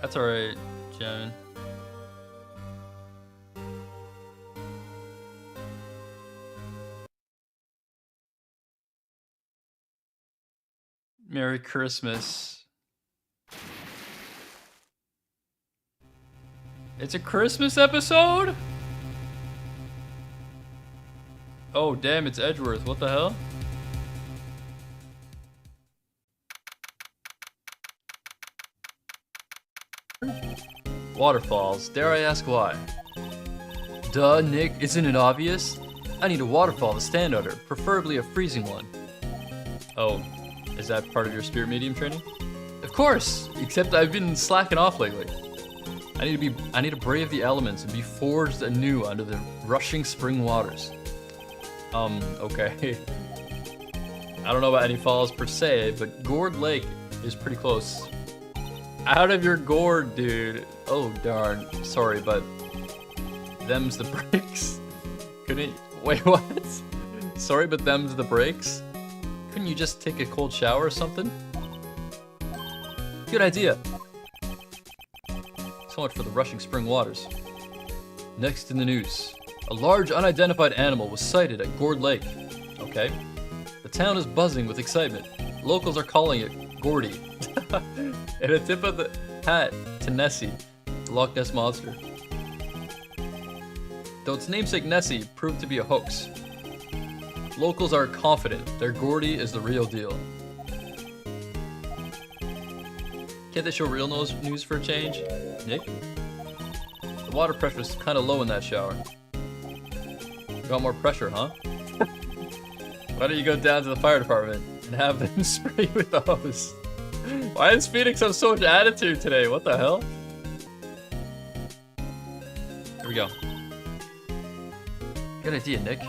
That's alright, Jen. Merry Christmas. It's a Christmas episode? Oh, damn, it's Edgeworth. What the hell? Waterfalls. Dare I ask why? Duh, Nick. Isn't it obvious? I need a waterfall to stand under, preferably a freezing one. Oh, is that part of your spirit medium training? Of course, except I've been slacking off lately. I need to brave the elements and be forged anew under the rushing spring waters. Okay. I don't know about any falls per se, but Gourd Lake is pretty close. Out of your gourd, dude. Oh, darn. Sorry, but them's the breaks. Couldn't... Wait, what? Sorry, but them's the breaks? Couldn't you just take a cold shower or something? Good idea. So much for the rushing spring waters. Next in the news. A large unidentified animal was sighted at Gourd Lake. Okay. The town is buzzing with excitement. Locals are calling it Gordy. And a tip of the hat to Nessie, the Loch Ness Monster. Though its namesake Nessie proved to be a hoax. Locals are confident their Gordy is the real deal. Can't they show real news for a change? Nick? The water pressure's kinda low in that shower. You got more pressure, huh? Why don't you go down to the fire department and have them spray you with the hose? Why does Phoenix have so much attitude today? What the hell? Here we go. Good idea, Nick.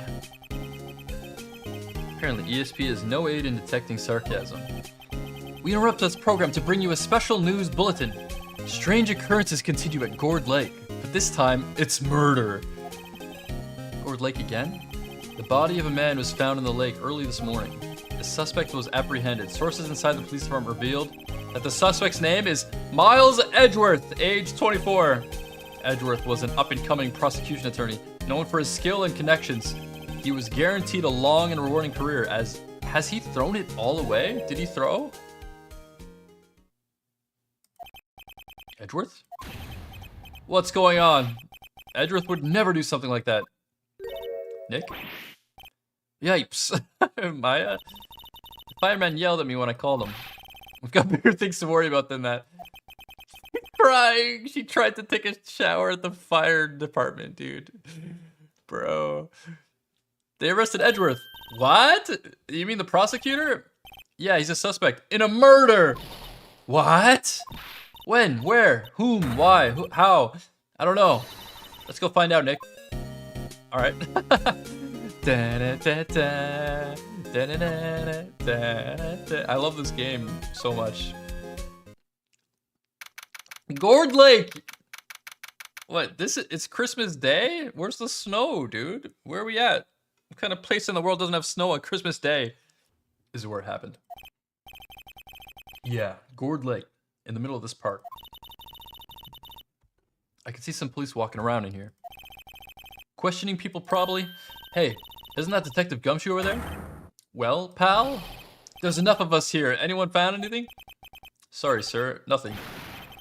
Apparently, ESP is no aid in detecting sarcasm. We interrupt this program to bring you a special news bulletin. Strange occurrences continue at Gourd Lake, but this time, it's murder. Gourd Lake again? The body of a man was found in the lake early this morning. The suspect was apprehended. Sources inside the police department revealed that the suspect's name is Miles Edgeworth, age 24. Edgeworth was an up-and-coming prosecution attorney, known for his skill and connections. He was guaranteed a long and rewarding career as... Has he thrown it all away? Did he throw? Edgeworth? What's going on? Edgeworth would never do something like that. Nick? Yipes. Maya? The fireman yelled at me when I called him. We've got bigger things to worry about than that. Crying. She tried to take a shower at the fire department, dude. Bro. They arrested Edgeworth. What? You mean the prosecutor? Yeah, he's a suspect in a murder. What? When? Where? Whom? Why? Who? How? I don't know. Let's go find out, Nick. All right. I love this game so much. Gourd Lake. What? It's Christmas Day? Where's the snow, dude? Where are we at? What kind of place in the world doesn't have snow on Christmas Day? This is where it happened. Yeah, Gourd Lake, in the middle of this park. I can see some police walking around in here. Questioning people probably. Hey, isn't that Detective Gumshoe over there? Well, pal? There's enough of us here. Anyone found anything? Sorry, sir. Nothing.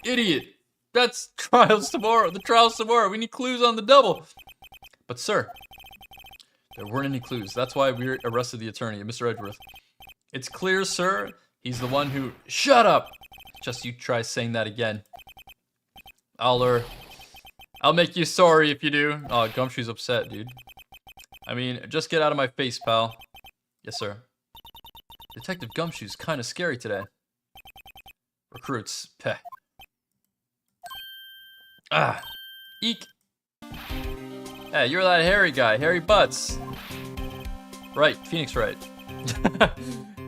Idiot! That's trials tomorrow. The trial's tomorrow. We need clues on the double. But, sir, there weren't any clues. That's why we arrested the attorney, Mr. Edgeworth. It's clear, sir. He's the one who... Shut up! Just you try saying that again. I'll make you sorry if you do. Oh, Gumshoe's upset, dude. I mean, just get out of my face, pal. Yes, sir. Detective Gumshoe's kind of scary today. Recruits. Peh. Ah. Eek. Hey, you're that hairy guy. Hairy Butts. Right. Phoenix Wright.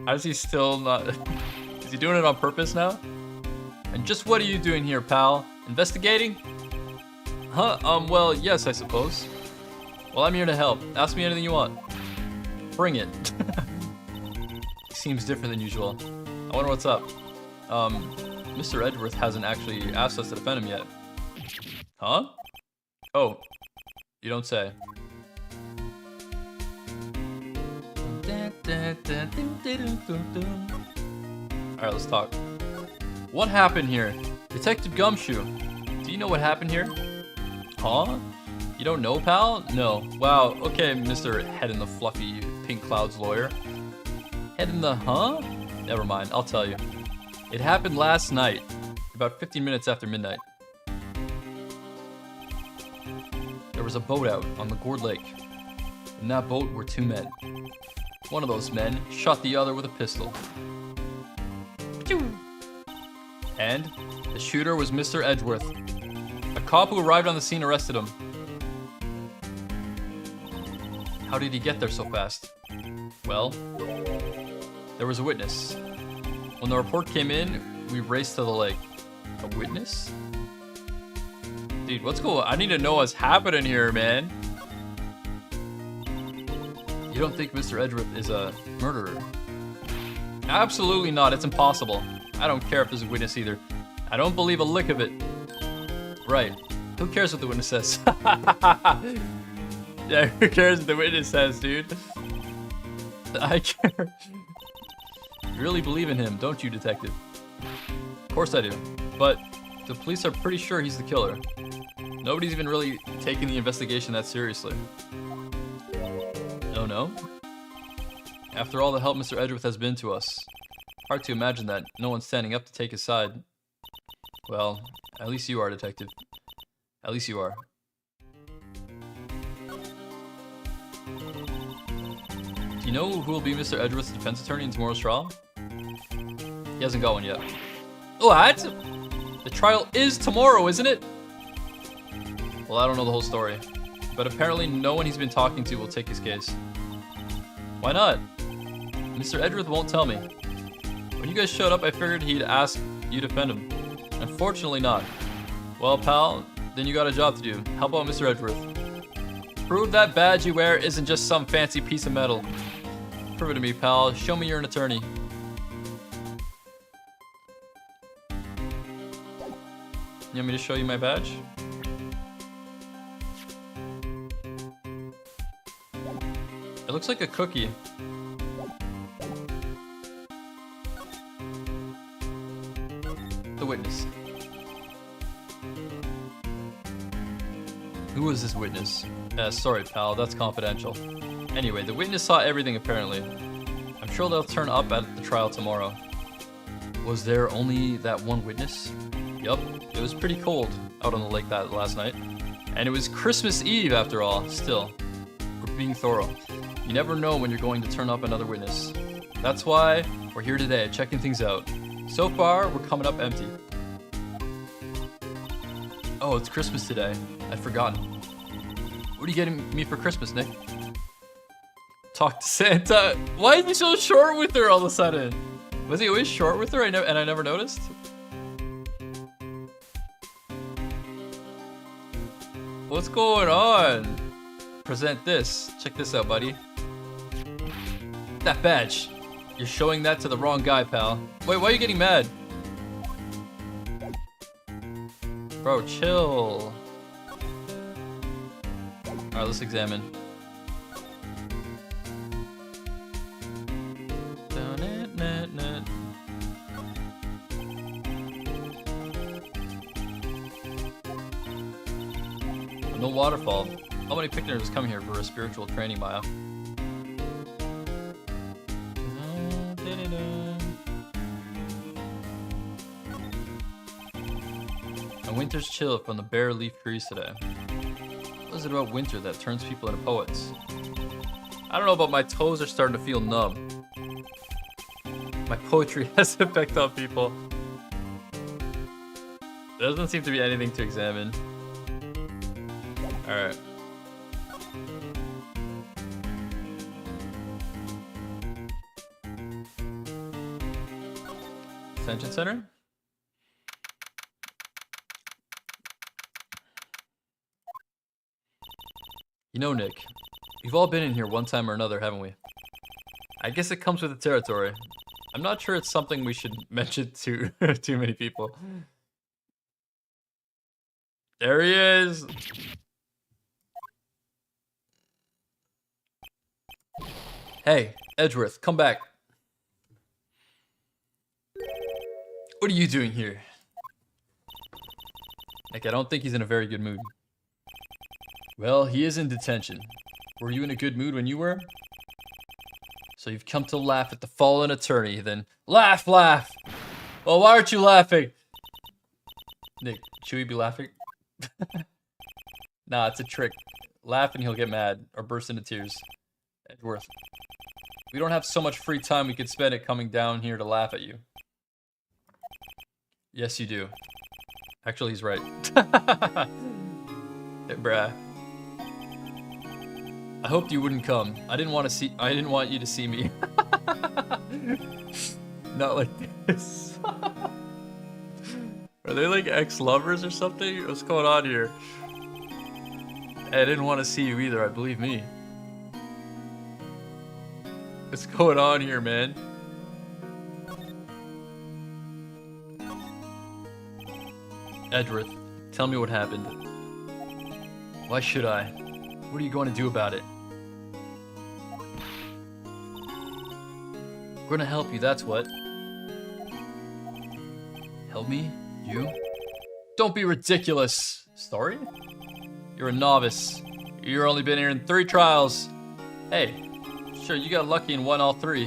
How is he still not... Is he doing it on purpose now? And just what are you doing here, pal? Investigating? Huh? Well, yes, I suppose. Well, I'm here to help. Ask me anything you want. Bring it. He seems different than usual. I wonder what's up. Mr. Edgeworth hasn't actually asked us to defend him yet. Huh? Oh, you don't say. Alright, let's talk. What happened here? Detective Gumshoe, do you know what happened here? Huh? You don't know, pal? No. Wow, okay, Mr. Head in the Fluffy Pink Clouds lawyer. Head in the huh? Never mind, I'll tell you. It happened last night, about 15 minutes after midnight. There was a boat out on the Gourd Lake. In that boat were two men. One of those men shot the other with a pistol. And the shooter was Mr. Edgeworth. A cop who arrived on the scene arrested him. How did he get there so fast? Well, there was a witness. When the report came in, we raced to the lake. A witness? Dude, what's going on? I need to know what's happening here, man. You don't think Mr. Edgeworth is a murderer? Absolutely not. It's impossible. I don't care if there's a witness either. I don't believe a lick of it. Right. Who cares what the witness says? Yeah, who cares what the witness says, dude? I care. You really believe in him, don't you, detective? Of course I do. But the police are pretty sure he's the killer. Nobody's even really taking the investigation that seriously. Oh no? After all the help Mr. Edgeworth has been to us, hard to imagine that no one's standing up to take his side. Well, at least you are, detective. At least you are. Do you know who will be Mr. Edgeworth's defense attorney in tomorrow's trial? He hasn't got one yet. What? The trial is tomorrow, isn't it? Well, I don't know the whole story, but apparently no one he's been talking to will take his case. Why not? Mr. Edgeworth won't tell me. When you guys showed up, I figured he'd ask you to defend him. Unfortunately not. Well, pal, then you got a job to do. Help out Mr. Edgeworth. Prove that badge you wear isn't just some fancy piece of metal. Prove it to me, pal. Show me you're an attorney. You want me to show you my badge? It looks like a cookie. The witness. Who was this witness? Sorry, pal, that's confidential. Anyway, the witness saw everything apparently. I'm sure they'll turn up at the trial tomorrow. Was there only that one witness? Yup, it was pretty cold out on the lake that last night. And it was Christmas Eve after all. Still, we're being thorough. You never know when you're going to turn up another witness. That's why we're here today, checking things out. So far, we're coming up empty. Oh, it's Christmas today. I'd forgotten. What are you getting me for Christmas, Nick? Talk to Santa. Why is he so short with her all of a sudden? Was he always short with her? I never noticed. What's going on? Present this. Check this out, buddy. That badge. You're showing that to the wrong guy, pal. Wait, why are you getting mad? Bro, chill. Alright, let's examine. No waterfall. How many picnickers come here for a spiritual training mile? A winter's chill from the bare leaf trees today. What is it about winter that turns people into poets? I don't know, but my toes are starting to feel numb. My poetry has an effect on people. There doesn't seem to be anything to examine. Alright. Detention center? You know, Nick, we've all been in here one time or another, haven't we? I guess it comes with the territory. I'm not sure it's something we should mention to too many people. There he is. Hey, Edgeworth, come back. What are you doing here? Nick, I don't think he's in a very good mood. Well, he is in detention. Were you in a good mood when you were? So you've come to laugh at the fallen attorney, then laugh, laugh! Well, why aren't you laughing? Nick, should we be laughing? Nah, it's a trick. Laugh and he'll get mad, or burst into tears. Edgeworth, we don't have so much free time we could spend it coming down here to laugh at you. Yes, you do. Actually, he's right. Hey, bruh. I hoped you wouldn't come. I didn't want you to see me. Not like this. Are they like ex-lovers or something? What's going on here? I didn't want to see you either, I believe me. What's going on here, man? Edgeworth, tell me what happened. Why should I? What are you going to do about it? We're gonna help you, that's what. Help me? You? Don't be ridiculous! Story? You're a novice. You've only been here in 3 trials. Hey, sure, you got lucky and won all 3.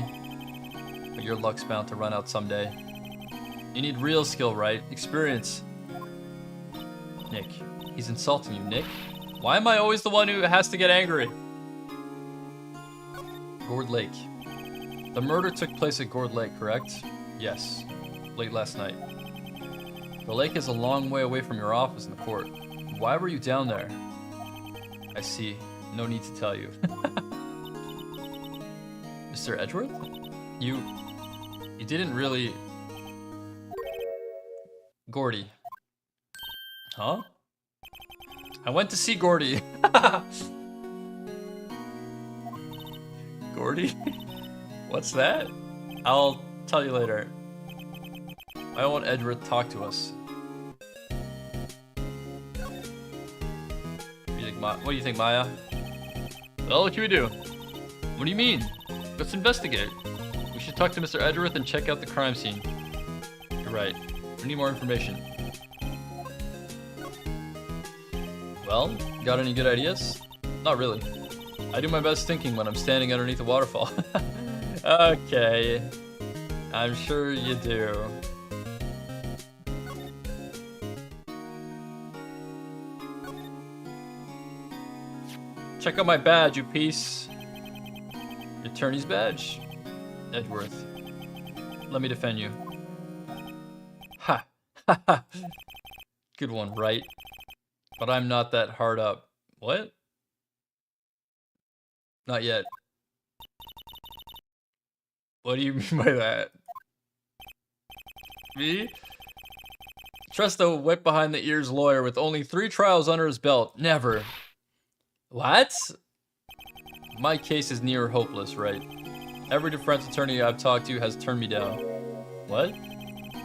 But your luck's bound to run out someday. You need real skill, right? Experience. Nick, he's insulting you, Nick. Why am I always the one who has to get angry? Gourd Lake. The murder took place at Gourd Lake, correct? Yes. Late last night. The lake is a long way away from your office in the court. Why were you down there? I see. No need to tell you. Mr. Edgeworth? You didn't really... Gordy. Huh? I went to see Gordy. Gordy? What's that? I'll tell you later. I don't want Edgeworth to talk to us. What do you think, Maya? Well, what can we do? What do you mean? Let's investigate. We should talk to Mr. Edgeworth and check out the crime scene. You're right. We need more information. Well, got any good ideas? Not really. I do my best thinking when I'm standing underneath a waterfall. Okay. I'm sure you do. Check out my badge, you piece. Attorney's badge. Edgeworth. Let me defend you. Ha! Ha ha! Good one, right? But I'm not that hard up. What? Not yet. What do you mean by that? Me? Trust a wet behind the ears lawyer with only 3 trials under his belt. Never. What? My case is near hopeless, right? Every defense attorney I've talked to has turned me down. What?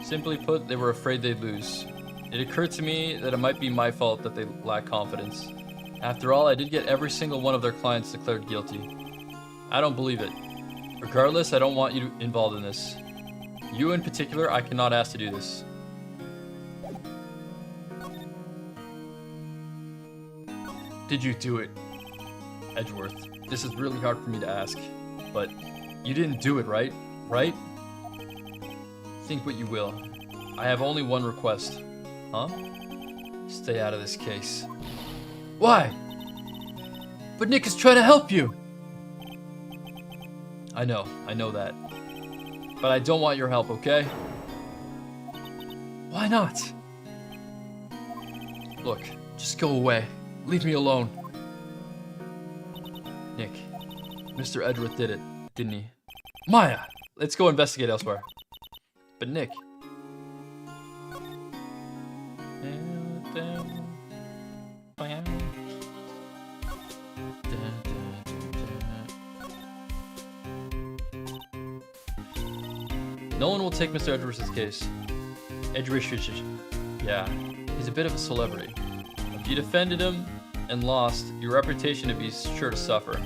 Simply put, they were afraid they'd lose. It occurred to me that it might be my fault that they lack confidence. After all, I did get every single one of their clients declared guilty. I don't believe it. Regardless, I don't want you involved in this. You in particular, I cannot ask to do this. Did you do it? Edgeworth, this is really hard for me to ask, but you didn't do it, right? Right? Think what you will. I have only one request. Huh? Stay out of this case. Why? But Nick is trying to help you! I know that. But I don't want your help, okay? Why not? Look, just go away. Leave me alone. Nick, Mr. Edgeworth did it, didn't he? Maya! Let's go investigate elsewhere. But Nick... No one will take Mr. Edgeworth's case. Edgeworth, yeah, he's a bit of a celebrity. If you defended him and lost, your reputation would be sure to suffer.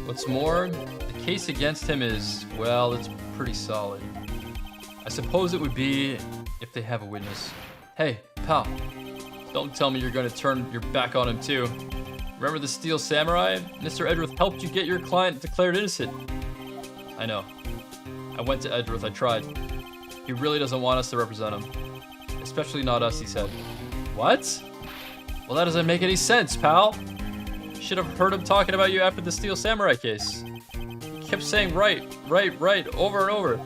What's more, the case against him is, well, it's pretty solid. I suppose it would be if they have a witness. Hey, pal, don't tell me you're gonna turn your back on him too. Remember the Steel Samurai? Mr. Edgeworth helped you get your client declared innocent. I know. I went to Edgeworth, I tried. He really doesn't want us to represent him. Especially not us, he said. What? Well, that doesn't make any sense, pal. You should have heard him talking about you after the Steel Samurai case. He kept saying right, over and over.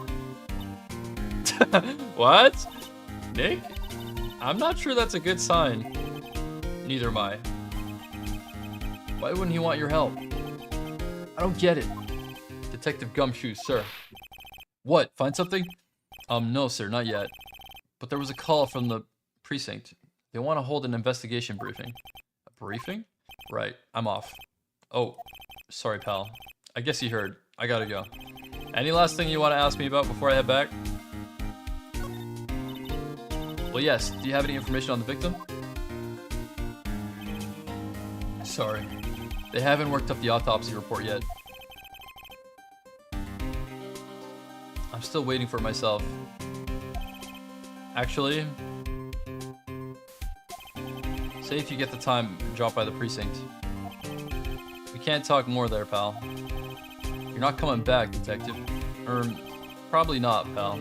What? Nick? I'm not sure that's a good sign. Neither am I. Why wouldn't he want your help? I don't get it. Detective Gumshoe, sir. What? Find something? No, sir, not yet. But there was a call from the precinct. They want to hold an investigation briefing. A briefing? Right, I'm off. Oh, sorry, pal. I guess you heard. I gotta go. Any last thing you want to ask me about before I head back? Well, yes. Do you have any information on the victim? Sorry. They haven't worked up the autopsy report yet. I'm still waiting for it myself. Actually, say if you get the time, drop by the precinct. We can't talk more there, pal. You're not coming back, detective. Probably not, pal.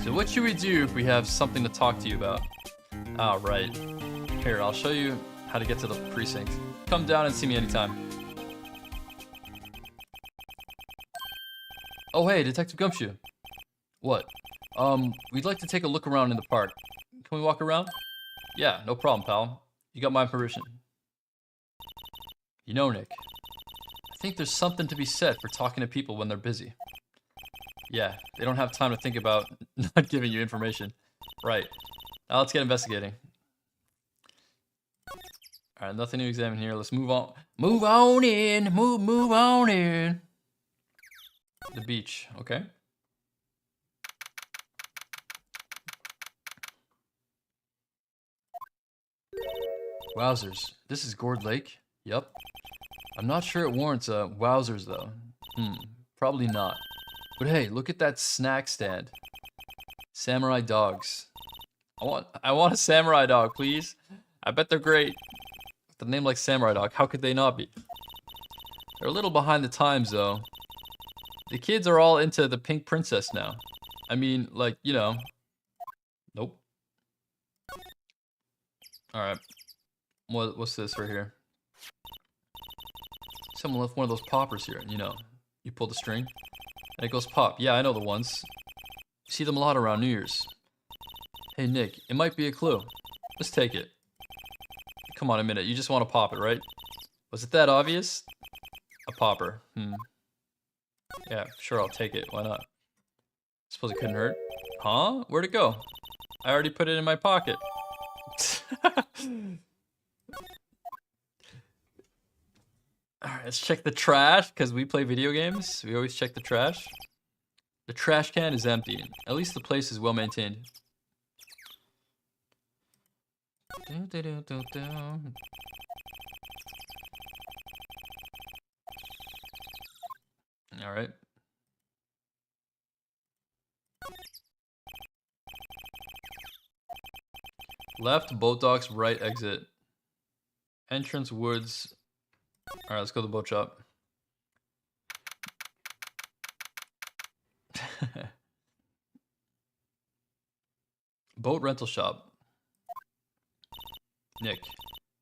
So what should we do if we have something to talk to you about? Ah, right. Here, I'll show you how to get to the precinct. Come down and see me anytime. Oh, hey, Detective Gumshoe. What? We'd like to take a look around in the park. Can we walk around? Yeah, no problem, pal. You got my permission. You know, Nick, I think there's something to be said for talking to people when they're busy. Yeah, they don't have time to think about not giving you information. Right. Now let's get investigating. Alright, nothing to examine here. Let's move on. Move on in! Move on in! The beach, okay. Wowzers. This is Gourd Lake? Yup. I'm not sure it warrants wowzers though. Probably not. But hey, look at that snack stand. Samurai dogs. I want a samurai dog, please. I bet they're great. With a name like Samurai Dog, how could they not be? They're a little behind the times though. The kids are all into the Pink Princess now. I mean, like, you know. Nope. Alright. What's this right here? Someone left one of those poppers here, you know. You pull the string, and it goes pop. Yeah, I know the ones. You see them a lot around New Year's. Hey, Nick, it might be a clue. Let's take it. Come on a minute, you just want to pop it, right? Was it that obvious? A popper. Yeah, sure, I'll take it. Why not? Suppose it couldn't hurt. Huh? Where'd it go? I already put it in my pocket. Alright, let's check the trash, because we play video games. We always check the trash. The trash can is empty. At least the place is well maintained. Alright. Left, boat docks, right exit. Entrance, woods. Alright, let's go to the boat shop. Boat rental shop. Nick,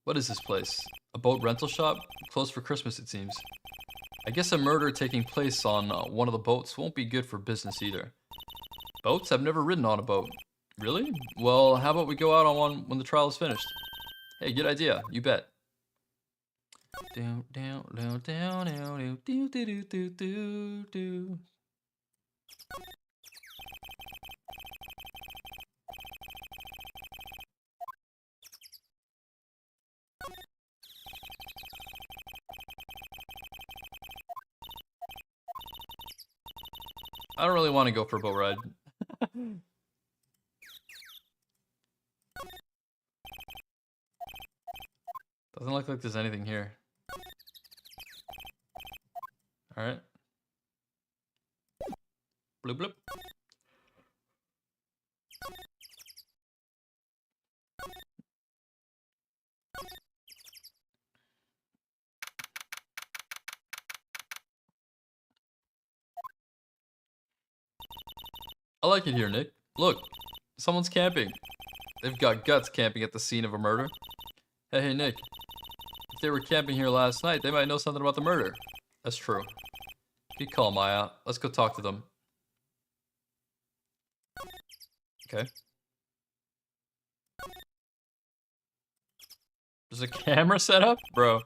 what is this place? A boat rental shop? Closed for Christmas, it seems. I guess a murder taking place on one of the boats won't be good for business either. Boats? I've never ridden on a boat. Really? Well, how about we go out on one when the trial is finished? Hey, good idea. You bet. I don't really want to go for a boat ride. Doesn't look like there's anything here. Alright. Bloop bloop. I like it here, Nick. Look, someone's camping. They've got guts camping at the scene of a murder. Hey, Nick. If they were camping here last night, they might know something about the murder. That's true. Be calm, Maya. Let's go talk to them. Okay. There's a camera set up? Bro.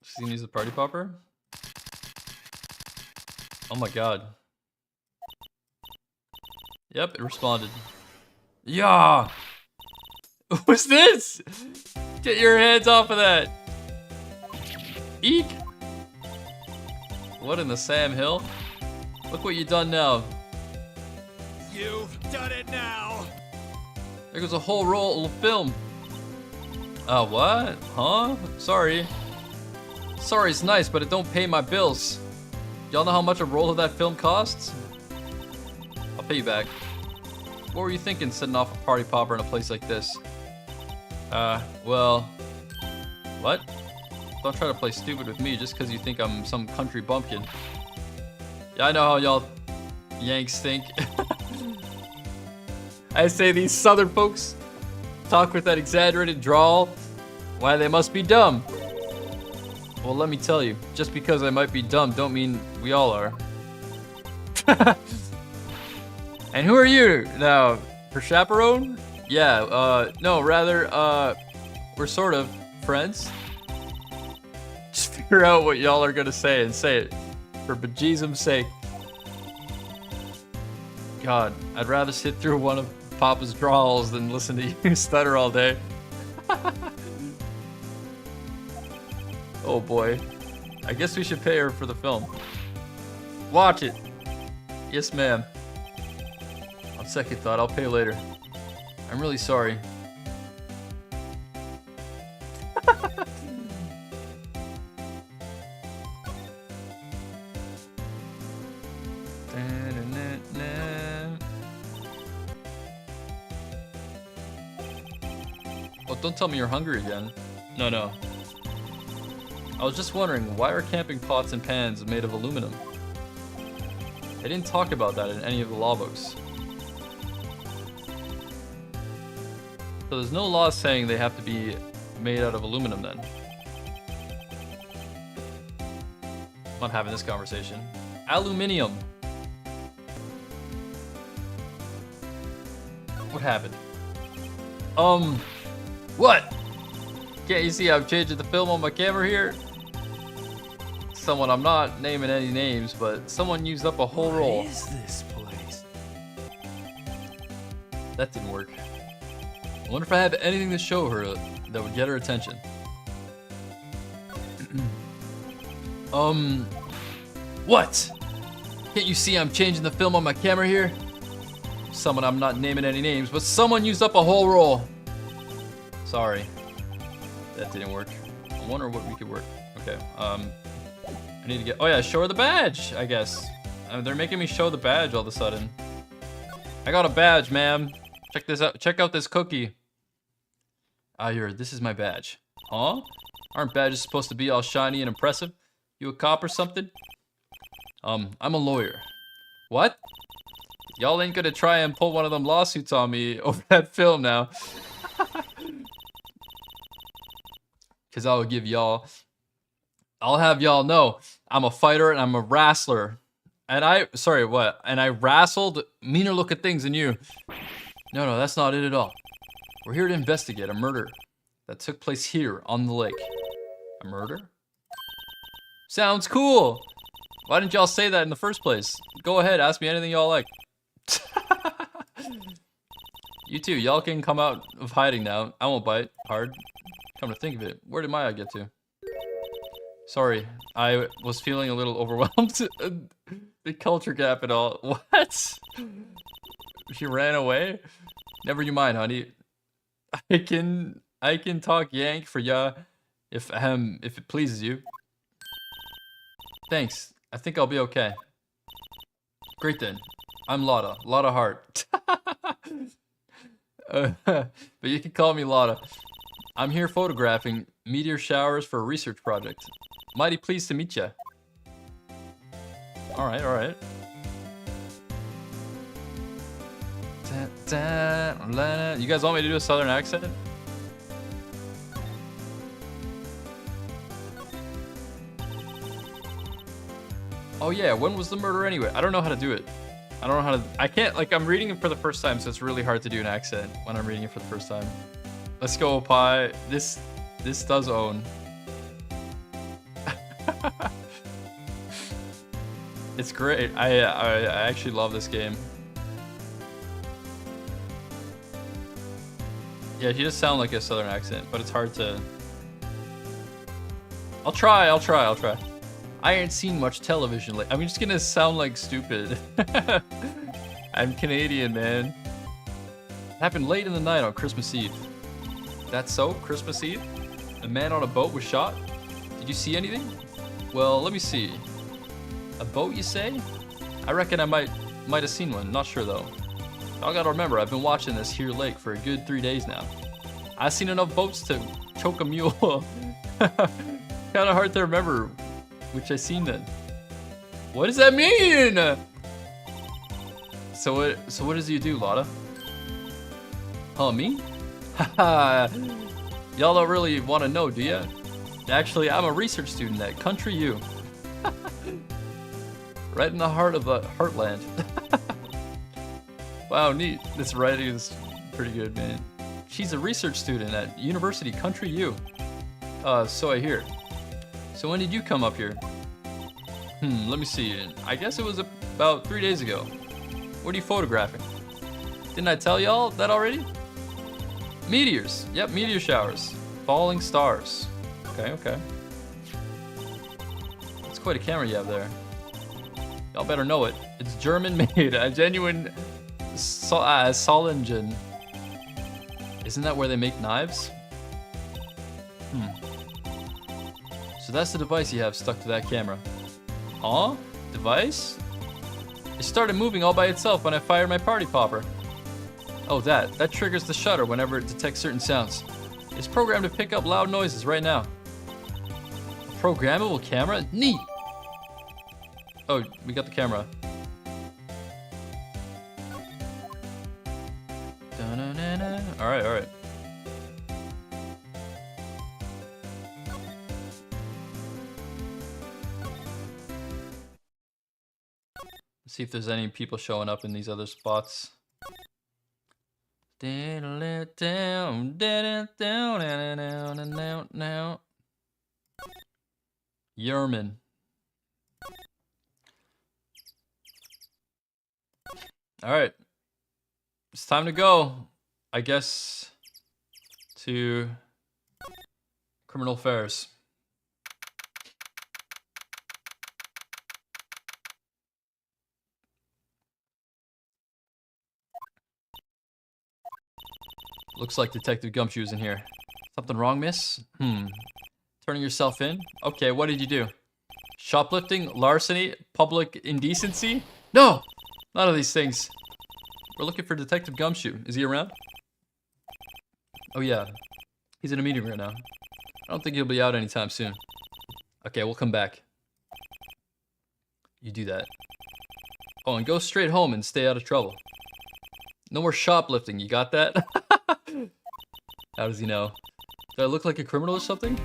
She's gonna use the party popper? Oh my god. Yep, it responded. Yeah! What's this? Get your hands off of that! Eek! What in the Sam Hill? Look what you done now. You've done it now! There goes a whole roll of film. What? Huh? Sorry. Sorry's nice, but it don't pay my bills. Y'all know how much a roll of that film costs? I'll pay you back. What were you thinking setting off a party popper in a place like this? Well... What? Don't try to play stupid with me just because you think I'm some country bumpkin. Yeah, I know how y'all Yanks think. I say these southern folks talk with that exaggerated drawl. Why, they must be dumb. Well, let me tell you, just because I might be dumb don't mean we all are. And who are you now? Her chaperone? Yeah, no, rather, we're sort of friends. Just figure out what y'all are gonna say and say it. For bejesus's sake. God, I'd rather sit through one of Papa's drawls than listen to you stutter all day. Oh boy. I guess we should pay her for the film. Watch it. Yes, ma'am. On second thought, I'll pay later. I'm really sorry. Oh, don't tell me you're hungry again. No. I was just wondering, why are camping pots and pans made of aluminum? They didn't talk about that in any of the law books. So there's no law saying they have to be made out of aluminum then. I'm not having this conversation. Aluminium. What happened? What? Can't you see I'm changing the film on my camera here? Someone, I'm not naming any names, but someone used up a whole roll. What is this place? That didn't work. I wonder if I have anything to show her that would get her attention. What? Can't you see I'm changing the film on my camera here? Someone, I'm not naming any names, but someone used up a whole roll. Sorry. That didn't work. I wonder what we could work. Okay, I need to get, oh yeah, show her the badge, I guess. They're making me show the badge all of a sudden. I got a badge, ma'am. Check this out, check out this cookie. Here, this is my badge. Huh? Aren't badges supposed to be all shiny and impressive? You a cop or something? I'm a lawyer. What? Y'all ain't gonna try and pull one of them lawsuits on me over that film now. Cause I'll have y'all know I'm a fighter and I'm a wrestler. And I wrestled meaner looking things than you. No, that's not it at all. We're here to investigate a murder that took place here on the lake. A murder? Sounds cool. Why didn't y'all say that in the first place? Go ahead, ask me anything y'all like. You too, y'all can come out of hiding now. I won't bite hard. Come to think of it, where did my eye get to? Sorry, I was feeling a little overwhelmed. The culture gap and all. What? She ran away? Never you mind, honey. I can talk Yank for ya if it pleases you. Thanks. I think I'll be okay. Great then. I'm Lotta. Lotta Hart. But you can call me Lotta. I'm here photographing meteor showers for a research project. Mighty pleased to meet ya. Alright, alright. You guys want me to do a southern accent? Oh yeah, when was the murder anyway? I don't know how to do it. I don't know how to... I can't, like, I'm reading it for the first time, so it's really hard to do an accent when I'm reading it for the first time. Let's go, Pi. This does own. It's great. I actually love this game. Yeah, he does sound like a southern accent, but it's hard to... I'll try. I ain't seen much television lately. I'm just gonna sound like stupid. I'm Canadian, man. It happened late in the night on Christmas Eve. That's so? Christmas Eve? A man on a boat was shot? Did you see anything? Well, let me see. A boat, you say? I reckon I might have seen one. Not sure, though. I gotta remember, I've been watching this here lake for a good 3 days now. I've seen enough boats to choke a mule. Kinda hard to remember which I seen then. What does that mean? So what does you do, Lotta? Oh, me? Haha. Y'all don't really want to know, do ya? Actually, I'm a research student at Country U. Right in the heart of the heartland. Wow, neat. This writing is pretty good, man. She's a research student at University Country U. So I hear. So when did you come up here? Let me see. I guess it was about 3 days ago. What are you photographing? Didn't I tell y'all that already? Meteors. Yep, meteor showers. Falling stars. Okay. That's quite a camera you have there. Y'all better know it. It's German made. A genuine Solingen. Isn't that where they make knives? So that's the device you have stuck to that camera. Huh? Device? It started moving all by itself when I fired my party popper. Oh, that triggers the shutter whenever it detects certain sounds. It's programmed to pick up loud noises right now. A programmable camera? Neat! Oh, we got the camera. Alright. Let's see if there's any people showing up in these other spots. Yerman. Alright. It's time to go. I guess to criminal affairs. Looks like Detective Gumshoe's in here. Something wrong, miss? Turning yourself in? Okay, what did you do? Shoplifting, larceny, public indecency? No! None of these things. We're looking for Detective Gumshoe. Is he around? Oh yeah. He's in a meeting right now. I don't think he'll be out anytime soon. Okay, we'll come back. You do that. Oh, and go straight home and stay out of trouble. No more shoplifting, you got that? How does he know? Do I look like a criminal or something?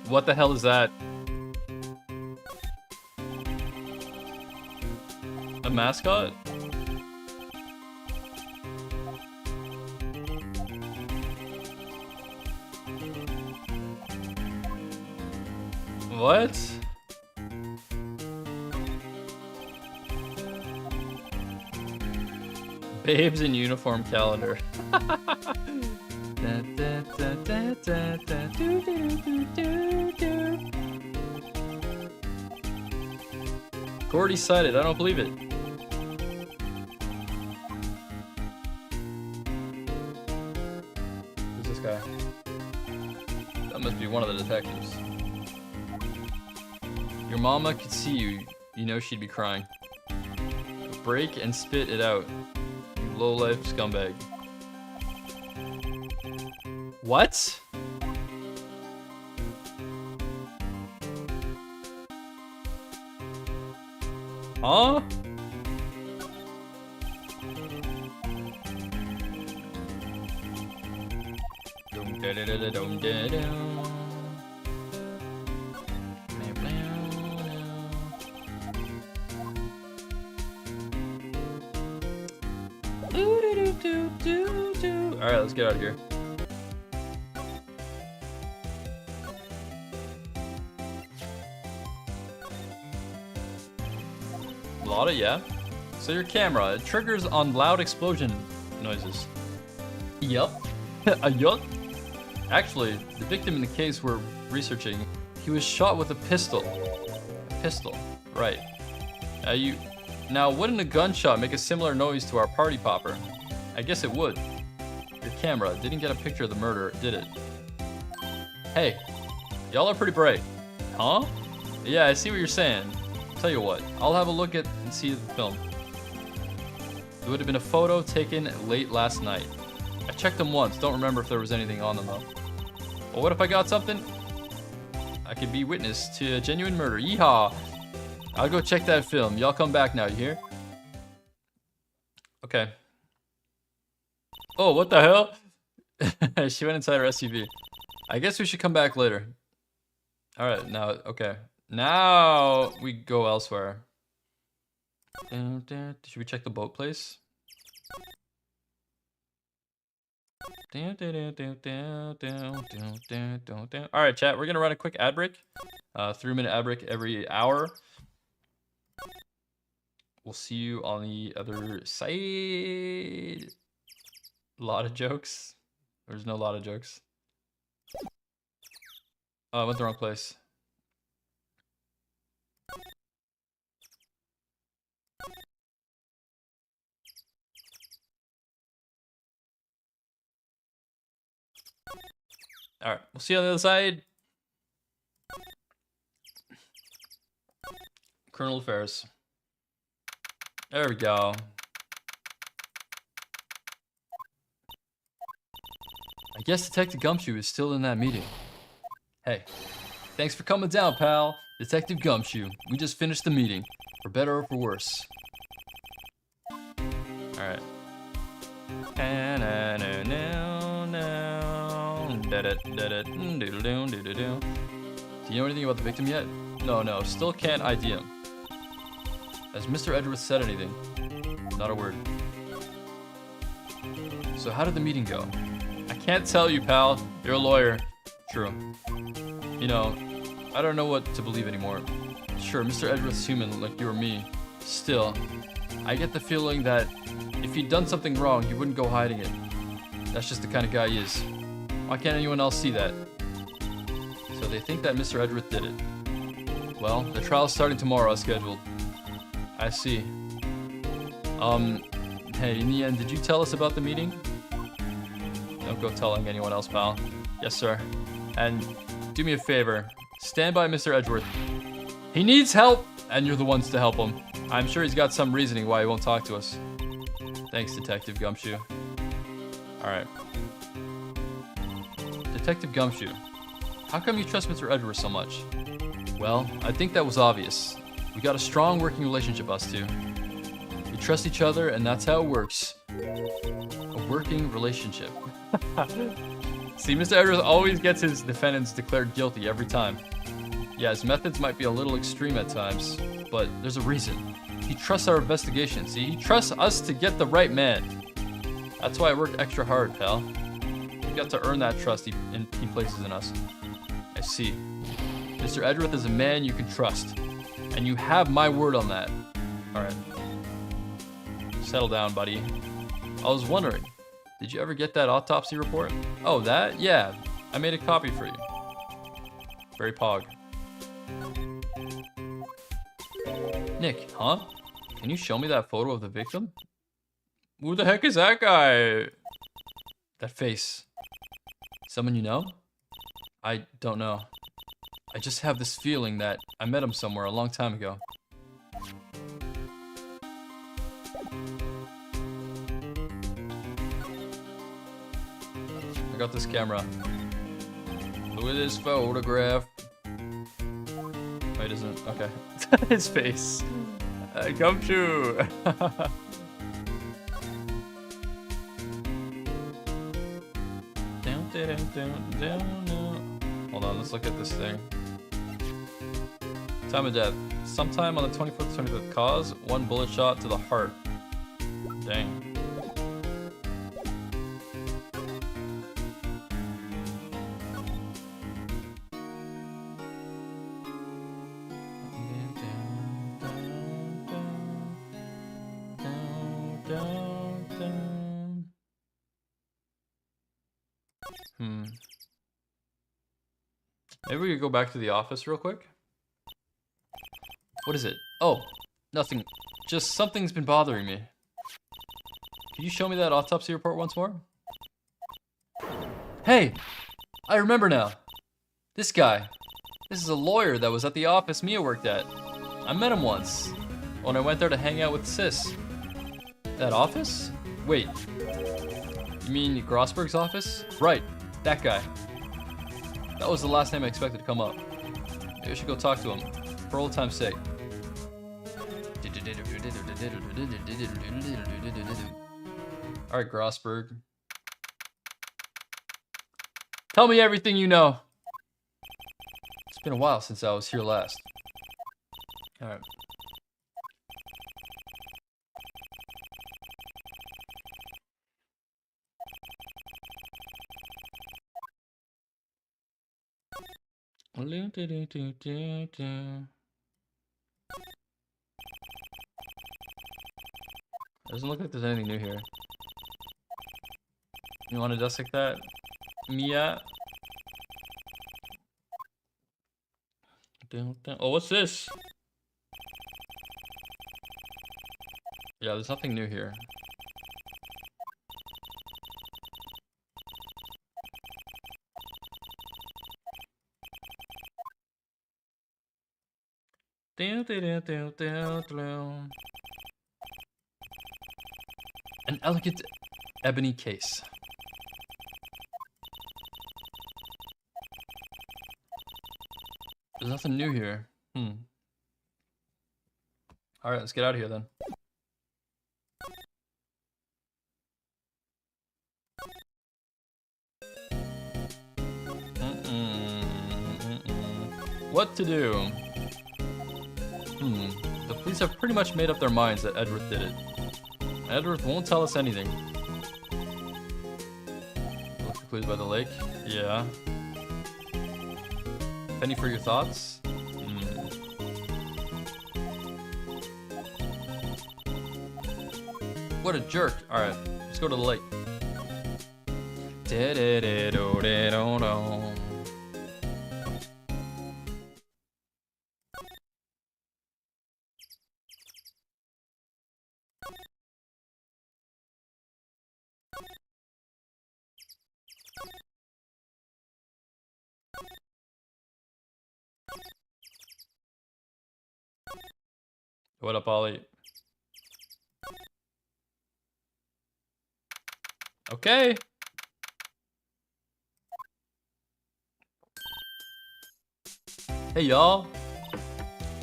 What the hell is that? A mascot? What? Babes in uniform calendar. Gordy cited. I don't believe it. Who's this guy? That must be one of the detectives. Your mama could see you. You know she'd be crying. Break and spit it out. You low-life scumbag. What? Huh? Alright, let's get out of here. Lotta, yeah. So your camera, it triggers on loud explosion noises. Yup. Yup. Actually, the victim in the case we're researching, he was shot with a pistol. A pistol, right. Now, wouldn't a gunshot make a similar noise to our party popper? I guess it would. Your camera didn't get a picture of the murder, did it? Hey, y'all are pretty bright. Huh? Yeah, I see what you're saying. Tell you what, I'll have a look at and see the film. It would have been a photo taken late last night. I checked them once, don't remember if there was anything on them though. But what if I got something? I could be witness to a genuine murder. Yeehaw! I'll go check that film. Y'all come back now, you hear? Okay. Oh, what the hell? She went inside her SUV. I guess we should come back later. Alright, now, okay. Now we go elsewhere. Should we check the boat place? Alright, chat, we're gonna run a quick ad break. 3-minute ad break every hour. We'll see you on the other side. A lot of jokes. There's no lot of jokes. Oh, I went the wrong place. Alright, we'll see you on the other side. Colonel Affairs. There we go. I guess Detective Gumshoe is still in that meeting. Hey, thanks for coming down, pal. Detective Gumshoe. We just finished the meeting. For better or for worse. Alright. Do you know anything about the victim yet? No, still can't ID him. Has Mr. Edgeworth said anything? Not a word. So how did the meeting go? I can't tell you, pal. You're a lawyer. True. You know, I don't know what to believe anymore. Sure, Mr. Edgeworth's human like you or me. Still, I get the feeling that if he'd done something wrong, he wouldn't go hiding it. That's just the kind of guy he is. Why can't anyone else see that? So they think that Mr. Edgeworth did it. Well, the trial's starting tomorrow as scheduled. I see. Hey, in the end, did you tell us about the meeting? Don't go telling anyone else, pal. Yes, sir. And do me a favor. Stand by Mr. Edgeworth. He needs help, and you're the ones to help him. I'm sure he's got some reasoning why he won't talk to us. Thanks, Detective Gumshoe. Alright. Detective Gumshoe, how come you trust Mr. Edgeworth so much? Well, I think that was obvious. We got a strong working relationship, us two. We trust each other, and that's how it works. A working relationship. See, Mr. Edgeworth always gets his defendants declared guilty every time. Yeah, his methods might be a little extreme at times, but there's a reason. He trusts our investigation, see? He trusts us to get the right man. That's why I worked extra hard, pal. We got to earn that trust he places in us. I see. Mr. Edgeworth is a man you can trust. And you have my word on that. Alright. Settle down, buddy. I was wondering, did you ever get that autopsy report? Oh, that? Yeah. I made a copy for you. Very pog. Nick, huh? Can you show me that photo of the victim? Who the heck is that guy? That face. Someone you know? I don't know. I just have this feeling that I met him somewhere a long time ago. I got this camera. Look at this photograph. Wait, isn't it? Okay. His face. Come true. Hold on, let's look at this thing. Time of death. Sometime on the 24th, 25th. Cause, 1 bullet shot to the heart. Dang. Maybe we could go back to the office real quick. What is it? Oh, nothing. Just something's been bothering me. Can you show me that autopsy report once more? Hey! I remember now. This guy. This is a lawyer that was at the office Mia worked at. I met him once when I went there to hang out with Sis. That office? Wait. You mean Grossberg's office? Right. That guy. That was the last name I expected to come up. Maybe I should go talk to him, for old time's sake. Alright, Grossberg. Tell me everything you know. It's been a while since I was here last. Alright. Doesn't look like there's anything new here. You want to dissect that? Mia? Oh, what's this? Yeah, there's nothing new here. An elegant ebony case. There's nothing new here. Alright, let's get out of here then. What to do? The police have pretty much made up their minds that Edgeworth did it. Edgeworth won't tell us anything. Look for clues by the lake. Yeah. Penny for your thoughts? What a jerk. Alright, let's go to the lake. What up, Ollie? Okay. Hey, y'all.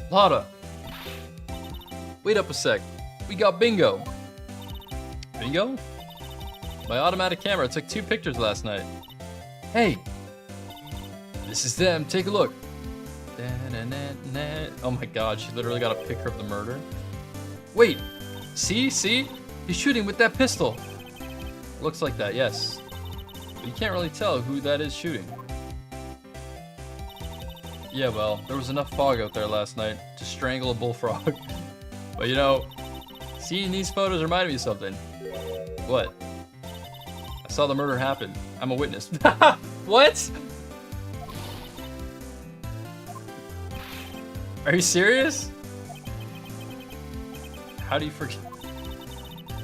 Lotta. Wait up a sec. We got bingo. Bingo? My automatic camera took 2 pictures last night. Hey. This is them. Take a look. Oh my god, she literally got a picture of the murder. Wait, see? He's shooting with that pistol. Looks like that, yes. But you can't really tell who that is shooting. Yeah, well, there was enough fog out there last night to strangle a bullfrog. But you know, seeing these photos reminded me of something. What? I saw the murder happen. I'm a witness. What? Are you serious? How do you forget?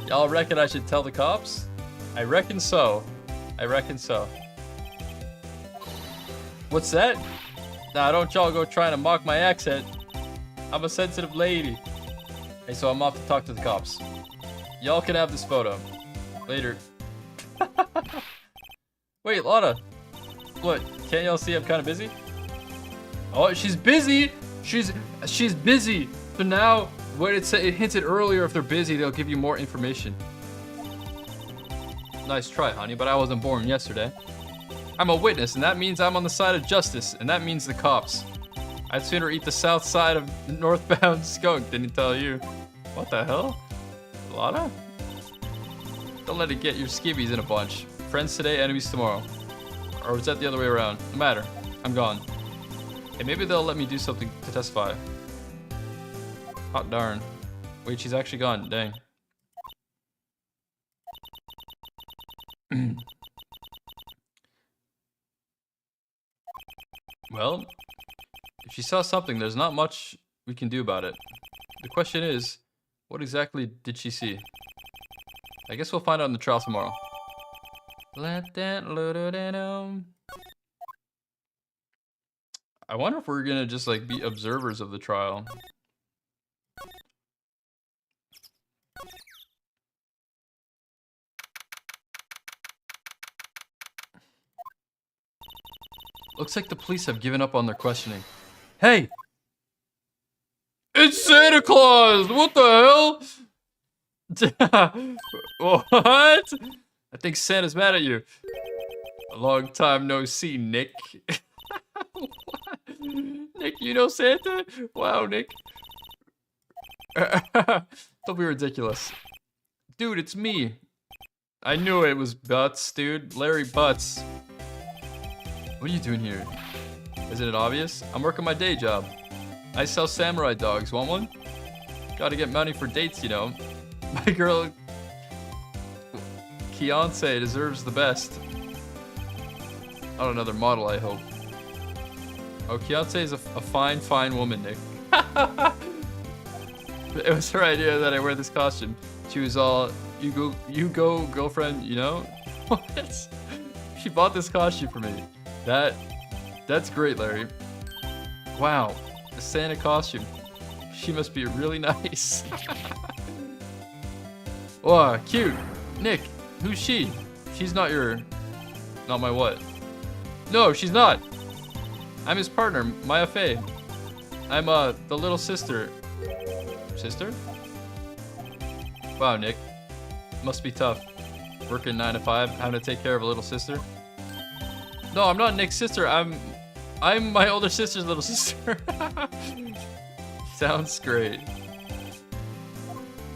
Y'all reckon I should tell the cops? I reckon so. I reckon so. What's that? Nah, don't y'all go trying to mock my accent. I'm a sensitive lady. Hey, so I'm off to talk to the cops. Y'all can have this photo. Later. Wait, Lana. What? Can't y'all see I'm kind of busy? Oh, she's busy. She's busy. So now, what it hinted earlier, if they're busy, they'll give you more information. Nice try, honey, but I wasn't born yesterday. I'm a witness, and that means I'm on the side of justice, and that means the cops. I'd sooner eat the south side of the northbound skunk than tell you. What the hell? Lana? Don't let it get your skibbies in a bunch. Friends today, enemies tomorrow. Or was that the other way around? No matter. I'm gone. Hey, maybe they'll let me do something to testify. Hot darn. Wait, she's actually gone. Dang. Well, if she saw something, there's not much we can do about it. The question is, what exactly did she see? I guess we'll find out in the trial tomorrow. Let that I wonder if we're gonna just like be observers of the trial. Looks like the police have given up on their questioning. Hey! It's Santa Claus! What the hell? What? I think Santa's mad at you. A long time no see, Nick. What? Nick, you know Santa? Wow, Nick. Don't be ridiculous. Dude, it's me. I knew it was Butts, dude. Larry Butts. What are you doing here? Isn't it obvious? I'm working my day job. I sell samurai dogs. Want one? Gotta get money for dates, you know. My girl, Fiance, deserves the best. Not another model, I hope. Oh, Fiance is a fine, fine woman, Nick. It was her idea that I wear this costume. She was all, you go, girlfriend, you know? What? She bought this costume for me. That's great, Larry. Wow, the Santa costume. She must be really nice. Wow, cute. Nick, who's she? She's not my what? No, she's not. I'm his partner, Maya Fey. I'm the little sister. Sister? Wow, Nick. Must be tough. Working 9 to 5, having to take care of a little sister. No, I'm not Nick's sister. I'm my older sister's little sister. Sounds great.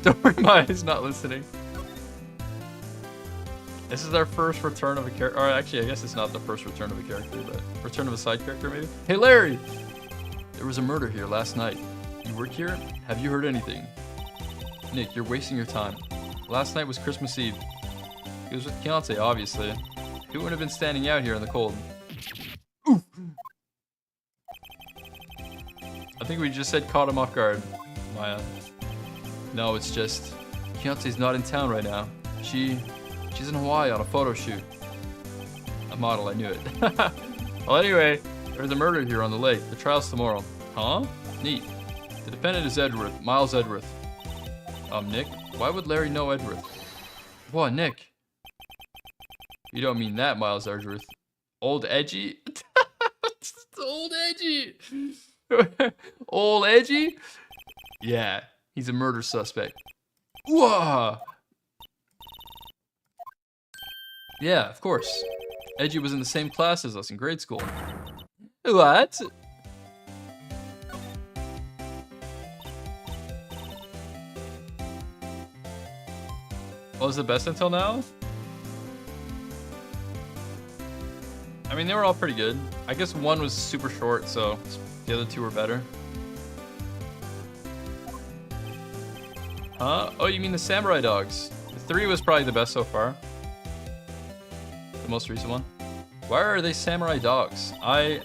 Don't worry, Maya's not listening. This is our first return of a character. Or actually, I guess it's not the first return of a character, but return of a side character, maybe? Hey, Larry! There was a murder here last night. You work here? Have you heard anything? Nick, you're wasting your time. Last night was Christmas Eve. He was with Fiance, obviously. He wouldn't have been standing out here in the cold. Ooh. I think we just said caught him off guard, Maya. No, it's just Fiance's not in town right now. She's in Hawaii on a photo shoot. A model, I knew it. Well, anyway, there's a murder here on the lake. The trial's tomorrow. Huh? Neat. The defendant is Edgeworth, Miles Edgeworth. Nick, why would Larry know Edgeworth? What, Nick? You don't mean that, Miles Edgeworth. Old Edgy? Old Edgy! Old Edgy? Yeah, he's a murder suspect. Whoa! Yeah, of course. Edgy was in the same class as us in grade school. What? What was the best until now? I mean, they were all pretty good. I guess one was super short, so the other two were better. Huh? Oh, you mean the samurai dogs? The 3 was probably the best so far. The most recent one. Why are they samurai dogs? I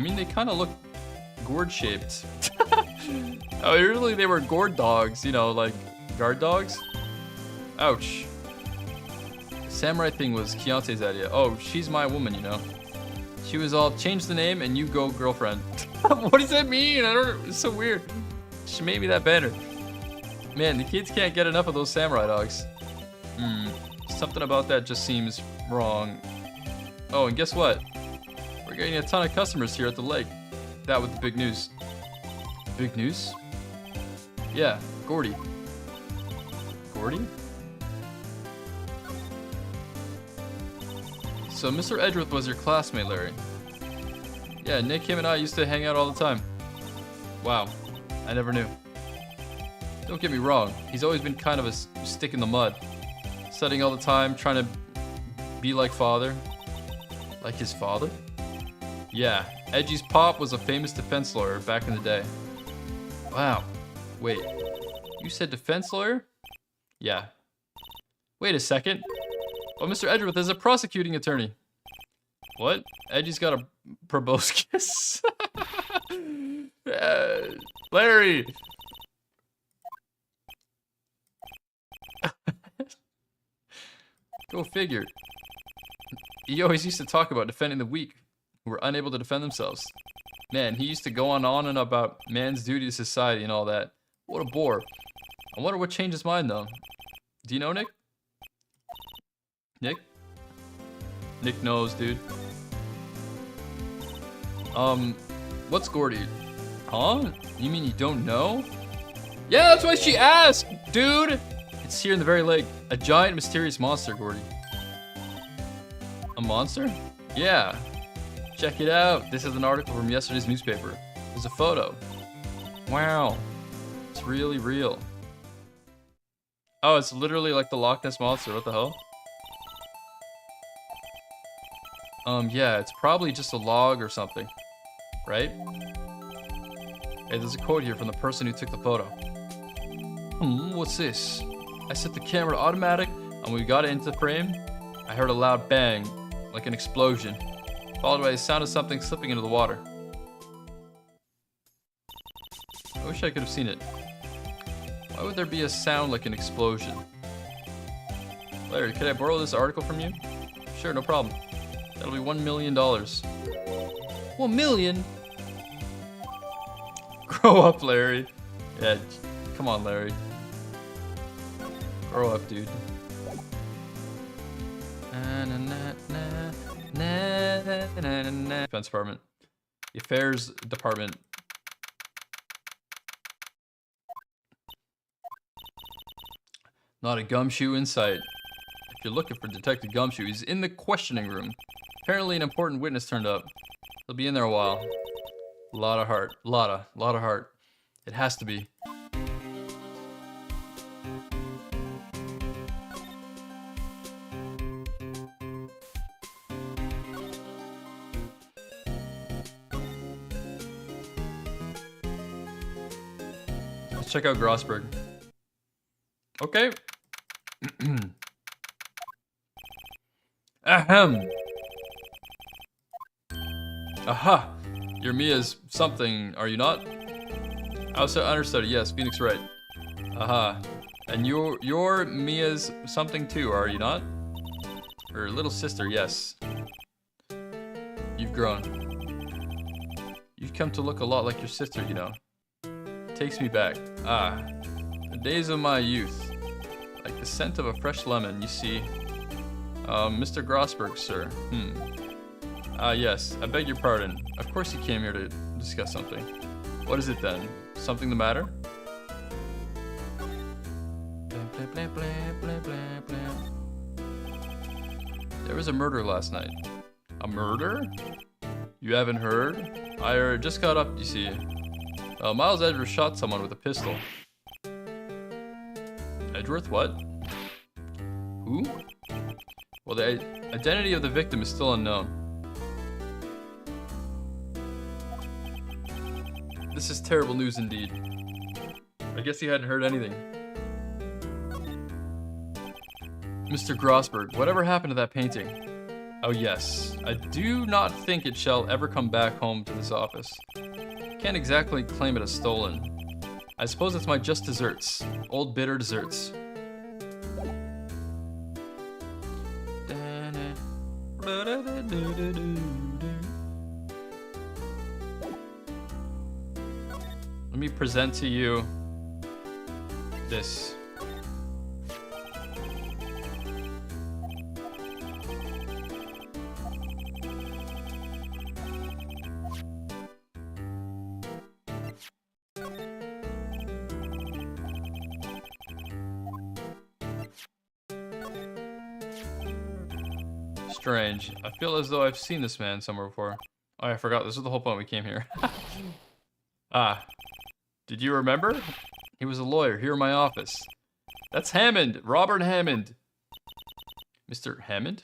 mean, they kind of look gourd-shaped. Oh, usually they were gourd dogs, you know, like guard dogs. Ouch. The samurai thing was Keontae's idea. Oh, she's my woman, you know. She was all, change the name and you go girlfriend. What does that mean? I don't know. It's so weird. She made me that banner. Man, the kids can't get enough of those samurai dogs. Something about that just seems wrong. Oh, and guess what? We're getting a ton of customers here at the lake. That with the big news. Big news? Yeah, Gordy. Gordy? So Mr. Edgeworth was your classmate, Larry. Yeah, Nick, him, and I used to hang out all the time. Wow, I never knew. Don't get me wrong, he's always been kind of a stick in the mud. Studying all the time, trying to be like father. Like his father? Yeah, Edgy's pop was a famous defense lawyer back in the day. Wow. Wait, you said defense lawyer? Yeah. Wait a second. Oh, Mr. Edgeworth is a prosecuting attorney. What? Edgy's got a proboscis? Larry! Go figure. He always used to talk about defending the weak who were unable to defend themselves. Man, he used to go on and about man's duty to society and all that. What a bore. I wonder what changed his mind, though. Do you know, Nick? Nick? Nick knows, dude. What's Gordy? Huh? You mean you don't know? Yeah, that's why she asked, dude! It's here in the very lake. A giant, mysterious monster, Gordy. A monster? Yeah. Check it out. This is an article from yesterday's newspaper. There's a photo. Wow. It's really real. Oh, it's literally like the Loch Ness Monster. What the hell? Yeah, it's probably just a log or something. Right? Hey, there's a quote here from the person who took the photo. What's this? I set the camera to automatic, and when we got it into frame, I heard a loud bang, like an explosion, followed by the sound of something slipping into the water. I wish I could have seen it. Why would there be a sound like an explosion? Larry, could I borrow this article from you? Sure, no problem. That'll be $1 million. 1 million? Grow up, Larry. Yeah, come on, Larry. Grow up, dude. Defense Department. The Affairs Department. Not a gumshoe in sight. If you're looking for Detective Gumshoe, he's in the questioning room. Apparently an important witness turned up. He'll be in there a while. Lot of heart. Lot of heart. It has to be. Let's check out Grossberg. Okay. Ahem. Aha! You're Mia's something, are you not? I was understudy, yes, Phoenix Wright. Aha. And you're Mia's something too, are you not? Her little sister, yes. You've grown. You've come to look a lot like your sister, you know. Takes me back. Ah. The days of my youth. Like the scent of a fresh lemon, you see. Mr. Grossberg, sir. Yes, I beg your pardon. Of course you came here to discuss something. What is it then? Something the matter? There was a murder last night. A murder? You haven't heard? I just got up, you see. Miles Edgeworth shot someone with a pistol. Edgeworth, what? Who? Well, the identity of the victim is still unknown. This is terrible news indeed. I guess he hadn't heard anything. Mr. Grossberg, whatever happened to that painting? Oh yes, I do not think it shall ever come back home to this office. Can't exactly claim it as stolen. I suppose it's my just desserts. Old bitter desserts. Let me present to you this. Strange. I feel as though I've seen this man somewhere before. Oh, I forgot. This is the whole point we came here. Ah. Did you remember? He was a lawyer here in my office. That's Hammond. Robert Hammond. Mr. Hammond?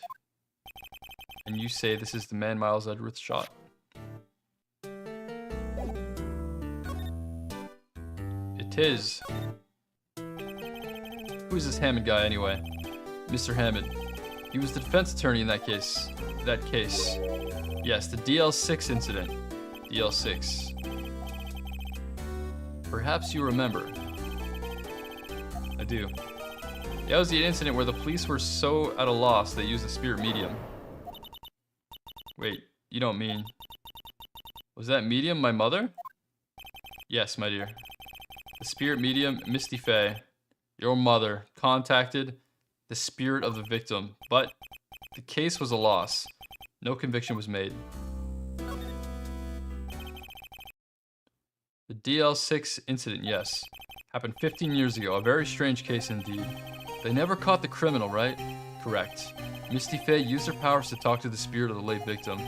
And you say this is the man Miles Edgeworth shot? It is. Who's this Hammond guy anyway? Mr. Hammond. He was the defense attorney in that case. Yes, the DL6 incident. DL6. Perhaps you remember. I do. That was the incident where the police were so at a loss they used the spirit medium. Wait, you don't mean... Was that medium my mother? Yes, my dear. The spirit medium, Misty Faye, your mother, contacted the spirit of the victim, but the case was a loss. No conviction was made. The DL6 incident, yes. Happened 15 years ago. A very strange case indeed. They never caught the criminal, right? Correct. Misty Faye used her powers to talk to the spirit of the late victim.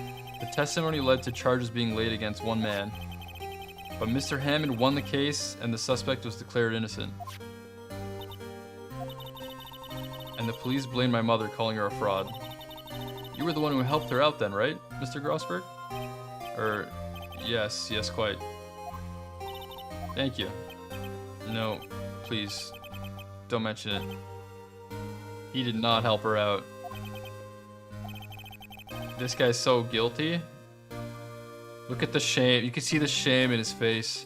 The testimony led to charges being laid against one man. But Mr. Hammond won the case and the suspect was declared innocent. And the police blamed my mother, calling her a fraud. You were the one who helped her out then, right, Mr. Grossberg? Yes, quite. Thank you. No, please, don't mention it. He did not help her out. This guy's so guilty. Look at the shame. You can see the shame in his face.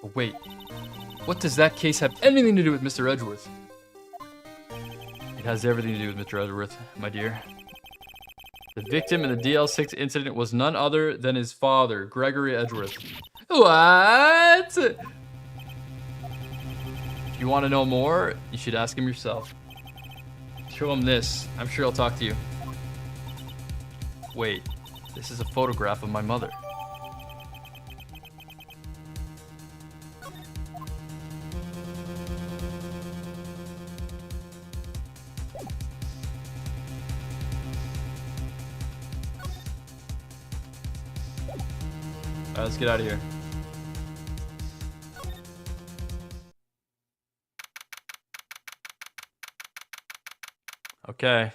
But wait, what does that case have anything to do with Mr. Edgeworth? It has everything to do with Mr. Edgeworth, my dear. The victim in the DL6 incident was none other than his father, Gregory Edgeworth. What? If you want to know more, you should ask him yourself. Show him this. I'm sure he'll talk to you. Wait, this is a photograph of my mother. Alright, let's get out of here. Okay.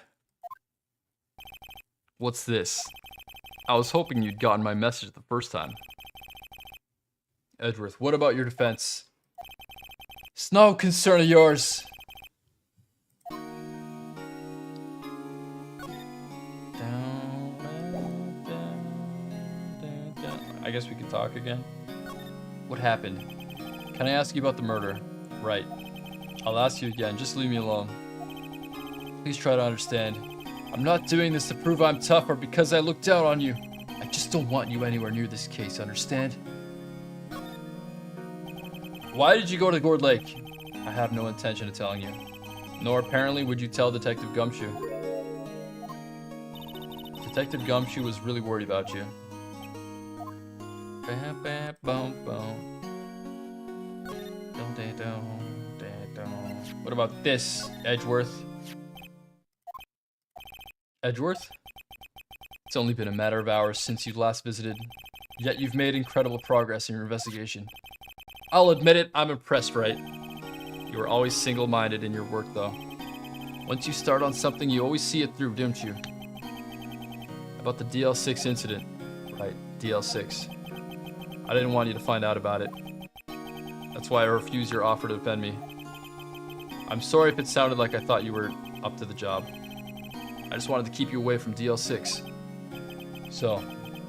What's this? I was hoping you'd gotten my message the first time. Edgeworth, what about your defense? It's no concern of yours. I guess we can talk again. What happened? Can I ask you about the murder? Right. I'll ask you again. Just leave me alone. Please try to understand. I'm not doing this to prove I'm tough or because I look down on you. I just don't want you anywhere near this case, understand? Why did you go to Gourd Lake? I have no intention of telling you. Nor apparently would you tell Detective Gumshoe. Detective Gumshoe was really worried about you. What about this, Edgeworth? Edgeworth? It's only been a matter of hours since you last visited, yet you've made incredible progress in your investigation. I'll admit it, I'm impressed, right? You are always single-minded in your work, though. Once you start on something, you always see it through, don't you? About the DL6 incident. Right, DL6. I didn't want you to find out about it. That's why I refused your offer to defend me. I'm sorry if it sounded like I thought you were up to the job. I just wanted to keep you away from DL6. So,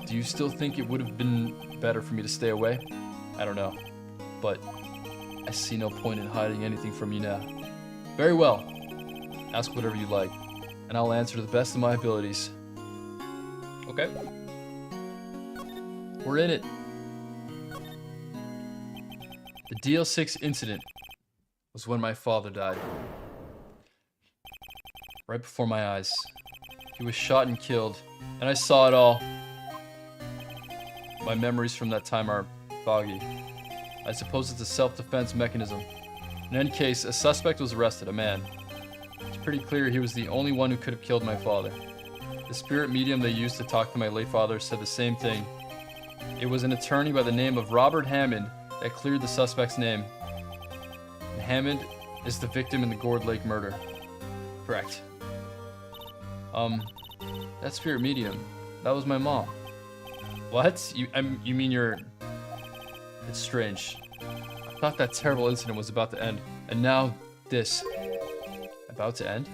do you still think it would have been better for me to stay away? I don't know. But I see no point in hiding anything from you now. Very well. Ask whatever you like, and I'll answer to the best of my abilities. Okay. We're in it. The DL6 incident was when my father died. Right before my eyes. He was shot and killed, and I saw it all. My memories from that time are foggy. I suppose it's a self-defense mechanism. In any case, a suspect was arrested, a man. It's pretty clear he was the only one who could have killed my father. The spirit medium they used to talk to my late father said the same thing. It was an attorney by the name of Robert Hammond that cleared the suspect's name. And Hammond is the victim in the Gourd Lake murder. Correct. That spirit medium, that was my mom. What? You mean you're... It's strange. I thought that terrible incident was about to end, and now this. About to end?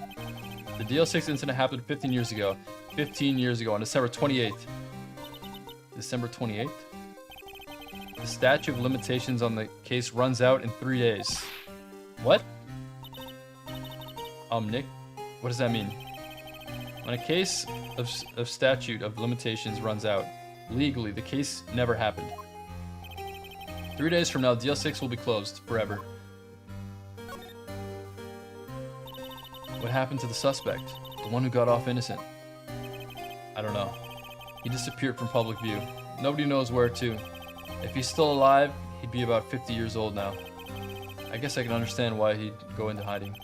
The DL6 incident happened 15 years ago. 15 years ago on December 28th. December 28th? The statute of limitations on the case runs out in 3 days. What? Nick, what does that mean? When a case of statute of limitations runs out, legally, the case never happened. 3 days from now, DL6 will be closed forever. What happened to the suspect? The one who got off innocent? I don't know. He disappeared from public view. Nobody knows where to. If he's still alive, he'd be about 50 years old now. I guess I can understand why he'd go into hiding.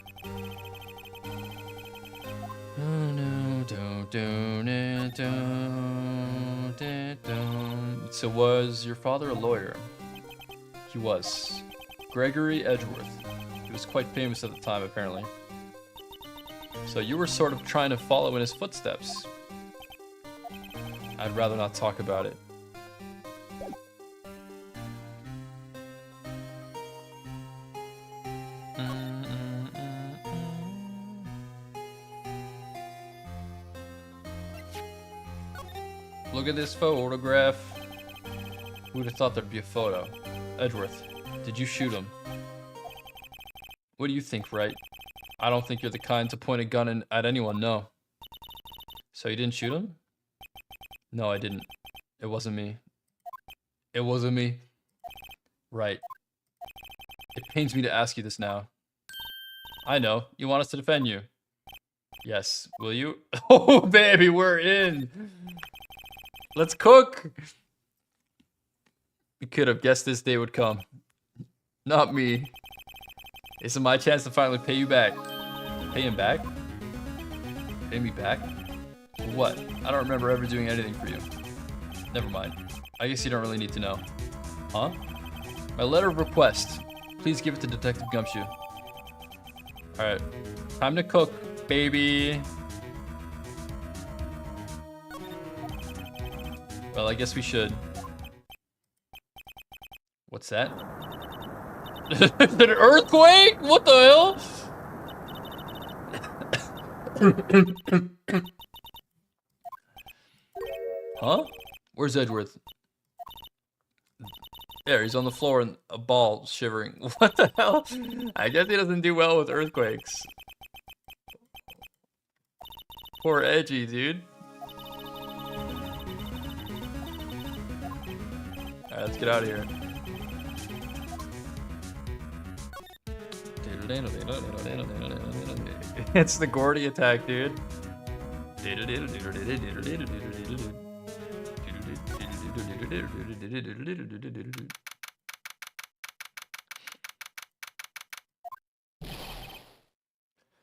So was your father a lawyer? He was. Gregory Edgeworth. He was quite famous at the time, apparently. So you were sort of trying to follow in his footsteps. I'd rather not talk about it. Look at this photograph. Who would have thought there'd be a photo? Edgeworth, did you shoot him? What do you think, Wright? I don't think you're the kind to point a gun at anyone, no. So you didn't shoot him? No, I didn't. It wasn't me. It wasn't me. Right. It pains me to ask you this now. I know. You want us to defend you. Yes. Will you? Oh, baby, we're in. Let's cook. You could have guessed this day would come. Not me. This is my chance to finally pay you back. Pay him back? Pay me back? What? I don't remember ever doing anything for you. Never mind. I guess you don't really need to know. Huh? My letter of request. Please give it to Detective Gumshoe. Alright. Time to cook, baby. Well, I guess we should. What's that? An earthquake? What the hell? Huh? Where's Edgeworth? There, he's on the floor in a ball, shivering. What the hell? I guess he doesn't do well with earthquakes. Poor Edgy, dude. Alright, let's get out of here. It's the Gordy attack, dude.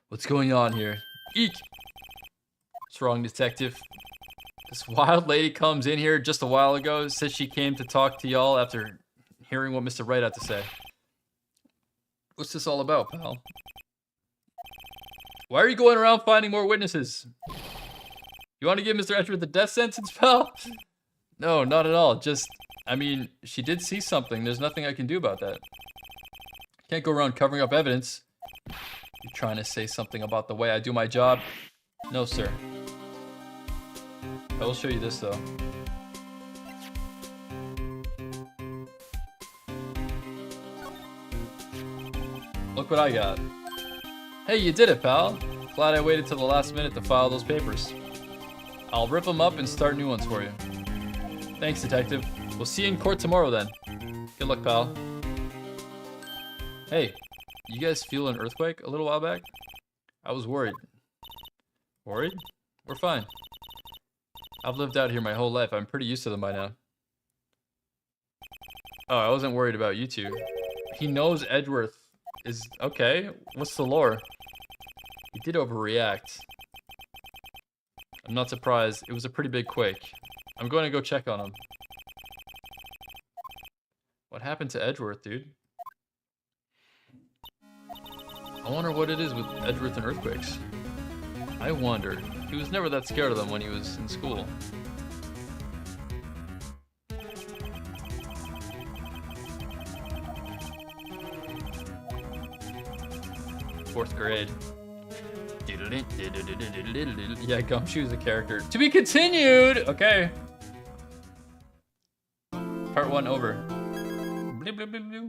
What's going on here? Eek! What's wrong, detective? This wild lady comes in here just a while ago, says she came to talk to y'all after hearing what Mr. Wright had to say. What's this all about, pal? Why are you going around finding more witnesses? You want to give Mr. Edgeworth the death sentence, pal? No, not at all. Just, I mean, she did see something. There's nothing I can do about that. Can't go around covering up evidence. You're trying to say something about the way I do my job? No, sir. I will show you this, though. Look what I got. Hey, you did it, pal. Glad I waited till the last minute to file those papers. I'll rip them up and start new ones for you. Thanks, detective. We'll see you in court tomorrow, then. Good luck, pal. Hey, you guys feel an earthquake a little while back? I was worried. Worried? We're fine. I've lived out here my whole life. I'm pretty used to them by now. Oh, I wasn't worried about you two. He knows Edgeworth is... Okay, what's the lore? He did overreact. I'm not surprised. It was a pretty big quake. I'm going to go check on him. What happened to Edgeworth, dude? I wonder what it is with Edgeworth and earthquakes. I wonder. He was never that scared of them when he was in school. Fourth grade. Yeah, Gumshoe's a character. To be continued! Okay. Part 1 over. Blip, blip, blip, blip.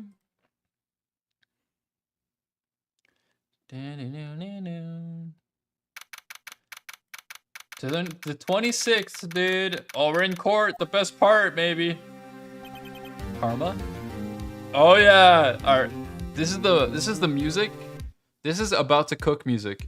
To the 26th, dude. Oh, we're in court. The best part, maybe. Karma? Oh yeah. Alright. This is the music. This is about to cook music.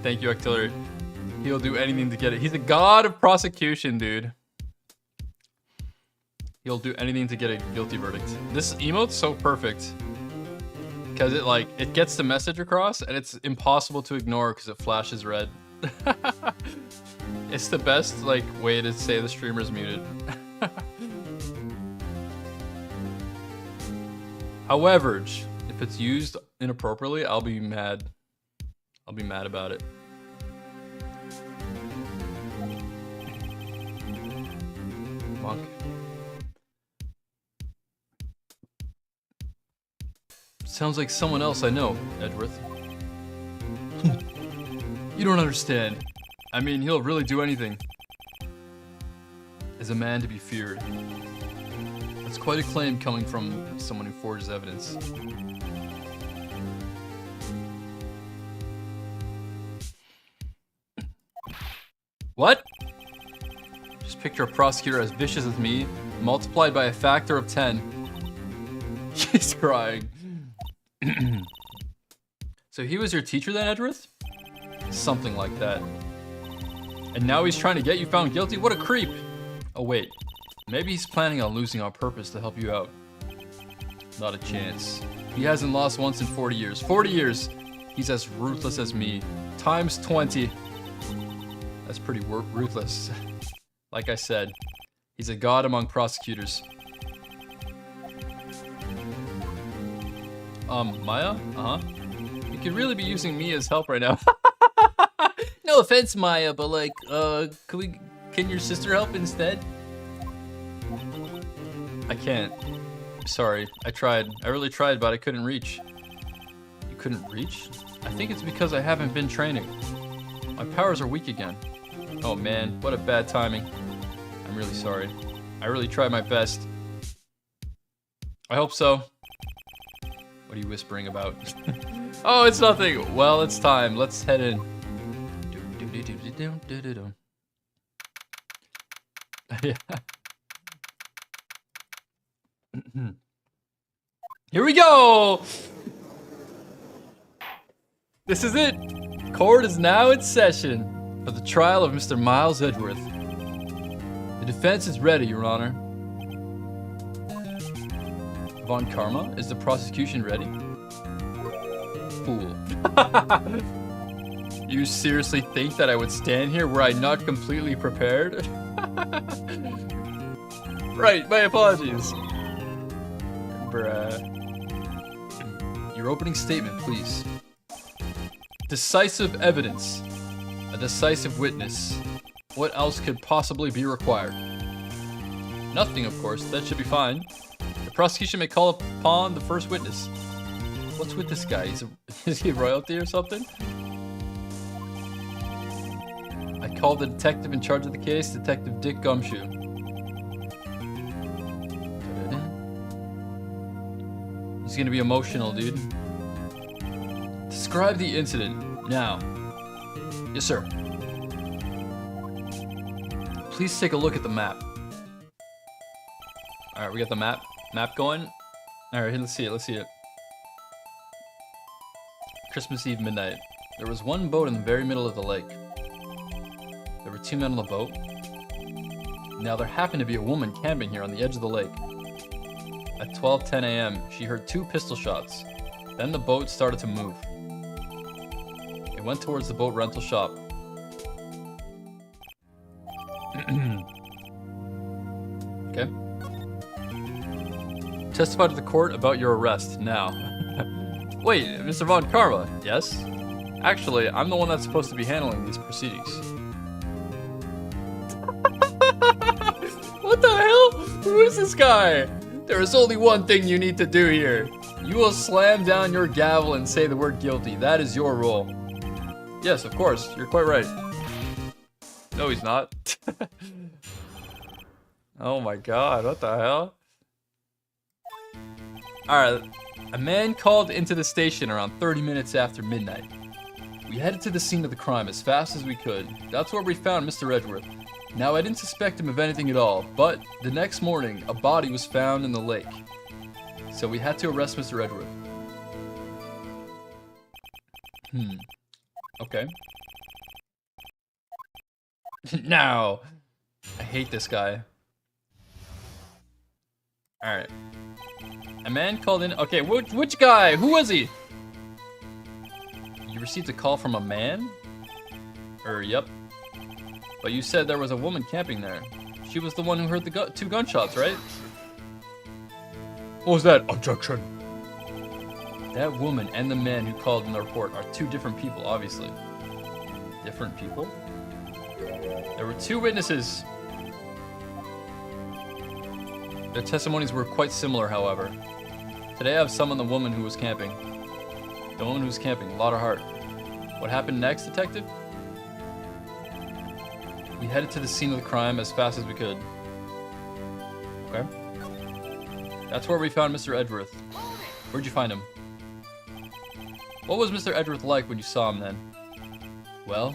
Thank you, Artillery. He'll do anything to get it. He's a god of prosecution, dude. He'll do anything to get a guilty verdict. This emote's so perfect. Because it gets the message across, and it's impossible to ignore because it flashes red. It's the best, way to say the streamer's muted. However, if it's used inappropriately, I'll be mad. I'll be mad about it. Monk. Sounds like someone else I know, Edgeworth. You don't understand. I mean, he'll really do anything. Is a man to be feared. That's quite a claim coming from someone who forges evidence. What? Just picture a prosecutor as vicious as me, multiplied by a factor of 10. She's crying. So he was your teacher then, Edgeworth? Something like that. And now he's trying to get you found guilty? What a creep! Oh wait, maybe he's planning on losing on purpose to help you out. Not a chance. He hasn't lost once in 40 years. 40 years! He's as ruthless as me. Times 20. That's pretty ruthless. Like I said, he's a god among prosecutors. Maya? Uh-huh. You could really be using me as help right now. No offense, Maya, but can your sister help instead? I can't. Sorry, I tried. I really tried, but I couldn't reach. You couldn't reach? I think it's because I haven't been training. My powers are weak again. Oh man, what a bad timing. I'm really sorry. I really tried my best. I hope so. What are you whispering about? Oh, it's nothing. Well, it's time. Let's head in. Yeah. Here we go! This is it! Court is now in session for the trial of Mr. Miles Edgeworth. The defense is ready, Your Honor. Von Karma, is the prosecution ready? Fool. You seriously think that I would stand here were I not completely prepared? Right, my apologies. Bruh. Your opening statement, please. Decisive evidence. A decisive witness. What else could possibly be required? Nothing, of course. That should be fine. The prosecution may call upon the first witness. What's with this guy? Is he royalty or something? I called the detective in charge of the case, Detective Dick Gumshoe. He's gonna be emotional, dude. Describe the incident, now. Yes, sir. Please take a look at the map. Alright, we got the map going. Alright, let's see it. Christmas Eve midnight. There was one boat in the very middle of the lake. There were 2 men on the boat. Now there happened to be a woman camping here on the edge of the lake. At 12:10 a.m., she heard 2 pistol shots. Then the boat started to move. It went towards the boat rental shop. Okay. Testify to the court about your arrest, now. Wait, Mr. Von Karma, yes? Actually, I'm the one that's supposed to be handling these proceedings. What the hell? Who is this guy? There is only one thing you need to do here. You will slam down your gavel and say the word guilty. That is your role. Yes, of course. You're quite right. No, he's not. Oh my god, what the hell? Alright, a man called into the station around 30 minutes after midnight. We headed to the scene of the crime as fast as we could. That's where we found Mr. Edgeworth. Now, I didn't suspect him of anything at all, but the next morning, a body was found in the lake. So we had to arrest Mr. Edgeworth. Okay. Now, I hate this guy. Alright. A man called in. Okay, which guy? Who was he? You received a call from a man? Yep. But you said there was a woman camping there. She was the one who heard the 2 gunshots, right? What was that? Objection. That woman and the man who called in the report are 2 different people, obviously. Different people? There were 2 witnesses. Their testimonies were quite similar, however. Today I have summoned the woman who was camping. The woman who was camping, a lot of heart. What happened next, detective? We headed to the scene of the crime as fast as we could. Okay. That's where we found Mr. Edgeworth. Where'd you find him? What was Mr. Edgeworth like when you saw him then? Well,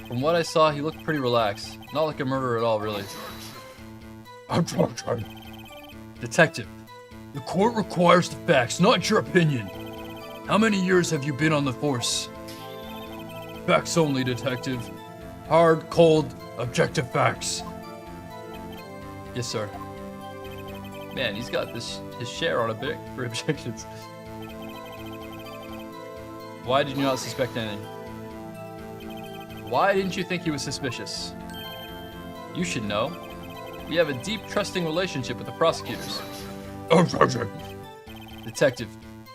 from what I saw, he looked pretty relaxed. Not like a murderer at all, really. Objection. Detective, the court requires the facts, not your opinion. How many years have you been on the force? Facts only, detective. Hard, cold, objective facts. Yes, sir. Man, he's got his share on a bit for objections. Why did you not suspect anything? Why didn't you think he was suspicious? You should know. We have a deep, trusting relationship with the prosecutors. Objection. Detective,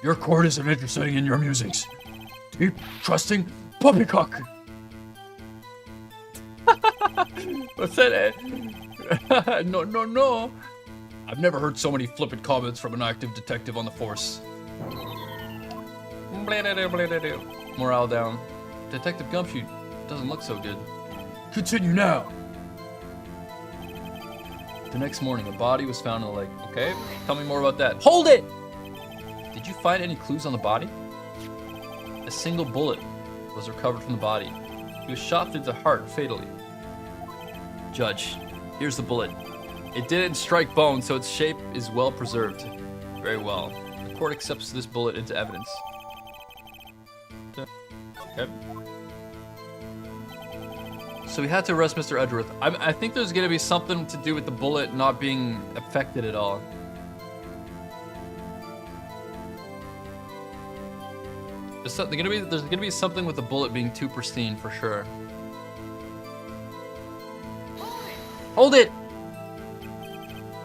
your court isn't interested in your musings. Deep, trusting, poppycock. What's that? No. I've never heard so many flippant comments from an active detective on the force. Morale down. Detective Gumshoe doesn't look so good. Continue now. The next morning, a body was found in the lake. Okay, tell me more about that. Hold it! Did you find any clues on the body? A single bullet was recovered from the body. He was shot through the heart fatally. Judge, here's the bullet. It didn't strike bone, so its shape is well preserved. Very well. The court accepts this bullet into evidence. Okay. So we had to arrest Mr. Edgeworth. I think there's going to be something to do with the bullet not being affected at all. There's gonna be something with the bullet being too pristine for sure. Hold it!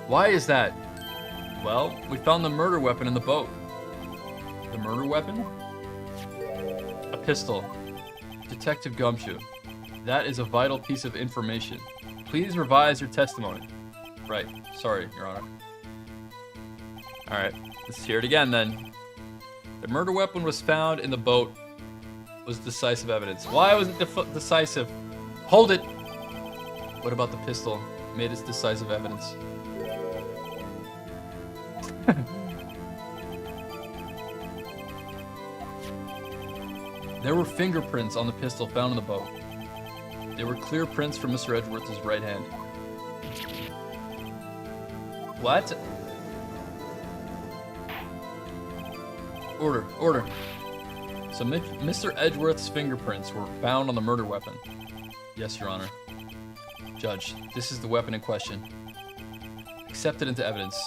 Why is that? Well, we found the murder weapon in the boat. The murder weapon? A pistol. Detective Gumshoe. That is a vital piece of information. Please revise your testimony. Right. Sorry, Your Honor. Alright, let's hear it again then. The murder weapon was found in the boat. Was decisive evidence. Why was it decisive? Hold it! What about the pistol? Made its decisive evidence. There were fingerprints on the pistol found in the boat. They were clear prints from Mr. Edgeworth's right hand. What? Order. So Mr. Edgeworth's fingerprints were found on the murder weapon. Yes, Your Honor. Judge, this is the weapon in question. Accepted into evidence.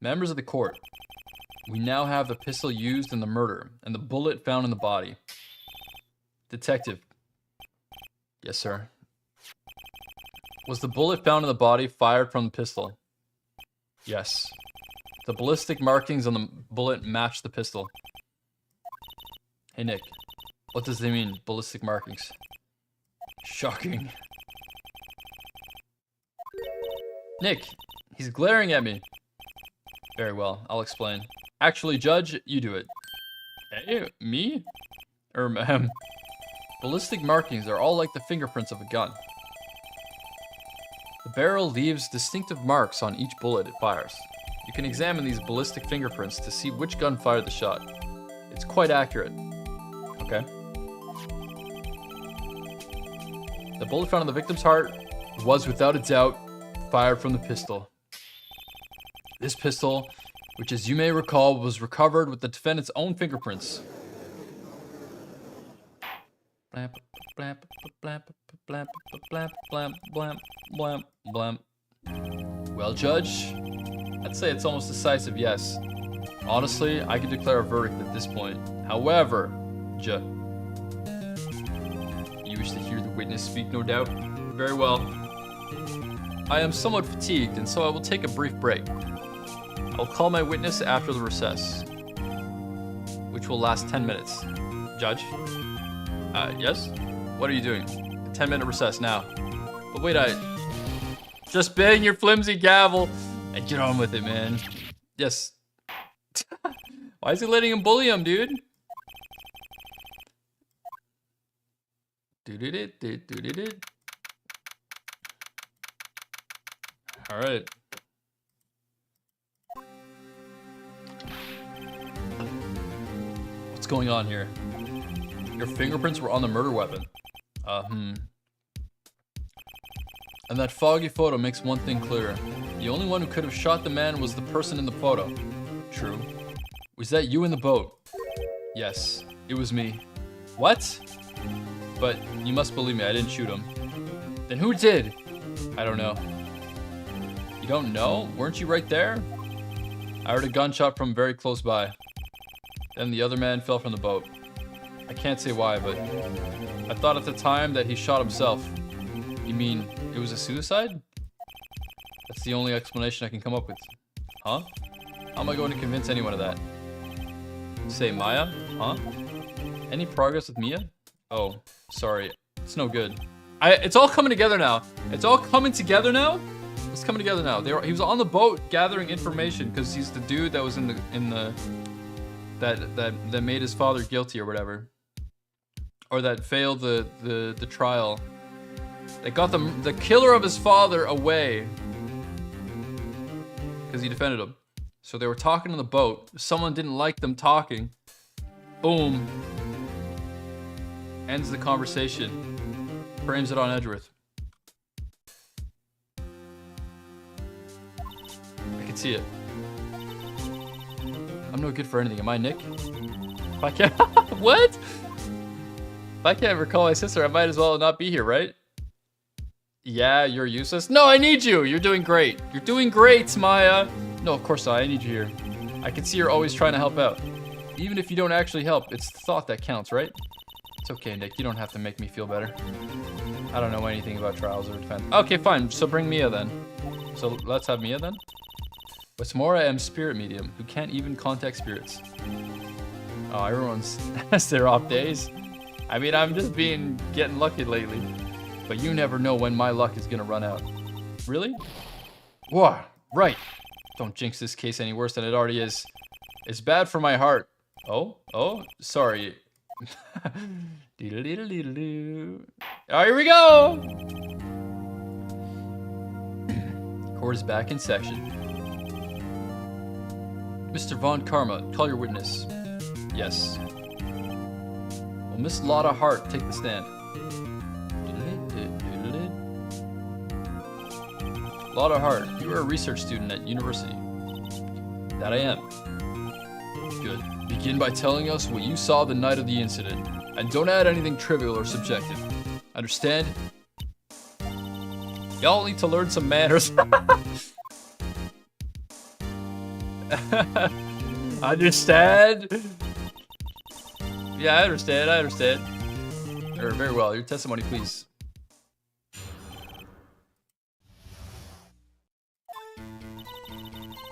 Members of the court, we now have the pistol used in the murder and the bullet found in the body. Detective. Yes, sir. Was the bullet found in the body fired from the pistol? Yes. The ballistic markings on the bullet match the pistol. Hey, Nick. What does they mean, ballistic markings? Shocking. Nick, he's glaring at me. Very well, I'll explain. Actually, Judge, you do it. Hey, me? Ballistic markings are all like the fingerprints of a gun. The barrel leaves distinctive marks on each bullet it fires. You can examine these ballistic fingerprints to see which gun fired the shot. It's quite accurate. Okay. The bullet found in the victim's heart was, without a doubt, fired from the pistol. This pistol, which as you may recall, was recovered with the defendant's own fingerprints. Blamp, blamp, blamp, blamp, blamp, blamp, blamp, blamp, blamp. Well, Judge, I'd say it's almost decisive, yes. Honestly, I could declare a verdict at this point. However, you wish to hear the witness speak, no doubt? Very well. I am somewhat fatigued, and so I will take a brief break. I will call my witness after the recess, which will last 10 minutes. Judge? Yes? What are you doing? A 10-minute recess now. But wait, just bang your flimsy gavel and get on with it, man. Yes. Why is he letting him bully him, dude? All right. What's going on here? Your fingerprints were on the murder weapon. And that foggy photo makes one thing clear. The only one who could have shot the man was the person in the photo. True. Was that you in the boat? Yes, it was me. What? But you must believe me, I didn't shoot him. Then who did? I don't know. You don't know? Weren't you right there? I heard a gunshot from very close by. Then the other man fell from the boat. I can't say why, but I thought at the time that he shot himself. You mean it was a suicide? That's the only explanation I can come up with. Huh? How am I going to convince anyone of that? Say Maya? Huh? Any progress with Mia? Oh, sorry. It's no good. It's all coming together now. It's all coming together now? It's coming together now. He was on the boat gathering information because he's the dude that was that made his father guilty or whatever. Or that failed the trial. They got the killer of his father away because he defended him. So they were talking on the boat. Someone didn't like them talking. Boom. Ends the conversation. Frames it on Edgeworth. I can see it. I'm no good for anything. Am I, Nick? If I can't... What? If I can't recall my sister, I might as well not be here, right? Yeah, you're useless. No, I need you. You're doing great. You're doing great, Maya. No, of course not. I need you here. I can see you're always trying to help out. Even if you don't actually help, it's the thought that counts, right? It's okay, Nick. You don't have to make me feel better. I don't know anything about trials or defense. Okay, fine. So bring Mia then. So let's have Mia then. What's more, I am spirit medium who can't even contact spirits. Oh, everyone's has their off days. I mean, I'm just getting lucky lately. But you never know when my luck is gonna run out. Really? Whoa, right. Don't jinx this case any worse than it already is. It's bad for my heart. Oh, sorry. Deedle-deedle-deedle-doo. Oh, here we go! Court is back in session. Mr. Von Karma, call your witness. Yes. Will Miss Lotta Hart take the stand? Lotta Hart, you are a research student at university. That I am. Good. Begin by telling us what you saw the night of the incident. And don't add anything trivial or subjective. Understand? Y'all need to learn some manners. Understand? Yeah, I understand. Very well. Your testimony, please.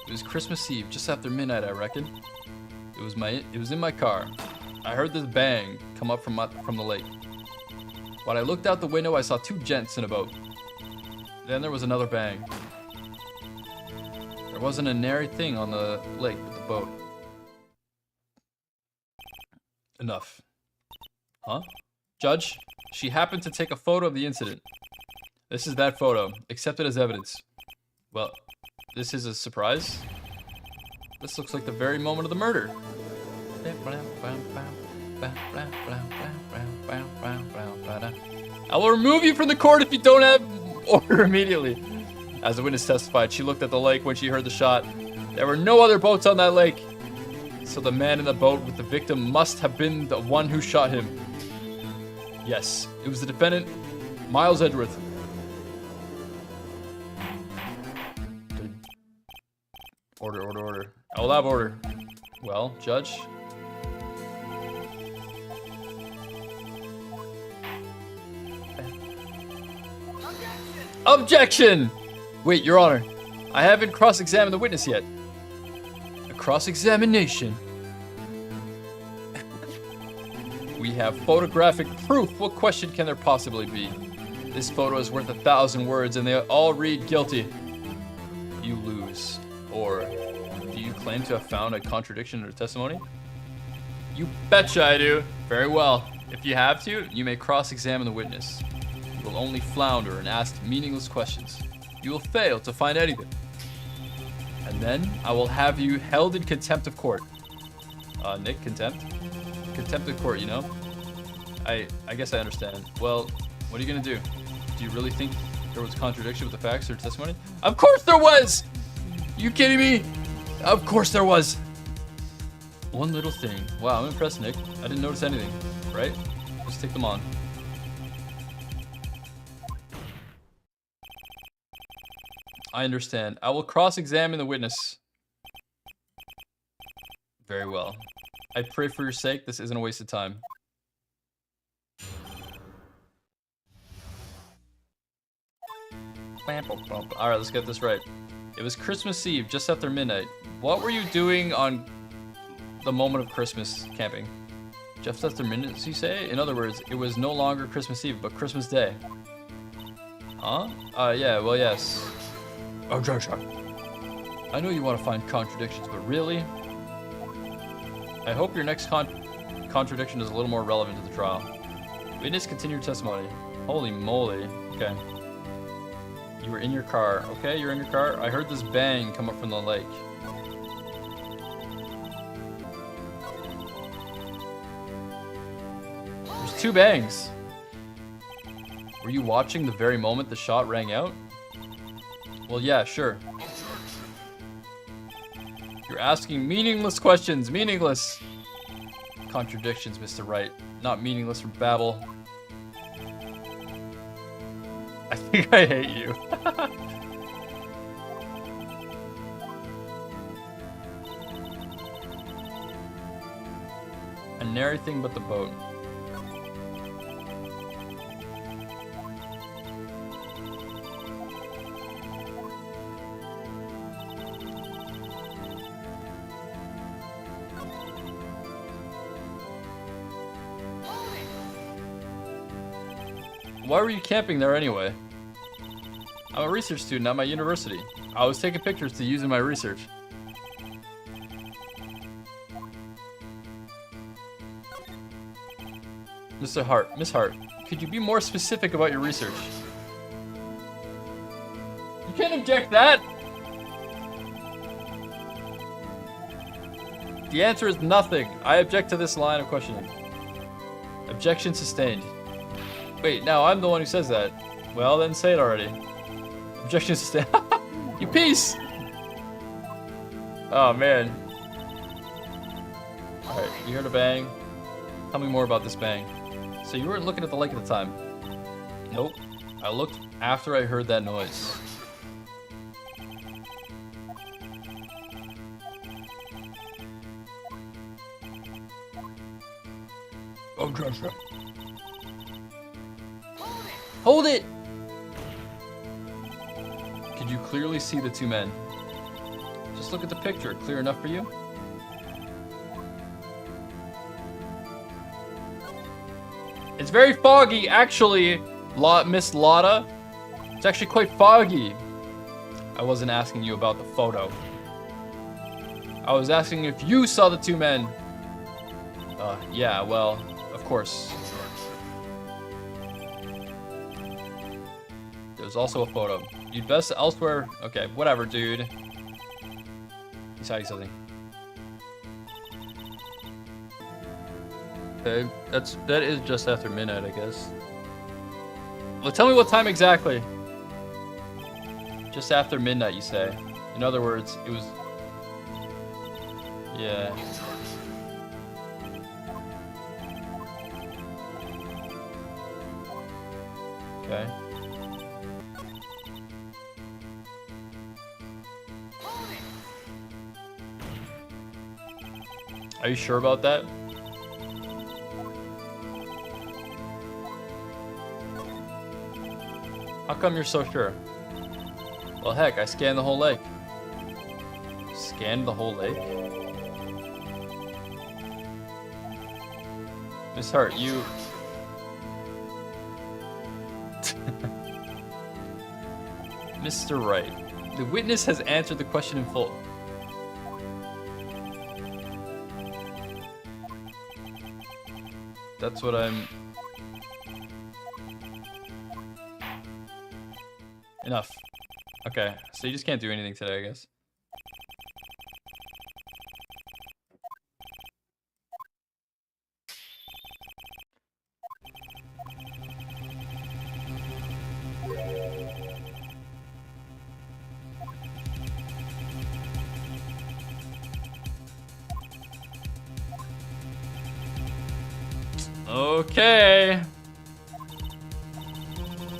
It was Christmas Eve, just after midnight, I reckon. It was in my car. I heard this bang come up from the lake. When I looked out the window, I saw two gents in a boat. Then there was another bang. There wasn't a nary thing on the lake but the boat. Enough. Huh? Judge, she happened to take a photo of the incident. This is that photo. Accept it as evidence. Well, this is a surprise. This looks like the very moment of the murder. I will remove you from the court if you don't have order immediately. As the witness testified, she looked at the lake when she heard the shot. There were no other boats on that lake. So the man in the boat with the victim must have been the one who shot him. Yes, it was the defendant, Miles Edgeworth. Order. I will have order. Well, Judge. Objection! Wait, Your Honor. I haven't cross-examined the witness yet. A cross-examination? We have photographic proof. What question can there possibly be? This photo is worth 1,000 words and they all read guilty. You lose. Or, do you claim to have found a contradiction in her testimony? You betcha I do. Very well. If you have to, you may cross-examine the witness. You will only flounder and ask meaningless questions. You will fail to find anything. And then, I will have you held in contempt of court. Nick, contempt? Contempt of court, you know? I guess I understand. Well, what are you gonna do? Do you really think there was a contradiction with the facts or testimony? Of course there was! You kidding me? Of course there was. One little thing. Wow, I'm impressed, Nick. I didn't notice anything, right? Just take them on. I understand. I will cross-examine the witness. Very well. I pray for your sake this isn't a waste of time. Alright, let's get this right. It was Christmas Eve, just after midnight. What were you doing on the moment of Christmas camping? Just after midnight, you say? In other words, it was no longer Christmas Eve, but Christmas Day. Huh? Yeah, well, yes. Oh, Josh. I know you want to find contradictions, but really? I hope your next contradiction is a little more relevant to the trial. Witness continued testimony. Holy moly. Okay. You were in your car. Okay, you're in your car. I heard this bang come up from the lake. There's two bangs. Were you watching the very moment the shot rang out? Well, yeah, sure. You're asking meaningless questions. Meaningless. Contradictions, Mr. Wright. Not meaningless for babble. I think I hate you. And everything but the boat. Why were you camping there anyway? I'm a research student at my university. I was taking pictures to use in my research. Mr. Hart, Miss Hart, could you be more specific about your research? You can't object that! The answer is nothing. I object to this line of questioning. Objection sustained. Wait, now I'm the one who says that. Well, then say it already. Objection sustained. You piece! Oh, man. Alright, you heard a bang. Tell me more about this bang. So you weren't looking at the lake at the time? Nope. I looked after I heard that noise. Oh, Joshua. Hold it! Could you clearly see the two men? Just look at the picture. Clear enough for you? It's very foggy, actually, Miss Lotta. It's actually quite foggy. I wasn't asking you about the photo. I was asking if you saw the two men. Yeah, well, of course. There's also a photo. You'd best elsewhere. Okay, whatever, dude. He's hiding something. Okay, that is just after midnight, I guess. Well, tell me what time exactly. Just after midnight, you say. In other words, it was. Yeah. Okay. Are you sure about that? How come you're so sure? Well, heck, I scanned the whole lake. Scanned the whole lake? Miss Hart, you... Mr. Wright, the witness has answered the question in full. That's what I'm... Enough. Okay, so you just can't do anything today, I guess. Okay.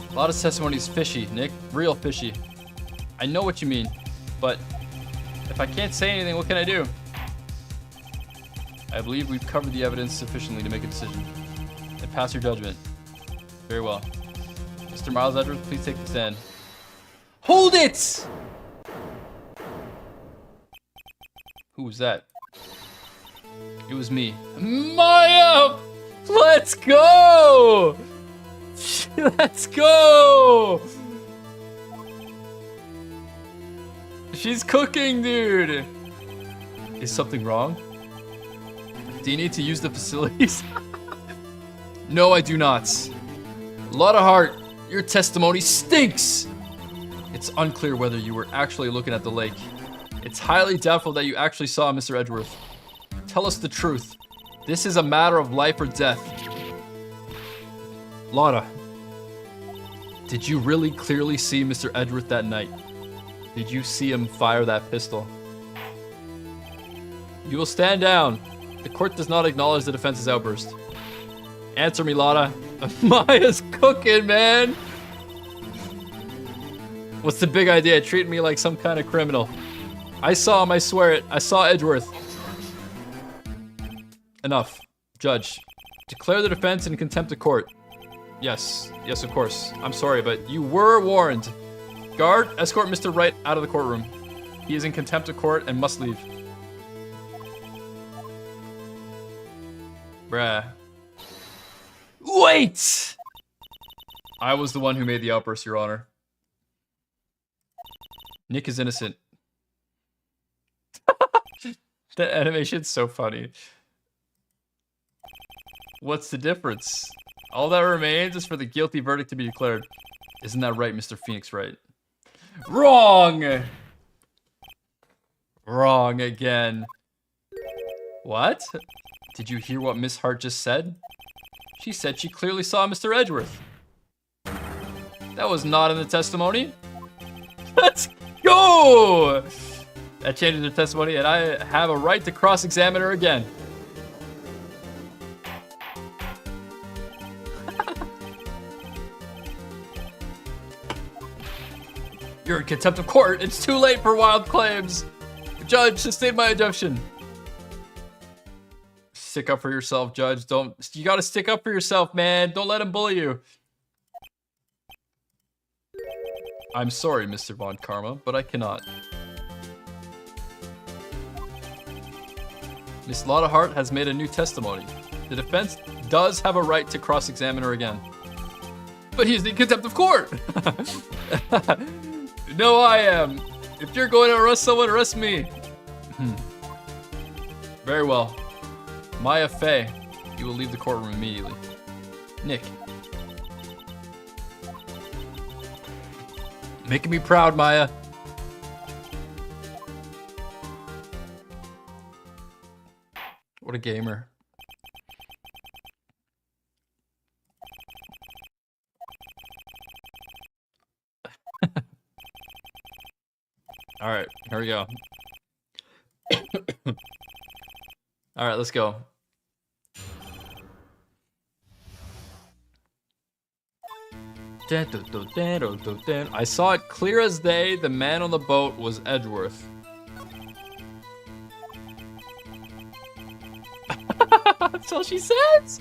A lot of testimony is fishy, Nick. Real fishy. I know what you mean, but if I can't say anything, what can I do? I believe we've covered the evidence sufficiently to make a decision. And pass your judgment. Very well. Mr. Miles Edgeworth, please take the stand. Hold it! Who was that? It was me. Maya! Let's go! Let's go! She's cooking, dude! Is something wrong? Do you need to use the facilities? No, I do not. Lotta Hart, your testimony stinks! It's unclear whether you were actually looking at the lake. It's highly doubtful that you actually saw Mr. Edgeworth. Tell us the truth. This is a matter of life or death. Lotta, did you really clearly see Mr. Edgeworth that night? Did you see him fire that pistol? You will stand down. The court does not acknowledge the defense's outburst. Answer me, Lotta. Maya's cooking, man. What's the big idea? Treating me like some kind of criminal. I saw him, I swear it. I saw Edgeworth. Enough. Judge, declare the defense in contempt of court. Yes, yes, of course. I'm sorry, but you were warned. Guard, escort Mr. Wright out of the courtroom. He is in contempt of court and must leave. Bruh. Wait! I was the one who made the outburst, Your Honor. Nick is innocent. That animation's so funny. What's the difference? All that remains is for the guilty verdict to be declared. Isn't that right, Mr. Phoenix Wright? Wrong! Wrong again. What? Did you hear what Miss Hart just said? She said she clearly saw Mr. Edgeworth. That was not in the testimony. Let's go! That changes her testimony, and I have a right to cross-examine her again. You're in contempt of court. It's too late for wild claims. Judge, sustain my injunction. Stick up for yourself, Judge. You gotta stick up for yourself, man. Don't let him bully you. I'm sorry, Mr. Von Karma, but I cannot. Miss Lotta Hart has made a new testimony. The defense does have a right to cross-examine her again. But he's in contempt of court! No, I am. If you're going to arrest someone, arrest me. Very well. Maya Fey, you will leave the courtroom immediately. Nick. Making me proud, Maya. What a gamer. All right, here we go. All right, let's go. I saw it clear as day. The man on the boat was Edgeworth. That's all she says.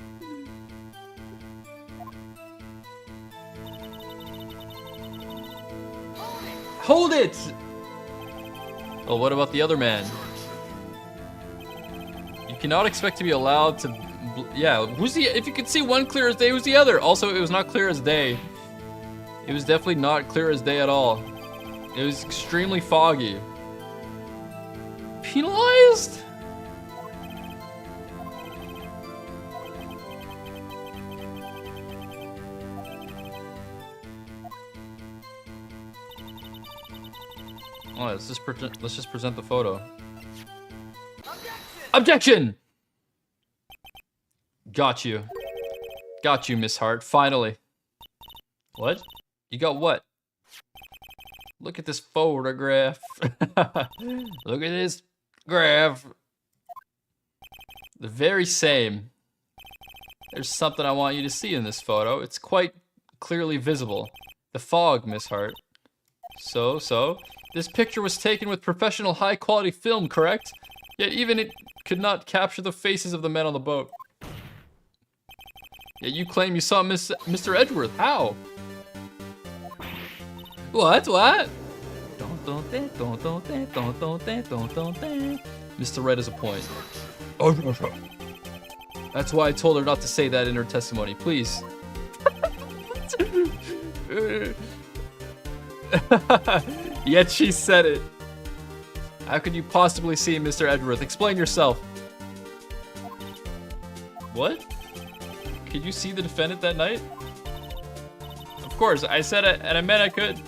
Hold it! Well, what about the other man? You cannot expect to be allowed to... Yeah, who's the... If you could see one clear as day, who's the other? Also, it was not clear as day. It was definitely not clear as day at all. It was extremely foggy. Penalized? Oh, let's just present the photo. Objection! Got you. Got you, Miss Hart. Finally. What? You got what? Look at this photograph. Look at this graph. The very same. There's something I want you to see in this photo. It's quite clearly visible. The fog, Miss Hart. So, this picture was taken with professional high-quality film, correct? Yet even it could not capture the faces of the men on the boat. Yet you claim you saw Mr. Edgeworth. How? What? Mr. Red has a point. That's why I told her not to say that in her testimony. Please. Yet she said it. How could you possibly see Mr. Edgeworth? Explain yourself. What? Could you see the defendant that night? Of course, I said it, and I meant I could.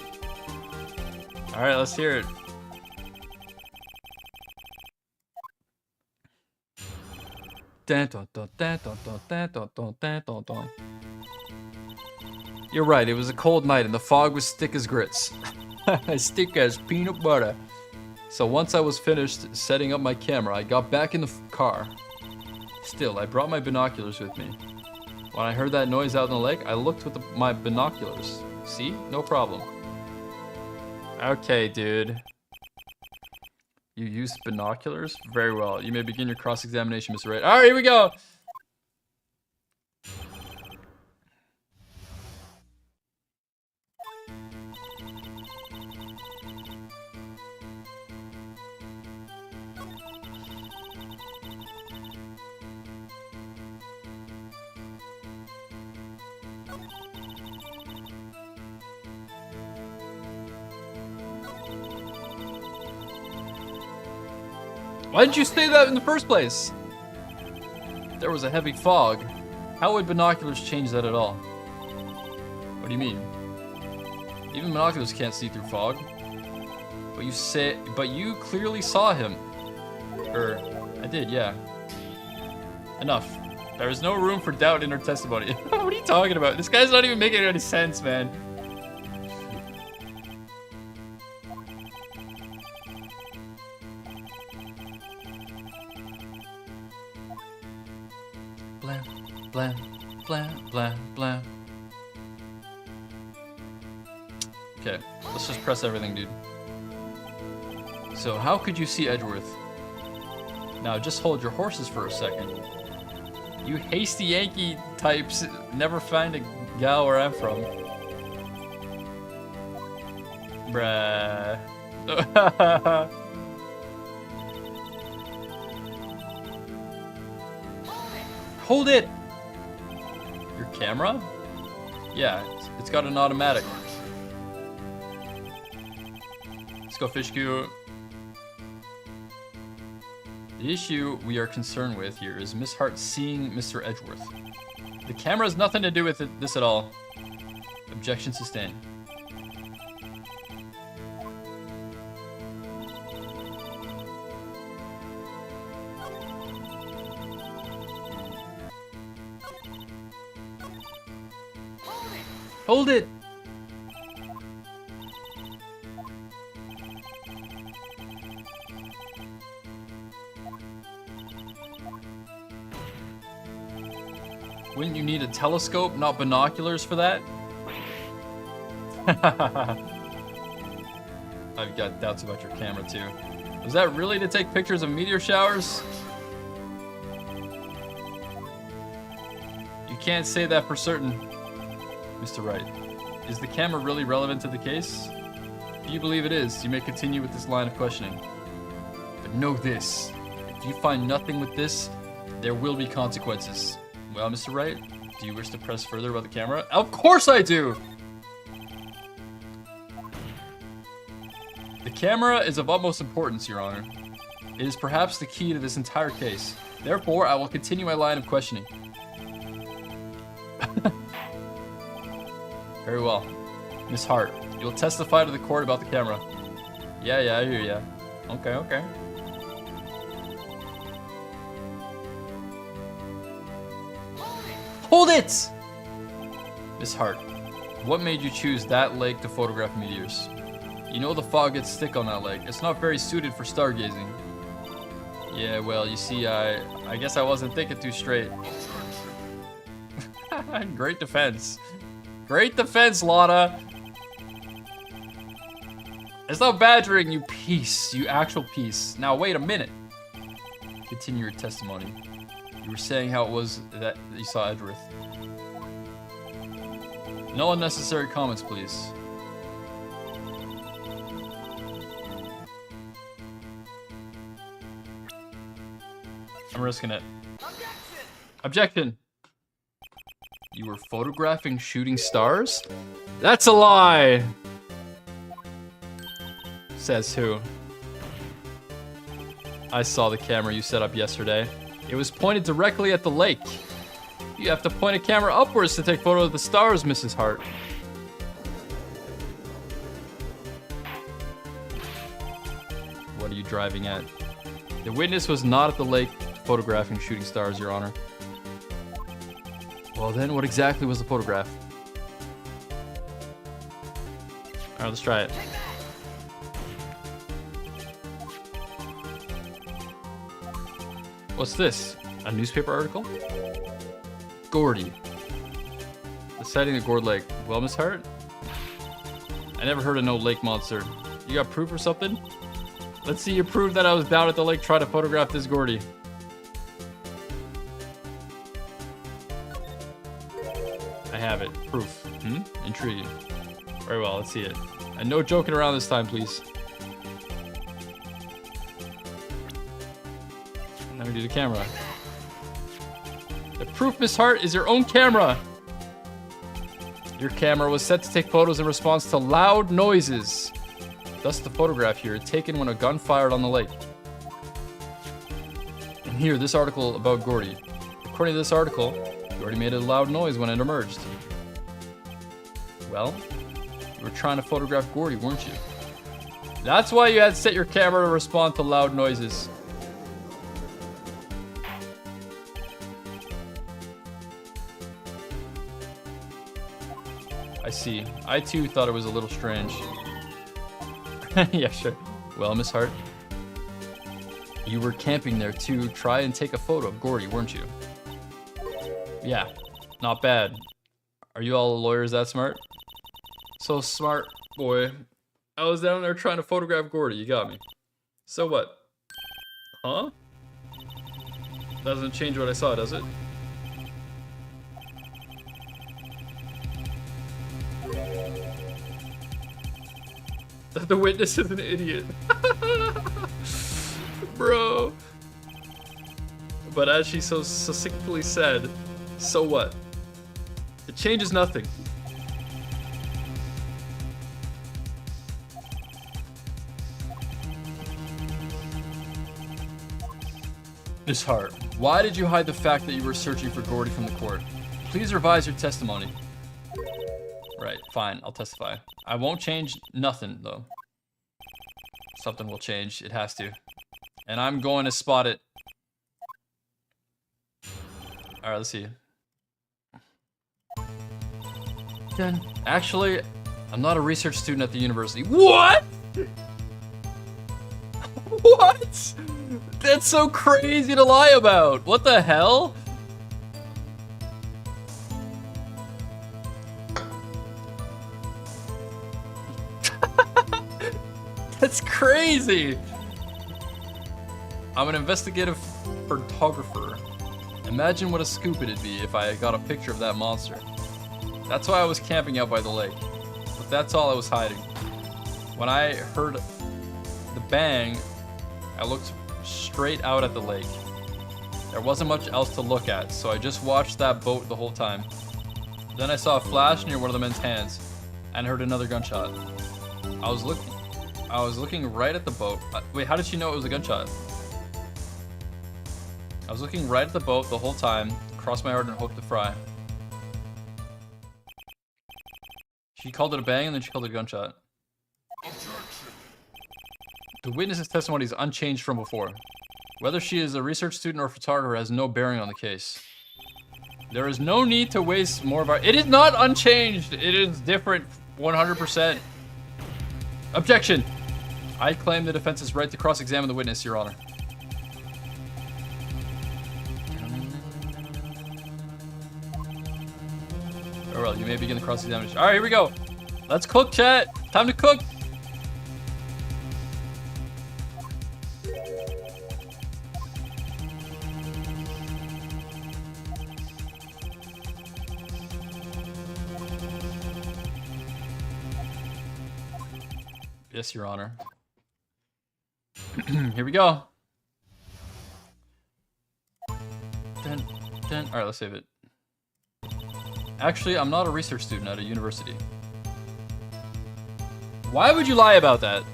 All right, let's hear it. You're right, it was a cold night and the fog was thick as grits. As thick as peanut butter. So once I was finished setting up my camera, I got back in the car. Still, I brought my binoculars with me. When I heard that noise out in the lake, I looked with my binoculars. See? No problem. Okay, dude. You used binoculars? Very well. You may begin your cross-examination, Mr. Wright. Alright, here we go! Why didn't you say that in the first place? There was a heavy fog. How would binoculars change that at all? What do you mean? Even binoculars can't see through fog. But you clearly saw him. I did, yeah. Enough. There is no room for doubt in her testimony. What are you talking about? This guy's not even making any sense, man. Blam, blam, blam, blam, blam. Okay, let's just press everything, dude. So, how could you see Edgeworth? Now, just hold your horses for a second. You hasty Yankee types never find a gal where I'm from. Bruh. Hold it! Your camera? Yeah, it's got an automatic. Let's go, Fish Q. The issue we are concerned with here is Miss Hart seeing Mr. Edgeworth. The camera has nothing to do with this at all. Objection sustained. Hold it! Wouldn't you need a telescope, not binoculars for that? I've got doubts about your camera too. Was that really to take pictures of meteor showers? You can't say that for certain, Mr. Wright. Is the camera really relevant to the case? If you believe it is, you may continue with this line of questioning. But know this, if you find nothing with this, there will be consequences. Well, Mr. Wright, do you wish to press further about the camera? Of course I do! The camera is of utmost importance, Your Honor. It is perhaps the key to this entire case. Therefore, I will continue my line of questioning. Very well. Miss Hart, you will testify to the court about the camera. Yeah, I hear ya. Okay. Hold it! Miss Hart, what made you choose that lake to photograph meteors? You know the fog gets thick on that lake. It's not very suited for stargazing. Yeah, well, you see, I guess I wasn't thinking too straight. Great defense. Great defense, Lotta. It's not badgering, you piece. You actual piece. Now, wait a minute. Continue your testimony. You were saying how it was that you saw Edgeworth. No unnecessary comments, please. I'm risking it. Objection! You were photographing shooting stars? That's a lie! Says who? I saw the camera you set up yesterday. It was pointed directly at the lake. You have to point a camera upwards to take photos of the stars, Mrs. Hart. What are you driving at? The witness was not at the lake photographing shooting stars, Your Honor. Well then, what exactly was the photograph? Alright, let's try it. What's this? A newspaper article? Gordy. The sighting of Gourd Lake. Well, Miss Hart? I never heard of no lake monster. You got proof or something? Let's see you prove that I was down at the lake trying to photograph this Gordy. I have it. Proof. Intriguing. Very well, let's see it. And no joking around this time, please. Let me do the camera. The proof, Miss Hart, is your own camera. Your camera was set to take photos in response to loud noises. Thus, the photograph here, taken when a gun fired on the lake. And here, this article about Gordy. According to this article, Gordy made a loud noise when it emerged. Well, you were trying to photograph Gordy, weren't you? That's why you had to set your camera to respond to loud noises. I see. I too thought it was a little strange. Yeah, sure. Well, Miss Hart, you were camping there to try and take a photo of Gordy, weren't you? Yeah, not bad. Are you all lawyers that smart? So smart, boy. I was down there trying to photograph Gordy, you got me. So what? Huh? Doesn't change what I saw, does it? The witness is an idiot. Bro. But as she so succinctly said, so what? It changes nothing. Miss Hart, why did you hide the fact that you were searching for Gordy from the court? Please revise your testimony. Right, fine, I'll testify. I won't change nothing, though. Something will change, it has to. And I'm going to spot it. Alright, let's see. Then, actually, I'm not a research student at the university. What? What? That's so crazy to lie about. What the hell? That's crazy. I'm an investigative photographer. Imagine what a scoop it'd be if I got a picture of that monster. That's why I was camping out by the lake. But that's all I was hiding. When I heard the bang, I looked straight out at the lake. There wasn't much else to look at, so I just watched that boat the whole time. Then I saw a flash near one of the men's hands and heard another gunshot. I was looking right at the boat. Wait, how did she know it was a gunshot? I was looking right at the boat the whole time, crossed my heart and hoped to fry. She called it a bang and then she called it a gunshot. The witness's testimony is unchanged from before. Whether she is a research student or photographer has no bearing on the case. There is no need to waste more of our— It is not unchanged! It is different 100%. Objection! I claim the defense's right to cross-examine the witness, Your Honor. Oh well, you may begin the cross-examination. Alright, here we go. Let's cook, chat! Time to cook! Yes, Your Honor. Here we go. Alright, let's save it. Actually, I'm not a research student at a university. Why would you lie about that?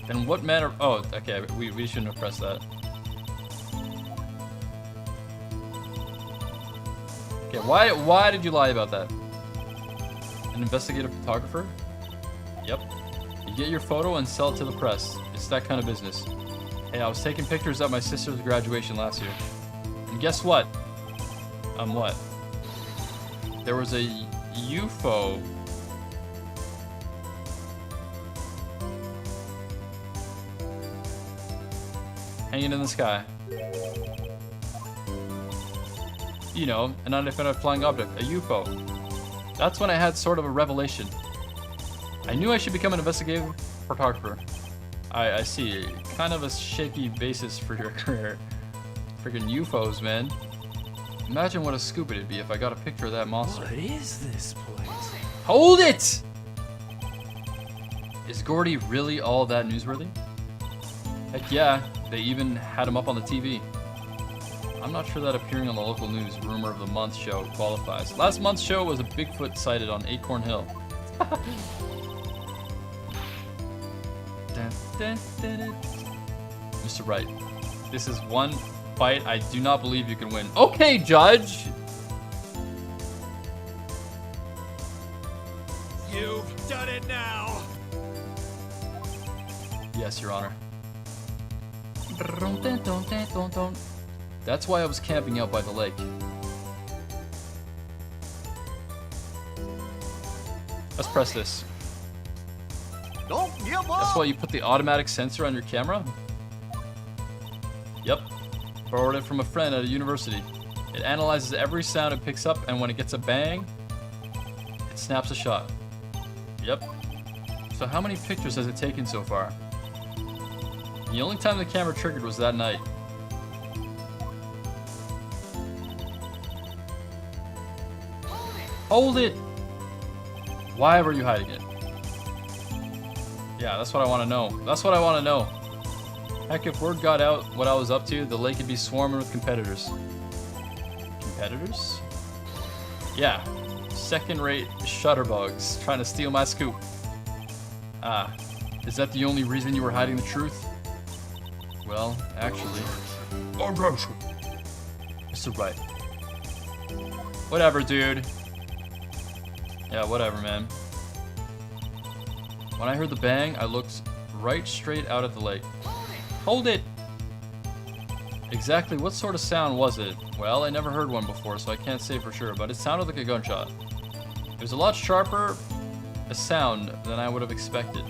Then what manner— Oh, okay, we shouldn't have pressed that. Okay, why did you lie about that? An investigative photographer? Yep. You get your photo and sell it to the press. It's that kind of business. Hey, I was taking pictures at my sister's graduation last year. And guess what? What? There was a UFO. Hanging in the sky. You know, an unidentified flying object, a UFO. That's when I had sort of a revelation. I knew I should become an investigative photographer. I see. Kind of a shaky basis for your career. Freaking UFOs, man. Imagine what a scoop it'd be if I got a picture of that monster. What is this place? Hold it! Is Gordy really all that newsworthy? Heck yeah, they even had him up on the TV. I'm not sure that appearing on the local news Rumor of the Month show qualifies. Last month's show was a Bigfoot sighted on Acorn Hill. Mr. Wright, this is one fight I do not believe you can win. Okay, Judge! You've done it now. Yes, Your Honor. That's why I was camping out by the lake. Let's press this. Don't give up. That's why you put the automatic sensor on your camera? Yep. Borrowed it from a friend at a university. It analyzes every sound it picks up, and when it gets a bang, it snaps a shot. Yep. So how many pictures has it taken so far? The only time the camera triggered was that night. Hold it! Why were you hiding it? Yeah, that's what I want to know. That's what I want to know. Heck, if word got out what I was up to, the lake would be swarming with competitors. Competitors? Yeah. Second-rate shutterbugs trying to steal my scoop. Ah, is that the only reason you were hiding the truth? Well, actually... Mr. Wright. Whatever, dude. Yeah, whatever, man. When I heard the bang, I looked right straight out at the lake. Hold it! Exactly what sort of sound was it? Well, I never heard one before, so I can't say for sure, but it sounded like a gunshot. It was a lot sharper a sound than I would have expected.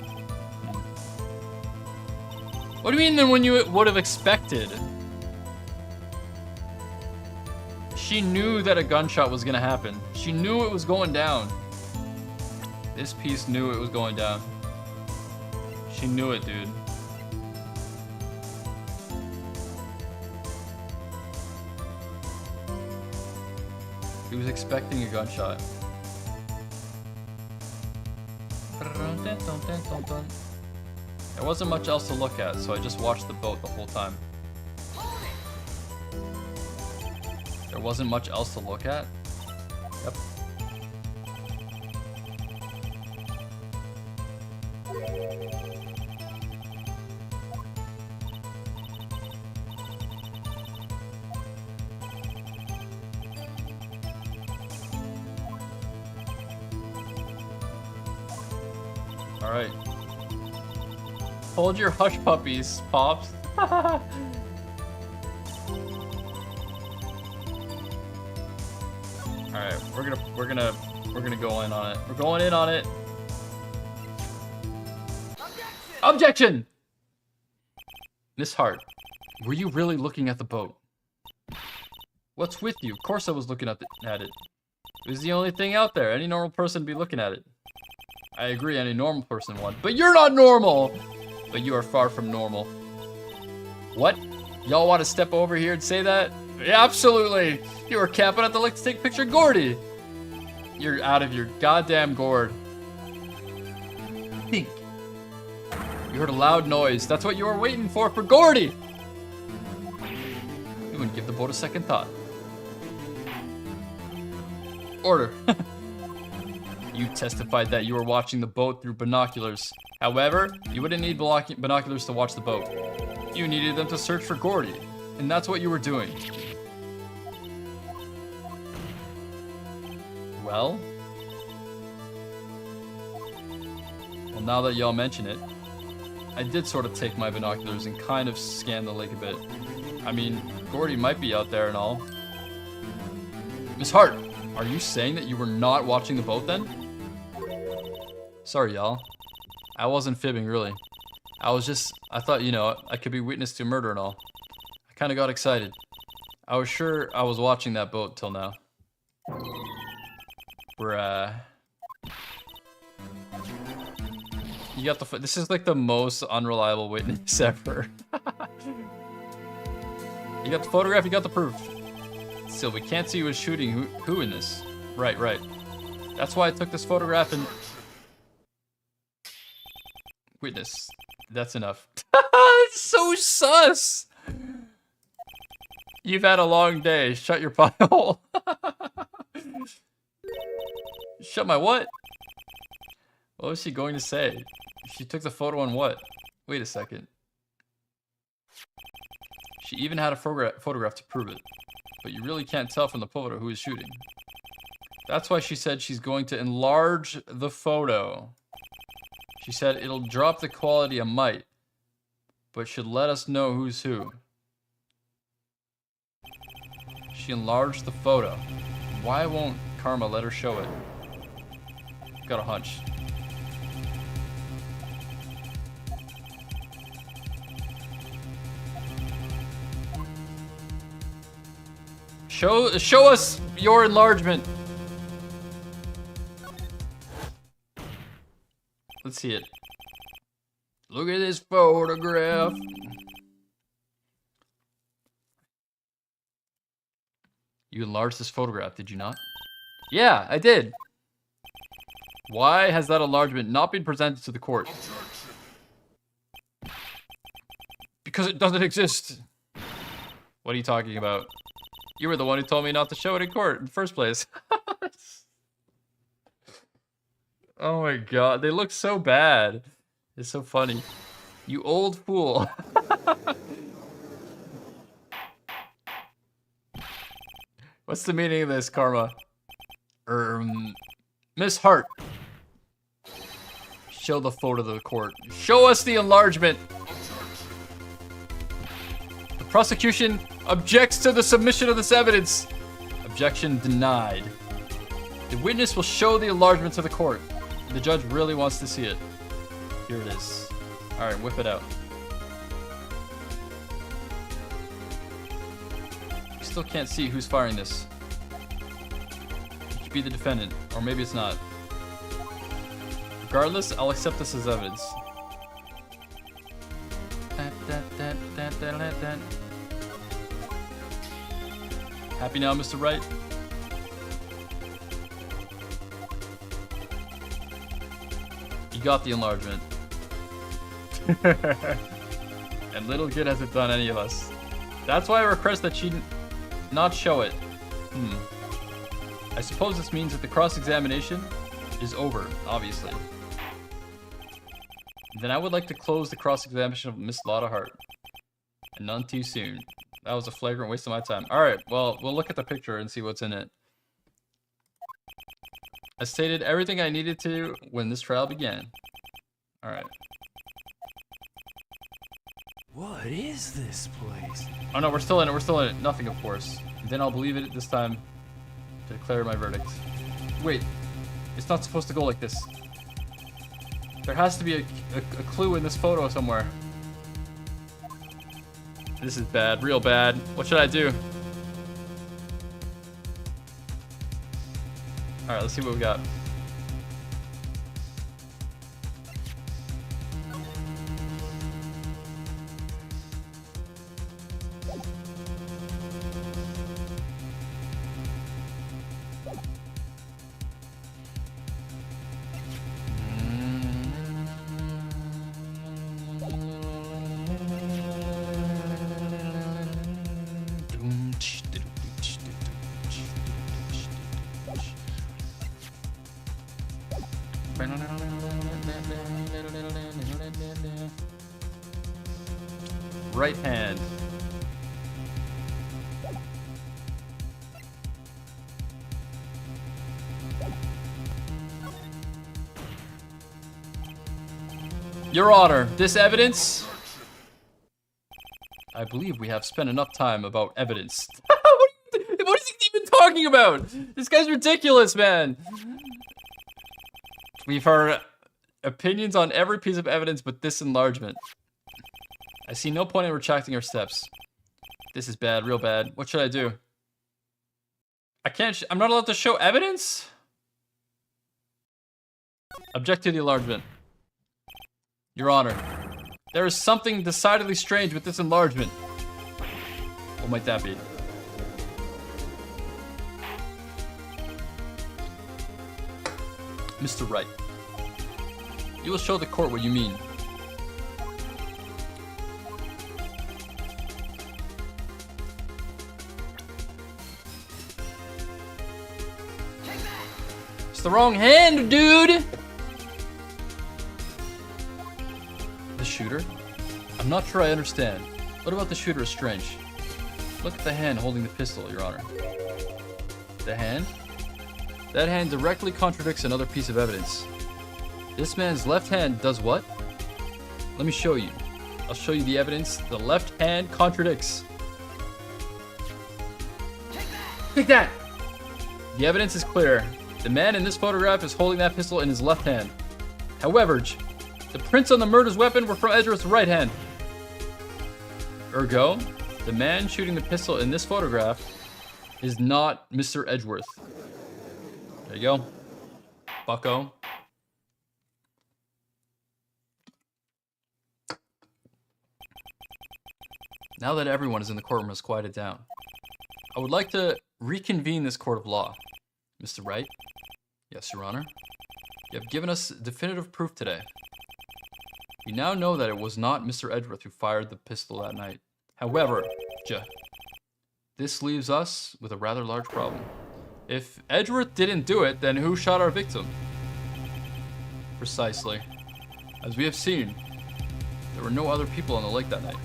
What do you mean than when you would have expected? She knew that a gunshot was gonna happen. She knew it was going down. This piece knew it was going down. She knew it, dude. He was expecting a gunshot. There wasn't much else to look at, so I just watched the boat the whole time. There wasn't much else to look at? Yep. All right. Hold your hush puppies, Pops. All right, we're gonna go in on it. We're going in on it. Objection! Miss Hart, were you really looking at the boat? What's with you? Of course I was looking at it. It was the only thing out there. Any normal person would be looking at it. I agree, any normal person would. But you're not normal! But you are far from normal. What? Y'all want to step over here and say that? Yeah, absolutely! You were camping at the lake to take a picture of Gordy! You're out of your goddamn gourd. Think. You heard a loud noise. That's what you were waiting for Gordy! You wouldn't give the boat a second thought. Order. You testified that you were watching the boat through binoculars. However, you wouldn't need binoculars to watch the boat. You needed them to search for Gordy, and that's what you were doing. Well, now that y'all mention it, I did sort of take my binoculars and kind of scan the lake a bit. I mean, Gordy might be out there and all. Miss Hart, are you saying that you were not watching the boat then? Sorry, y'all. I wasn't fibbing, really. I thought, you know, I could be witness to murder and all. I kind of got excited. I was sure I was watching that boat till now. You got the. This is like the most unreliable witness ever. You got the photograph, you got the proof. Still, we can't see who was shooting who in this. Right. That's why I took this photograph and... Witness. That's enough. It's so sus! You've had a long day. Shut your pie hole. Shut my what? What was she going to say? She took the photo on what? Wait a second. She even had a photograph to prove it. But you really can't tell from the photo who is shooting. That's why she said she's going to enlarge the photo. She said it'll drop the quality a mite, but should let us know who's who. She enlarged the photo. Why won't Karma let her show it? Got a hunch. Show us your enlargement. Let's see it. Look at this photograph. You enlarged this photograph, did you not? Yeah, I did. Why has that enlargement not been presented to the court? Because it doesn't exist. What are you talking about? You were the one who told me not to show it in court in the first place. Oh my god, they look so bad. It's so funny. You old fool. What's the meaning of this, Karma? Miss Hart. Show the photo to the court. Show us the enlargement. The prosecution objects to the submission of this evidence. Objection denied. The witness will show the enlargement to the court. The judge really wants to see it. Here it is. All right, whip it out. You still can't see who's firing this. It could be the defendant, or maybe it's not. Regardless, I'll accept this as evidence. Happy now, Mr. Wright? You got the enlargement. And little good has it done any of us. That's why I request that she not show it. I suppose this means that the cross-examination is over, obviously. Then I would like to close the cross-examination of Miss Lotta Hart. And none too soon. That was a flagrant waste of my time. Alright, well, we'll look at the picture and see what's in it. I stated everything I needed to when this trial began. Alright. What is this place? Oh no, we're still in it, we're still in it. Nothing, of course. Then I'll believe it this time to declare my verdict. Wait, it's not supposed to go like this. There has to be a clue in this photo somewhere. This is bad, real bad. What should I do? Alright, let's see what we got. Right hand. Your Honor, this evidence? I believe we have spent enough time about evidence. What is he even talking about? This guy's ridiculous, man. We've heard opinions on every piece of evidence but this enlargement. I see no point in retracting our steps. This is bad, real bad. What should I do? I'm not allowed to show evidence? Object to the enlargement. Your Honor, there is something decidedly strange with this enlargement. What might that be? Mr. Wright, you will show the court what you mean. It's the wrong hand, dude! The shooter? I'm not sure I understand. What about the shooter is strange? Look at the hand holding the pistol, Your Honor. The hand? That hand directly contradicts another piece of evidence. This man's left hand does what? Let me show you. I'll show you the evidence the left hand contradicts. Take that! The evidence is clear. The man in this photograph is holding that pistol in his left hand. However, the prints on the murder's weapon were from Edgeworth's right hand. Ergo, the man shooting the pistol in this photograph is not Mr. Edgeworth. There you go. Bucko. Now that everyone is in the courtroom has quieted down, I would like to reconvene this court of law. Mr. Wright? Yes, Your Honor. You have given us definitive proof today. We now know that it was not Mr. Edgeworth who fired the pistol that night. However, this leaves us with a rather large problem. If Edgeworth didn't do it, then who shot our victim? Precisely. As we have seen, there were no other people on the lake that night.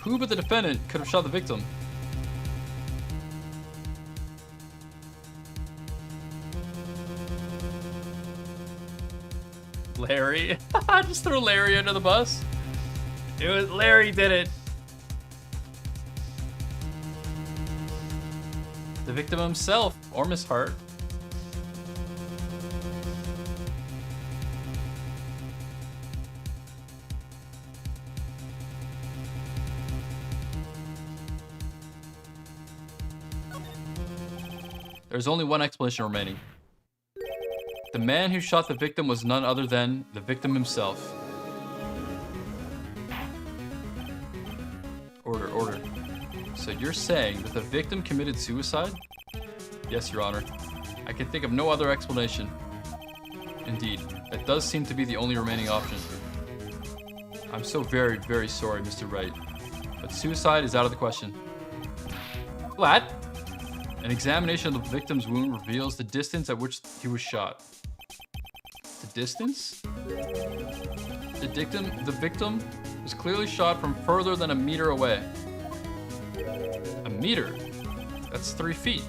Who but the defendant could have shot the victim? Larry? Just throw Larry under the bus? It was Larry did it. The victim himself, or Miss Hart. There's only one explanation remaining. The man who shot the victim was none other than the victim himself. Order. So you're saying that the victim committed suicide? Yes, Your Honor. I can think of no other explanation. Indeed, that does seem to be the only remaining option. I'm so very, very sorry, Mr. Wright, but suicide is out of the question. What? An examination of the victim's wound reveals the distance at which he was shot. The distance? The victim was clearly shot from further than a meter away. A meter? That's 3 feet.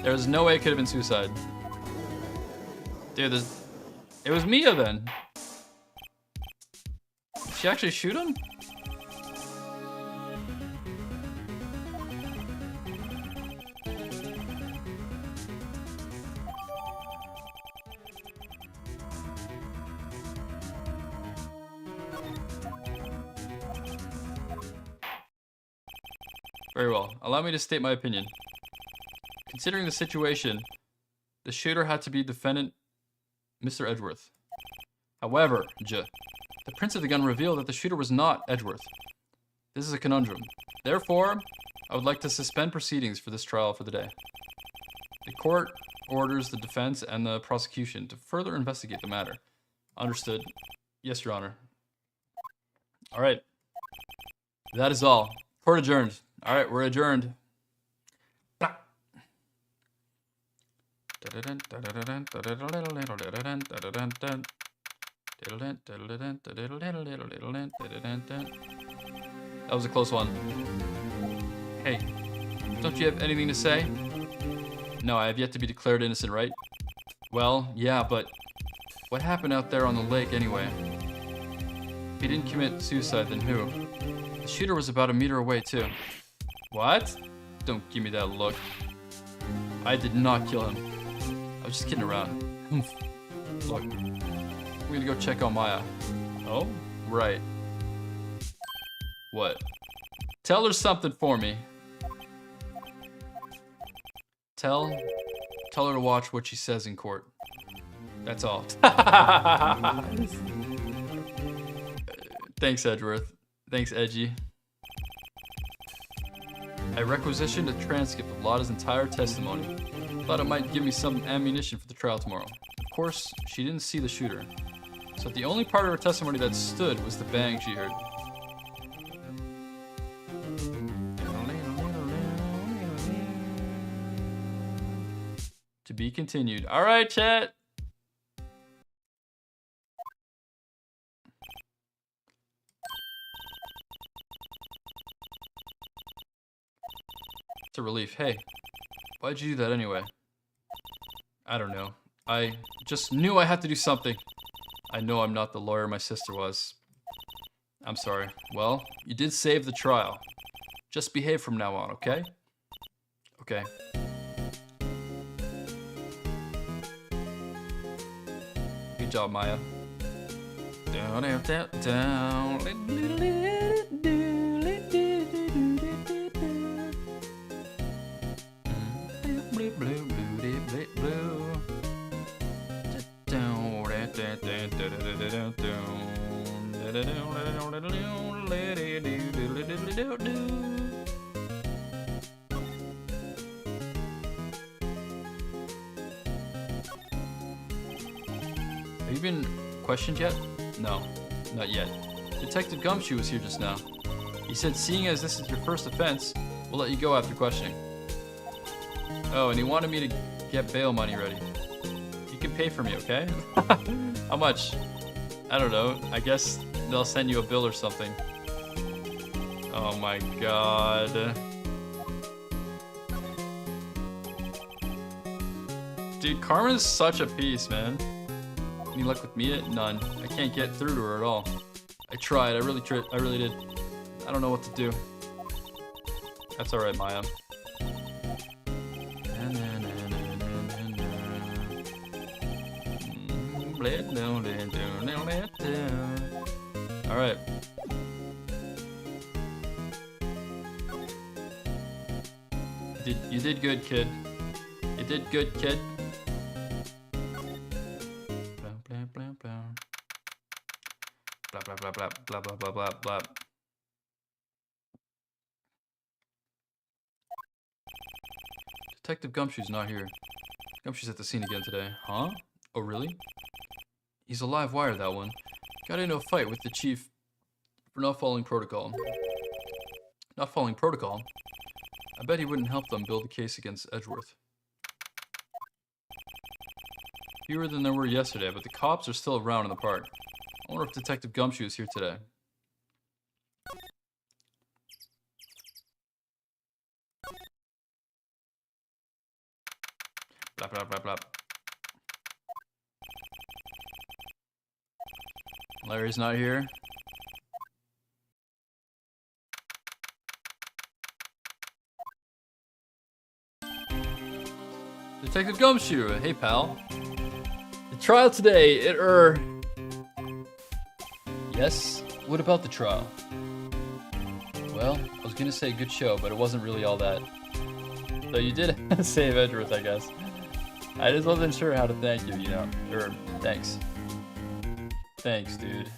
There's no way it could have been suicide. Dude, it was Mia then. Did she actually shoot him? Very well. Allow me to state my opinion. Considering the situation, the shooter had to be defendant Mr. Edgeworth. However, the prints of the gun reveal that the shooter was not Edgeworth. This is a conundrum. Therefore, I would like to suspend proceedings for this trial for the day. The court orders the defense and the prosecution to further investigate the matter. Understood. Yes, Your Honor. All right. That is all. Court adjourned. All right, we're adjourned. That was a close one. Hey, don't you have anything to say? No, I have yet to be declared innocent, right? Well, yeah, but what happened out there on the lake anyway? If he didn't commit suicide, then who? The shooter was about a meter away, too. What? Don't give me that look. I did not kill him. I was just kidding around. Look, I'm gonna go check on Maya. Oh? Right. What? Tell her something for me. Tell her to watch what she says in court. That's all. Thanks, Edgeworth. Thanks, Edgy. I requisitioned a transcript of Lotta's entire testimony. Thought it might give me some ammunition for the trial tomorrow. Of course, she didn't see the shooter. So the only part of her testimony that stood was the bang she heard. To be continued. All right, chat. It's a relief. Hey, why'd you do that anyway? I don't know. I just knew I had to do something. I know I'm not the lawyer my sister was. I'm sorry. Well, you did save the trial. Just behave from now on, okay? Okay. Good job, Maya. Down, down, down, down. Have you been questioned yet? No, not yet. Detective Gumshoe was here just now. He said, seeing as this is your first offense, we'll let you go after questioning. Oh, and he wanted me to get bail money ready. You can pay for me, okay? How much? I don't know. I guess they'll send you a bill or something. Oh my god. Dude, Carmen's such a piece, man. Any luck with Mia? None. I can't get through to her at all. I tried. I really did. I don't know what to do. That's alright, Maya. Alright. You did good, kid. You did good, kid. Blah blah blah blah. Blah blah blah blah blah blah blah blah blah. Detective Gumshoe's not here. Gumshoe's at the scene again today. Huh? Oh, really? He's a live wire, that one. Got into a fight with the chief for not following protocol. Not following protocol? I bet he wouldn't help them build a case against Edgeworth. Fewer than there were yesterday, but the cops are still around in the park. I wonder if Detective Gumshoe is here today. Blah blah blah blah. Larry's not here. Detective Gumshoe, hey pal. The trial today, Yes? What about the trial? Well, I was gonna say good show, but it wasn't really all that. So you did save Edgeworth, I guess. I just wasn't sure how to thank you, you know. Thanks. Thanks, dude.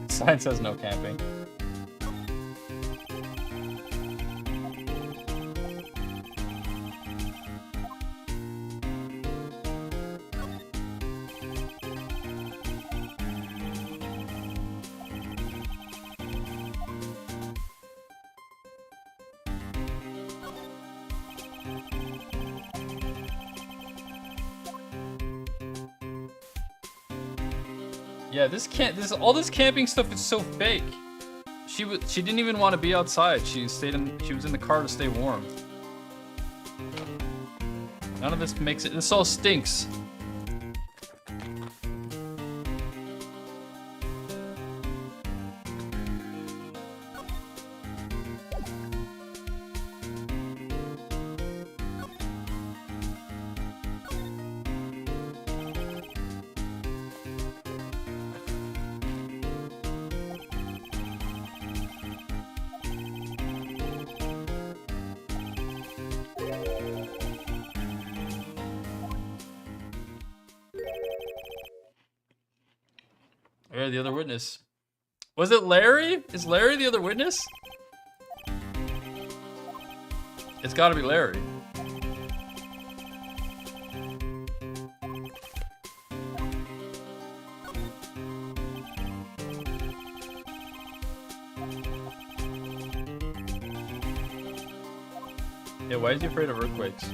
Sign says no camping. Yeah, all this camping stuff is so fake. She didn't even want to be outside. She was in the car to stay warm. None of this makes it. This all stinks. The other witness. Was it Larry? Is Larry the other witness? It's gotta be Larry. Yeah, why is he afraid of earthquakes?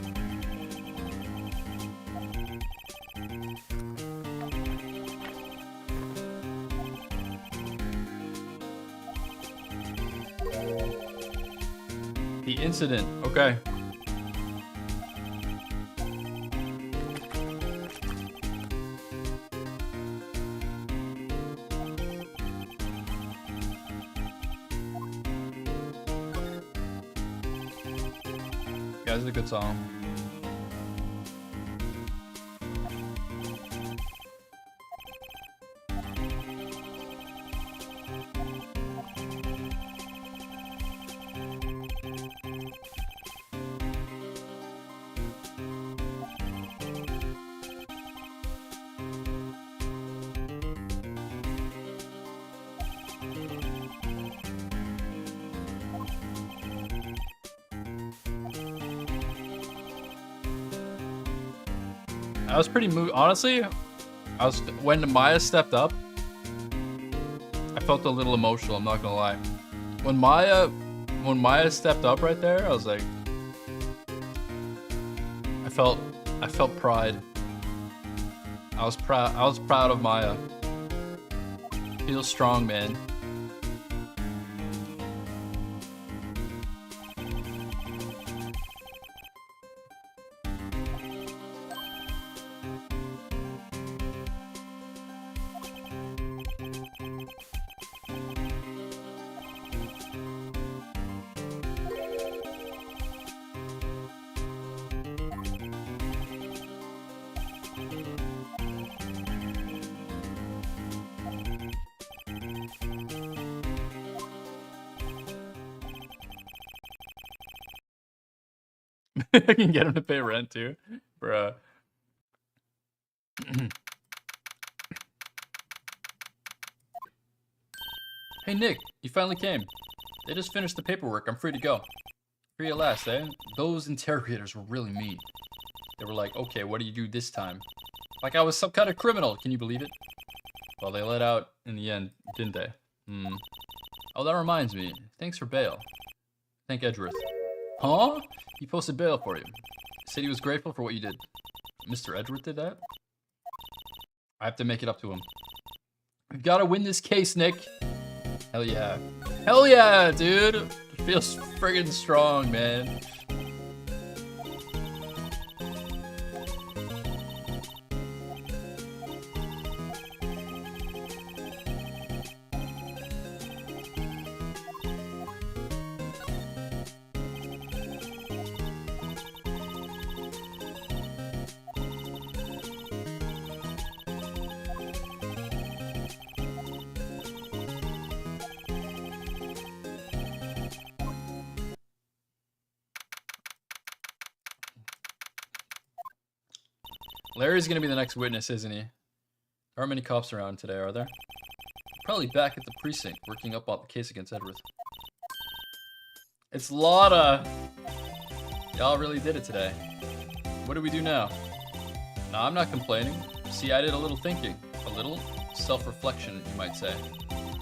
The incident. Okay. Yeah, this is a good song. I was pretty moved. Honestly, when Maya stepped up, I felt a little emotional. I'm not gonna lie. When Maya stepped up right there, I was like, I felt pride. I was proud of Maya. Feel strong, man. I can get him to pay rent too, bruh. Hey Nick, you finally came. They just finished the paperwork. I'm free to go. Free at last, eh? Those interrogators were really mean. They were like, okay, what do you do this time? Like I was some kind of criminal. Can you believe it? Well, they let out in the end, didn't they? Oh, that reminds me. Thanks for bail. Thank Edgeworth. Huh? He posted bail for you. Said he was grateful for what you did. Mr. Edgeworth did that? I have to make it up to him. We've got to win this case, Nick. Hell yeah. Hell yeah, dude. It feels friggin' strong, man. Larry's gonna be the next witness, isn't he? There aren't many cops around today, are there? Probably back at the precinct, working up on the case against Edgeworth. It's Lotta! Y'all really did it today. What do we do now? No, I'm not complaining. See, I did a little thinking. A little self-reflection, you might say.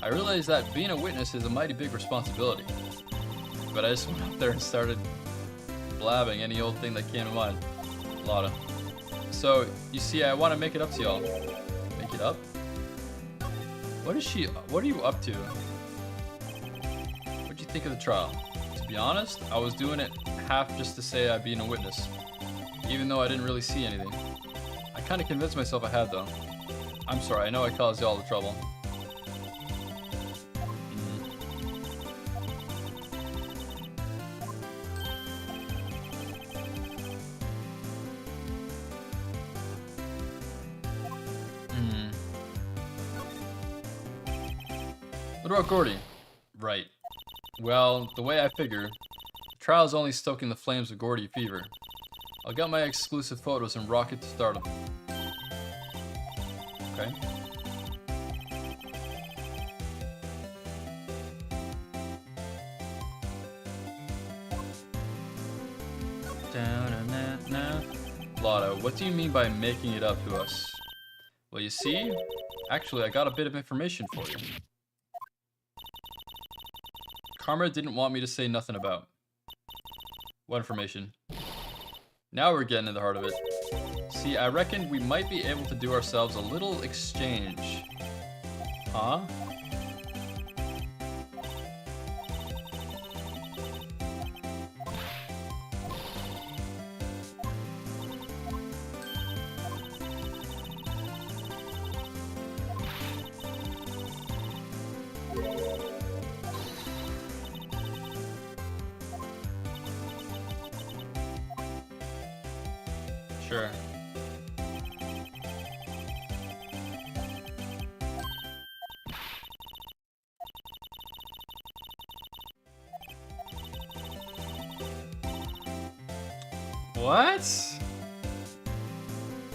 I realized that being a witness is a mighty big responsibility. But I just went up there and started blabbing any old thing that came to mind. Lotta. So, you see, I want to make it up to y'all. Make it up? What are you up to? What'd you think of the trial? To be honest, I was doing it half just to say I'd been a witness. Even though I didn't really see anything. I kind of convinced myself I had, though. I'm sorry, I know I caused y'all the trouble. What about Gordy? Right. Well, the way I figure, the trial's only stoking the flames of Gordy fever. I'll get my exclusive photos and rocket to stardom. Okay. Lotta, what do you mean by making it up to us? Well, you see, actually, I got a bit of information for you. Karma didn't want me to say nothing about. What information? Now we're getting to the heart of it. See, I reckoned we might be able to do ourselves a little exchange. Huh? Sure. What?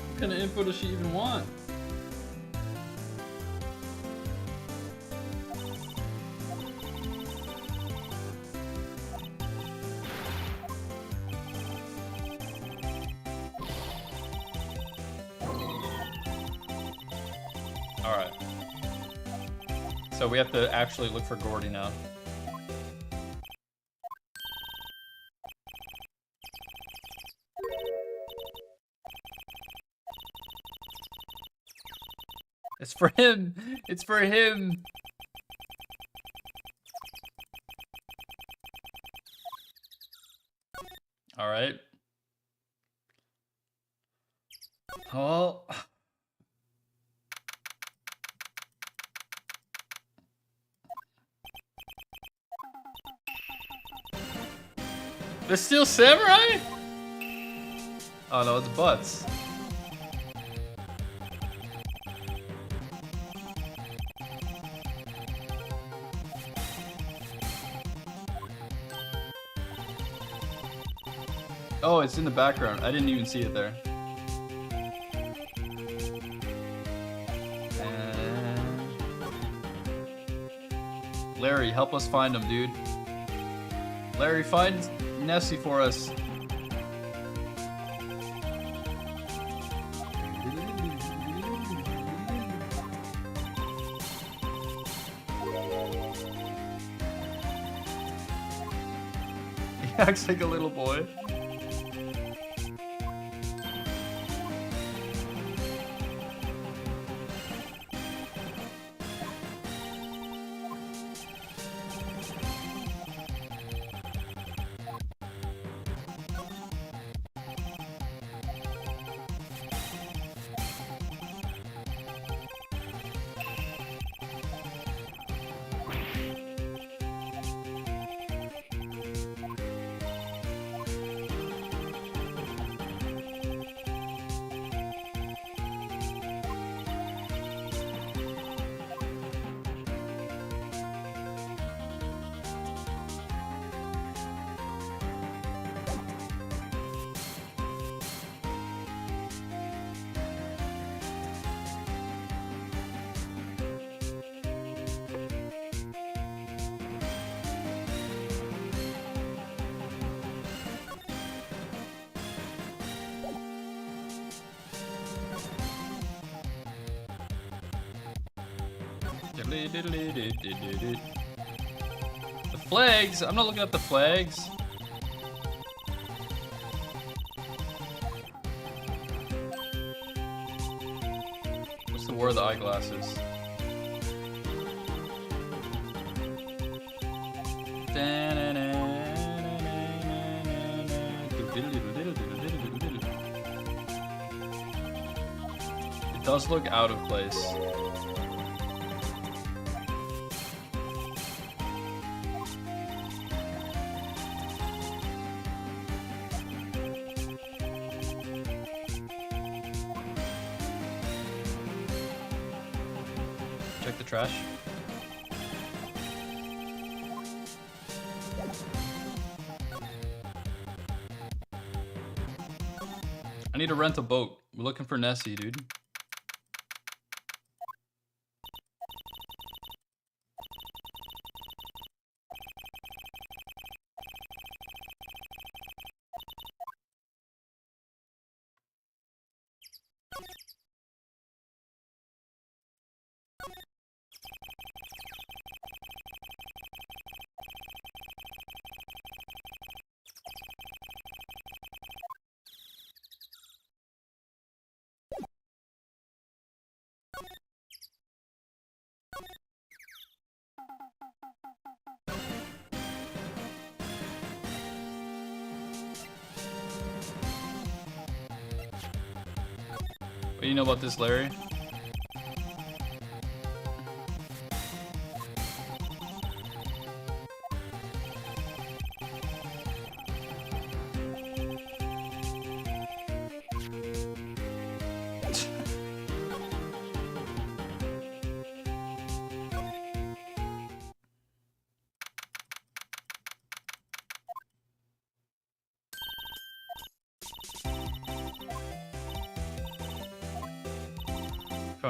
What kind of info does she even want? Alright. So we have to actually look for Gordy now. It's for him! It's for him! Alright. Oh. The Steel Samurai? Oh no, it's Butts. Oh, it's in the background. I didn't even see it there. Larry, help us find him, dude. Larry, find Nessie for us. He acts like a little boy. The flags? I'm not looking at the flags. What's the word of the eyeglasses? It does look out of place. Check the trash. I need to rent a boat. We're looking for Nessie, dude. What do you know about this, Larry?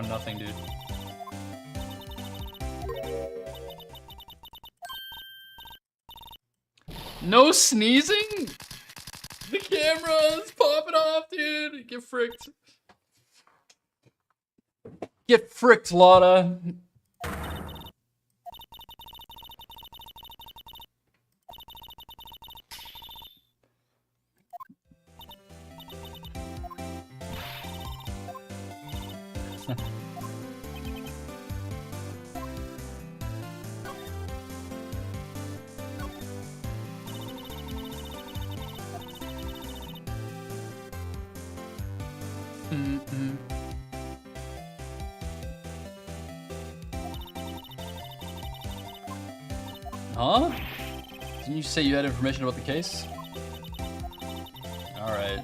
found nothing, dude. No sneezing? The camera's popping off, dude. Get fricked. Get fricked, Lotta. Huh? Didn't you say you had information about the case? Alright.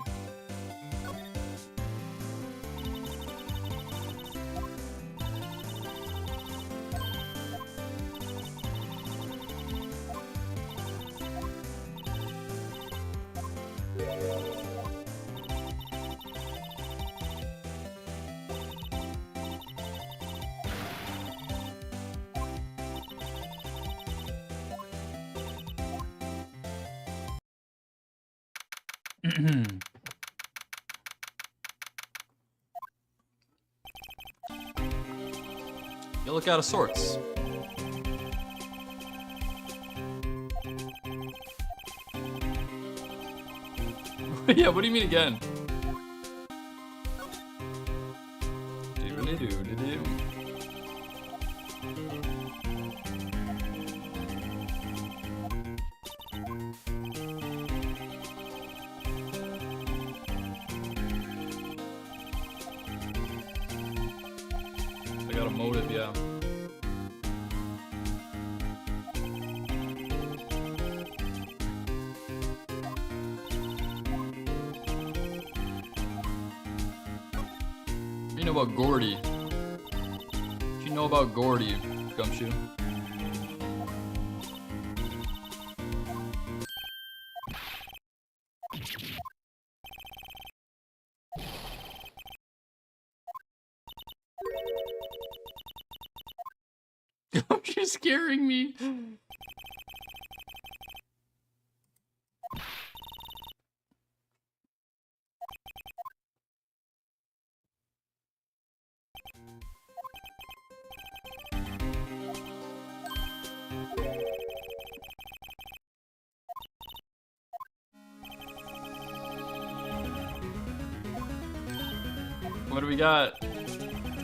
You look out of sorts. Yeah, what do you mean again? Doodly-doo-doo-doo. I got a motive, yeah. What do you know about Gordy? What do you know about Gordy, Gumshoe? Gumshoe's scaring me. What do we got?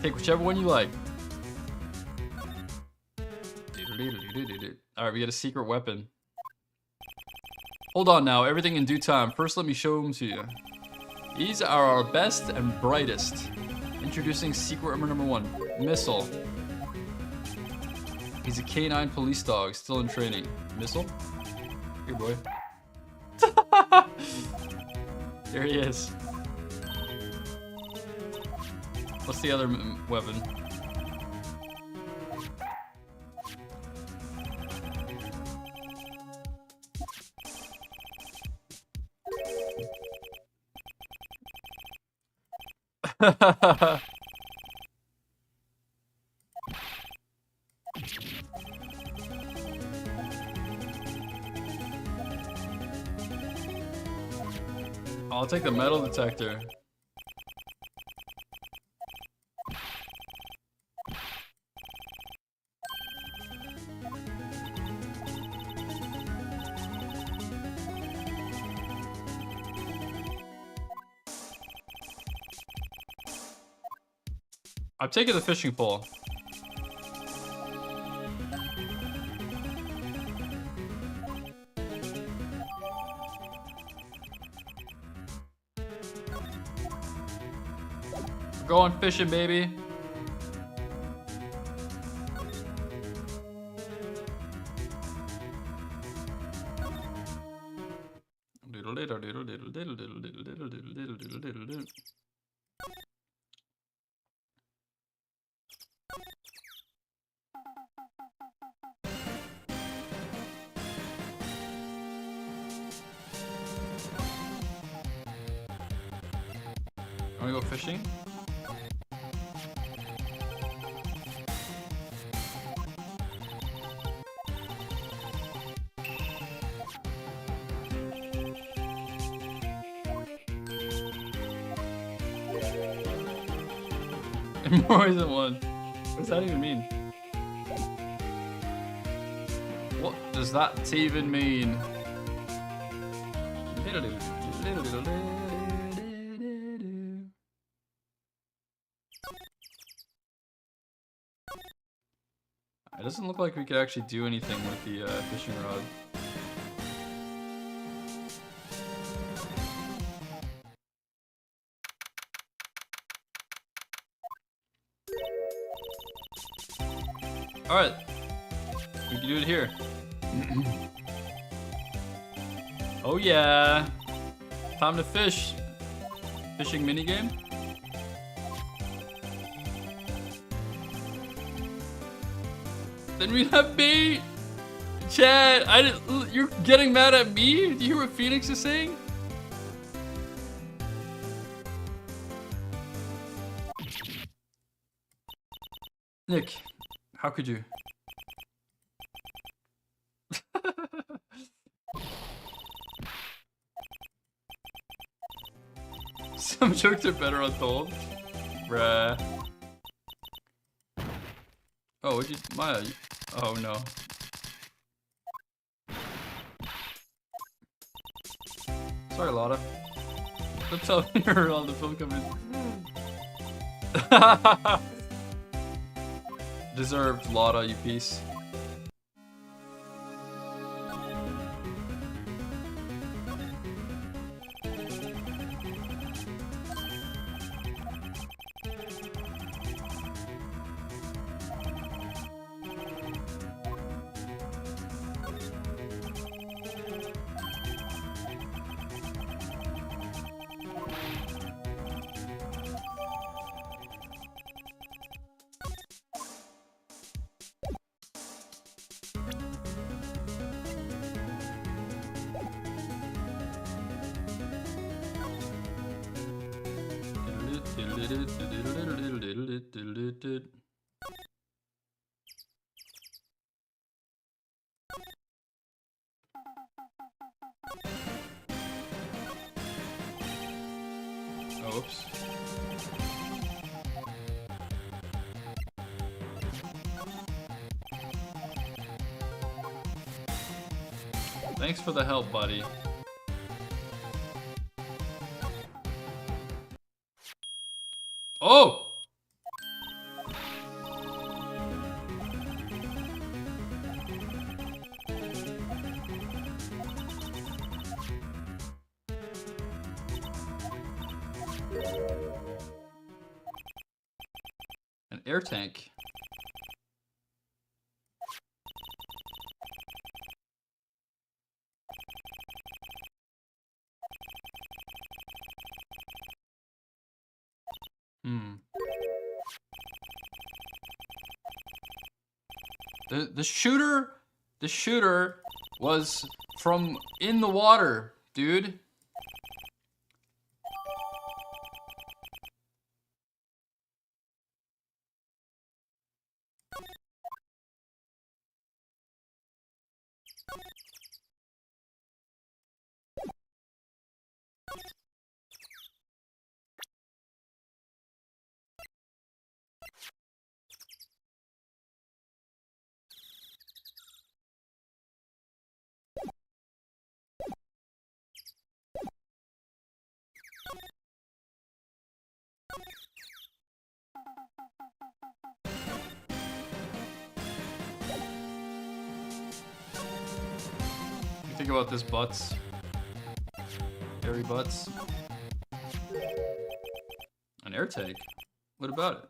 Take whichever one you like. Alright, we got a secret weapon. Hold on now, everything in due time. First, let me show them to you. These are our best and brightest. Introducing secret weapon number 1, Missile. He's a canine police dog, still in training. Missile? Here, boy. There he is. What's the other weapon? I'll take the metal detector. I'm taking the fishing pole. We're going fishing, baby. Wanna go fishing? More than one. What does that even mean? What does that even mean? It doesn't look like we could actually do anything with the fishing rod. Alright. We can do it here. Oh yeah. Time to fish. Fishing minigame? Then we have bait! Chad, you're getting mad at me? Do you hear what Phoenix is saying? Nick, how could you? Some jokes are better untold. Bruh. Oh, what'd you, Maya? Oh no. Sorry, Lotta. Don't tell me you're on the film coming. Deserved, Lotta, you piece. Oops. Thanks for the help, buddy. Oh! An air tank. The shooter was from in the water, dude. You think about this, butts. Hairy butts. An air tank. What about it?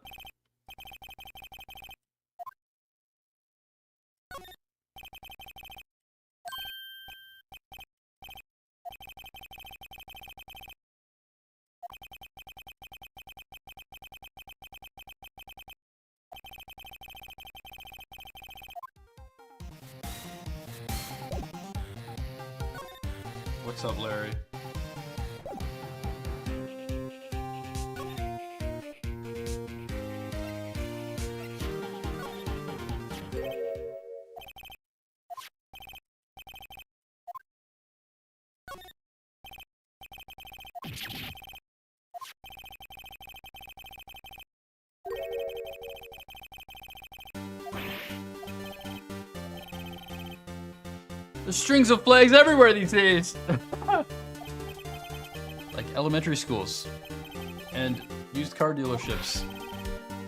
What's up, Larry? There's strings of flags everywhere these days. Like elementary schools and used car dealerships.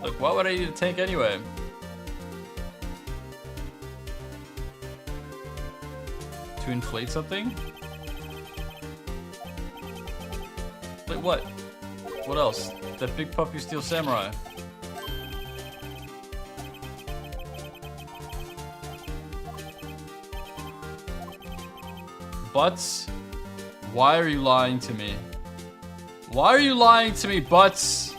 Like, why would I need a tank anyway? To inflate something? Wait, what? What else? That big puffy steel samurai. Butts? Why are you lying to me? Why are you lying to me, Butts?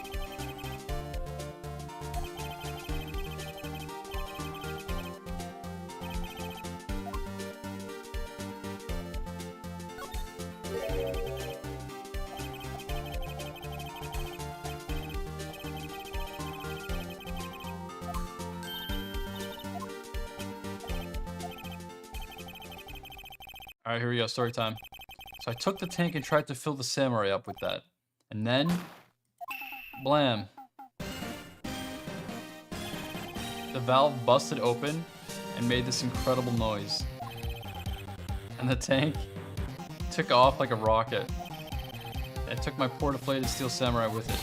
Alright, here we go, story time. So I took the tank and tried to fill the samurai up with that. And then... blam. The valve busted open and made this incredible noise. And the tank took off like a rocket. I took my poor deflated steel samurai with it.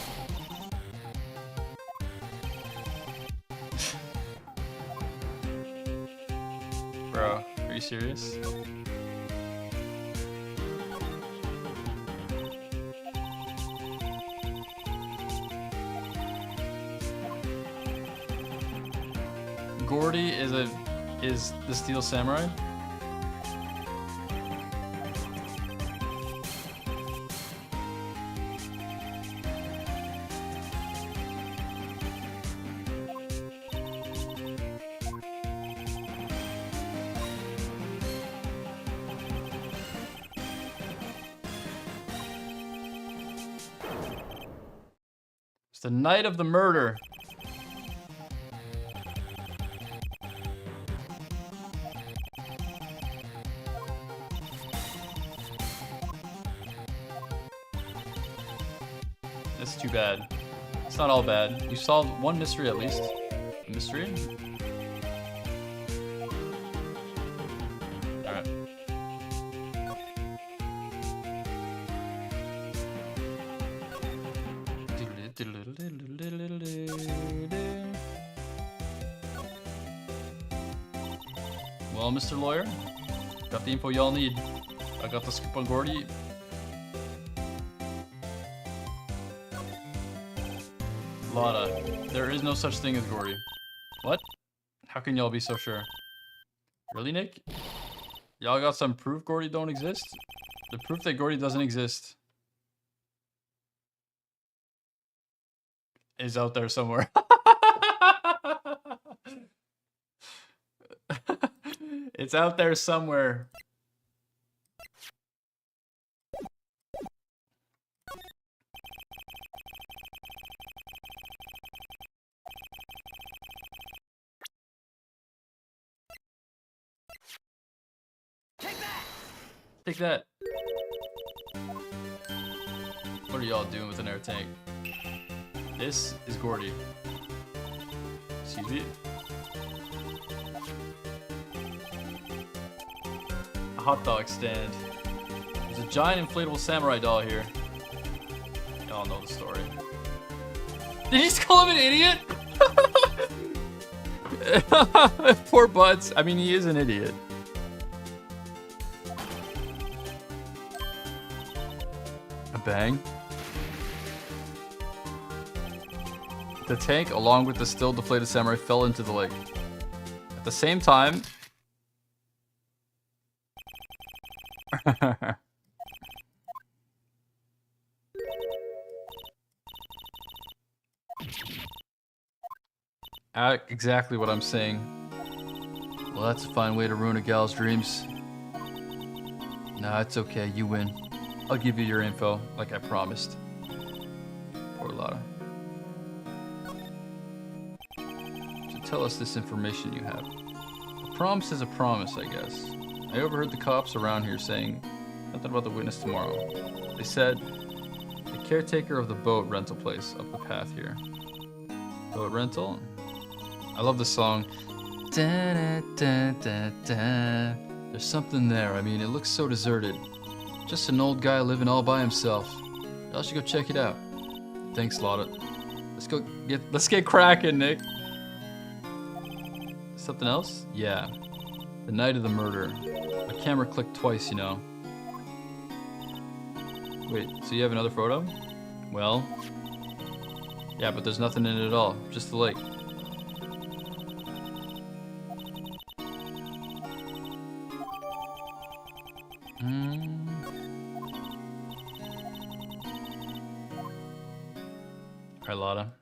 Bro, are you serious? Gordy is the steel samurai? It's the night of the murder. That's too bad. It's not all bad. You solved one mystery at least. A mystery? Alright. Well, Mr. Lawyer, got the info y'all need. I got the scoop on Gordy. Lotta, there is no such thing as Gordy. What? How can y'all be so sure? Really, Nick? Y'all got some proof Gordy don't exist? The proof that Gordy doesn't exist is out there somewhere. It's out there somewhere. Take that. What are y'all doing with an air tank? This is Gordy. Excuse me. A hot dog stand. There's a giant inflatable samurai doll here. Y'all know the story. Did you just call him an idiot? Poor Butts. I mean, he is an idiot. Bang. The tank, along with the still deflated samurai, fell into the lake. At the same time... Exactly what I'm saying. Well, that's a fine way to ruin a gal's dreams. Nah, it's okay. You win. I'll give you your info, like I promised. Poor Lotta. So tell us this information you have. A promise is a promise, I guess. I overheard the cops around here saying nothing about the witness tomorrow. They said the caretaker of the boat rental place up the path here. Boat rental? I love the song. Da, da, da, da, da. There's something there. I mean, it looks so deserted. Just an old guy living all by himself. Y'all should go check it out. Thanks, Lotta. Let's get cracking, Nick. Something else? Yeah. The night of the murder. My camera clicked twice, you know. Wait, so you have another photo? Well, yeah, but there's nothing in it at all. Just the lake. Alright, Lotta.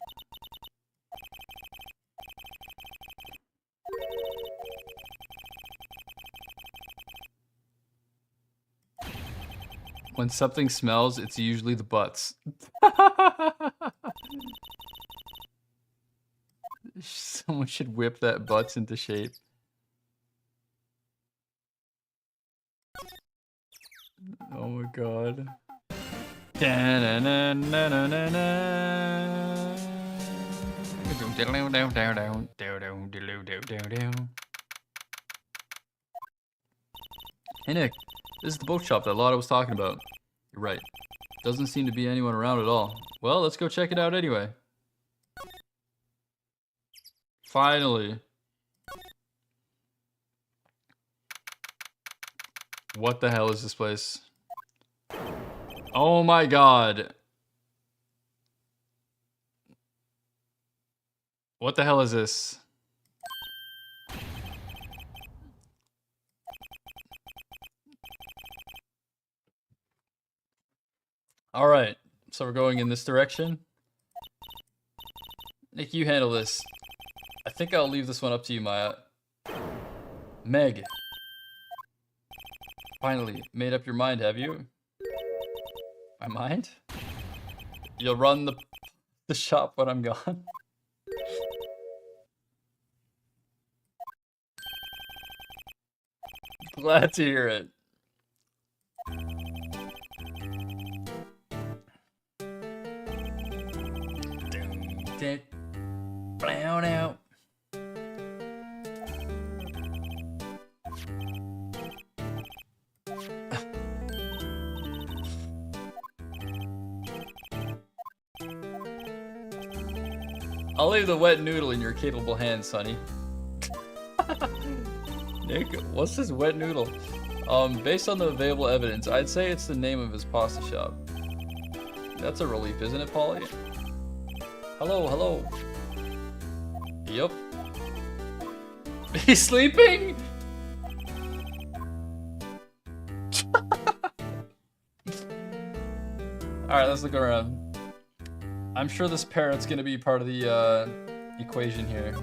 When something smells, it's usually the butts. Someone should whip that butts into shape. Oh my god. Hey Nick, this is the boat shop that Lotta was talking about. You're right. Doesn't seem to be anyone around at all. Well, let's go check it out anyway. Finally. What the hell is this place? Oh my god. What the hell is this? Alright, so we're going in this direction. Nick, you handle this. I think I'll leave this one up to you, Maya. Meg. Finally, made up your mind, have you? My mind? You'll run the shop when I'm gone? Glad to hear it. Brown out. I'll leave the wet noodle in your capable hands, Sonny. Nick, what's this wet noodle? Based on the available evidence, I'd say it's the name of his pasta shop. That's a relief, isn't it, Polly? Hello, hello. Yup. He's sleeping? Alright, let's look around. I'm sure this parrot's gonna be part of the equation here.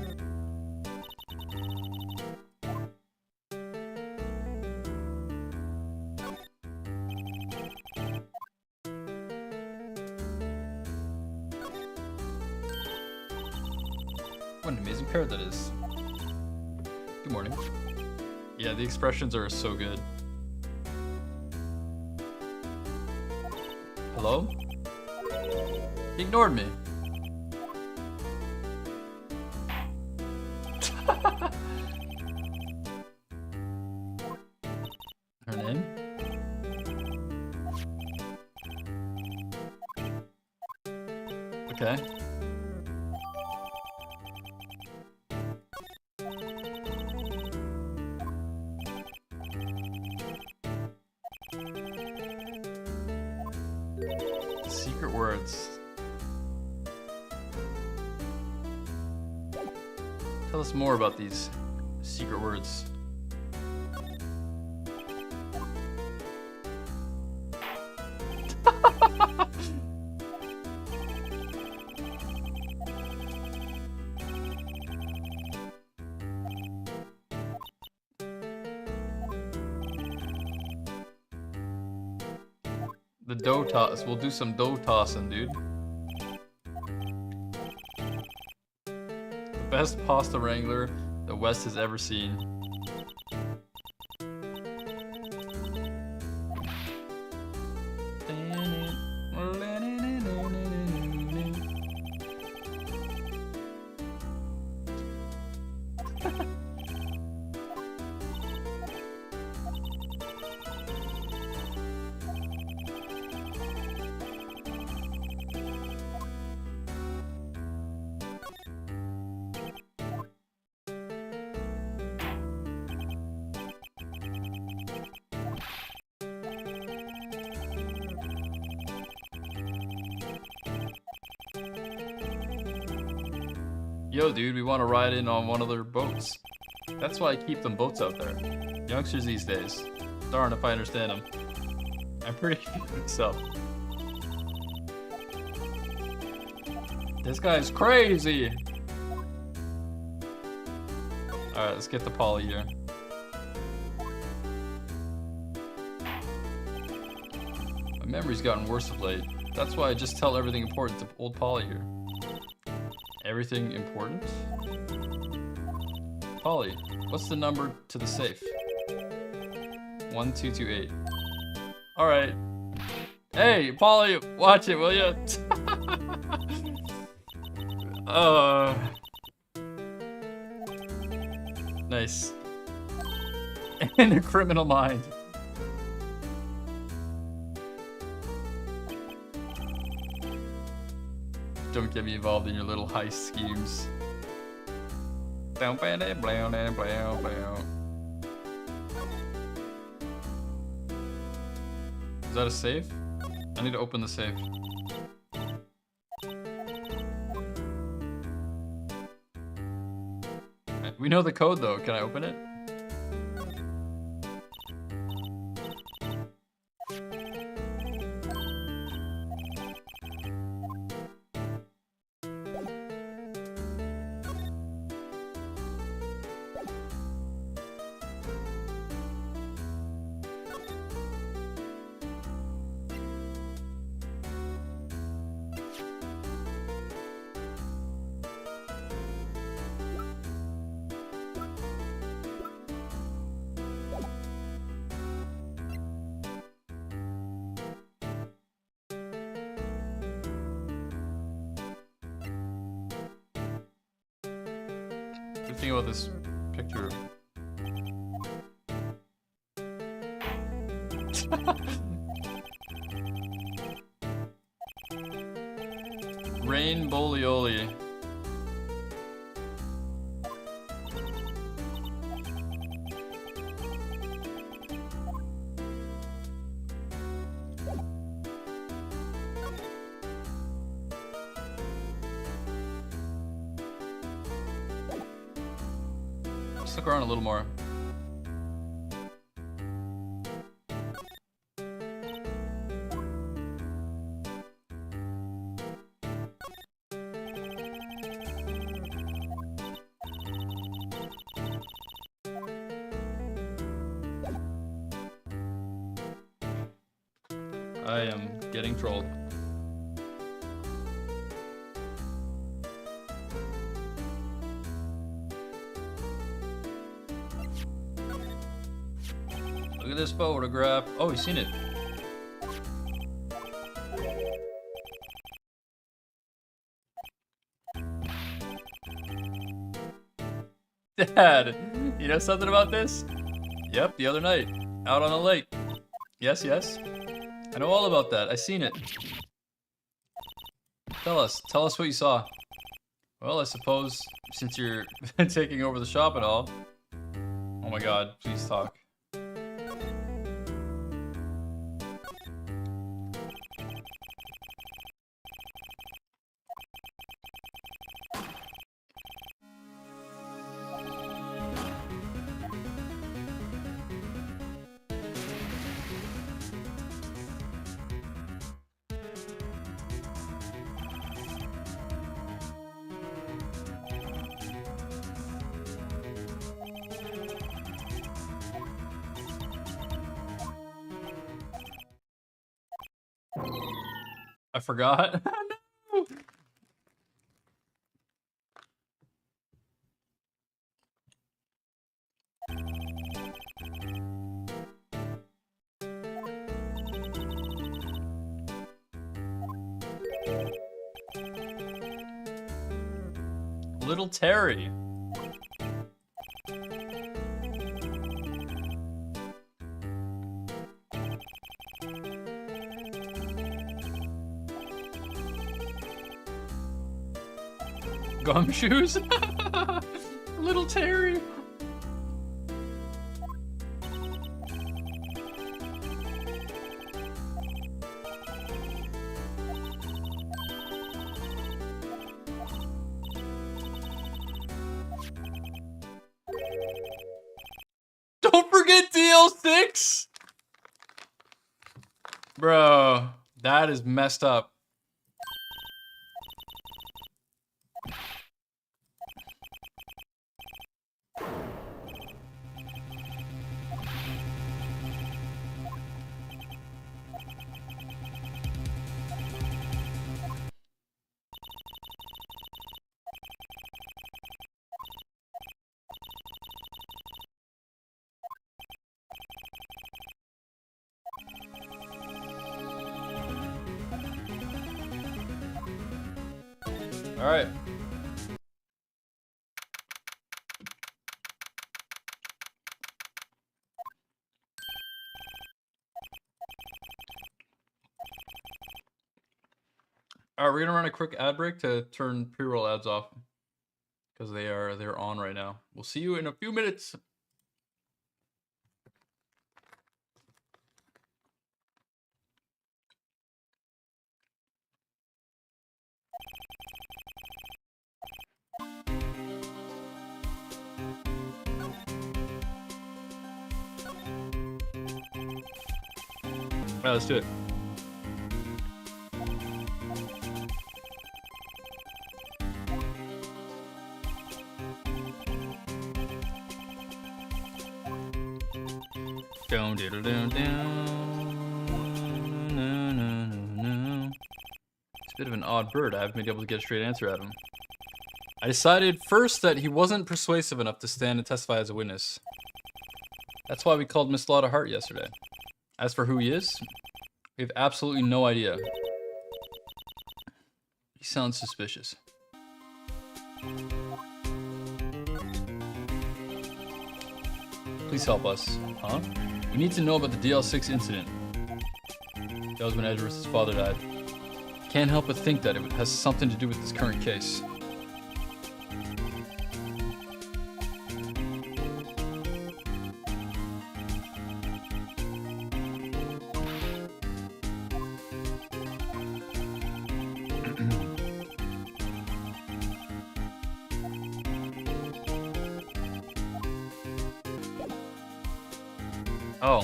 What an amazing parrot that is. Good morning. Yeah, the expressions are so good. Hello? He ignored me. Her name? Okay. The secret words. Tell us more about these secret words. The dough toss. We'll do some dough tossing, dude. The best pasta wrangler the West has ever seen. Yo, dude, we want to ride in on one of their boats. That's why I keep them boats out there. Youngsters these days. Darn if I understand them. I'm pretty confused myself. This guy's crazy! Alright, let's get to Polly here. My memory's gotten worse of late. That's why I just tell everything important to old Polly here. Everything important? Polly, what's the number to the safe? 1228. Alright. Hey, Polly, watch it, will ya? Nice. In a criminal mind. Don't get me involved in your little heist schemes. Is that a safe? I need to open the safe. We know the code though. Can I open it? Good thing about this picture. Rain Bolioli. Stick around a little more. I am getting trolled. Look at this photograph. Oh, he's seen it. Dad, you know something about this? Yep, the other night, out on a lake. Yes, yes. I know all about that. I seen it. Tell us what you saw. Well, I suppose since you're taking over the shop and all. Oh my God, please talk. I forgot. No. Little Terry. Gumshoes? Little Terry. Don't forget DL6! Bro, that is messed up. All right. All right, we're gonna run a quick ad break to turn pre-roll ads off because they're on right now. We'll see you in a few minutes. All right, let's do it. Down, down, down, down. It's a bit of an odd bird. I haven't been able to get a straight answer out of him. I decided first that he wasn't persuasive enough to stand and testify as a witness. That's why we called Miss Lotta Hart yesterday. As for who he is, we have absolutely no idea. He sounds suspicious. Please help us. Huh? We need to know about the DL6 incident. That was when Edgeworth's father died. Can't help but think that it has something to do with this current case. Oh.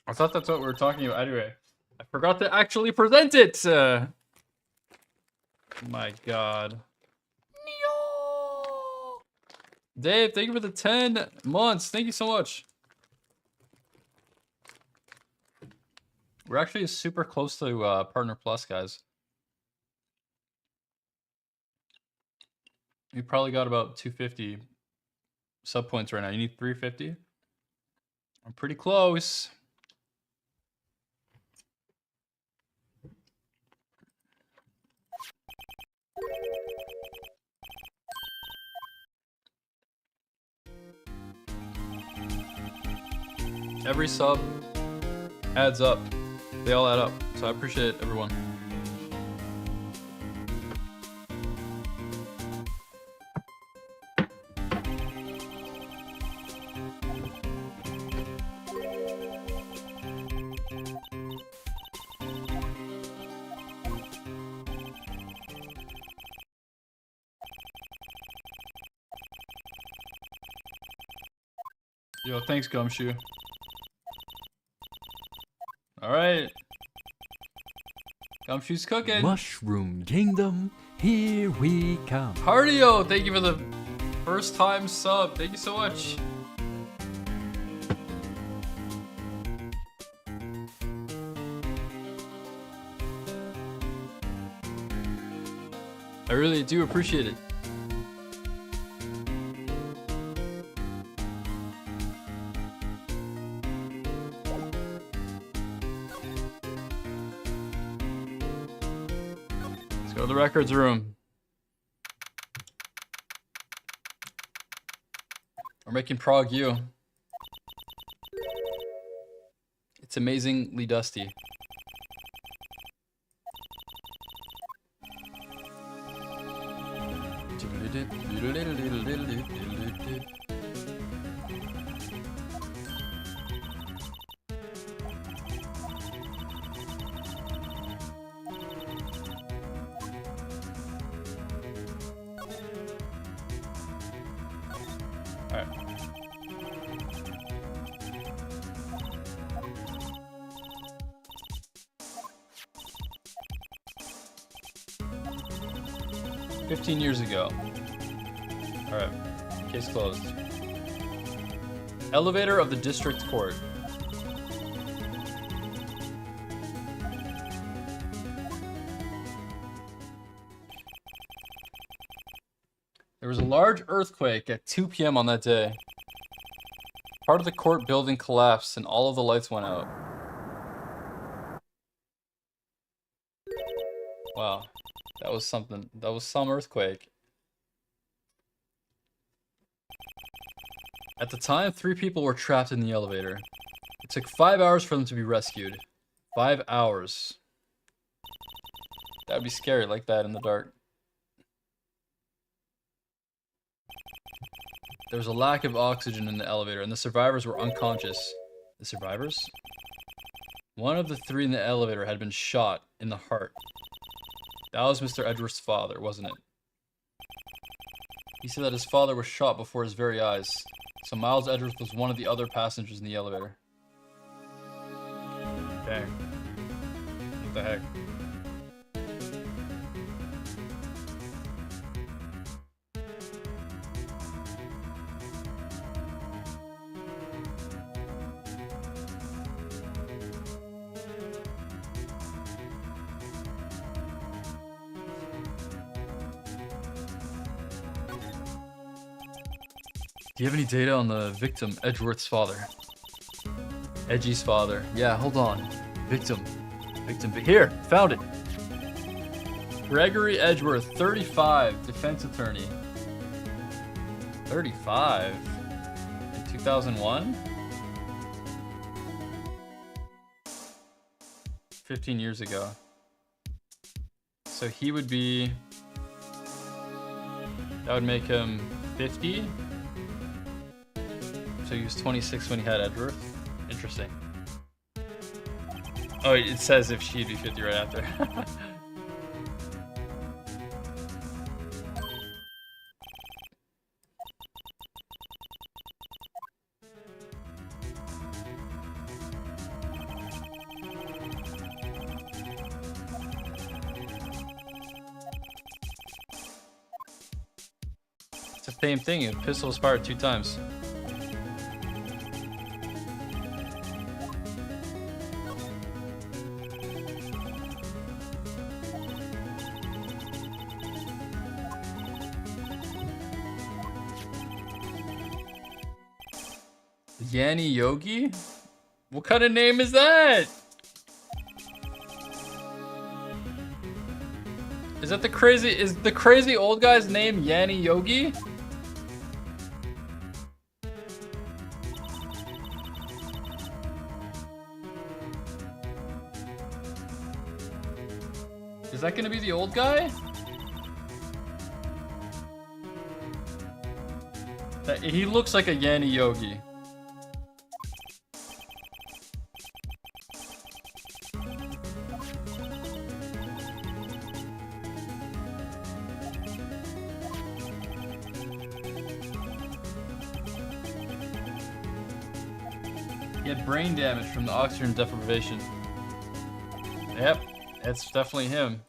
I thought that's what we were talking about anyway. I forgot to actually present it! My god. Dave, thank you for the 10 months. Thank you so much. We're actually super close to Partner Plus, guys. We probably got about 250 sub points right now. You need 350? I'm pretty close. Every sub adds up. They all add up. So I appreciate everyone. Yo, thanks, Gumshoe. All right. Gumshoe's cooking. Mushroom Kingdom, here we come. Cardio, thank you for the first time sub. Thank you so much. I really do appreciate it. Go to the records room. We're making Prague U. It's amazingly dusty. 15 years ago. Alright. Case closed. Elevator of the District Court. There was a large earthquake at 2 p.m. on that day. Part of the court building collapsed and all of the lights went out. Wow. That was something. That was some earthquake. At the time, 3 people were trapped in the elevator. It took 5 hours for them to be rescued. 5 hours. That would be scary like that in the dark. There was a lack of oxygen in the elevator, and the survivors were unconscious. The survivors? One of the 3 in the elevator had been shot in the heart. That was Mr. Edgeworth's father, wasn't it? He said that his father was shot before his very eyes. So Miles Edgeworth was one of the other passengers in the elevator. Dang. What the heck? Do you have any data on the victim, Edgeworth's father? Edgy's father. Yeah, hold on. Victim. Here, found it. Gregory Edgeworth, 35, defense attorney. 35? In 2001? 15 years ago. So he would be... That would make him 50? So he was 26 when he had Edgeworth. Interesting. Oh, it says if she'd be 50 right after. It's the same thing. A pistol was fired 2 times. Yanni Yogi? What kind of name is that? Is that the crazy old guy's name Yanni Yogi? Is that gonna be the old guy? He looks like a Yanni Yogi. He had brain damage from the oxygen deprivation. Yep, it's definitely him.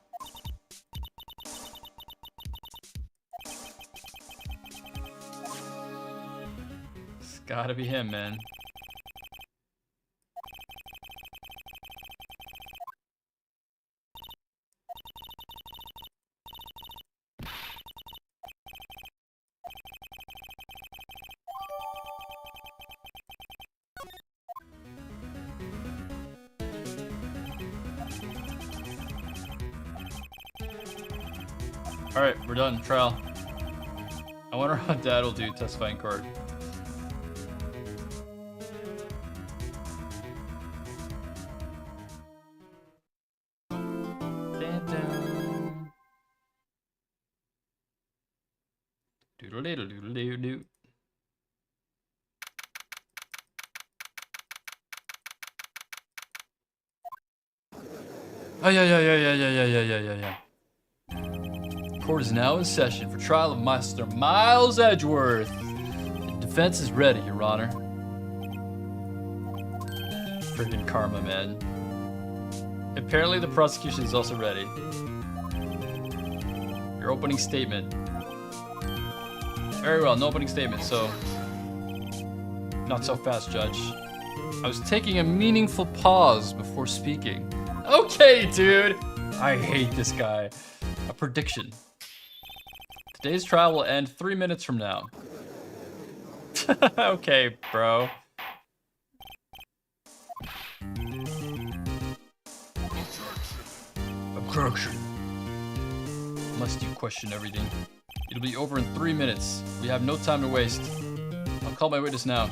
It's gotta be him, man. Alright, we're done. Trial. I wonder how Dad will do testifying in court. Doodle-doodle-doodle-doo. Oh, yeah. Court is now in session for trial of Master Miles Edgeworth. The defense is ready, Your Honor. Friggin' karma, man. Apparently the prosecution is also ready. Your opening statement. Very well, no opening statement, so... Not so fast, Judge. I was taking a meaningful pause before speaking. Okay, dude! I hate this guy. A prediction. Today's trial will end 3 minutes from now. Okay, bro. Objection. Must you question everything? It'll be over in 3 minutes. We have no time to waste. I'll call my witness now.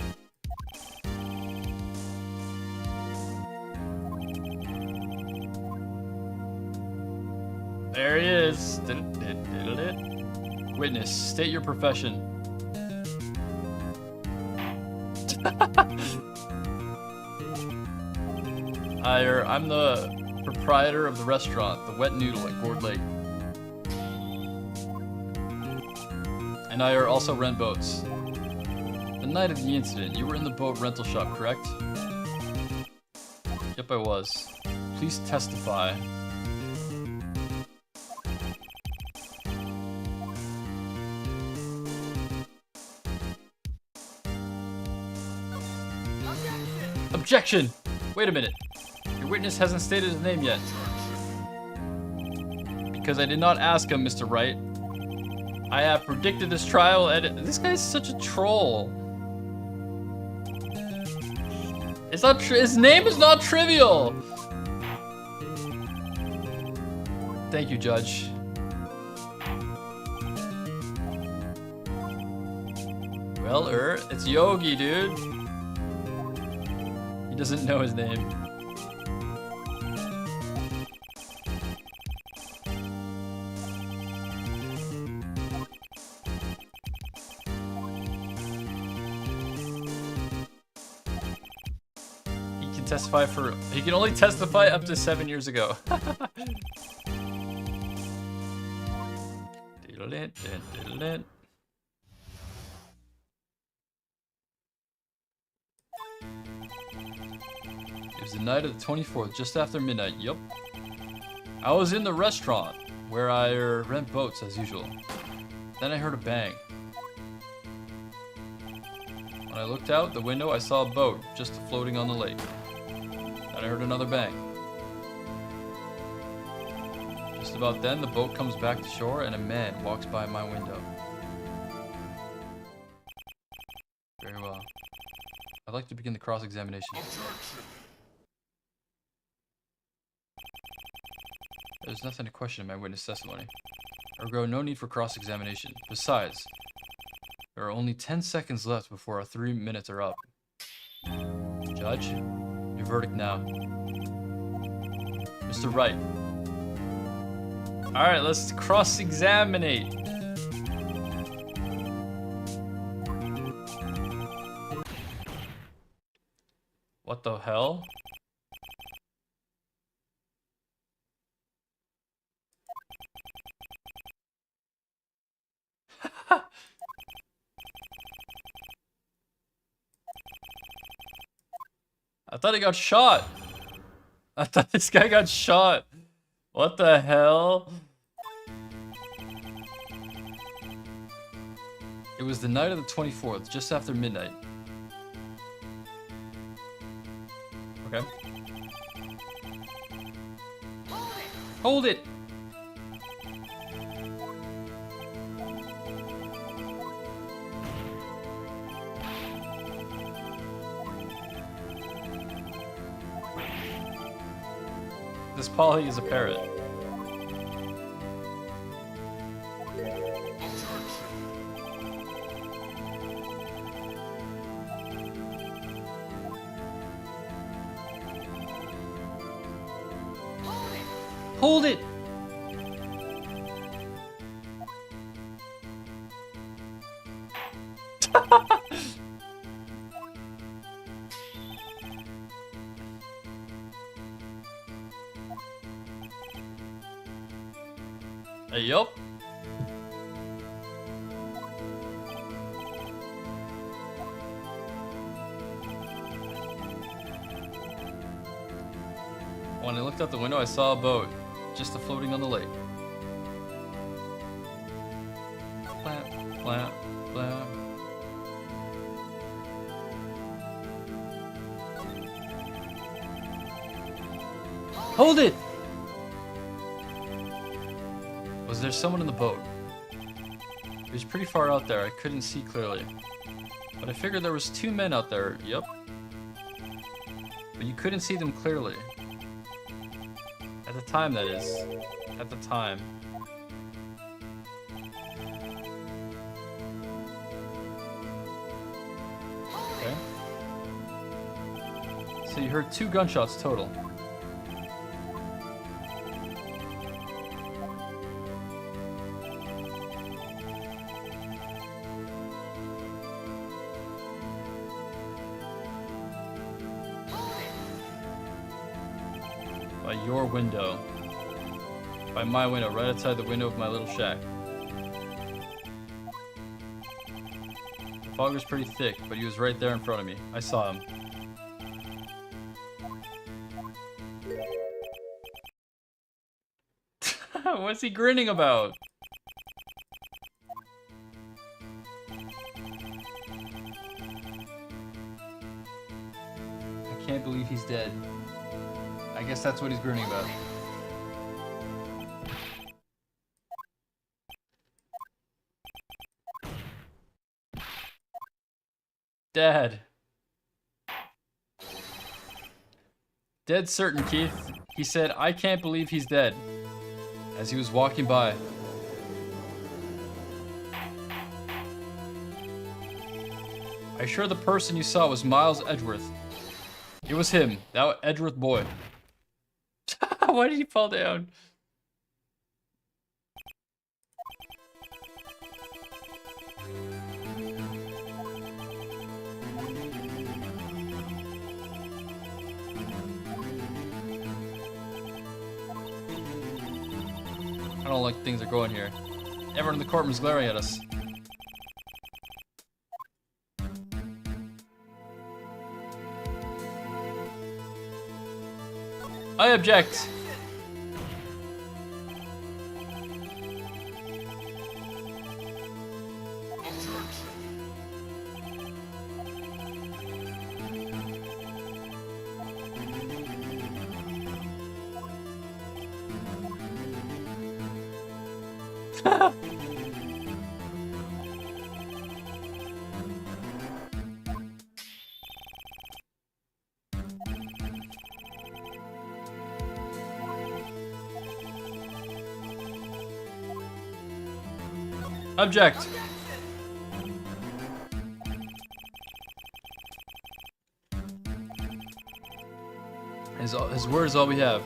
There he is. Witness, state your profession. I'm the proprietor of the restaurant, the Wet Noodle at Gourd Lake. And I also rent boats. The night of the incident, you were in the boat rental shop, correct? Yep, I was. Please testify. Objection! Wait a minute. Your witness hasn't stated his name yet. Because I did not ask him, Mr. Wright. I have predicted this trial and this guy's such a troll. It's not his name is not trivial. Thank you, Judge. Well, it's Yogi, dude. He doesn't know his name. He can only testify up to 7 years ago. It was the night of the 24th, just after midnight. Yup. I was in the restaurant where I rent boats as usual. Then I heard a bang. When I looked out the window, I saw a boat just floating on the lake. Then I heard another bang. Just about then, the boat comes back to shore and a man walks by my window. Very well. I'd like to begin the cross-examination. There's nothing to question in my witness testimony. Ergo, no need for cross-examination. Besides, there are only 10 seconds left before our 3 minutes are up. Judge, your verdict now. Mr. Wright. Alright, let's cross-examinate. What the hell? I thought he got shot. I thought this guy got shot. What the hell? It was the night of the 24th, just after midnight. Okay. Hold it! This Polly is a parrot. Hold it! Hey, yup. When I looked out the window, I saw a boat, just floating on the lake. Blah, blah. Hold it! Was there someone in the boat? It was pretty far out there, I couldn't see clearly. But I figured there was 2 men out there, yep. But you couldn't see them clearly. At the time, that is. At the time. Okay. So you heard 2 gunshots total. By your window. By my window, right outside the window of my little shack. The fog was pretty thick, but he was right there in front of me. I saw him. What's he grinning about? I can't believe he's dead. I guess that's what he's grinning about. Dad. Dead certain, Keith. He said, I can't believe he's dead. As he was walking by. I'm sure the person you saw was Miles Edgeworth. It was him, that Edgeworth boy. Why did he fall down? I don't like things are going here. Everyone in the courtroom is glaring at us. I object. Object. His word is all we have.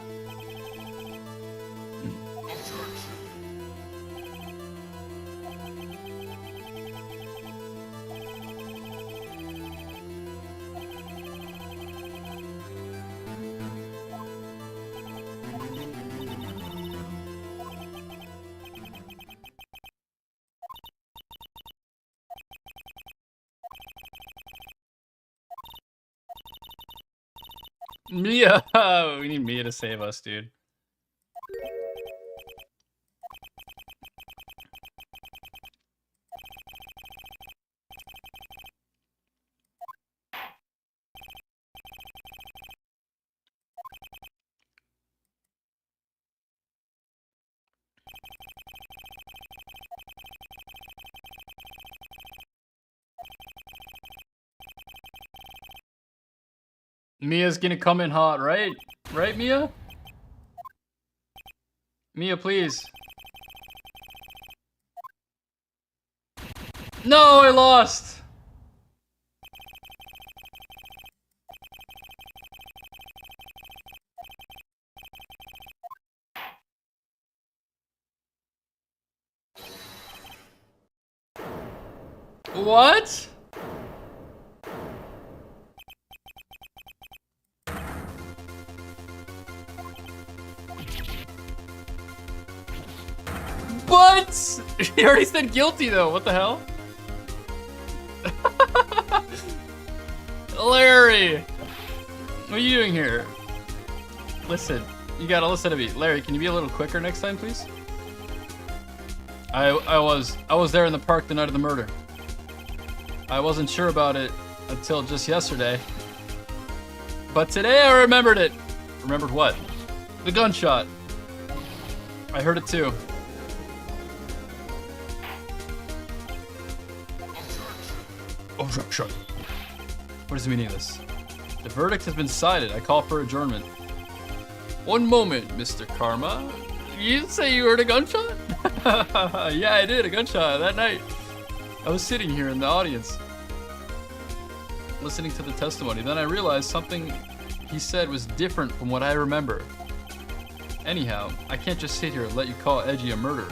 Mia! We need Mia to save us, dude. Mia's gonna come in hot, right? Right, Mia? Mia, please. No, I lost! What? But he already said guilty though. What the hell? Larry, what are you doing here? Listen, you gotta listen to me. Larry, can you be a little quicker next time, please? I was there in the park the night of the murder. I wasn't sure about it until just yesterday. But today I remembered it. Remembered what? The gunshot. I heard it too. Objection. What is the meaning of this? The verdict has been decided. I call for adjournment. One moment, Mr. Karma. You say you heard a gunshot? Yeah, I did. A gunshot that night. I was sitting here in the audience, listening to the testimony. Then I realized something he said was different from what I remember. Anyhow, I can't just sit here and let you call Edgy a murderer.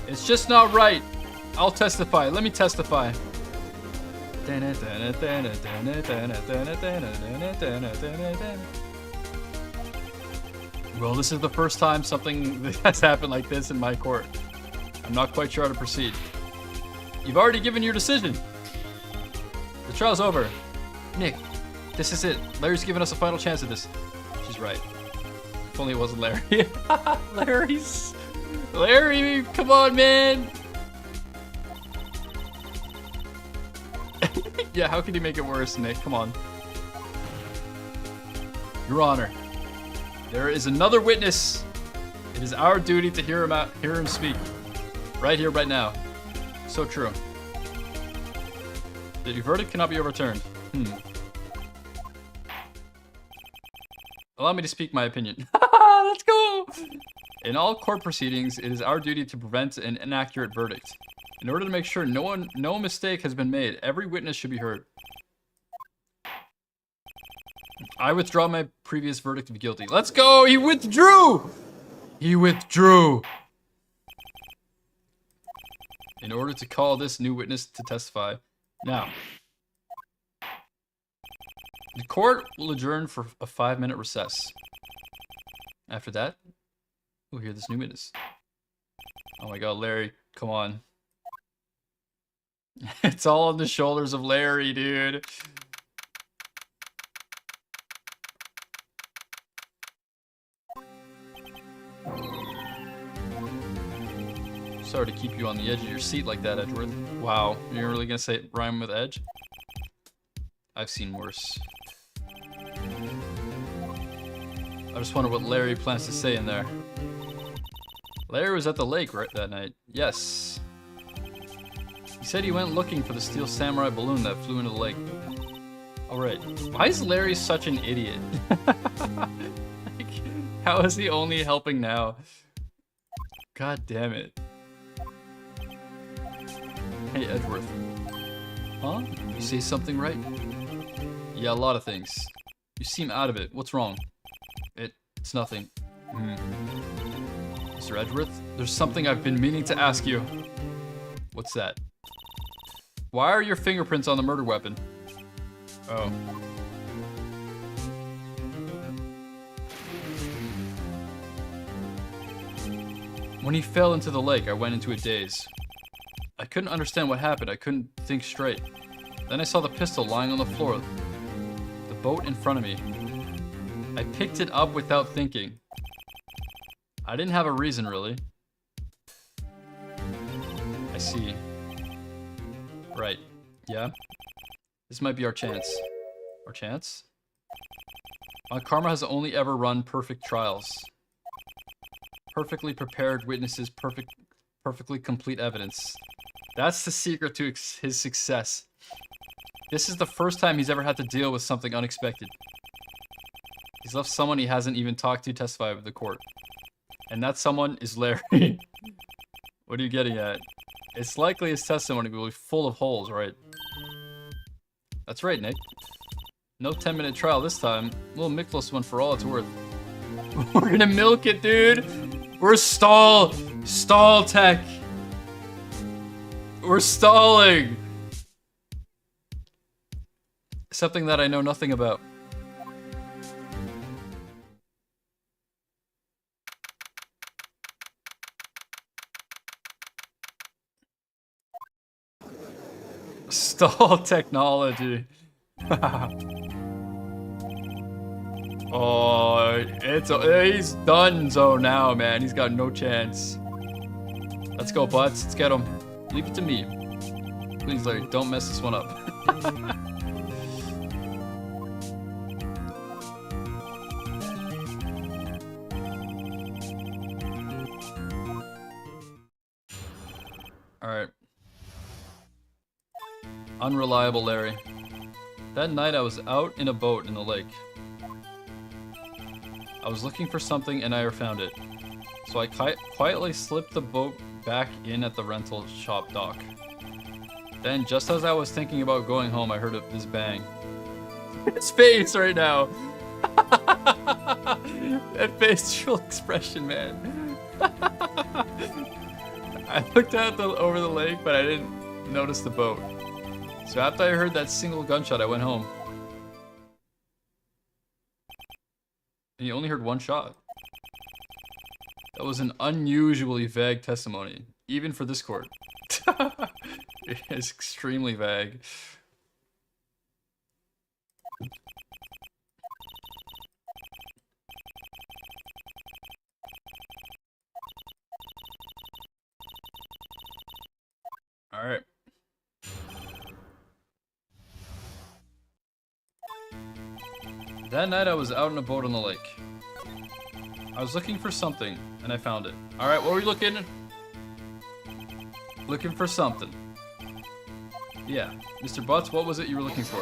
It's just not right. I'll testify. Let me testify. Well, this is the first time something has happened like this in my court. I'm not quite sure how to proceed. You've already given your decision. The trial's over. Nick, this is it. Larry's given us a final chance at this. She's right. If only it wasn't Larry. Larry, come on, man. Yeah, how could you make it worse, Nick? Come on. Your Honor, there is another witness. It is our duty to hear him speak. Right here, right now. So true. The verdict cannot be overturned. Allow me to speak my opinion. Let's go! In all court proceedings, it is our duty to prevent an inaccurate verdict. In order to make sure no mistake has been made, every witness should be heard. I withdraw my previous verdict of guilty. Let's go! He withdrew! He withdrew! In order to call this new witness to testify. Now, the court will adjourn for a 5-minute recess. After that, we'll hear this new witness. Oh my god, Larry, come on. It's all on the shoulders of Larry, dude. Sorry to keep you on the edge of your seat like that, Edgeworth. Wow, you're really gonna say rhyme with edge? I've seen worse. I just wonder what Larry plans to say in there. Larry was at the lake right that night. Yes. He said he went looking for the steel samurai balloon that flew into the lake. Alright. Why is Larry such an idiot? Like, how is he only helping now? God damn it. Hey, Edgeworth. Huh? You say something right? Yeah, a lot of things. You seem out of it. What's wrong? It's nothing. Mr. Edgeworth, there's something I've been meaning to ask you. What's that? Why are your fingerprints on the murder weapon? Oh. When he fell into the lake, I went into a daze. I couldn't understand what happened. I couldn't think straight. Then I saw the pistol lying on the floor. The boat in front of me. I picked it up without thinking. I didn't have a reason, really. I see. Right. Yeah? This might be our chance. Our chance? My karma has only ever run perfect trials. Perfectly prepared witnesses, perfectly complete evidence. That's the secret to his success. This is the first time he's ever had to deal with something unexpected. He's left someone he hasn't even talked to testify with the court. And that someone is Larry. What are you getting at? It's likely his testimony will be full of holes, right? That's right, Nick. No 10-minute trial this time. Little Miklos one for all it's worth. We're gonna milk it, dude! We're stall tech! We're stalling! Something that I know nothing about. Stall technology. Oh, he's donezo now, man. He's got no chance. Let's go, butts. Let's get him. Leave it to me. Please, Larry, don't mess this one up. Alright. Unreliable Larry. That night I was out in a boat in the lake. I was looking for something and I found it. So I quietly slipped the boat back in at the rental shop dock. Then, just as I was thinking about going home, I heard this bang. His face right now! That facial expression, man. I looked out over the lake, but I didn't notice the boat. So after I heard that single gunshot, I went home. And you only heard one shot. That was an unusually vague testimony, even for this court. It is extremely vague. All right. That night I was out in a boat on the lake. I was looking for something, and I found it. All right, what were you looking? Looking for something. Yeah, Mr. Butts, what was it you were looking for?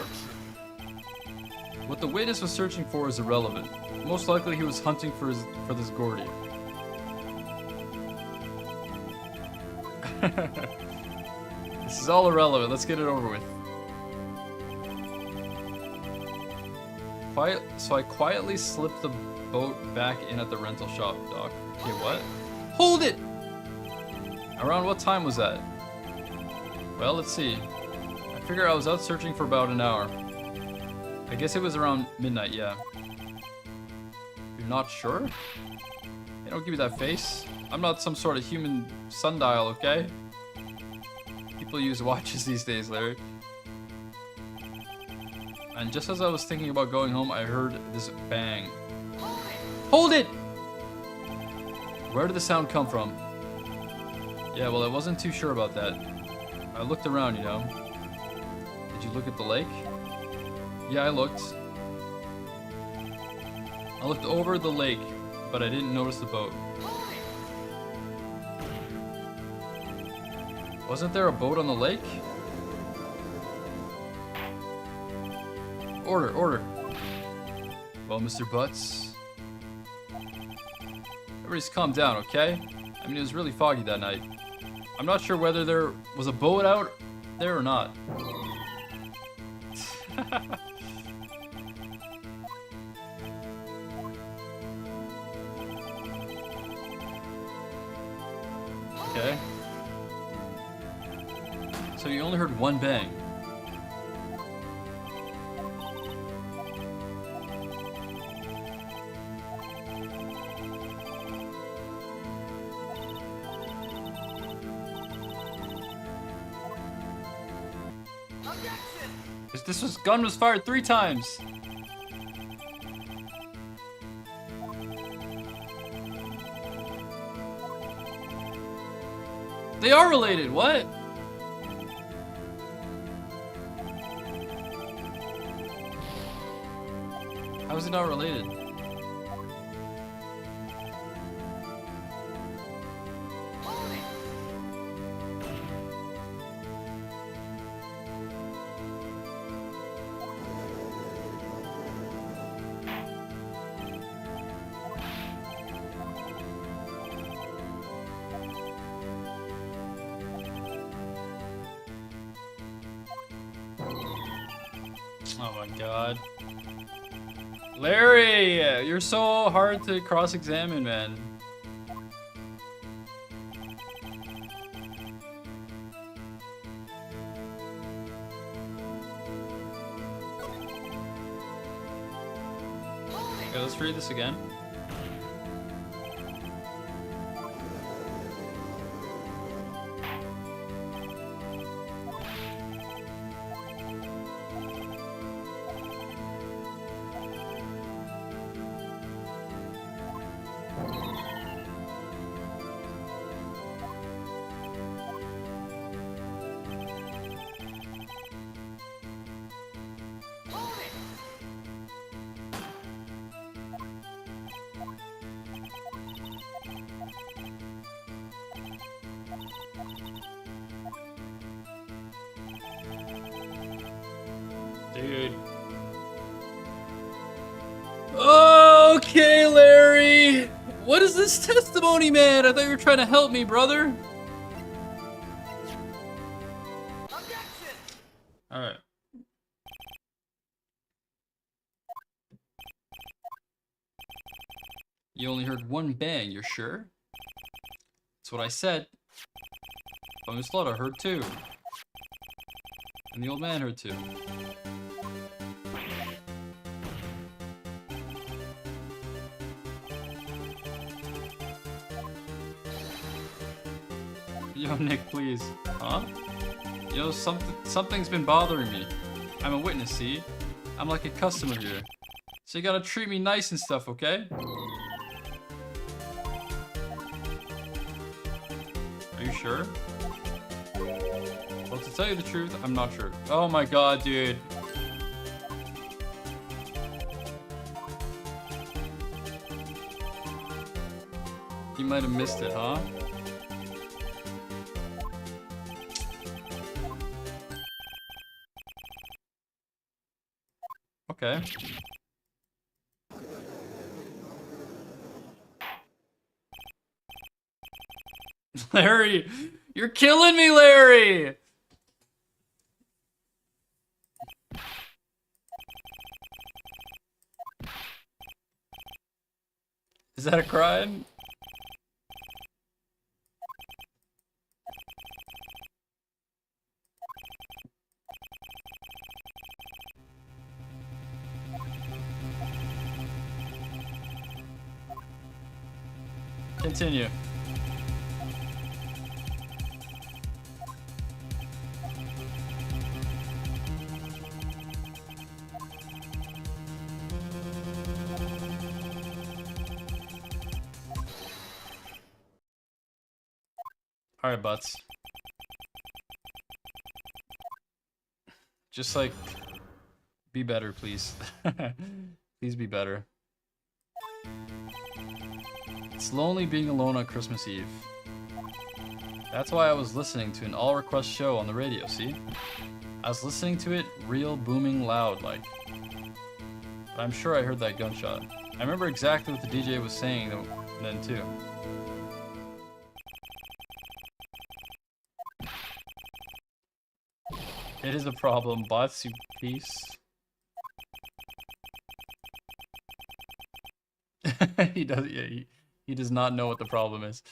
What the witness was searching for is irrelevant. Most likely he was hunting for this Gordy. This is all irrelevant. Let's get it over with. So I quietly slipped the boat back in at the rental shop dock. Okay, what? Hold it! Around what time was that? Well, let's see. I figure I was out searching for about an hour. I guess it was around midnight, yeah. You're not sure? Hey, don't give me that face. I'm not some sort of human sundial, okay? People use watches these days, Larry. And just as I was thinking about going home, I heard this bang. Hold it! Where did the sound come from? Yeah, well, I wasn't too sure about that. I looked around, you know. Did you look at the lake? Yeah, I looked. I looked over the lake, but I didn't notice the boat. Wasn't there a boat on the lake? Order, order. Well, Mr. Butts. Everybody's calm down, okay? I mean, it was really foggy that night. I'm not sure whether there was a boat out there or not. Okay. So you only heard one bang. This gun was fired 3 times. They are related. What? How is it not related? Oh my god. Larry! You're so hard to cross-examine, man. Okay, let's read this again. Dude. Okay, Larry. What is this testimony, man? I thought you were trying to help me, brother. All right. You only heard one bang, you're sure? That's what I said. But Miss Slaughter heard two. And the old man heard two. Yo, Nick, please. Huh? Yo, something's been bothering me. I'm a witness, see? I'm like a customer here. So you gotta treat me nice and stuff, okay? Are you sure? Well, to tell you the truth, I'm not sure. Oh my god, dude. You might have missed it, huh? Okay. Larry, you're killing me, Larry! Is that a crime? Continue. Alright, butts. Just like, be better, please. Please be better. It's lonely being alone on Christmas Eve. That's why I was listening to an all-request show on the radio, see? I was listening to it real booming loud like. But I'm sure I heard that gunshot. I remember exactly what the DJ was saying then too. It is a problem, bots, you piece. He does, yeah, he does not know what the problem is.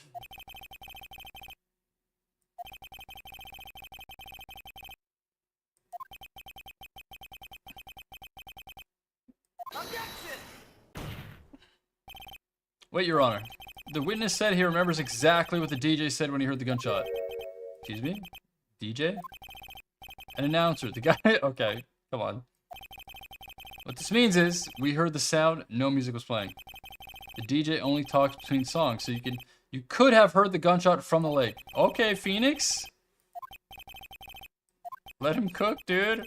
Wait, Your Honor. The witness said he remembers exactly what the DJ said when he heard the gunshot. Excuse me? DJ? An announcer. The guy... Okay, come on. What this means is, we heard the sound, no music was playing. The DJ only talks between songs, so you could have heard the gunshot from the lake. Okay, Phoenix. Let him cook, dude.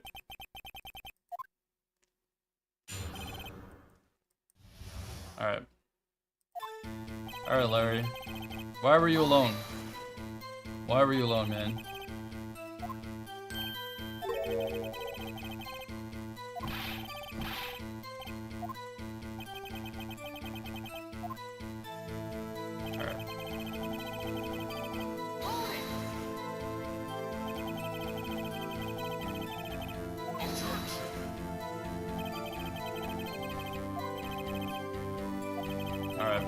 Alright. Alright, Larry. Why were you alone? Why were you alone, man? Alright. Alright.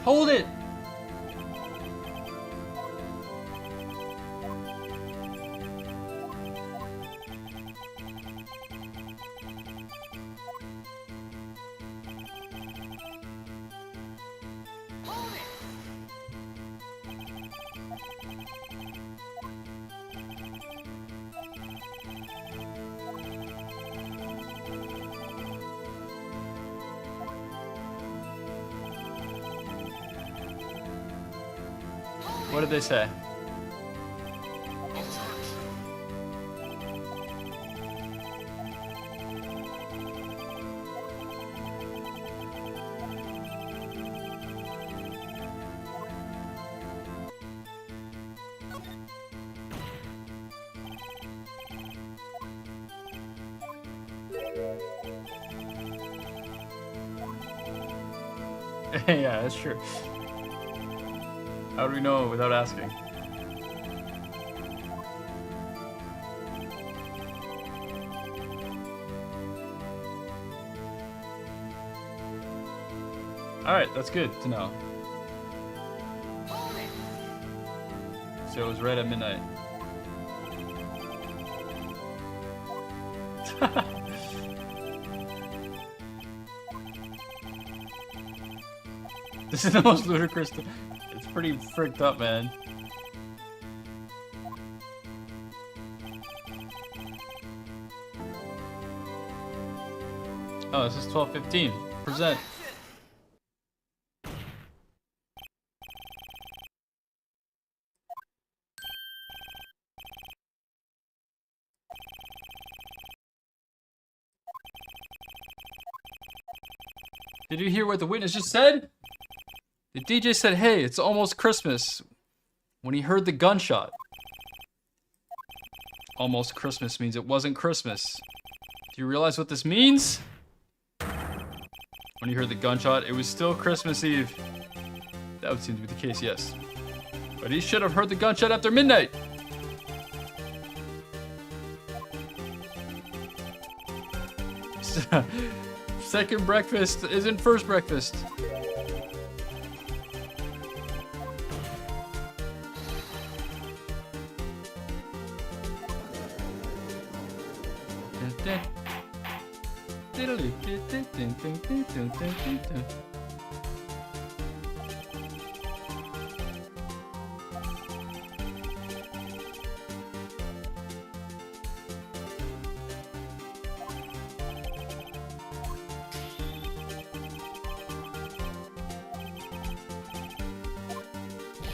Hold it! What did they say? Yeah, that's true. How do we know without asking? Alright, that's good to know. So it was right at midnight. This is the most ludicrous thing. It's pretty fricked up, man. Oh, this is 12:15. Present. Did you hear what the witness just said? The DJ said, "Hey, it's almost Christmas," when he heard the gunshot. Almost Christmas means it wasn't Christmas. Do you realize what this means? When he heard the gunshot, it was still Christmas Eve. That would seem to be the case, yes. But he should have heard the gunshot after midnight. Second breakfast isn't first breakfast.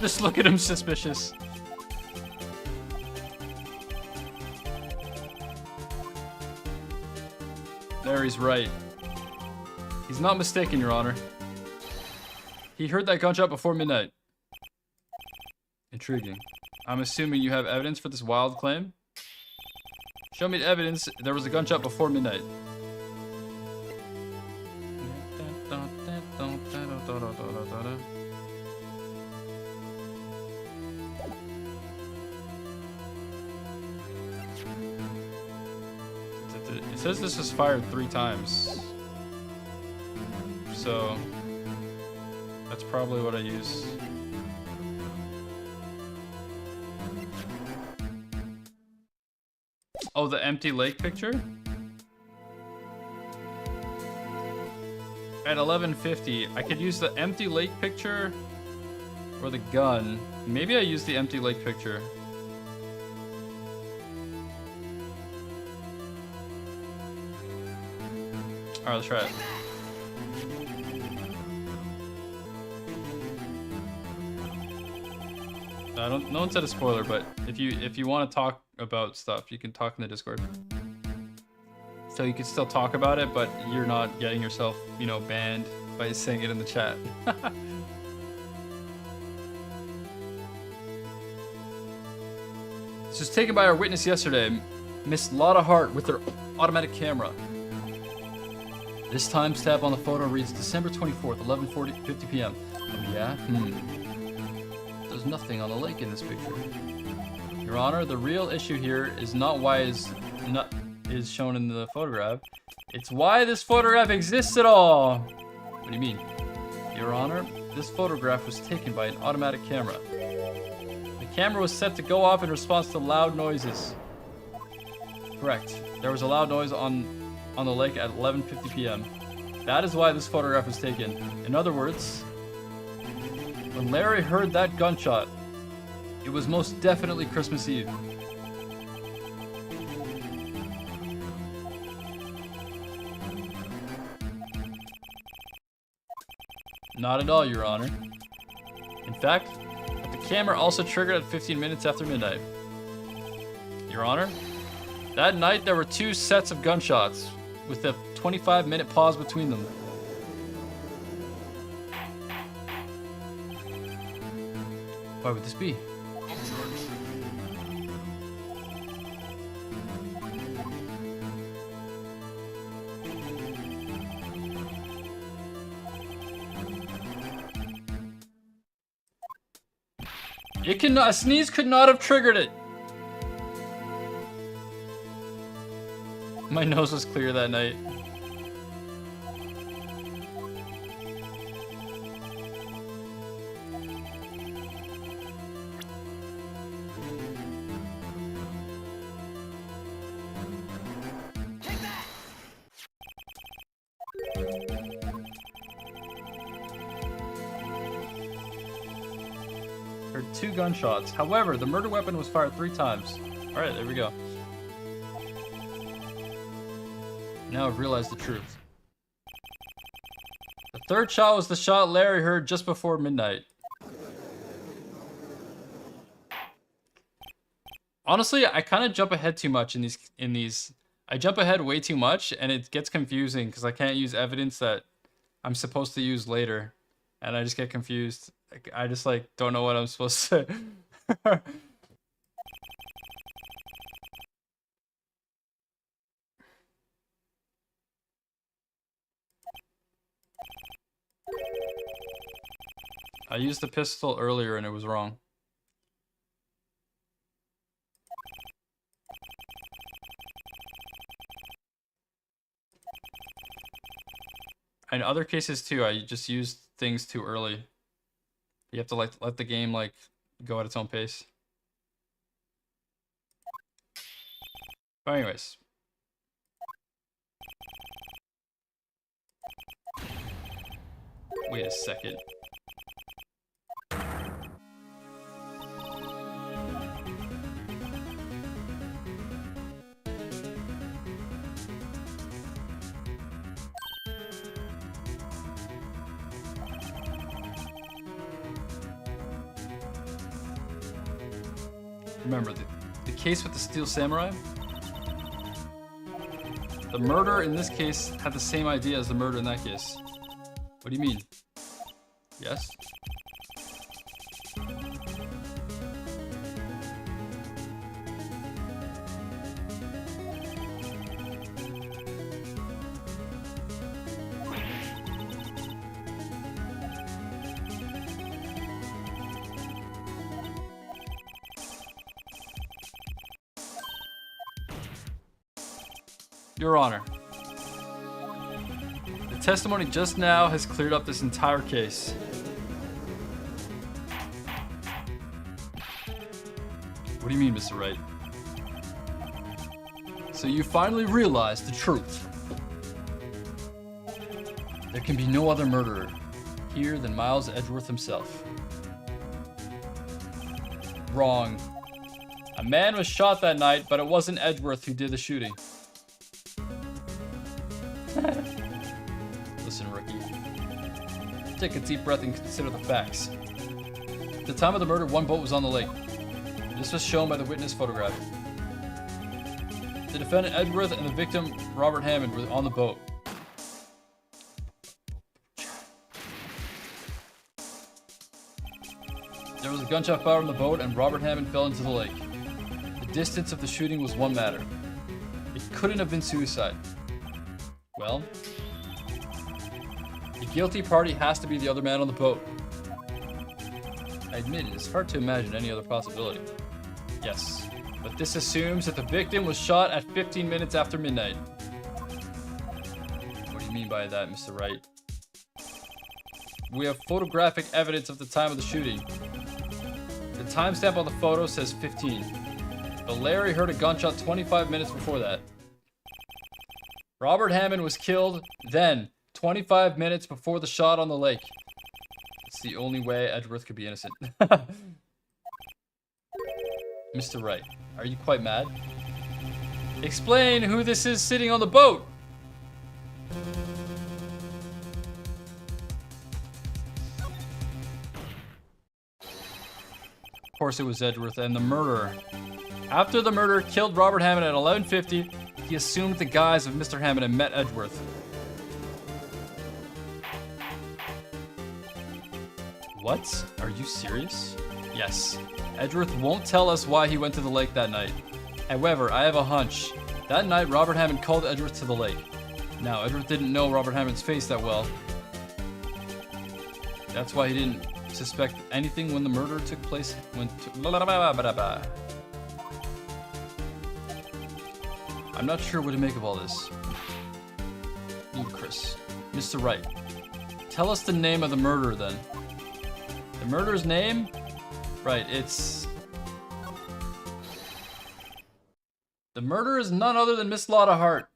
Just look at him suspicious. There, he's right. He's not mistaken, Your Honor. He heard that gunshot before midnight. Intriguing. I'm assuming you have evidence for this wild claim? Show me the evidence there was a gunshot before midnight. It says this was fired 3 times. So that's probably what I use. Oh, the empty lake picture? At 11:50, I could use the empty lake picture or the gun. Maybe I use the empty lake picture. Alright, let's try it. No one said a spoiler, but if you want to talk about stuff, you can talk in the Discord. So you can still talk about it, but you're not getting yourself, you know, banned by saying it in the chat. This was taken by our witness yesterday, Miss Lotta Hart, with her automatic camera. This timestamp on the photo reads December 24th, 11:50 p.m. Oh, yeah? There's nothing on the lake in this picture. Your Honor, the real issue here is not why is shown in the photograph. It's why this photograph exists at all. What do you mean? Your Honor, this photograph was taken by an automatic camera. The camera was set to go off in response to loud noises. Correct. There was a loud noise on the lake at 11:50 p.m. That is why this photograph was taken. In other words, when Larry heard that gunshot, it was most definitely Christmas Eve. Not at all, Your Honor. In fact, the camera also triggered at 15 minutes after midnight. Your Honor, that night there were 2 sets of gunshots, with a 25-minute pause between them. Why would this be? It cannot. A sneeze could not have triggered it. My nose was clear that night. Heard 2 gunshots. However, the murder weapon was fired 3 times. Alright, there we go. Now I've realized the truth. The 3rd shot was the shot Larry heard just before midnight. Honestly, I kind of jump ahead too much in these. I jump ahead way too much, and it gets confusing because I can't use evidence that I'm supposed to use later, and I just get confused. I just like don't know what I'm supposed to. I used the pistol earlier and it was wrong. In other cases too, I just used things too early. You have to like let the game like go at its own pace. But anyways. Wait a second. Remember, the case with the Steel Samurai? The murder in this case had the same idea as the murder in that case. What do you mean? Yes? Your Honor, the testimony just now has cleared up this entire case. What do you mean, Mr. Wright? So you finally realized the truth. There can be no other murderer here than Miles Edgeworth himself. Wrong. A man was shot that night, but it wasn't Edgeworth who did the shooting. Listen, rookie. Take a deep breath and consider the facts. At the time of the murder, 1 boat was on the lake. This was shown by the witness photograph. The defendant Edgeworth and the victim Robert Hammond were on the boat. There was a gunshot fired on the boat and Robert Hammond fell into the lake. The distance of the shooting was one matter. It couldn't have been suicide. Well, the guilty party has to be the other man on the boat. I admit it is hard to imagine any other possibility. Yes, but this assumes that the victim was shot at 15 minutes after midnight. What do you mean by that, Mr. Wright? We have photographic evidence of the time of the shooting. The timestamp on the photo says 15, but Larry heard a gunshot 25 minutes before that. Robert Hammond was killed then, 25 minutes before the shot on the lake. It's the only way Edgeworth could be innocent. Mr. Wright, are you quite mad? Explain who this is sitting on the boat! Of course it was Edgeworth and the murderer. After the murderer killed Robert Hammond at 11:50, he assumed the guise of Mr. Hammond and met Edgeworth. What? Are you serious? Yes. Edgeworth won't tell us why he went to the lake that night. However, I have a hunch. That night, Robert Hammond called Edgeworth to the lake. Now, Edgeworth didn't know Robert Hammond's face that well. That's why he didn't suspect anything when the murder took place? I'm not sure what to make of all this. Ludicrous. Mr. Wright, tell us the name of the murderer then. The murderer's name? Right, it's... The murderer is none other than Miss Lotta Hart.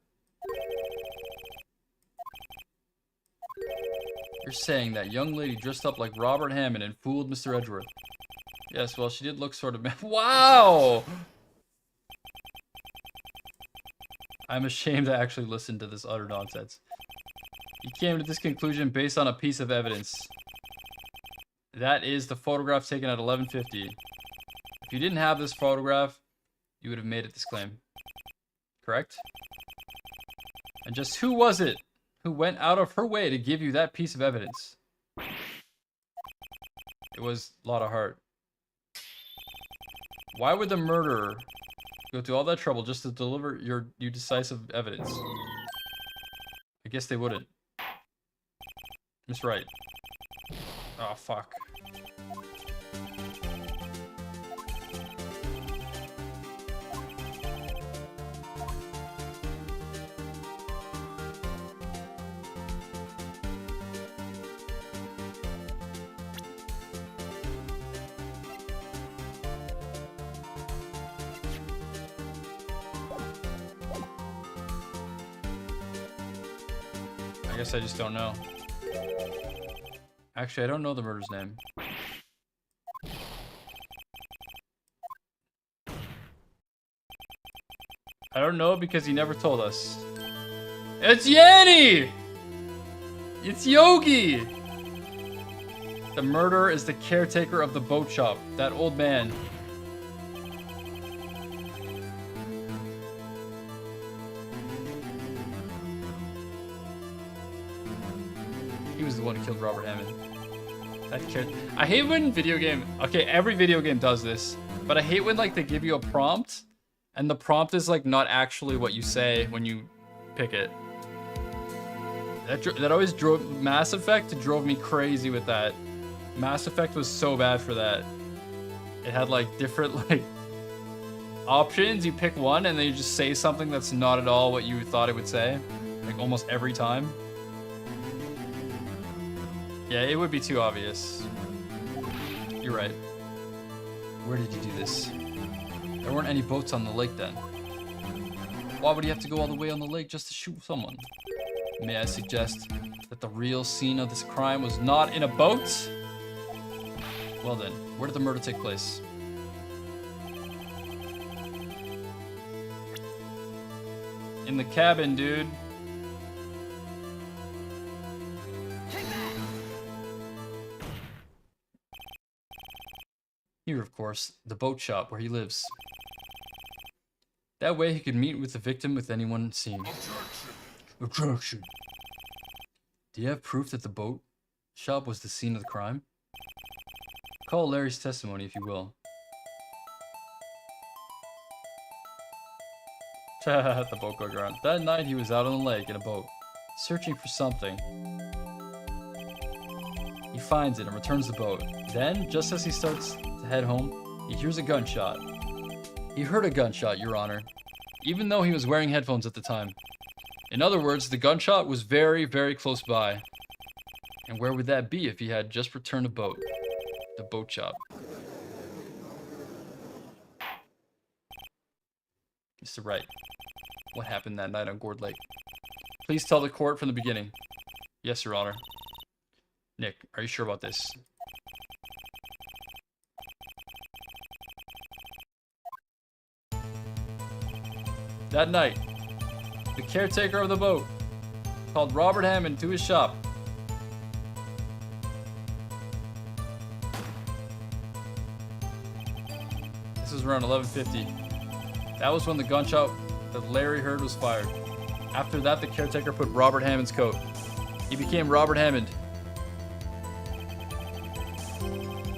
You're saying that young lady dressed up like Robert Hammond and fooled Mr. Edgeworth. Yes, well, she did look sort of... Wow! I'm ashamed to actually listen to this utter nonsense. He came to this conclusion based on a piece of evidence. That is the photograph taken at 11:50. If you didn't have this photograph, you would have made it this claim. Correct? And just who was it who went out of her way to give you that piece of evidence? It was Lotta Hart. Why would the murderer go through all that trouble just to deliver you decisive evidence? I guess they wouldn't. Miss Wright. Oh, fuck. I guess I just don't know. Actually, I don't know the murderer's name. I don't know because he never told us. It's Yanni! It's Yogi! The murderer is the caretaker of the boat shop, that old man. He was the one who killed Robert Hammond. I hate when video game... Okay, every video game does this. But I hate when, like, they give you a prompt, and the prompt is, like, not actually what you say when you pick it. That always drove... Mass Effect drove me crazy with that. Mass Effect was so bad for that. It had, like, different, like... options. You pick one, and then you just say something that's not at all what you thought it would say. Like, almost every time. Yeah, it would be too obvious. You're right. Where did you do this? There weren't any boats on the lake then. Why would he have to go all the way on the lake just to shoot someone? May I suggest that the real scene of this crime was not in a boat? Well then, where did the murder take place? In the cabin, dude. Here, of course, the boat shop where he lives. That way he could meet with the victim with anyone seeing. Objection. Do you have proof that the boat shop was the scene of the crime? Call Larry's testimony if you will. The boat goes around. That night he was out on the lake in a boat, searching for something. He finds it and returns the boat. Then, just as he starts to head home, he hears a gunshot. He heard a gunshot, Your Honor, even though he was wearing headphones at the time. In other words, the gunshot was very, very close by. And where would that be if he had just returned a boat? The boat shop. Mr. Wright, what happened that night on Gourd Lake? Please tell the court from the beginning. Yes, Your Honor. Nick, are you sure about this? That night, the caretaker of the boat called Robert Hammond to his shop. This was around 11:50. That was when the gunshot that Larry heard was fired. After that, the caretaker put Robert Hammond's coat. He became Robert Hammond.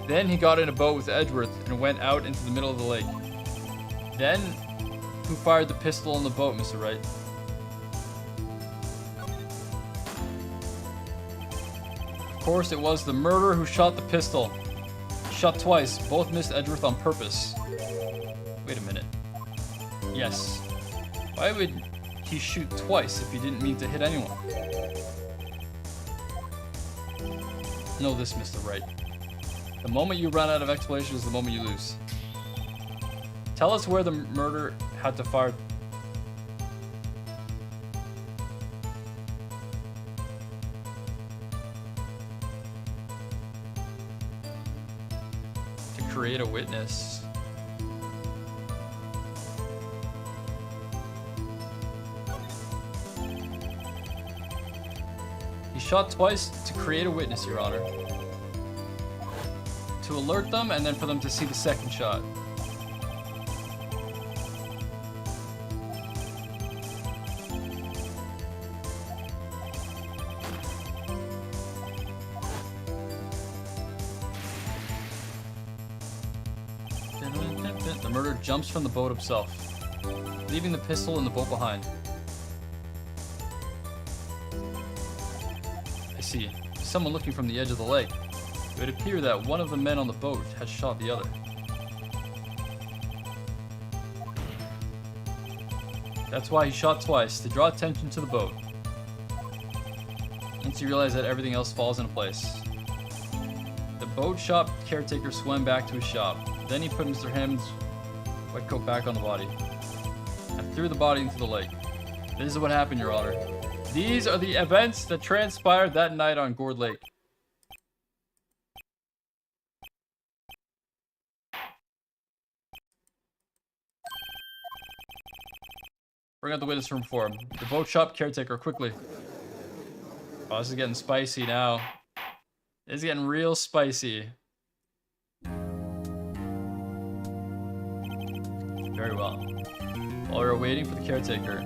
Then he got in a boat with Edgeworth and went out into the middle of the lake. Then, who fired the pistol on the boat, Mr. Wright? course, it was the murderer who shot the pistol. Shot twice. Both missed Edgeworth on purpose. Wait a minute. Yes. Why would he shoot twice if he didn't mean to hit anyone? Know this, Mr. Wright. The moment you run out of explanation is the moment you lose. Tell us where the murderer had to fire. To create a witness. He shot twice to create a witness, Your Honor. To alert them and then for them to see the second shot. The murderer jumps from the boat himself, leaving the pistol in the boat behind. I see. Someone looking from the edge of the lake. It would appear that one of the men on the boat had shot the other. That's why he shot twice, to draw attention to the boat. Once he realized that everything else falls into place. The boat shop caretaker swam back to his shop. Then he put Mr. Hammond's wet coat back on the body and threw the body into the lake. This is what happened, Your Honor. These are the events that transpired that night on Gourd Lake. Bring out the witness room for him. The boat shop caretaker, quickly. Oh, this is getting spicy now. This is getting real spicy. Very well. While we are waiting for the caretaker,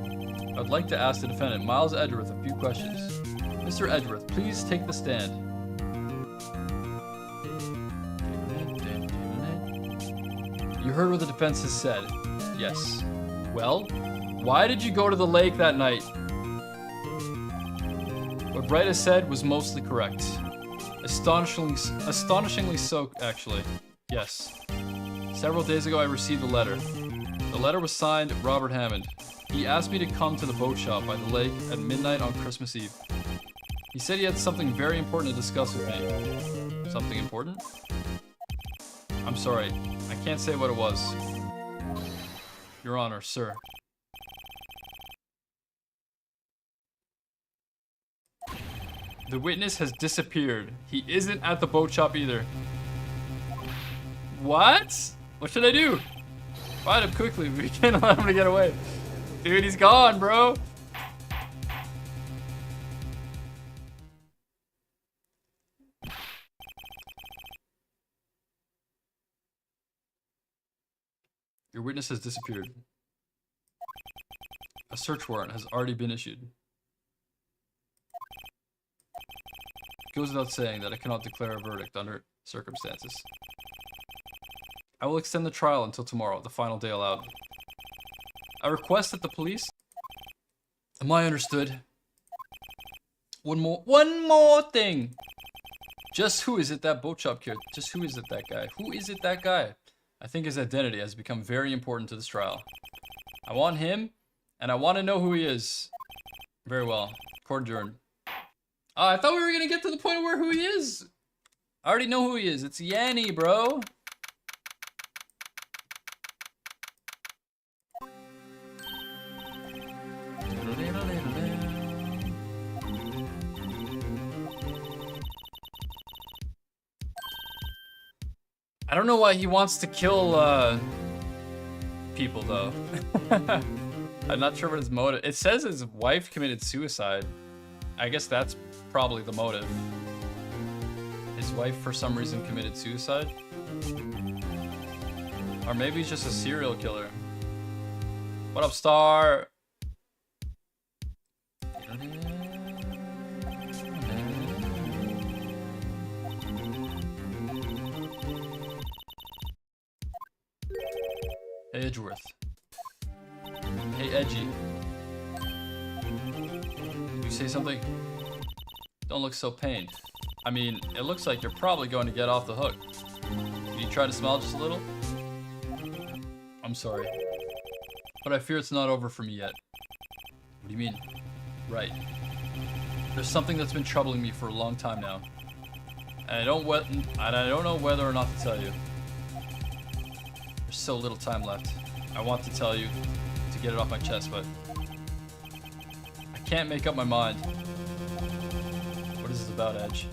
I would like to ask the defendant, Miles Edgeworth, a few questions. Mr. Edgeworth, please take the stand. You heard what the defense has said. Yes. Well, why did you go to the lake that night? What Bright has said was mostly correct. Astonishingly so, actually. Yes. Several days ago, I received a letter. The letter was signed Robert Hammond. He asked me to come to the boat shop by the lake at midnight on Christmas Eve. He said he had something very important to discuss with me. Something important? I'm sorry, I can't say what it was. Your Honor, sir. The witness has disappeared. He isn't at the boat shop either. What? What should I do? Find him quickly. We can't allow him to get away. Dude, he's gone, bro. Your witness has disappeared. A search warrant has already been issued. It goes without saying that I cannot declare a verdict under circumstances. I will extend the trial until tomorrow, the final day allowed. I request that the police... Am I understood? One more thing! Just who is it that boat shop kid? Just who is it that guy? Who is it that guy? I think his identity has become very important to this trial. I want him, and I want to know who he is. Very well. Court adjourned. I thought we were gonna get to the point where who he is. I already know who he is. It's Yanni, bro. I don't know why he wants to kill people though. I'm not sure what his motive. It says his wife committed suicide. I guess that's probably the motive. His wife for some reason committed suicide. Or maybe he's just a serial killer. What up, Star? Hey, Edgeworth. Hey, Edgy. Did you say something? Don't look so pained. I mean, it looks like you're probably going to get off the hook. Can you try to smile just a little? I'm sorry, but I fear it's not over for me yet. What do you mean? Right. There's something that's been troubling me for a long time now. And I don't know whether or not to tell you. There's so little time left. I want to tell you to get it off my chest, but I can't make up my mind. What is this about, Edge?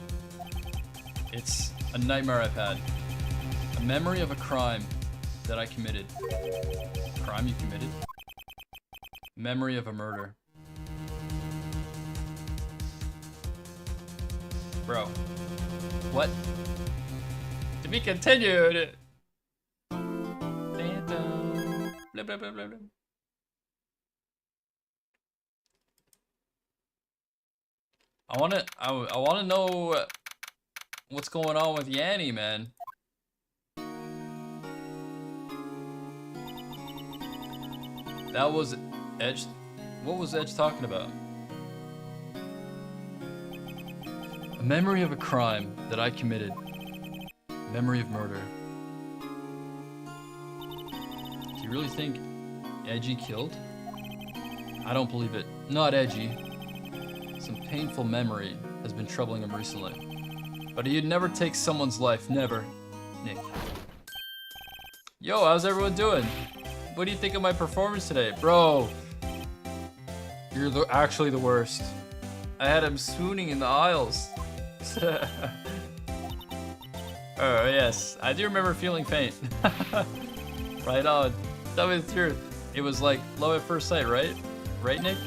It's a nightmare I've had. A memory of a crime that I committed. A crime you committed? Memory of a murder. Bro. What? To be continued. Blah, blah, blah, blah, blah. I wanna know what's going on with Yanni, man. That was Edge. What was Edge talking about? A memory of a crime that I committed. Memory of murder. Do you really think Edgy killed? I don't believe it. Not Edgy. Some painful memory has been troubling him recently. But he'd never take someone's life. Never. Nick. Yo, how's everyone doing? What do you think of my performance today? Bro, you're actually the worst. I had him swooning in the aisles. Oh, yes. I do remember feeling faint. Right on. Tell me the truth. It was like love at first sight, right? Right, Nick?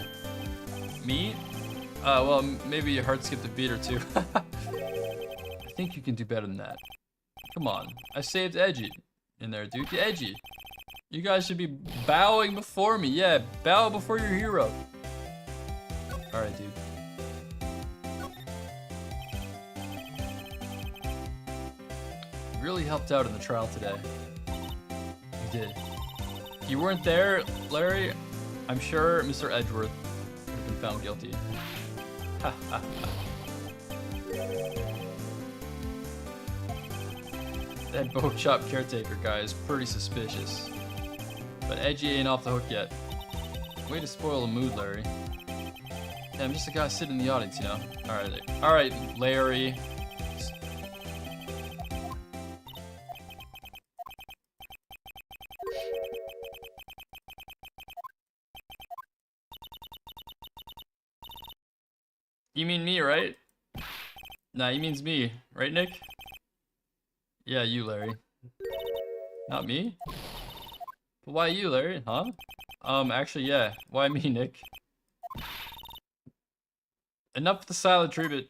Me? Well, maybe your heart skipped a beat or two. I think you can do better than that. Come on. I saved Edgy in there, dude. Edgy. You guys should be bowing before me. Yeah, bow before your hero. Alright, dude. You really helped out in the trial today. You did. If you weren't there, Larry, I'm sure Mr. Edgeworth would have been found guilty. Ha ha ha. That boat shop caretaker guy is pretty suspicious. But Edgy ain't off the hook yet. Way to spoil the mood, Larry. Yeah, I'm just a guy sitting in the audience, you know? Alright, Larry. You mean me, right? Nah, he means me. Right, Nick? Yeah, you, Larry. Not me? But why you, Larry? Huh? Actually, yeah. Why me, Nick? Enough with the silent treatment.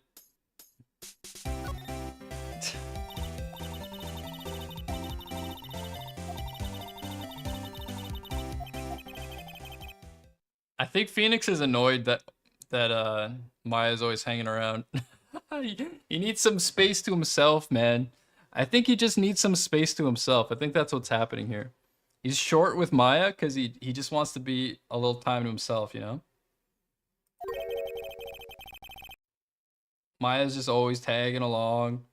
I think Phoenix is annoyed that Maya's always hanging around. He needs some space to himself, man. I think he just needs some space to himself. I think that's what's happening here. He's short with Maya because he just wants to be a little time to himself, you know? Maya's just always tagging along.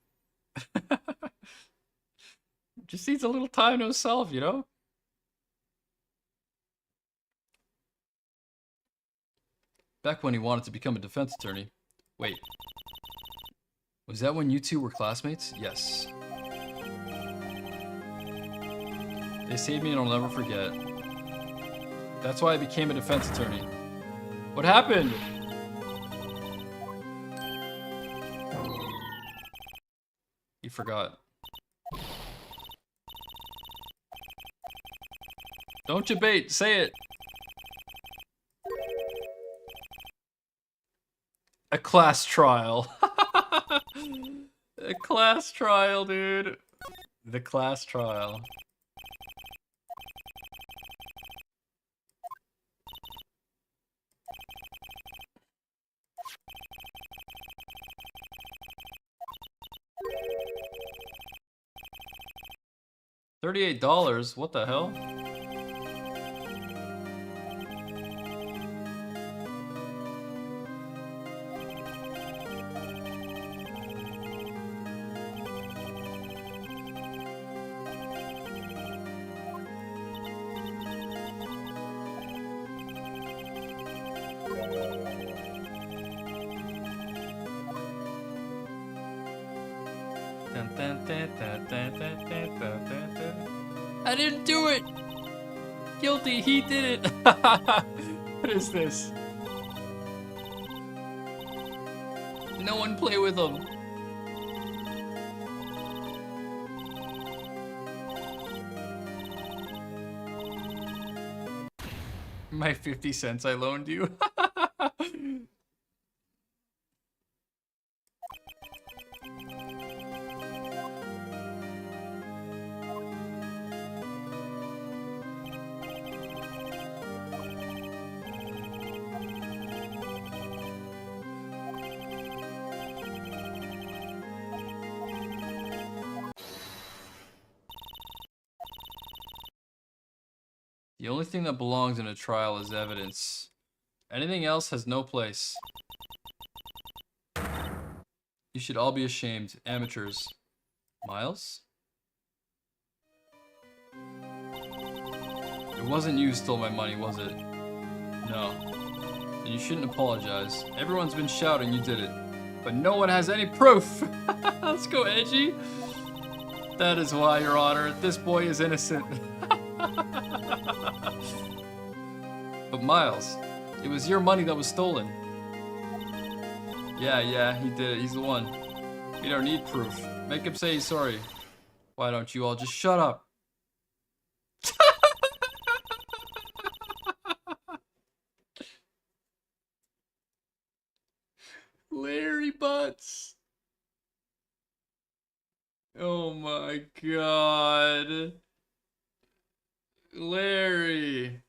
Just needs a little time to himself, you know? Back when he wanted to become a defense attorney. Wait. Was that when you two were classmates? Yes. They saved me and I'll never forget. That's why I became a defense attorney. What happened? He forgot. Don't debate, say it. A class trial. A class trial, dude. The class trial. $38? What the hell? I didn't do it! Guilty, he did it! What is this? No one play with him. My 50 cents I loaned you. The only thing that belongs in a trial is evidence. Anything else has no place. You should all be ashamed. Amateurs. Miles? It wasn't you who stole my money, was it? No. Then you shouldn't apologize. Everyone's been shouting you did it. But no one has any proof! Let's go, Edgy! That is why, Your Honor, this boy is innocent. But Miles, it was your money that was stolen. Yeah, he did it. He's the one. We don't need proof. Make him say he's sorry. Why don't you all just shut up? Larry Butts. Oh my god. Larry.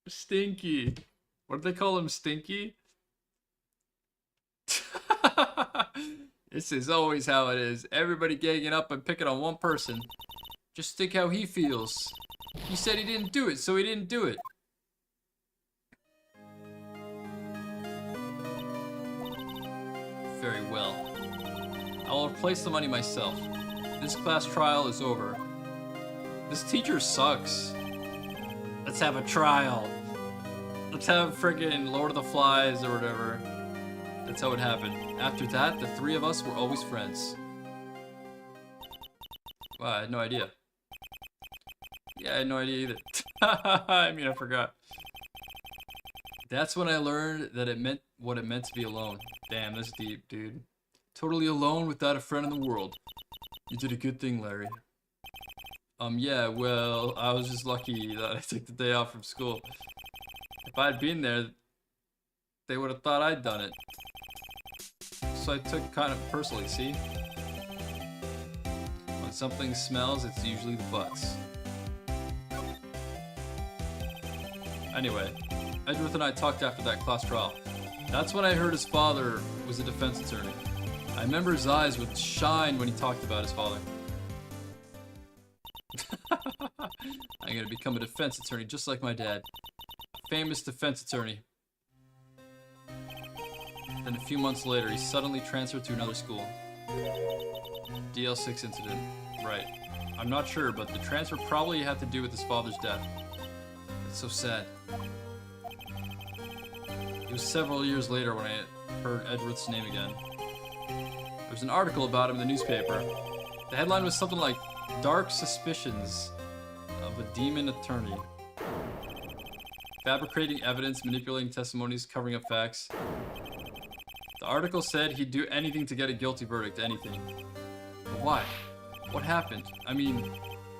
Stinky. What do they call him? Stinky? This is always how it is. Everybody ganging up and picking on one person. Just think how he feels. He said he didn't do it, so he didn't do it. Very well. I will replace the money myself. This class trial is over. This teacher sucks. Let's have a trial. Let's have friggin' Lord of the Flies or whatever. That's how it happened. After that, the three of us were always friends. Wow, I had no idea. Yeah, I had no idea either. I mean, I forgot. That's when I learned that it meant what it meant to be alone. Damn, that's deep, dude. Totally alone without a friend in the world. You did a good thing, Larry. Yeah, well, I was just lucky that I took the day off from school. If I'd been there, they would have thought I'd done it. So I took it kind of personally, see? When something smells, it's usually the butts. Anyway, Edgeworth and I talked after that class trial. That's when I heard his father was a defense attorney. I remember his eyes would shine when he talked about his father. I'm gonna become a defense attorney just like my dad. A famous defense attorney. Then a few months later, he suddenly transferred to another school. DL6 incident. Right. I'm not sure, but the transfer probably had to do with his father's death. It's so sad. It was several years later when I heard Edgeworth's name again. There was an article about him in the newspaper. The headline was something like, "Dark Suspicions of a Demon Attorney. Fabricating evidence, manipulating testimonies, covering up facts." The article said he'd do anything to get a guilty verdict, anything. But why? What happened? I mean,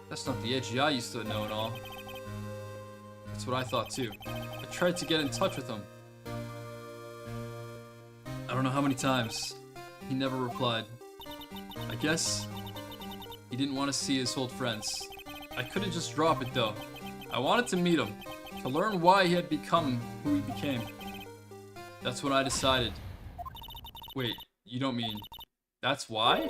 that's not the Edgy I used to know and all. That's what I thought too. I tried to get in touch with him. I don't know how many times. He never replied. I guess he didn't want to see his old friends. I couldn't just drop it though. I wanted to meet him, to learn why he had become who he became. That's when I decided. Wait, you don't mean that's why?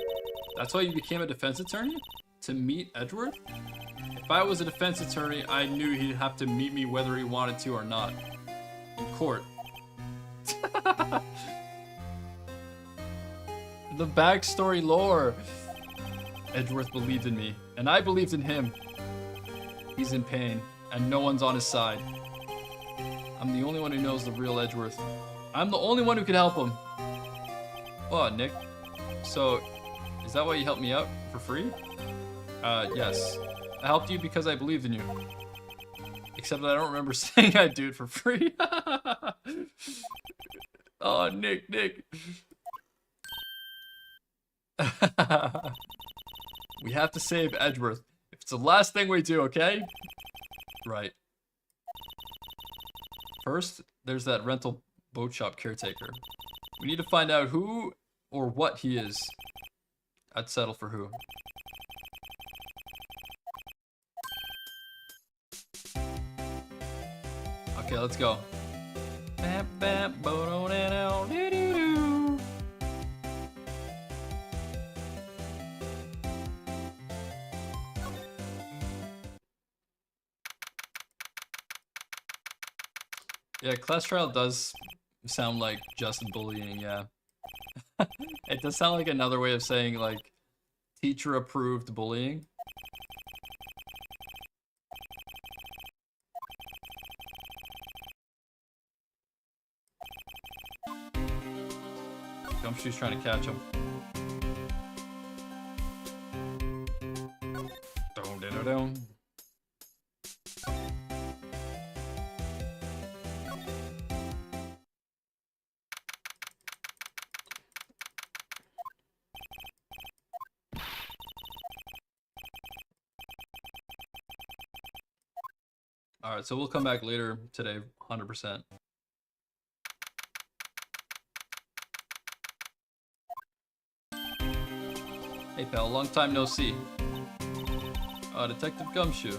That's why you became a defense attorney? To meet Edgeworth? If I was a defense attorney, I knew he'd have to meet me whether he wanted to or not. In court. The backstory lore. Edgeworth believed in me, and I believed in him. He's in pain. and no one's on his side. I'm the only one who knows the real Edgeworth. I'm the only one who can help him. Oh, Nick. So, is that why you helped me out for free? Yes. I helped you because I believed in you. Except that I don't remember saying I'd do it for free. Oh, Nick. We have to save Edgeworth. If it's the last thing we do, okay? Right. First, there's that rental boat shop caretaker. We need to find out who or what he is. I'd settle for who. Okay, let's go. Yeah, class trial does sound like just bullying, yeah. It does sound like another way of saying, like, teacher-approved bullying. Gumshoe's trying to catch him. Dum. Alright, so we'll come back later today, 100%. Hey pal, long time no see. Detective Gumshoe.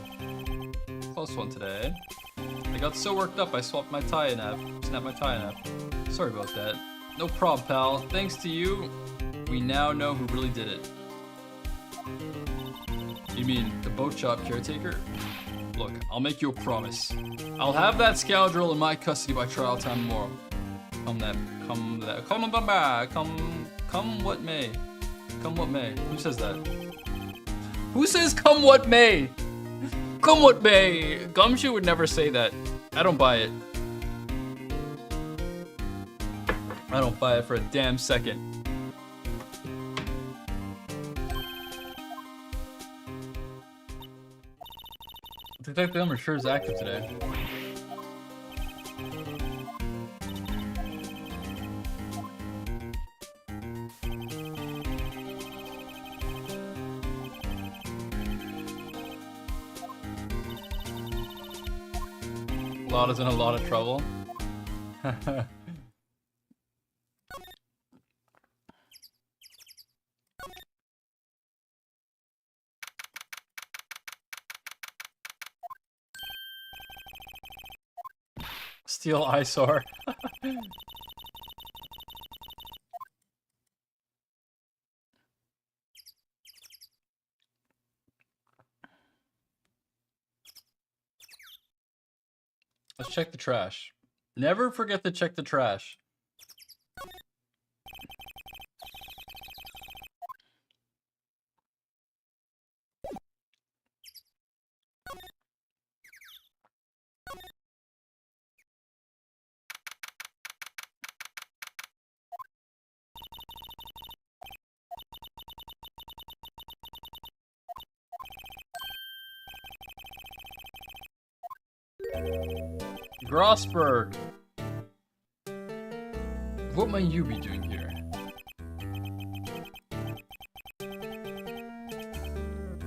Close one today. I got so worked up I swapped my tie in half. Snapped my tie in half. Sorry about that. No problem, pal. Thanks to you, we now know who really did it. You mean the boat shop caretaker? Look, I'll make you a promise. I'll have that scoundrel in my custody by trial time tomorrow. Come what may. Come what may. Who says that? Who says come what may? Come what may. Gumshoe would never say that. I don't buy it. I don't buy it for a damn second. Detective Elmer sure is active today. Lotta's in a lot of trouble. Steel eyesore. Let's check the trash. Never forget to check the trash. Grossberg. What might you be doing here?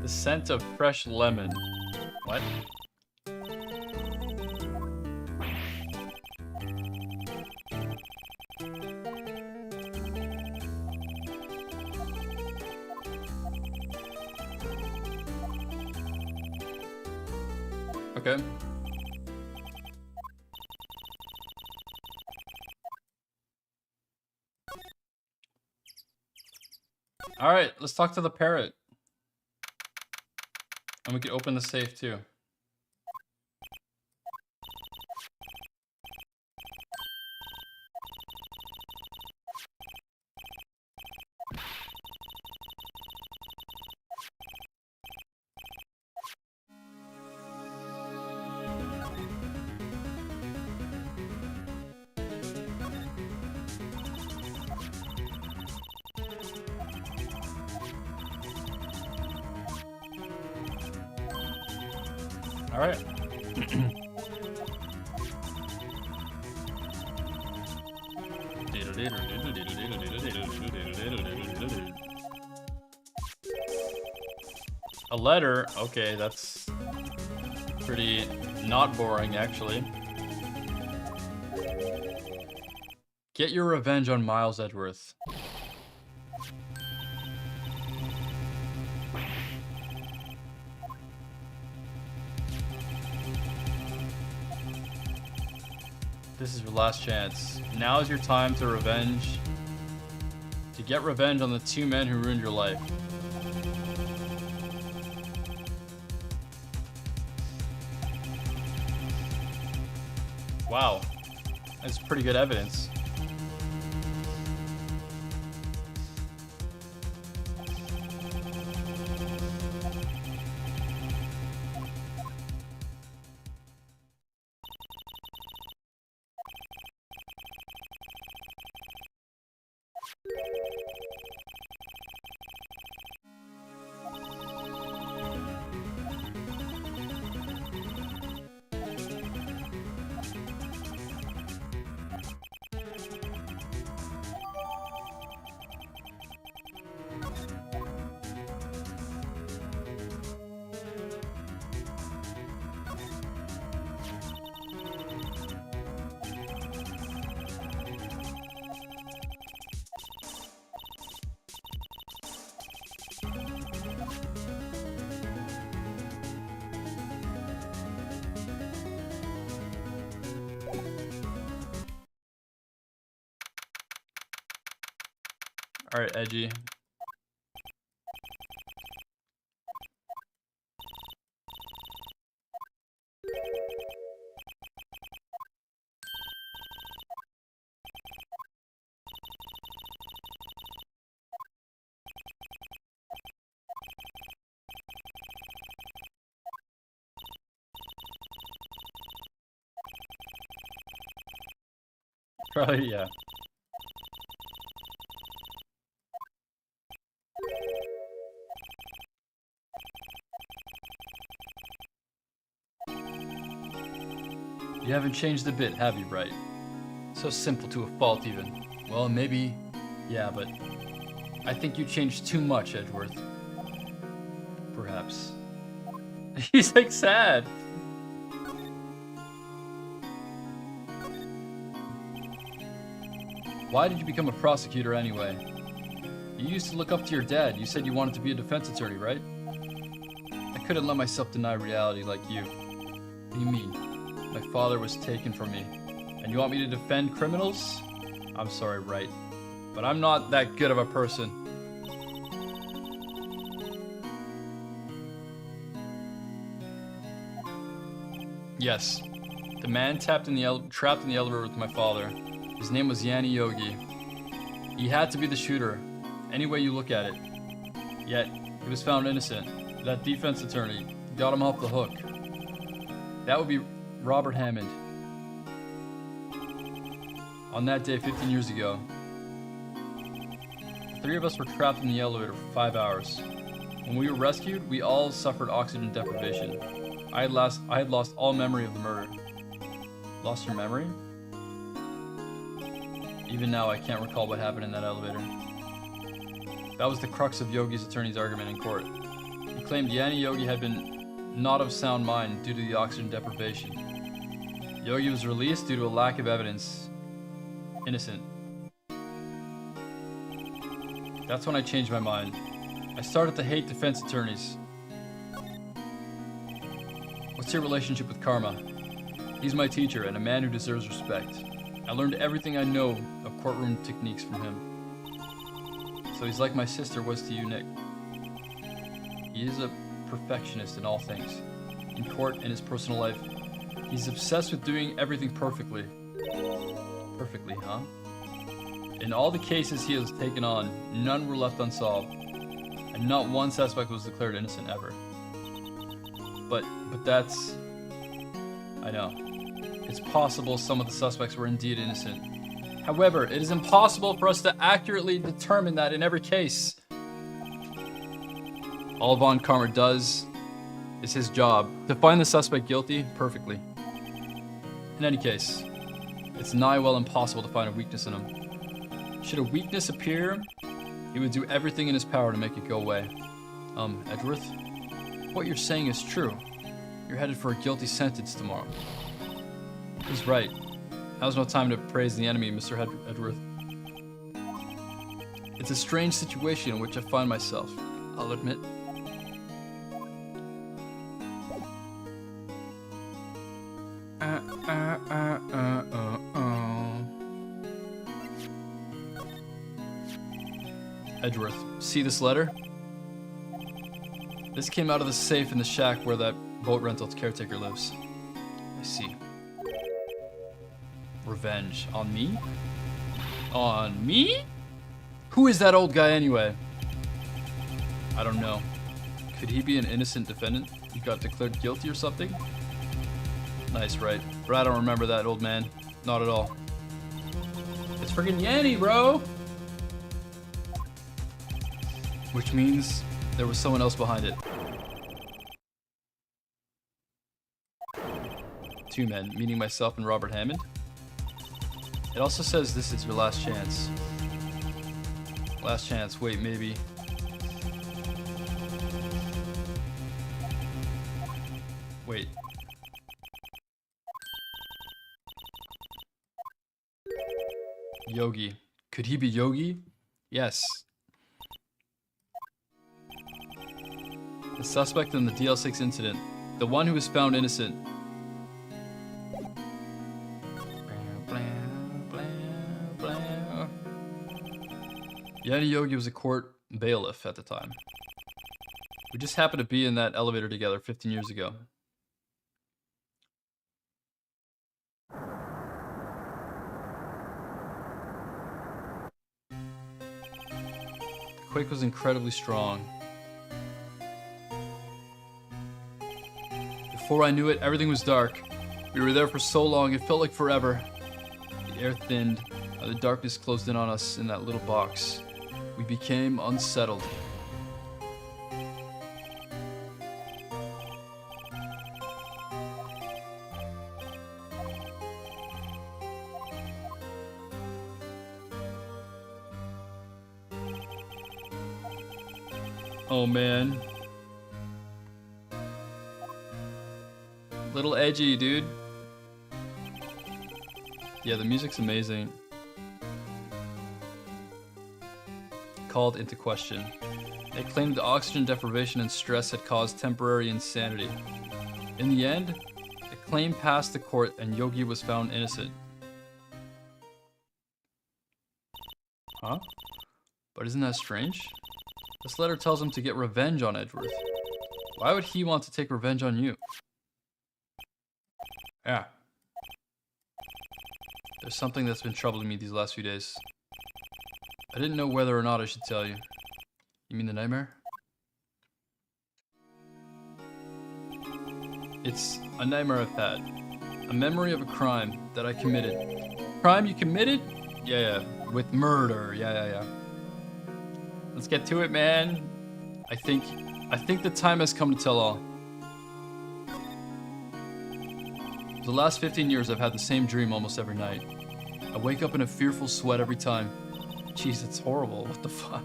The scent of fresh lemon. What? Okay. All right, let's talk to the parrot. And we can open the safe too. All right. A letter? Okay, that's pretty not boring, actually. Get your revenge on Miles Edgeworth. This is your last chance. Now is your time to get revenge on the two men who ruined your life. Wow, that's pretty good evidence. All right, Edgy. Probably, yeah. You haven't changed a bit, have you, right? So simple to a fault, even. Well, maybe, yeah, but I think you changed too much, Edgeworth. Perhaps. He's like sad. Why did you become a prosecutor anyway? You used to look up to your dad. You said you wanted to be a defense attorney, right? I couldn't let myself deny reality like you. What do you mean? My father was taken from me. And you want me to defend criminals? I'm sorry, right. But I'm not that good of a person. Yes. The man trapped in the elevator with my father. His name was Yanni Yogi. He had to be the shooter, any way you look at it. Yet, he was found innocent. That defense attorney got him off the hook. That would be Robert Hammond. On that day 15 years ago, the three of us were trapped in the elevator for 5 hours. When we were rescued, we all suffered oxygen deprivation. I had lost all memory of the murder. Lost your memory? Even now, I can't recall what happened in that elevator. That was the crux of Yogi's attorney's argument in court. He claimed Yanni Yogi had been not of sound mind due to the oxygen deprivation. Yogi was released due to a lack of evidence. Innocent. That's when I changed my mind. I started to hate defense attorneys. What's your relationship with Karma? He's my teacher and a man who deserves respect. I learned everything I know of courtroom techniques from him. So he's like my sister was to you, Nick. He is a perfectionist in all things. In court and his personal life, he's obsessed with doing everything perfectly. Perfectly, huh? In all the cases he has taken on, none were left unsolved, and not one suspect was declared innocent ever. But that's... I know. It's possible some of the suspects were indeed innocent. However, it is impossible for us to accurately determine that in every case. All Von Karma does It's his job to find the suspect guilty perfectly. In any case, it's nigh well impossible to find a weakness in him. Should a weakness appear, he would do everything in his power to make it go away. Edgeworth? What you're saying is true. You're headed for a guilty sentence tomorrow. He's right. Now's no time to praise the enemy, Mr. Edgeworth. It's a strange situation in which I find myself, I'll admit. Edgeworth, see this letter? This came out of the safe in the shack where that boat rental caretaker lives. I see. Revenge. On me? On me? Who is that old guy anyway? I don't know. Could he be an innocent defendant who got declared guilty or something? Nice, right? But I don't remember that old man. Not at all. It's friggin' Yanny, bro! Which means there was someone else behind it. Two men, meaning myself and Robert Hammond. It also says this is your last chance. Last chance, wait, maybe. Wait. Yogi. Could he be Yogi? Yes. The suspect in the DL6 incident. The one who was found innocent. Yanni Yogi was a court bailiff at the time. We just happened to be in that elevator together 15 years ago. The quake was incredibly strong. Before I knew it, everything was dark. We were there for so long, it felt like forever. The air thinned, and the darkness closed in on us in that little box. We became unsettled. Oh man. Little edgy, dude. Yeah, the music's amazing. Called into question. They claimed oxygen deprivation and stress had caused temporary insanity. In the end, the claim passed the court and Yogi was found innocent. Huh? But isn't that strange? This letter tells him to get revenge on Edgeworth. Why would he want to take revenge on you? Yeah. There's something that's been troubling me these last few days. I didn't know whether or not I should tell you. You mean the nightmare? It's a nightmare I've had. A memory of a crime that I committed. Crime you committed? Yeah. With murder. Yeah. Let's get to it, man. I think the time has come to tell all. For the last 15 years, I've had the same dream almost every night. I wake up in a fearful sweat every time. Jeez, it's horrible. What the fuck?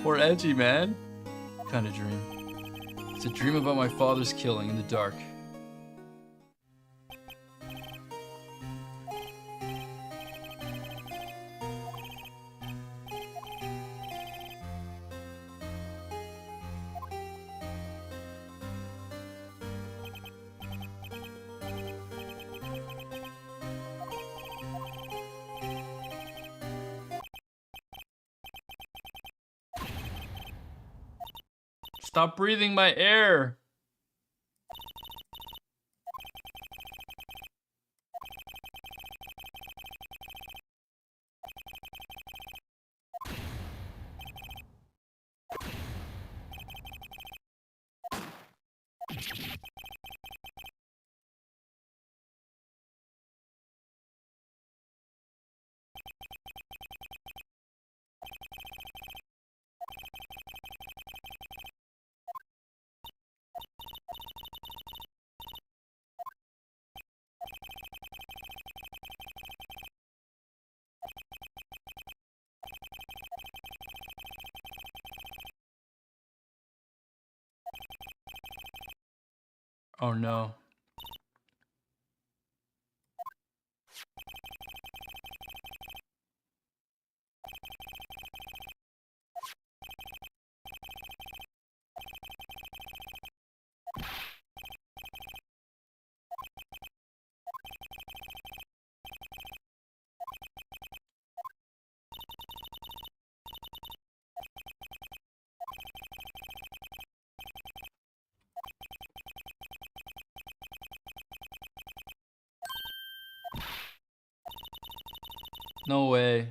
Poor Edgy, man. What kind of dream? It's a dream about my father's killing in the dark. Stop breathing my air. Oh no. No way.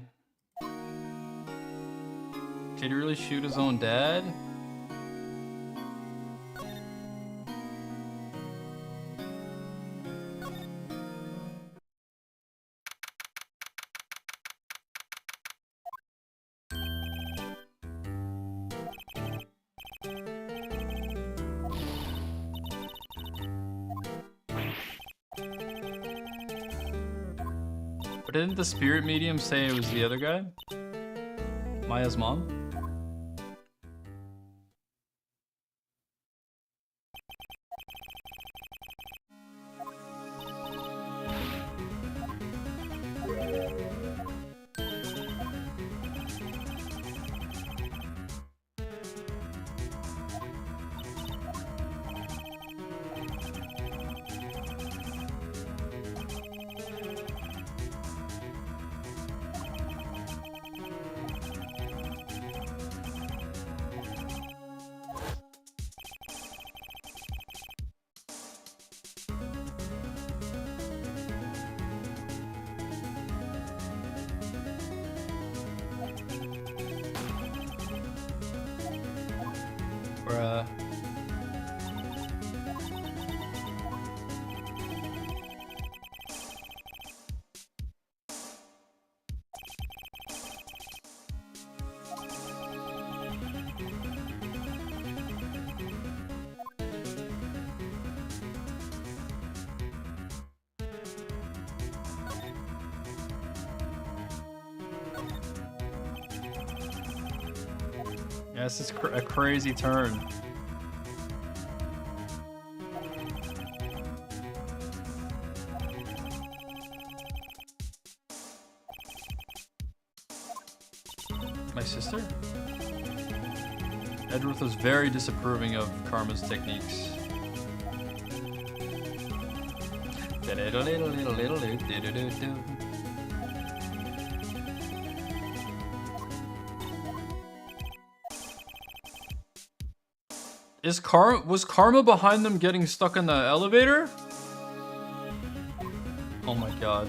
Did he really shoot his own dad? But didn't the spirit medium say it was the other guy? Maya's mom? Bruh. Yeah, this is a crazy turn. My sister? Edgeworth was very disapproving of Karma's techniques. Was Karma behind them getting stuck in the elevator? Oh my god.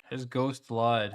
His ghost lied.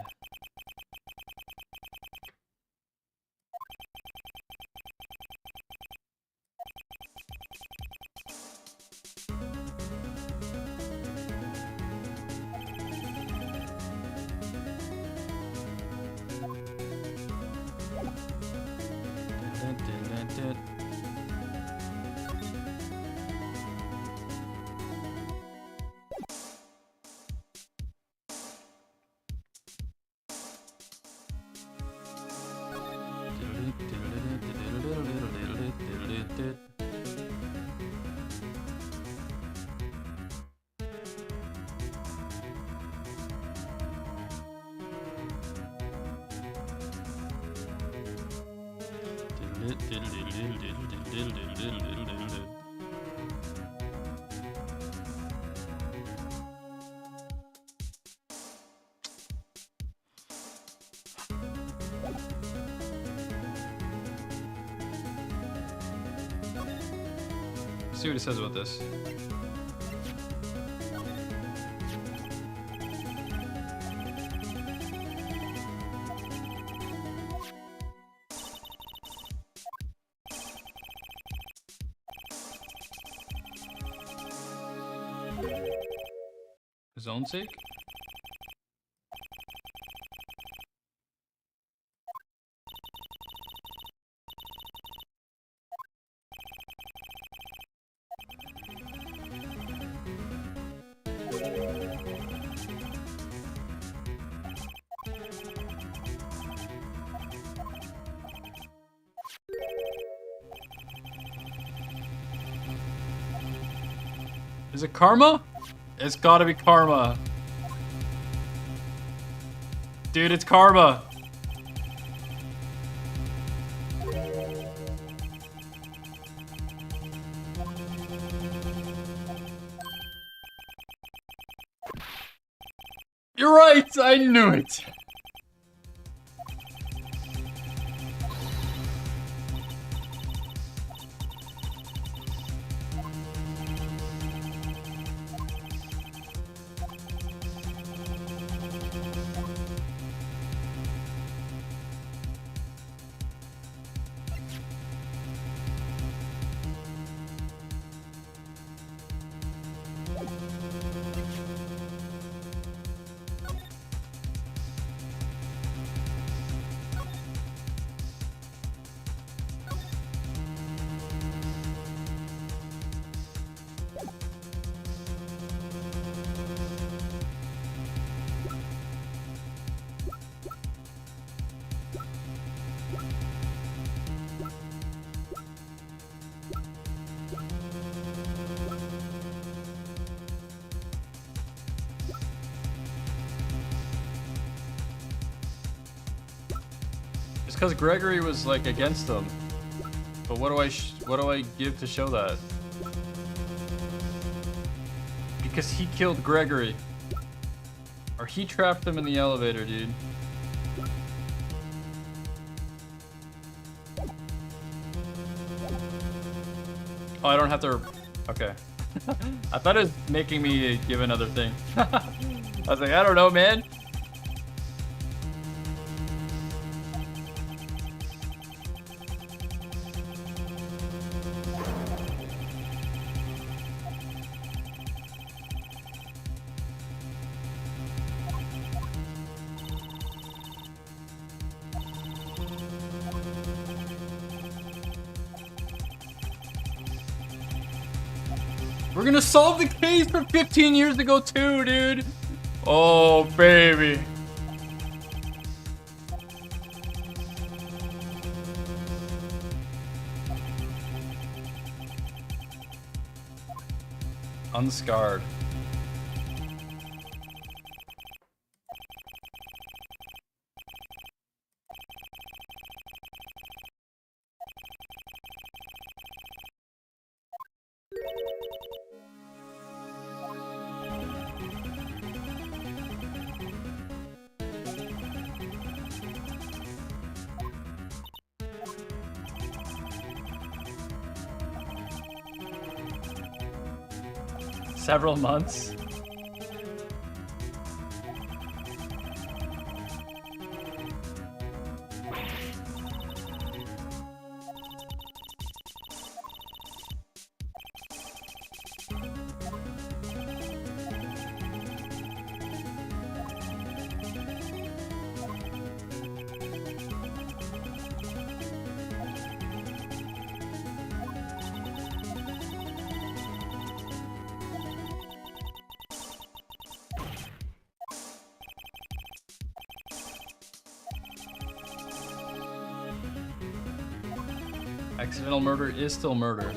See what he says about this. his own sake? Is it karma? It's gotta be karma. Dude, it's karma. You're right, I knew it. It's because Gregory was like against them. But what do I give to show that? Because he killed Gregory. Or he trapped them in the elevator, dude. Oh, I don't have to... Okay. I thought it was making me give another thing. I was like, I don't know, man. We're gonna solve the case from 15 years ago too, dude. Oh, baby. Unscarred. Several months. Accidental murder is still murder.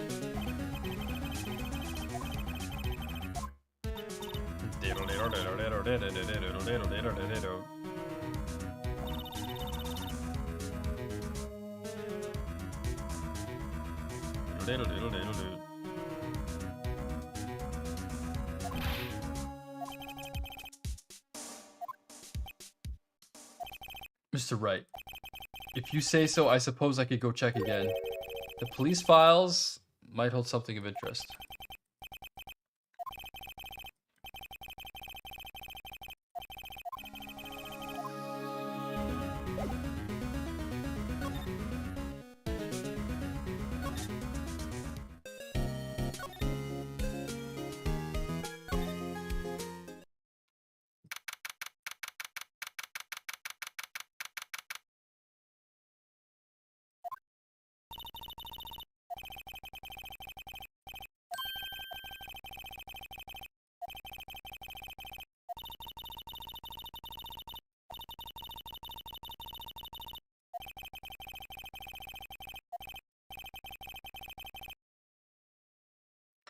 Mr. Wright, if you say so, I suppose I could go check again. The police files might hold something of interest.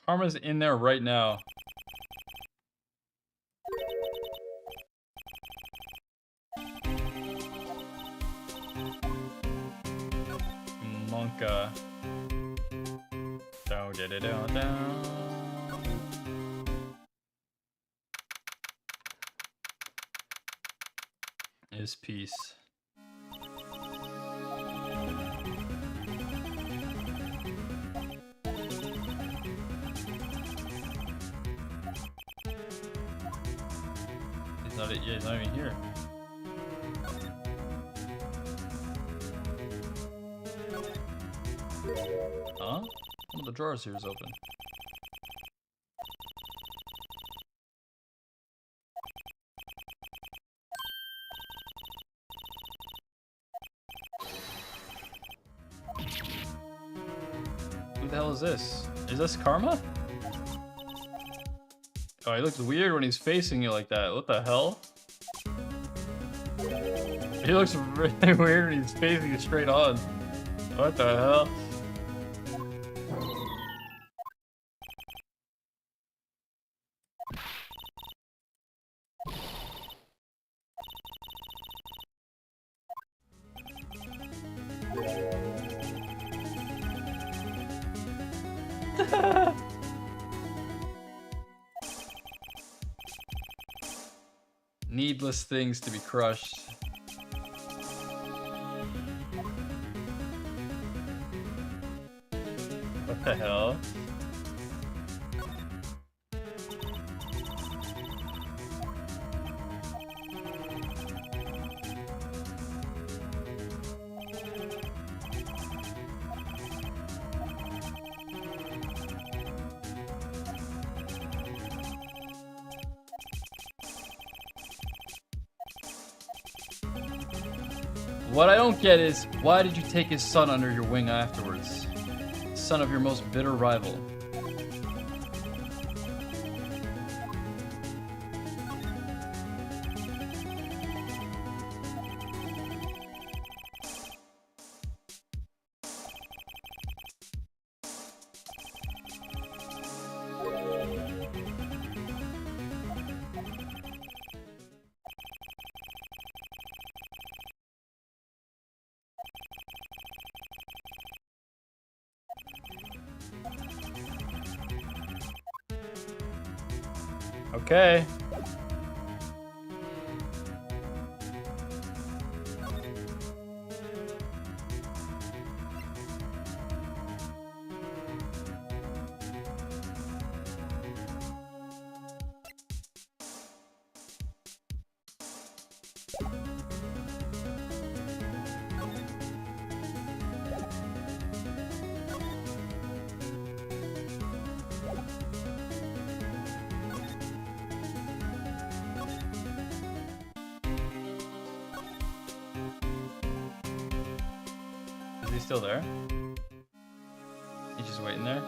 Karma's in there right now. Monka. Down, down, down, down. Is peace. He's not even here. Huh? One of the drawers here is open. Who the hell is this? Is this Karma? Oh, he looks weird when he's facing you like that. What the hell? He looks really weird when he's facing you straight on. What the hell? Needless things to be crushed. What the hell? What I don't get is, why did you take his son under your wing afterwards? Son of your most bitter rival. Okay. Is he still there? He's just waiting there?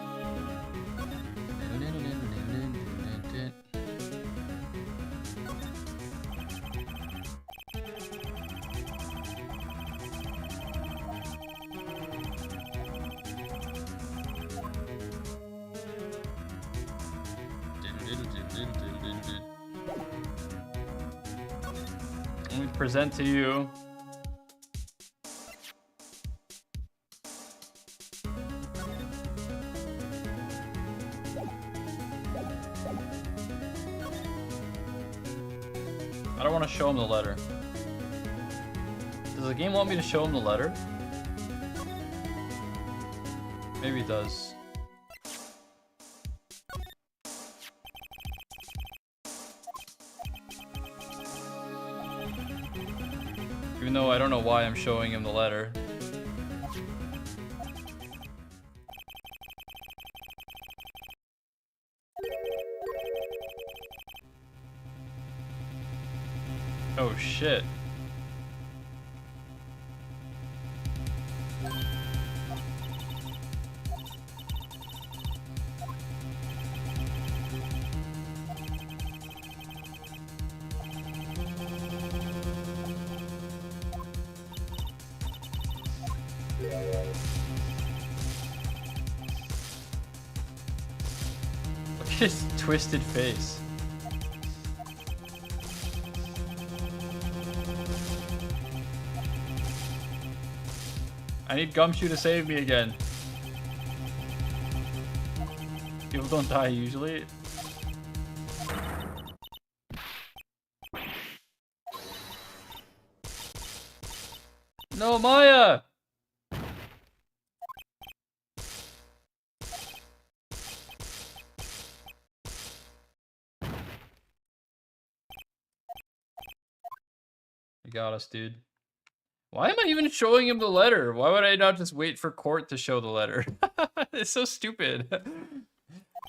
Let me present to you I don't want to show him the letter. Does the game want me to show him the letter? Maybe it does. Even though I don't know why I'm showing him the letter. Oh shit. His twisted face. I need Gumshoe to save me again. People don't die usually. No, Maya! You got us, dude. Why am I even showing him the letter? Why would I not just wait for court to show the letter? It's so stupid.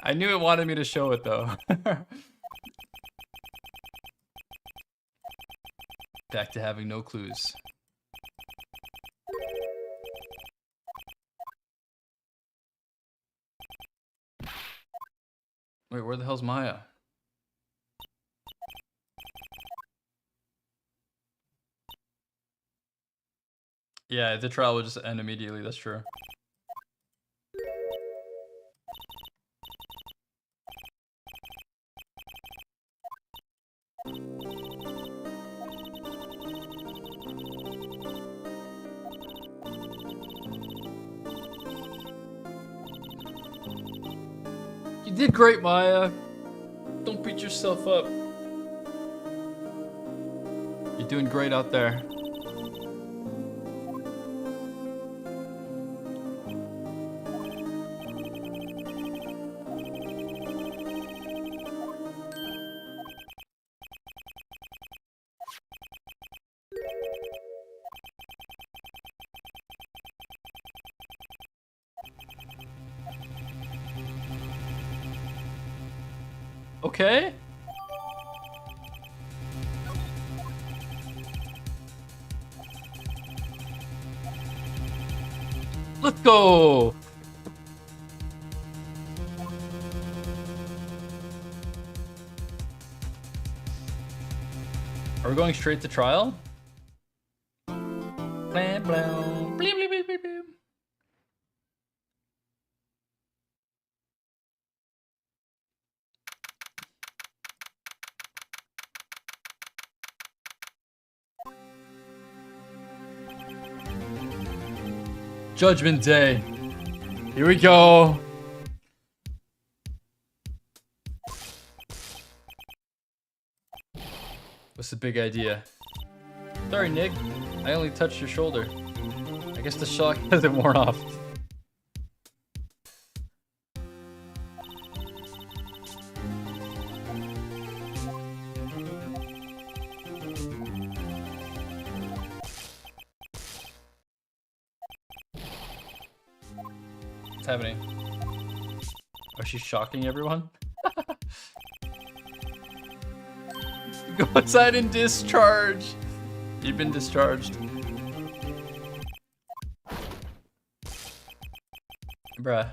I knew it wanted me to show it, though. Back to having no clues. Wait, where the hell's Maya? Yeah, the trial will just end immediately, that's true. You did great, Maya. Don't beat yourself up. You're doing great out there. Okay. Let's go. Are we going straight to trial? Blam, blam. Bleep, bleep, bleep, bleep, bleep. Judgment Day. Here we go. What's the big idea? Sorry, Nick. I only touched your shoulder. I guess the shock hasn't worn off. What's happening? Oh, she's shocking everyone? Go outside and discharge! You've been discharged. Bruh.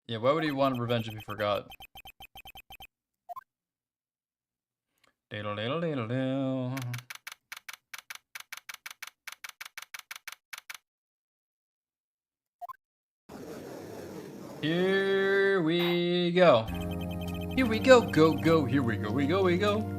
Yeah, why would he want revenge if he forgot? Diddle diddle diddle diddle. Here we go. Here we go, go, go. Here we go, we go, we go.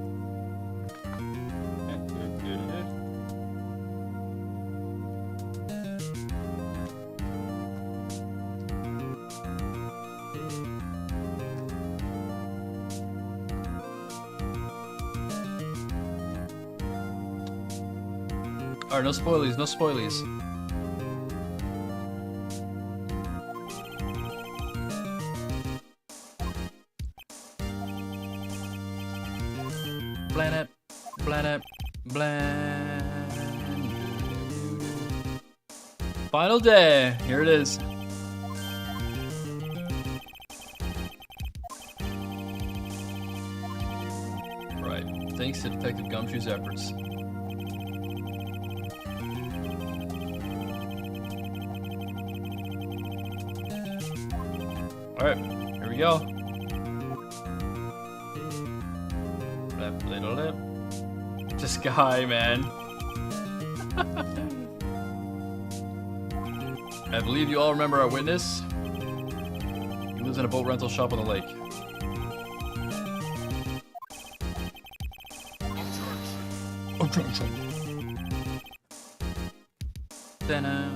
Alright, no spoilies, no spoilies. Planet, planet, bland. Final day, here it is. thanks to Detective Gumshoe's efforts. Alright, here we go. Left, little lip. This guy, man. I believe you all remember our witness. He lives in a boat rental shop on the lake. Ta-da.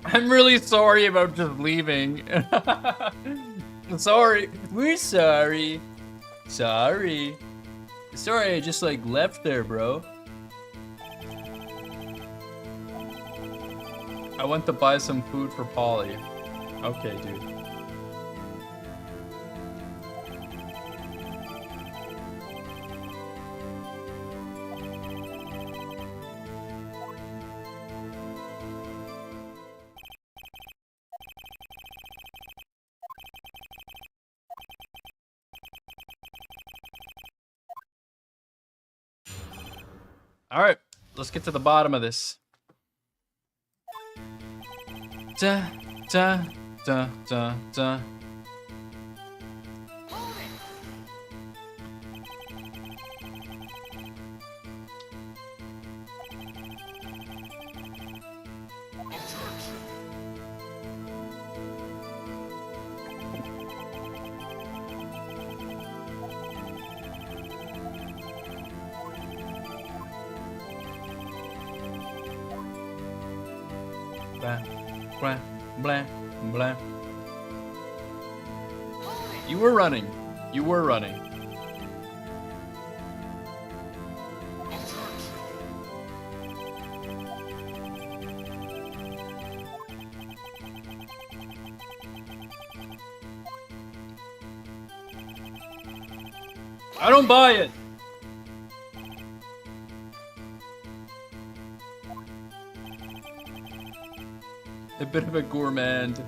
I'm really sorry about just leaving. Sorry. We're sorry. Sorry. Sorry, I just like left there, bro. I went to buy some food for Polly. Okay, dude. All right, let's get to the bottom of this. Da, da, da, da, da. Blah, blah, blah, blah. You were running. You were running. I don't buy it. A bit of a gourmand.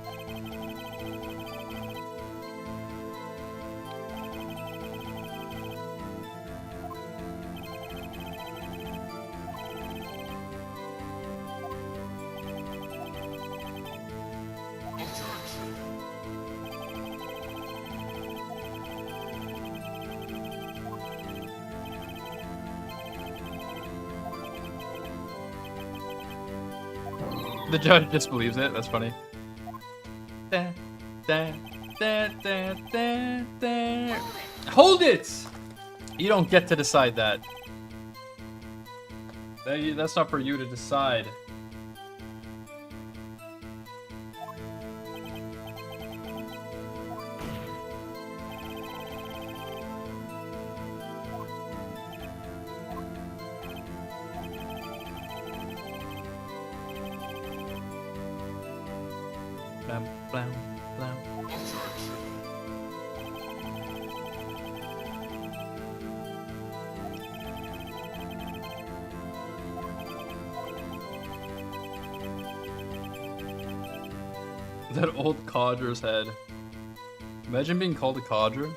The judge disbelieves it. That's funny. Da, da, da, da, da, da. Hold it! You don't get to decide that. That's not for you to decide. Blam, blam, blam. That old codger's head. Imagine being called a codger.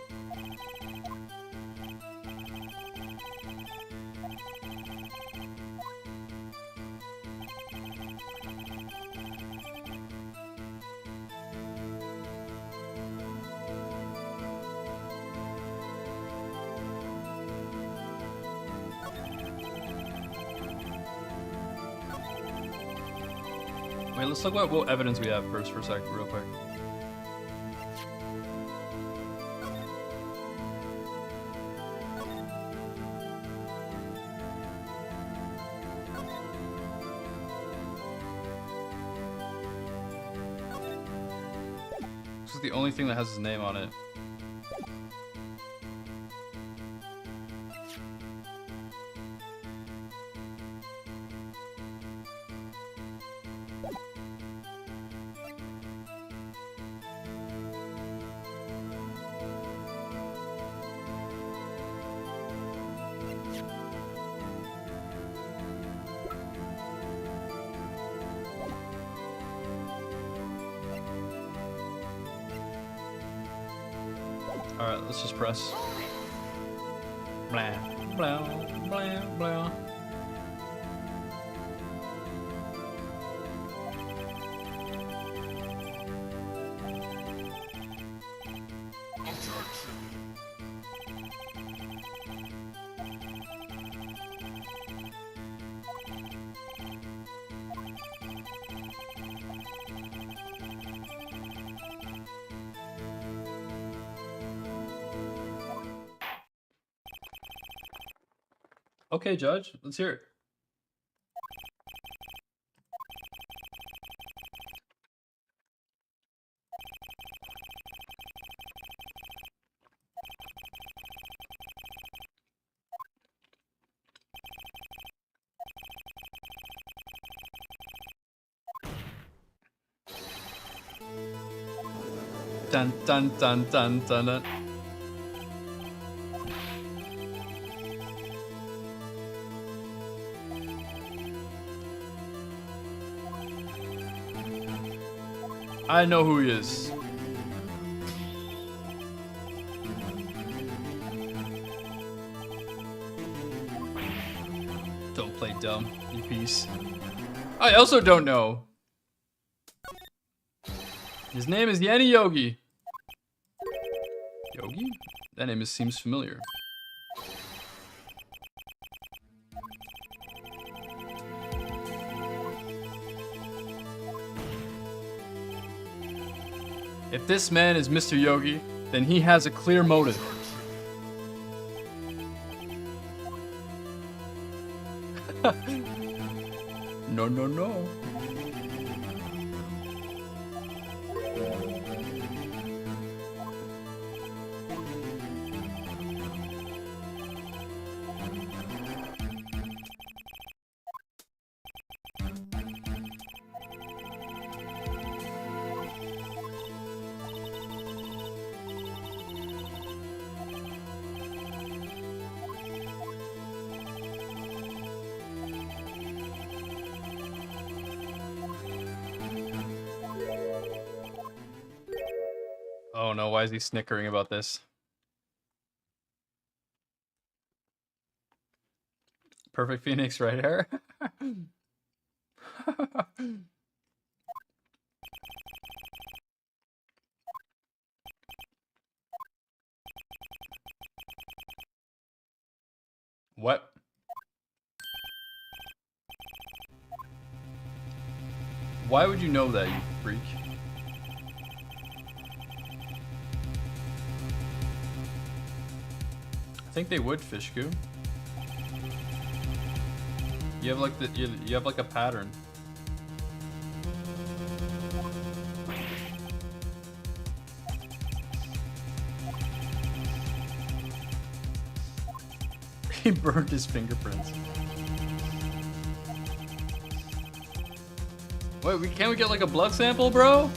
Wait, let's talk about what evidence we have first for a sec, real quick. This is the only thing that has his name on it. Alright, let's just press. Blah, blah, blah, blah. Okay, Judge, let's hear it. Dun dun dun dun dun dun. I know who he is. Don't play dumb, you piece. I also don't know. His name is Yanni Yogi. Yogi? That name seems familiar. If this man is Mr. Yogi, then he has a clear motive. No, no, no. Oh no, why is he snickering about this? Perfect Phoenix right here. What? Why would you know that, you freak? I think they would fish goo. You have like you have like a pattern. He burned his fingerprints. Wait, can't we get like a blood sample, bro?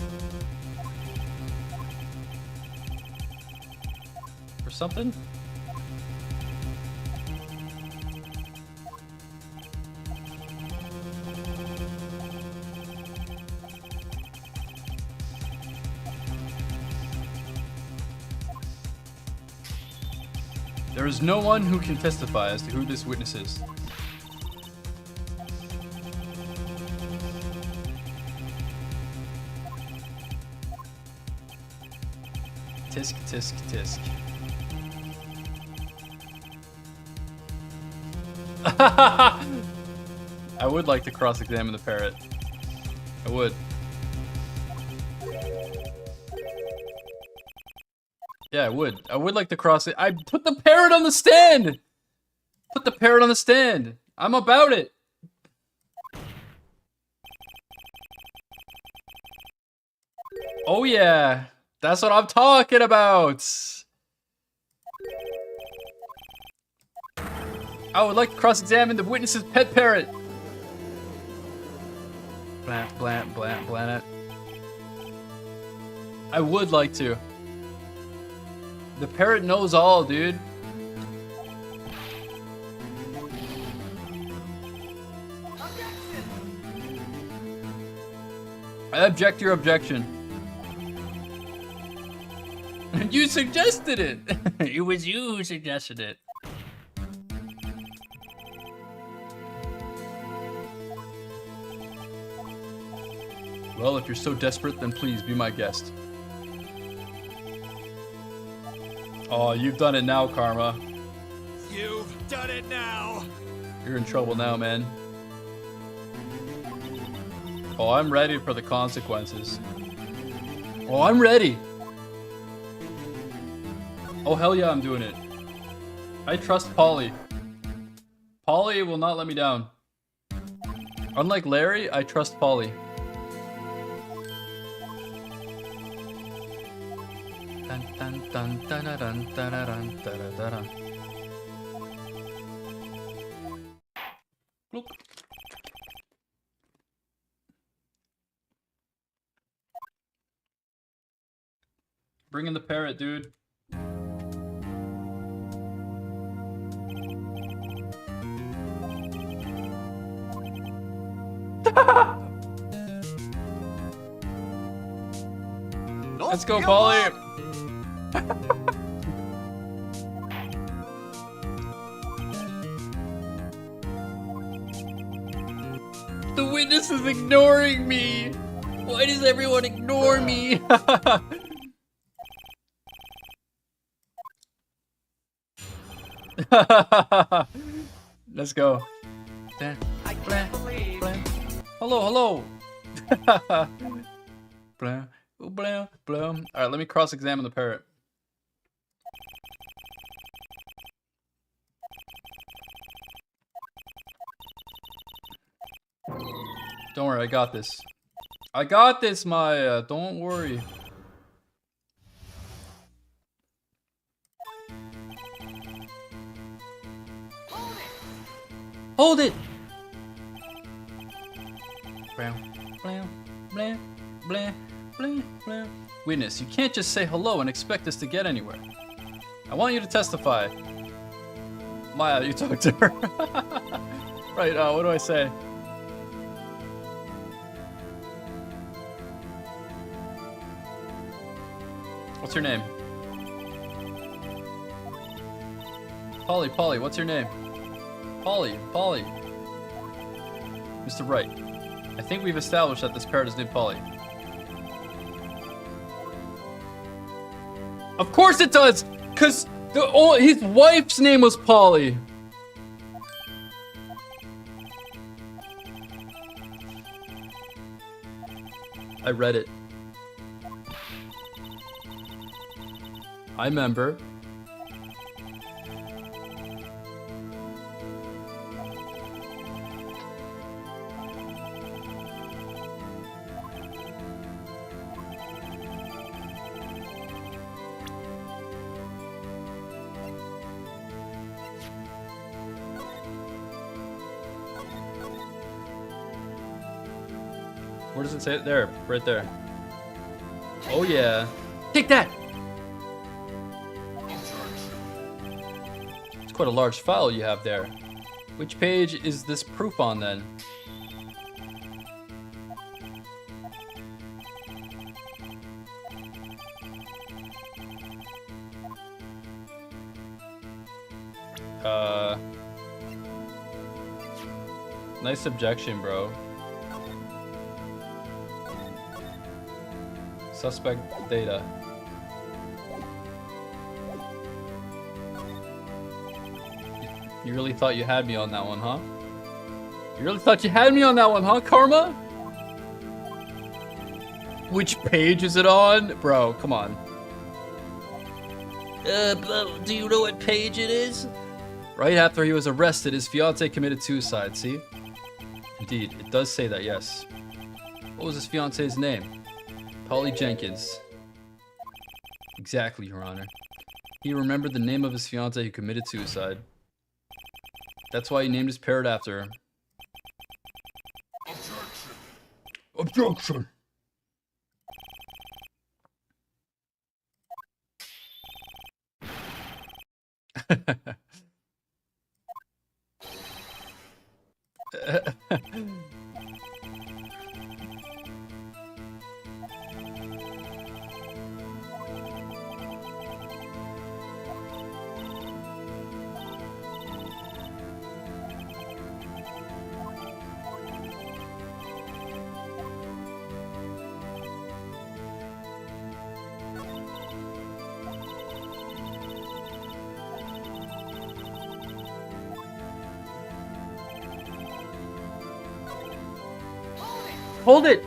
Or something? There is no one who can testify as to who this witness is. Tisk, tisk, tisk. I would like to cross-examine the parrot. I would. Yeah, I would. I would like to cross it. I put the parrot on the stand! Put the parrot on the stand! I'm about it! Oh yeah! That's what I'm talking about! I would like to cross-examine the witness's pet parrot! Blant, blant, blant, blant. I would like to. The parrot knows all, dude. I object to your objection. You suggested it. It was you who suggested it. Well, if you're so desperate, then please be my guest. Oh, you've done it now, Karma. You've done it now. You're in trouble now, man. Oh, I'm ready for the consequences. Oh, I'm ready. Oh, hell yeah, I'm doing it. I trust Polly. Polly will not let me down. Unlike Larry, I trust Polly. Dun, dun, dun, dun, dun, dun, dun, dun, dun, dun, dun. Look. Bring in the parrot, dude. Let's go, Polly. The witness is ignoring me. Why does everyone ignore me? Let's go. I can't believe. Hello, hello. Blah, blah, blah. All right, let me cross-examine the parrot. Don't worry, I got this. I got this, Maya. Don't worry. Hold it! Blah, blah, blah, blah, blah, blah. Witness, you can't just say hello and expect us to get anywhere. I want you to testify. Maya, you talk to her. Right, what do I say? What's your name? Polly, Polly, what's your name? Polly, Polly. Mr. Wright, I think we've established that this parrot is named Polly. Of course it does! Cause his wife's name was Polly. I read it. I remember. Where does it say it? There, right there. Oh yeah. Take that! It's quite a large file you have there. Which page is this proof on then? Nice objection, bro. Suspect data. You really thought you had me on that one, huh? You really thought you had me on that one, huh, Karma? Which page is it on? Bro, come on. Do you know what page it is? Right after he was arrested, his fiancée committed suicide, see? Indeed, it does say that, yes. What was his fiancée's name? Polly Jenkins. Exactly, Your Honor. He remembered the name of his fiancée who committed suicide. That's why he named his parrot after her. Objection! Hold it!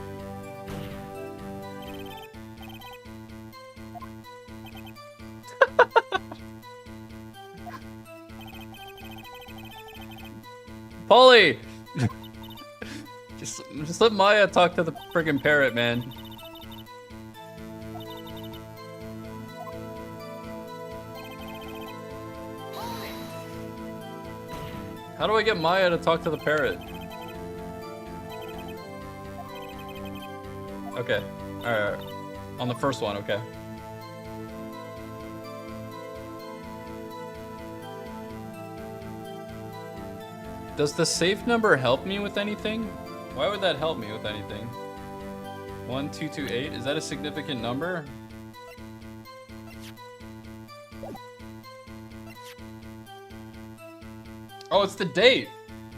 Polly! just let Maya talk to the friggin' parrot, man. How do I get Maya to talk to the parrot? Okay. Alright. On the first one, okay. Does the safe number help me with anything? Why would that help me with anything? 1228? Is that a significant number? Oh, it's the date.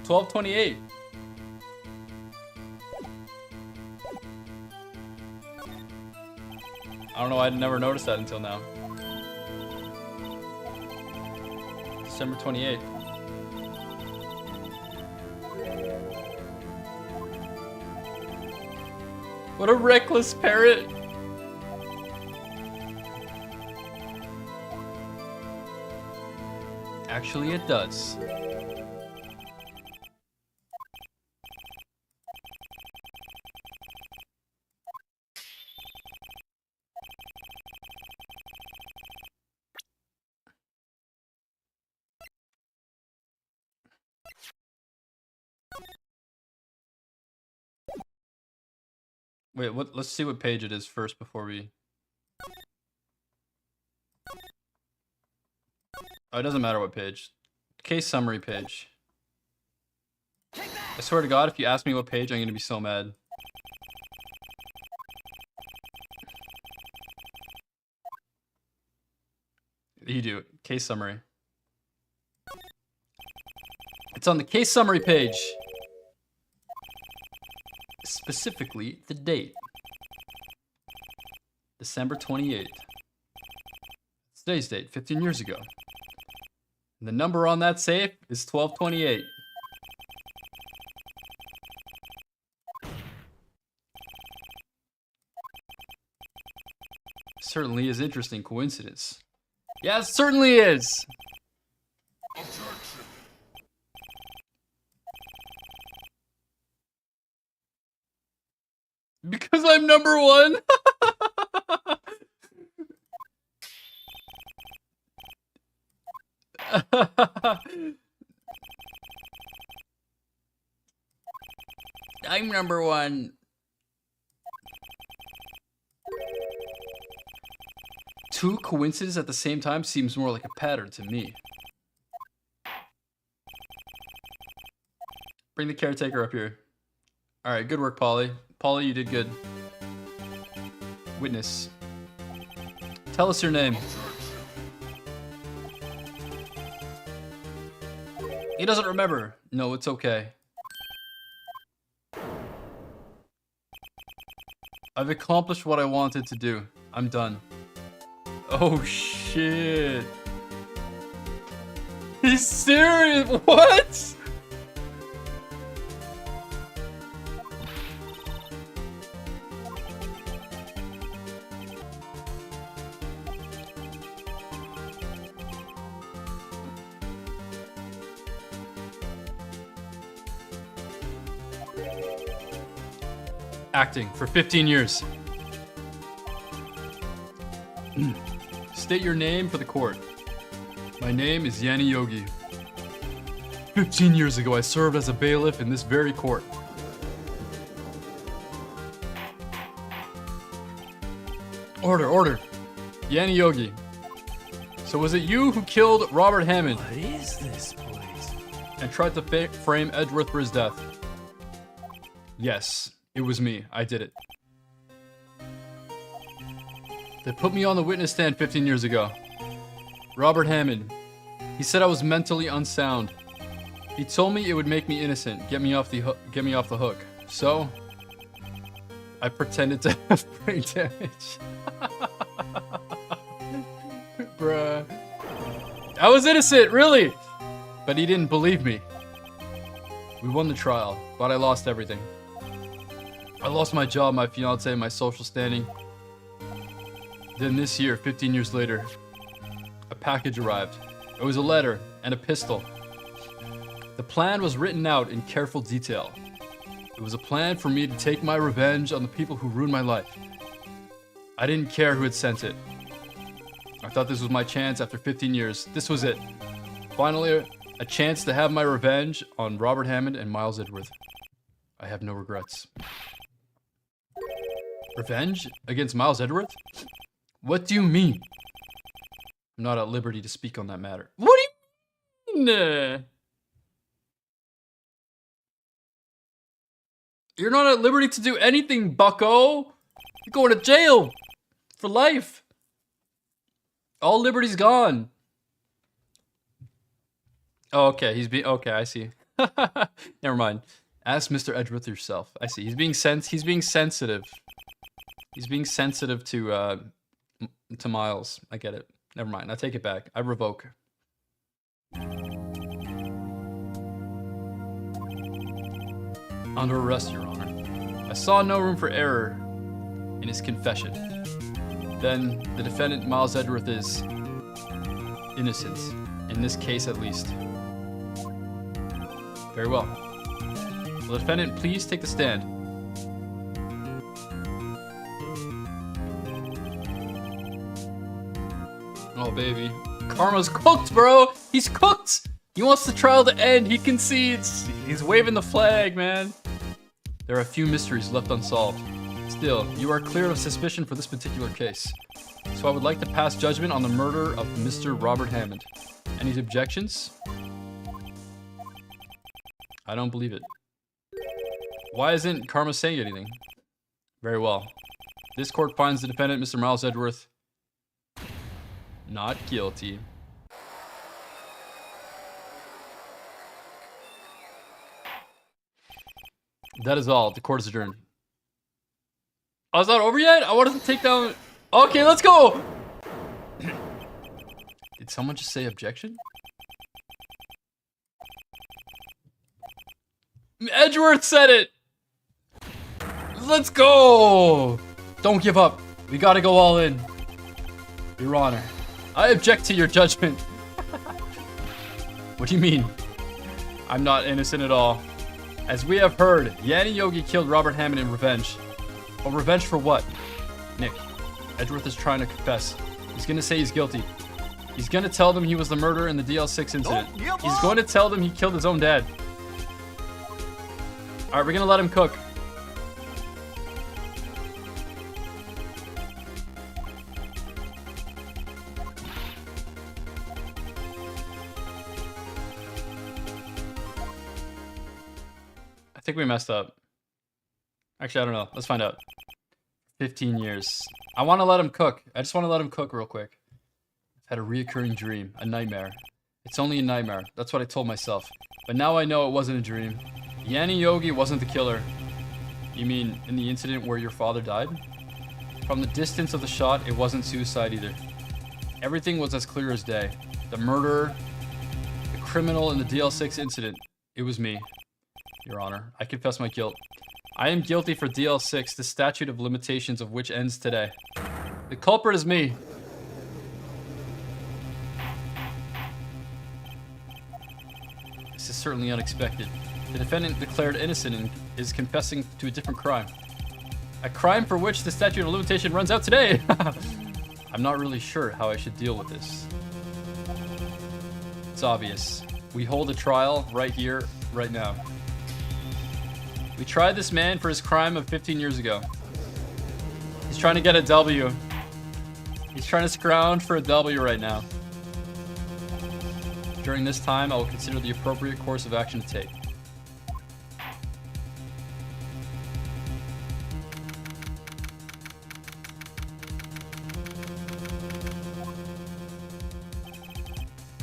12/28. I don't know, I'd never noticed that until now. December 28th. What a reckless parrot. Actually, it does. Wait, what? Let's see what page it is first before we... Oh, it doesn't matter what page. Case summary page. I swear to God, if you ask me what page, I'm gonna be so mad. You do. Case summary. It's on the case summary page. Specifically, the date. December 28th. It's today's date, 15 years ago. And the number on that safe is 12/28. Certainly is interesting coincidence. Yeah, it certainly is. Because I'm number one. I'm number one. Two coincidences at the same time seems more like a pattern to me. Bring the caretaker up here. All right, good work, Polly. Polly, you did good. Witness. Tell us your name. He doesn't remember. No, it's okay. I've accomplished what I wanted to do. I'm done. Oh, shit. He's serious. What? Acting for 15 years. State your name for the court. My name is Yanni Yogi. 15 years ago, I served as a bailiff in this very court. Order, order. Yanni Yogi. So was it you who killed Robert Hammond? What is this place? And tried to frame Edgeworth for his death? Yes, it was me. I did it. They put me on the witness stand 15 years ago. Robert Hammond. He said I was mentally unsound. He told me it would make me innocent, get me off the hook. So, I pretended to have brain damage. Bruh. I was innocent, really! But he didn't believe me. We won the trial, but I lost everything. I lost my job, my fiance, my social standing. Then this year, 15 years later, a package arrived. It was a letter and a pistol. The plan was written out in careful detail. It was a plan for me to take my revenge on the people who ruined my life. I didn't care who had sent it. I thought this was my chance after 15 years. This was it. Finally, a chance to have my revenge on Robert Hammond and Miles Edgeworth. I have no regrets. Revenge against Miles Edgeworth? What do you mean? I'm not at liberty to speak on that matter. What do you mean? You're not at liberty to do anything, bucko. You're going to jail for life. All liberty's gone. Oh, okay. Okay, I see. Never mind. Ask Mr. Edgeworth yourself. I see. He's being sensitive. He's being sensitive to Miles. I get it. Never mind. I take it back. I revoke. Under arrest, Your Honor. I saw no room for error in his confession. Then the defendant, Miles Edgeworth, is innocent. In this case, at least. Very well. Will the defendant please take the stand? Oh, baby. Karma's cooked, bro! He's cooked! He wants the trial to end. He concedes. He's waving the flag, man. There are a few mysteries left unsolved. Still, you are clear of suspicion for this particular case. So I would like to pass judgment on the murder of Mr. Robert Hammond. Any objections? I don't believe it. Why isn't Karma saying anything? Very well. This court finds the defendant, Mr. Miles Edgeworth, not guilty. That is all. The court is adjourned. Oh, it's not over yet? I wanted to take down... Okay, let's go! Did someone just say objection? Edgeworth said it! Let's go! Don't give up. We gotta go all in. Your Honor, I object to your judgment. What do you mean? I'm not innocent at all. As we have heard, Yanni Yogi killed Robert Hammond in revenge. But revenge for what? Nick, Edgeworth is trying to confess. He's gonna say he's guilty. He's gonna tell them he was the murderer in the DL6 incident. He's going to tell them he killed his own dad. Alright, we're gonna let him cook. I think we messed up. Actually, I don't know. Let's find out. 15 years. I want to let him cook. I just want to let him cook real quick. I've had a reoccurring dream. A nightmare. It's only a nightmare. That's what I told myself. But now I know it wasn't a dream. Yanni Yogi wasn't the killer. You mean in the incident where your father died? From the distance of the shot, it wasn't suicide either. Everything was as clear as day. The murderer, the criminal in the DL6 incident. It was me. Your Honor, I confess my guilt. I am guilty for DL6, the statute of limitations of which ends today. The culprit is me. This is certainly unexpected. The defendant declared innocent and is confessing to a different crime. A crime for which the statute of limitation runs out today. I'm not really sure how I should deal with this. It's obvious. We hold a trial right here, right now. We tried this man for his crime of 15 years ago. He's trying to get a W. He's trying to scrounge for a W right now. During this time, I will consider the appropriate course of action to take.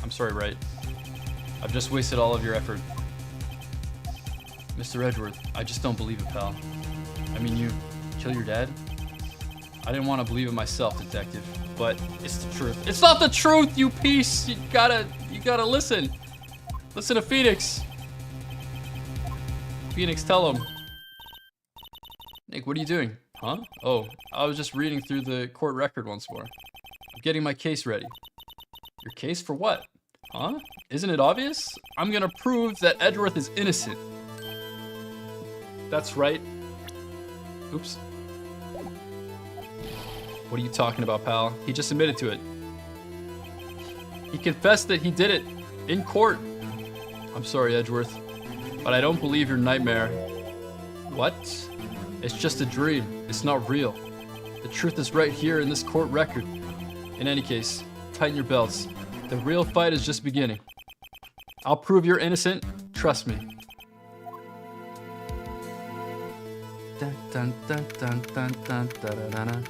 I'm sorry, Wright. I've just wasted all of your effort. Mr. Edgeworth, I just don't believe it, pal. I mean, you kill your dad? I didn't want to believe it myself, detective, but it's the truth. It's not the truth, you piece! You gotta listen. Listen to Phoenix. Phoenix, tell him. Hank, what are you doing? Huh? Oh, I was just reading through the court record once more. I'm getting my case ready. Your case for what? Huh? Isn't it obvious? I'm gonna prove that Edgeworth is innocent. That's right. Oops. What are you talking about, pal? He just admitted to it. He confessed that he did it in court. I'm sorry, Edgeworth, but I don't believe your nightmare. What? It's just a dream. It's not real. The truth is right here in this court record. In any case, tighten your belts. The real fight is just beginning. I'll prove you're innocent. Trust me. Dun, dun, dun, dun, dun, dun, dun, dun, dun, dun.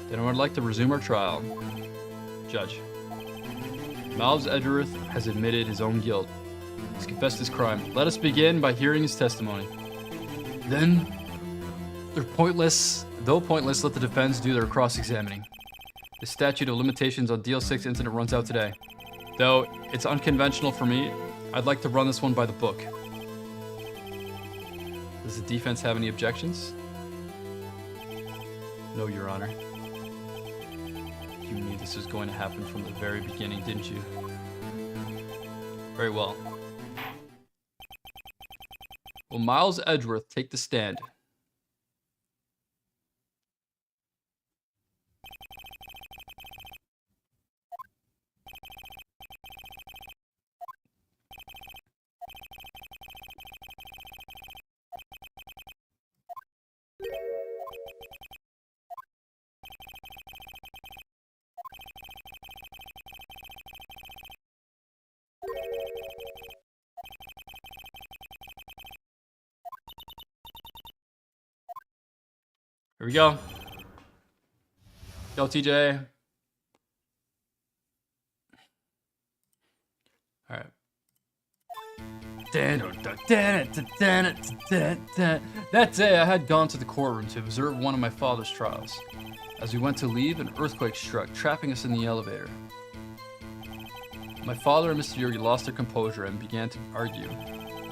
Then I would like to resume our trial. Judge. Miles Edgeworth has admitted his own guilt. He's confessed his crime. Let us begin by hearing his testimony. Then, though pointless, let the defense do their cross-examining. The statute of limitations on Deal 6 incident runs out today. Though it's unconventional for me, I'd like to run this one by the book. Does the defense have any objections? No, Your Honor. You knew this was going to happen from the very beginning, didn't you? Very well. Will Miles Edgeworth take the stand? Here we go. Go, TJ. All right. That day, I had gone to the courtroom to observe one of my father's trials. As we went to leave, an earthquake struck, trapping us in the elevator. My father and Mr. Yogi lost their composure and began to argue.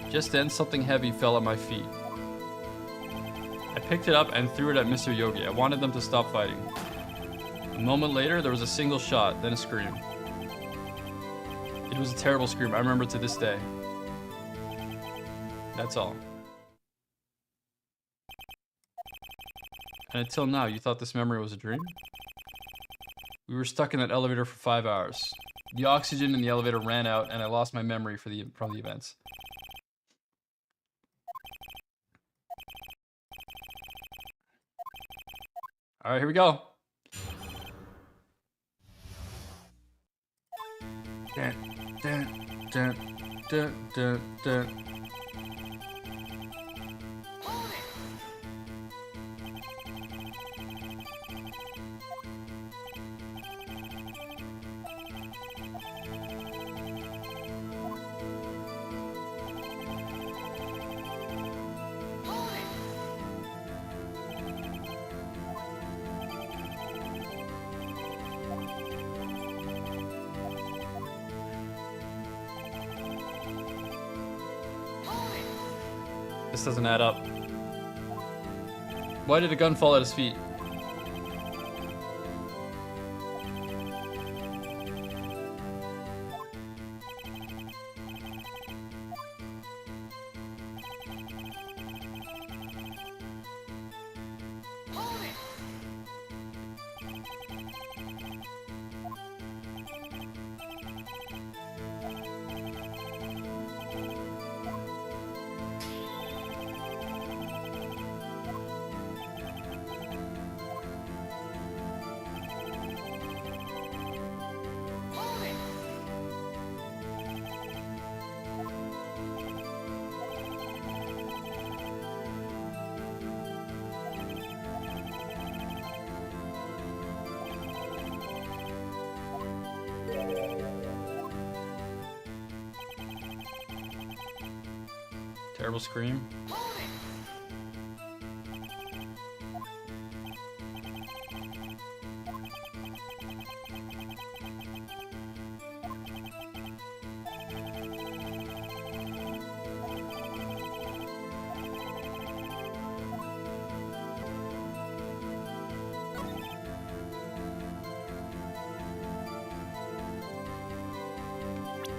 Just then, something heavy fell at my feet. I picked it up and threw it at Mr. Yogi. I wanted them to stop fighting. A moment later, there was a single shot, then a scream. It was a terrible scream. I remember it to this day. That's all. And until now, you thought this memory was a dream? We were stuck in that elevator for 5 hours. The oxygen in the elevator ran out, and I lost my memory from the events. All right, here we go. Dun, dun, dun, dun, dun, dun. This doesn't add up. Why did a gun fall at his feet? Terrible scream.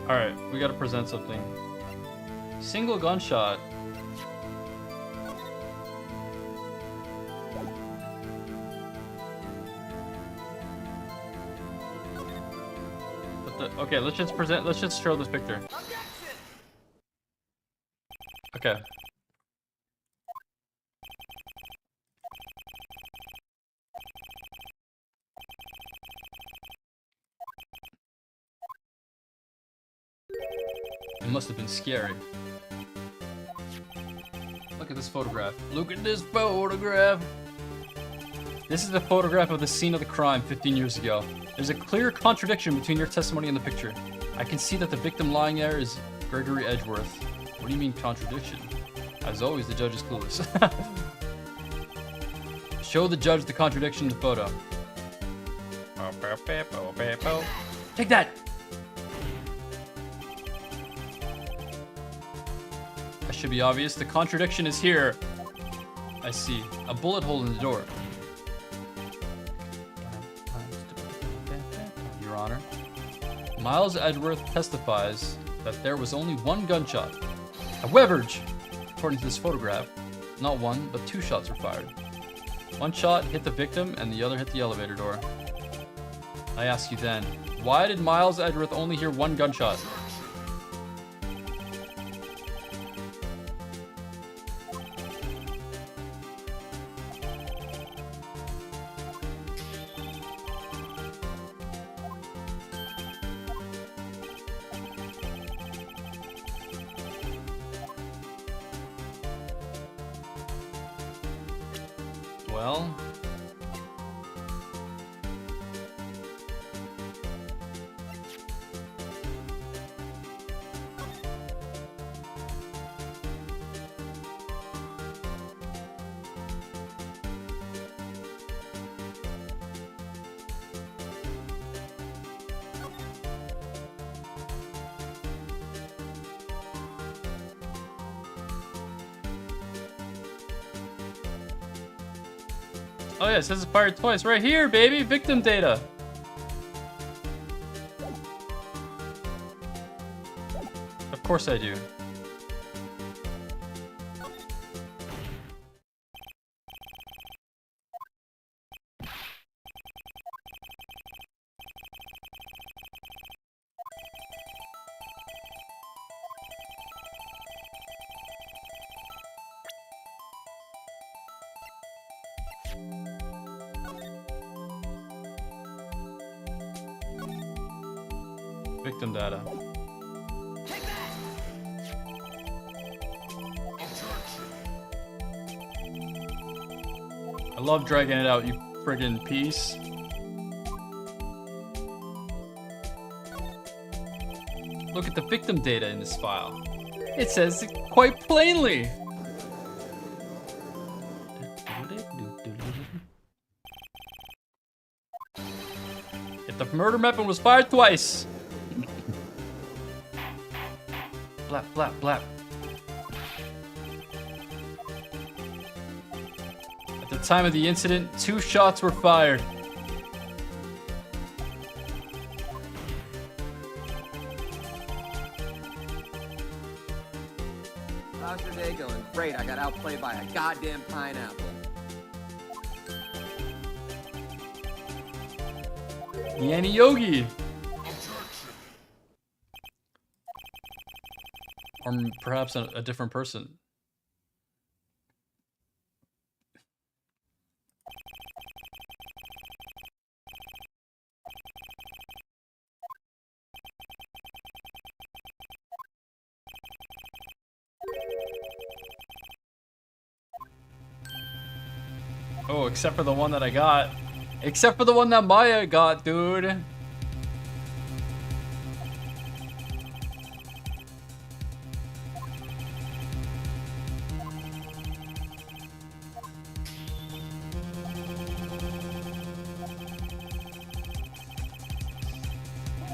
Alright, we gotta present something. Single gunshot. Okay, let's just show this picture. Okay. It must have been scary. Look at this photograph. Look at this photograph! This is a photograph of the scene of the crime 15 years ago. There's a clear contradiction between your testimony and the picture. I can see that the victim lying there is Gregory Edgeworth. What do you mean contradiction? As always, the judge is clueless. Show the judge the contradiction in the photo. Take that! That should be obvious. The contradiction is here. I see. A bullet hole in the door. Your Honor. Miles Edgeworth testifies that there was only one gunshot. However, according to this photograph, not one, but 2 shots were fired. One shot hit the victim and the other hit the elevator door. I ask you then, why did Miles Edgeworth only hear 1 gunshot? Well, oh yeah, it says it's fired twice. Right here, baby! Victim data! Of course I do. Victim data. I love dragging it out, you friggin' piece. Look at the victim data in this file. It says it quite plainly. If the murder weapon was fired twice. Blap, blap, blap. At the time of the incident, 2 shots were fired. How's your day going? Great, I got outplayed by a goddamn pineapple. Yanni Yogi. Or perhaps a different person. Oh, except for the one that I got. Except for the one that Maya got, dude.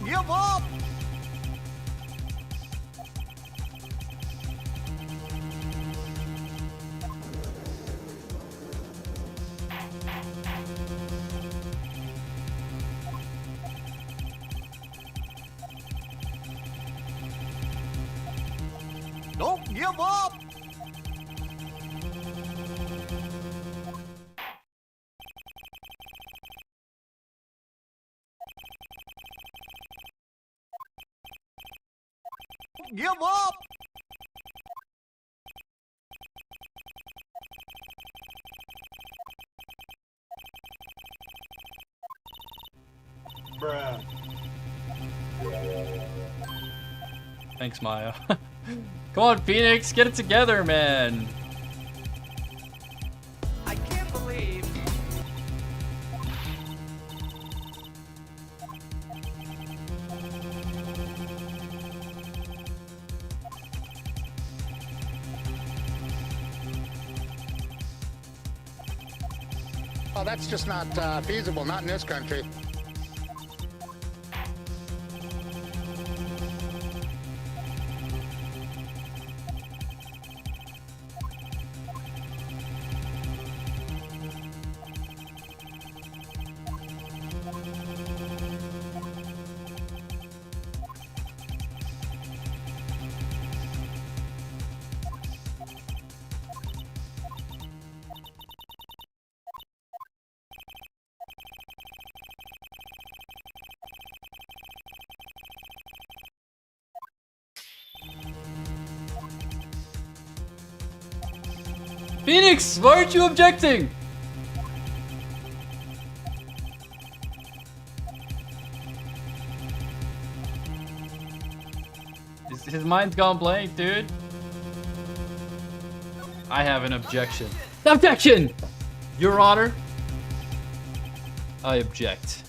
Give up! Give up! Give up! Bruh. Thanks, Maya. Come on, Phoenix, get it together, man. I can't believe. Oh, that's just not feasible, not in this country. Phoenix, why aren't you objecting? His mind's gone blank, dude. I have an objection. Objection! Your Honor, I object.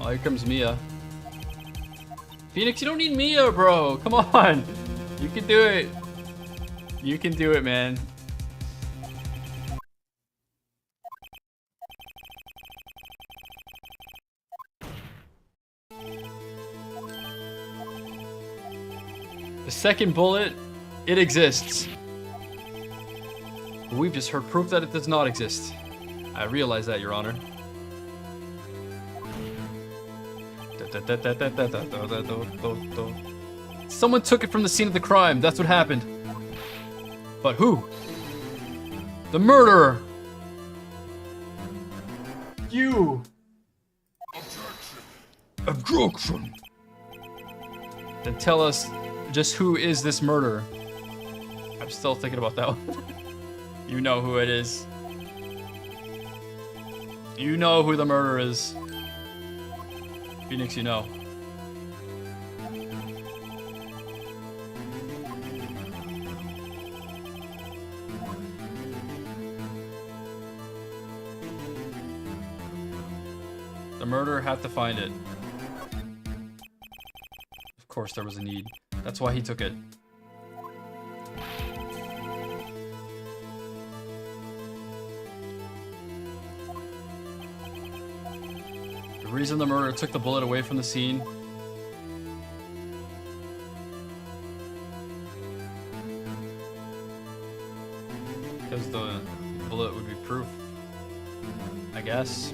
Oh, here comes Mia. Phoenix, you don't need Mia, bro. Come on. You can do it. You can do it, man. The second bullet, it exists. But we've just heard proof that it does not exist. I realize that, Your Honor. Someone took it from the scene of the crime. That's what happened. But who? The murderer. You. Objection. Then tell us just who is this murderer. I'm still thinking about that one. You know who it is. You know who the murderer is. Phoenix, you know. The murderer had to find it. Of course there was a need. That's why he took it. The reason the murderer took the bullet away from the scene because the bullet would be proof, I guess.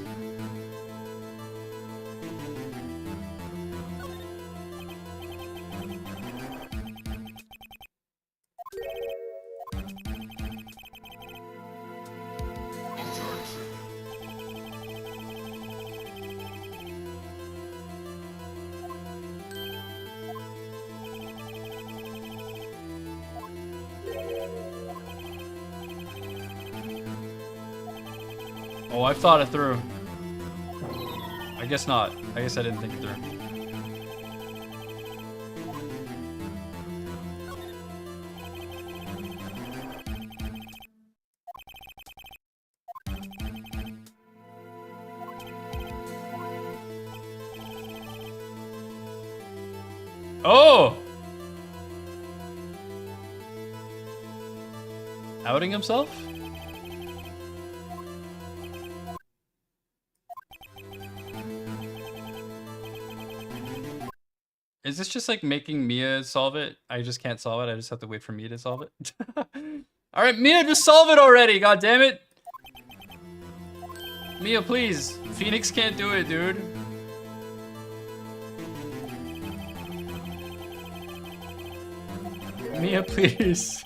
Oh, I've thought it through. I guess not. I guess I didn't think it through. Oh! Outing himself? Is this just like making Mia solve it? I just can't solve it. I just have to wait for Mia to solve it. All right, Mia, just solve it already. God damn it. Mia, please. Phoenix can't do it, dude. Mia, please.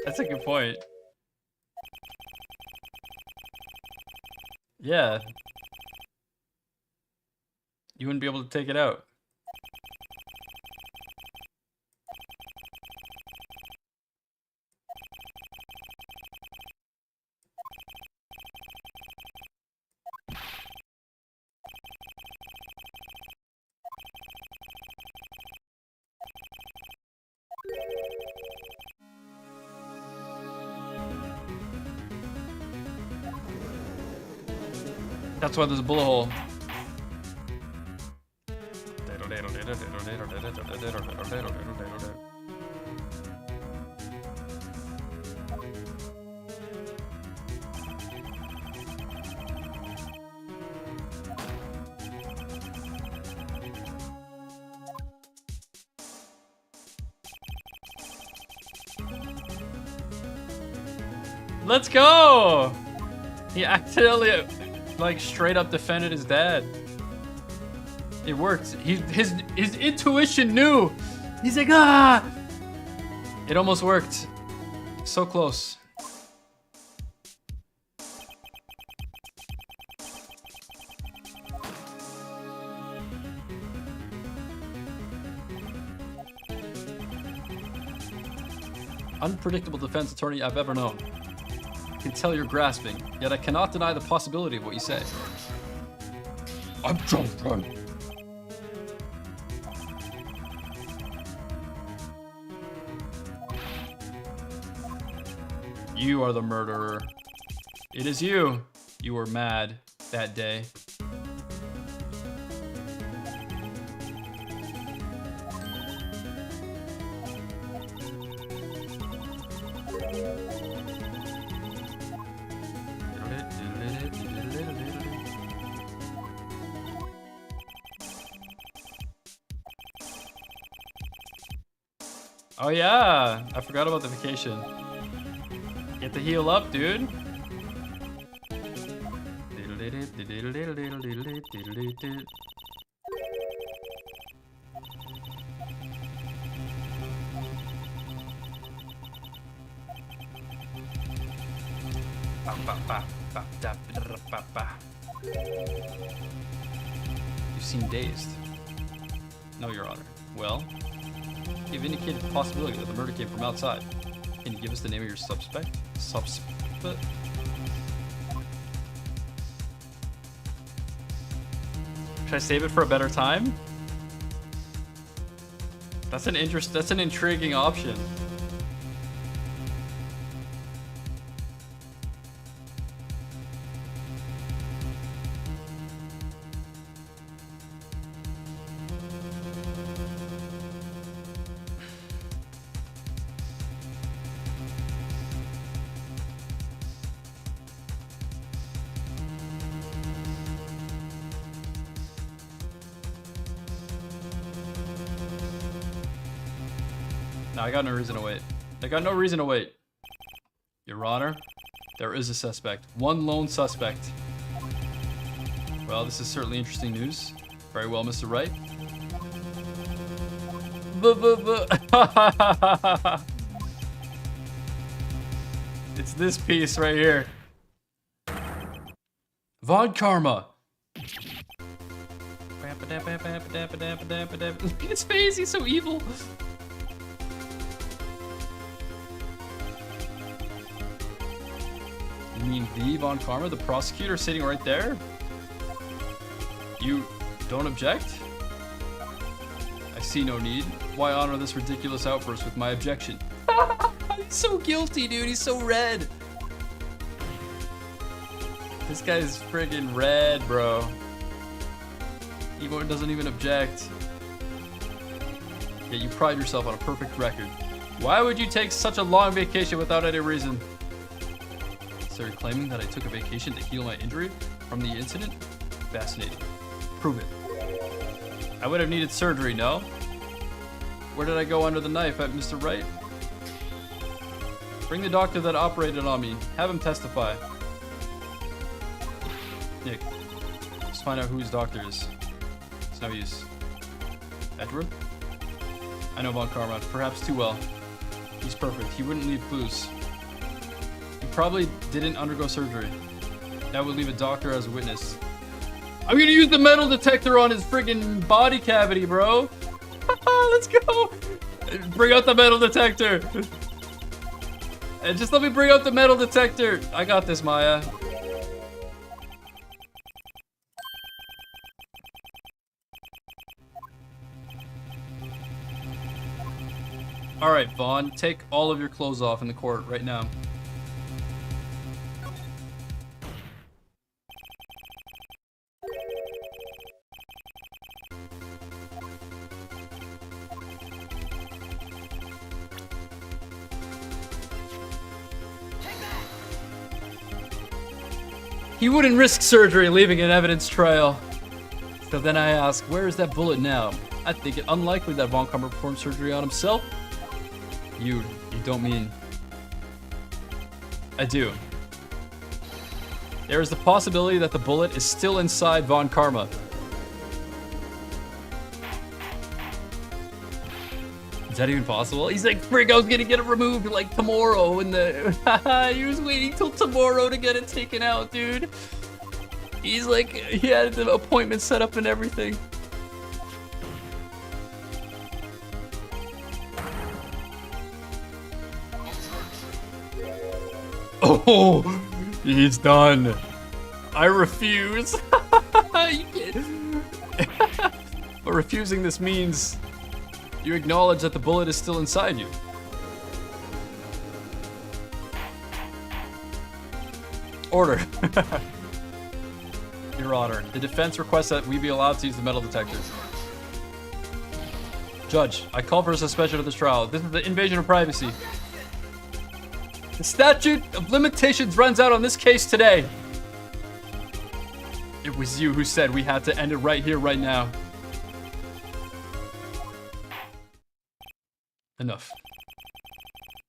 That's a good point. Yeah. You wouldn't be able to take it out. That's why there's a bullet hole. Let's go! He accidentally, like, straight up defended his dad. It worked. His intuition knew. He's like, ah! It almost worked. So close. Unpredictable defense attorney I've ever known. I can tell you're grasping, yet I cannot deny the possibility of what you say. I'm drunk. You are the murderer. It is you. You were mad that day. Oh yeah, I forgot about the vacation. Get to heal up, dude. You seem dazed. No, Your Honor. Well, you've indicated the possibility that the murder came from outside. Can you give us the name of your suspect? Should I save it for a better time? That's an intriguing option. No, I got no reason to wait. I got no reason to wait. Your Honor, there is a suspect. One lone suspect. Well, this is certainly interesting news. Very well, Mr. Wright. It's this piece right here. Von Karma. Look at his face, he's so evil. You mean the Von Karma, the prosecutor sitting right there? You don't object? see no need. Why honor this ridiculous outburst with my objection? He's so guilty, dude. He's so red. This guy's friggin' red, bro. He doesn't even object. Yeah, you pride yourself on a perfect record. Why would you take such a long vacation without any reason? So you're claiming that I took a vacation to heal my injury from the incident? Fascinating. Prove it. I would have needed surgery, no? Where did I go under the knife at Mr. Wright? Bring the doctor that operated on me. Have him testify. Nick, just find out who his doctor is. It's no use. Edgeworth? I know Von Karma, perhaps too well. He's perfect. He wouldn't leave clues. He probably didn't undergo surgery. That would leave a doctor as a witness. I'm gonna use the metal detector on his friggin' body cavity, bro. Let's go. Bring out the metal detector. And just let me bring out the metal detector. I got this, Maya. All right, Vaughn, take all of your clothes off in the court right now. He wouldn't risk surgery leaving an evidence trail. So then I ask, where is that bullet now? I think it unlikely that Von Karma performed surgery on himself. You don't mean... I do. There is the possibility that the bullet is still inside Von Karma. Is that even possible? He's like, frig, I was gonna get it removed like tomorrow, and he was waiting till tomorrow to get it taken out, dude. He's like, he had the appointment set up and everything. Oh, he's done. I refuse. You can't. But refusing this means you acknowledge that the bullet is still inside you. Order. Your Honor, the defense requests that we be allowed to use the metal detectors. Judge, I call for a suspension of this trial. This is the invasion of privacy. The statute of limitations runs out on this case today. It was you who said we had to end it right here, right now. Enough.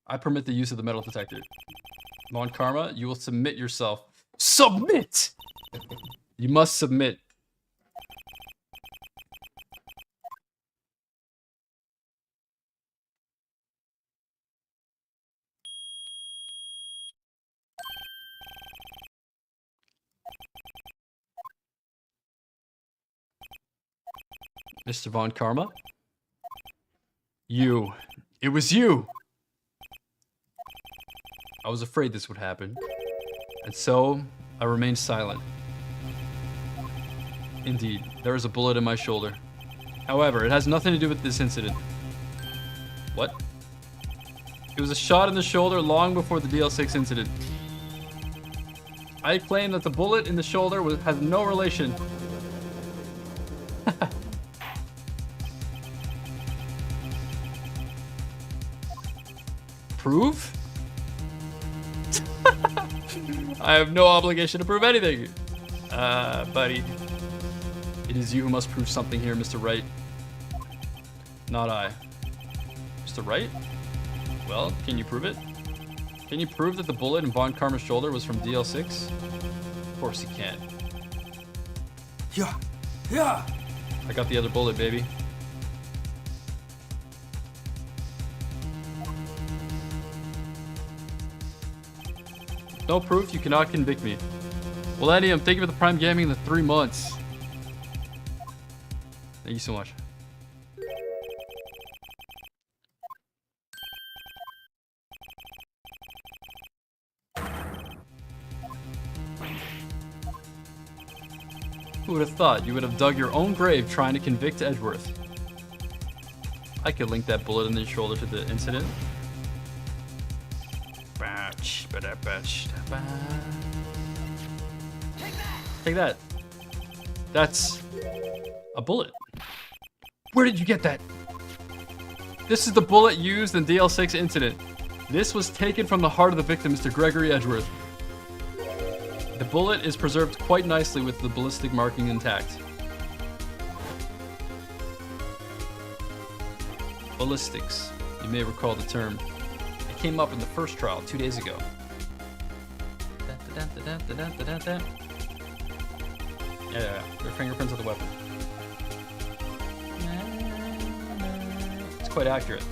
I permit the use of the metal detector. Von Karma, you will submit yourself. Submit! You must submit. Mr. Von Karma? You. It was you! I was afraid this would happen. And so, I remained silent. Indeed, there is a bullet in my shoulder. However, it has nothing to do with this incident. What? It was a shot in the shoulder long before the DL6 incident. I claim that the bullet in the shoulder has no relation. Prove? I have no obligation to prove anything. Buddy. It is you who must prove something here, Mr. Wright. Not I. Mr. Wright? Well, can you prove it? Can you prove that the bullet in Von Karma's shoulder was from DL6? Of course you can. Yeah. I got the other bullet, baby. No proof, you cannot convict me. Millennium, thank you for the Prime Gaming in the 3 months. Thank you so much. Who would have thought you would have dug your own grave trying to convict Edgeworth? I could link that bullet in the shoulder to the incident. Take that. That's a bullet. Where did you get that? This is the bullet used in DL6 incident. This was taken from the heart of the victim, Mr. Gregory Edgeworth. The bullet is preserved quite nicely with the ballistic marking intact. Ballistics. You may recall the term. It came up in the first trial 2 days ago. Yeah, they're fingerprints of the weapon. It's quite accurate.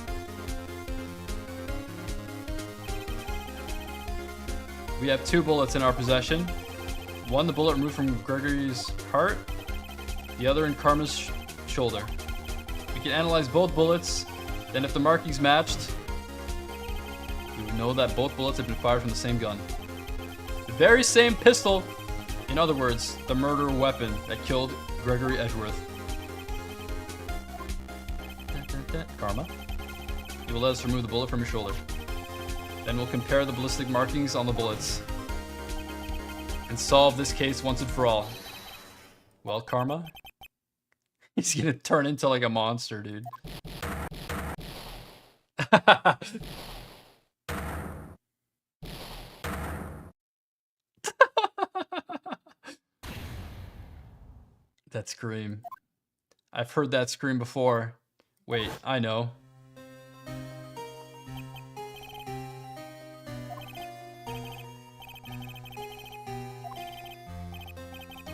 We have 2 bullets in our possession. One, the bullet removed from Gregory's heart. The other in Karma's shoulder. We can analyze both bullets. Then if the markings matched, we would know that both bullets had been fired from the same gun. The very same pistol. In other words, the murder weapon that killed Gregory Edgeworth. Karma. You will let us remove the bullet from your shoulder. Then we'll compare the ballistic markings on the bullets. And solve this case once and for all. Well, Karma? He's gonna turn into like a monster, dude. That scream. I've heard that scream before. Wait, I know.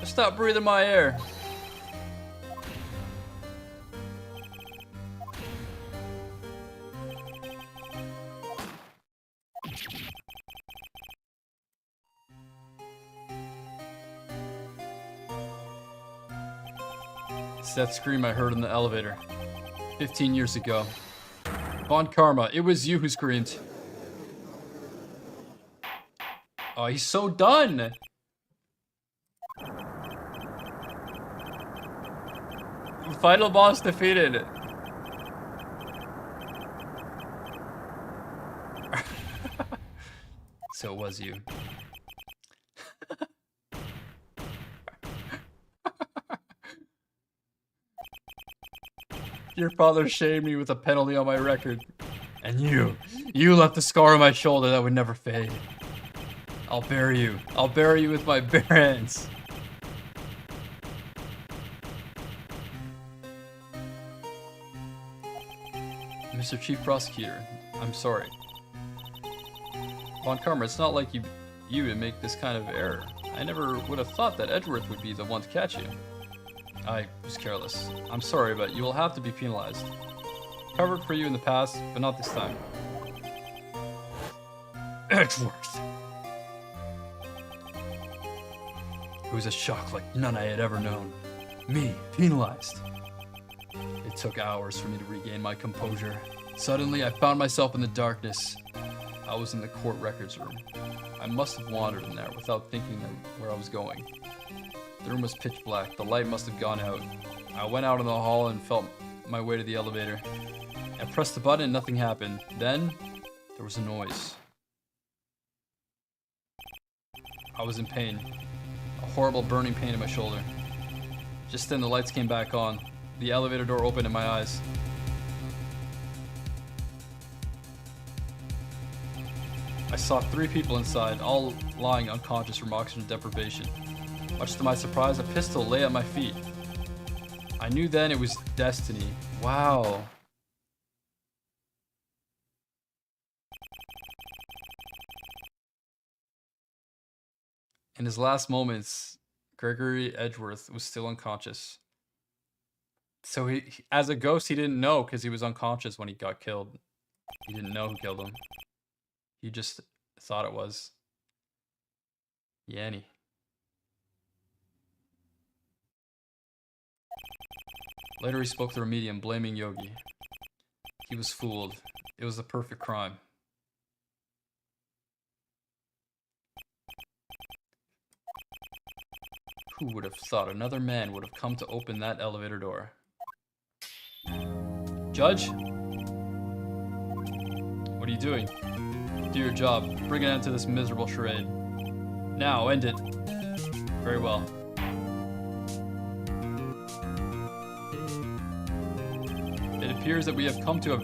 Stop breathing my air. It's that scream I heard in the elevator 15 years ago. Von Karma, it was you who screamed. Oh, he's so done. Final boss defeated. So it was you. Your father shamed me with a penalty on my record. And you left a scar on my shoulder that would never fade. I'll bury you. I'll bury you with my bare hands. Mr. Chief Prosecutor, I'm sorry. Von Karma, it's not like you would make this kind of error. I never would have thought that Edgeworth would be the one to catch you. I was careless. I'm sorry, but you will have to be penalized. Covered for you in the past, but not this time. Edgeworth! It was a shock like none I had ever known. Me, penalized. It took hours for me to regain my composure. Suddenly, I found myself in the darkness. I was in the court records room. I must have wandered in there without thinking where I was going. The room was pitch black. The light must have gone out. I went out in the hall and felt my way to the elevator. I pressed the button and nothing happened. Then, there was a noise. I was in pain. A horrible burning pain in my shoulder. Just then, the lights came back on. The elevator door opened in my eyes. I saw 3 people inside, all lying unconscious from oxygen deprivation. Much to my surprise, a pistol lay at my feet. I knew then it was destiny. Wow. In his last moments, Gregory Edgeworth was still unconscious. So he, as a ghost, he didn't know because he was unconscious when he got killed. He didn't know who killed him. He just thought it was Yanni. Later he spoke through a medium, blaming Yogi. He was fooled. It was the perfect crime. Who would have thought another man would have come to open that elevator door? Judge, What are you doing? Do your job. Bring an end to this miserable charade. Now, end it. Very well. It appears that we have come to a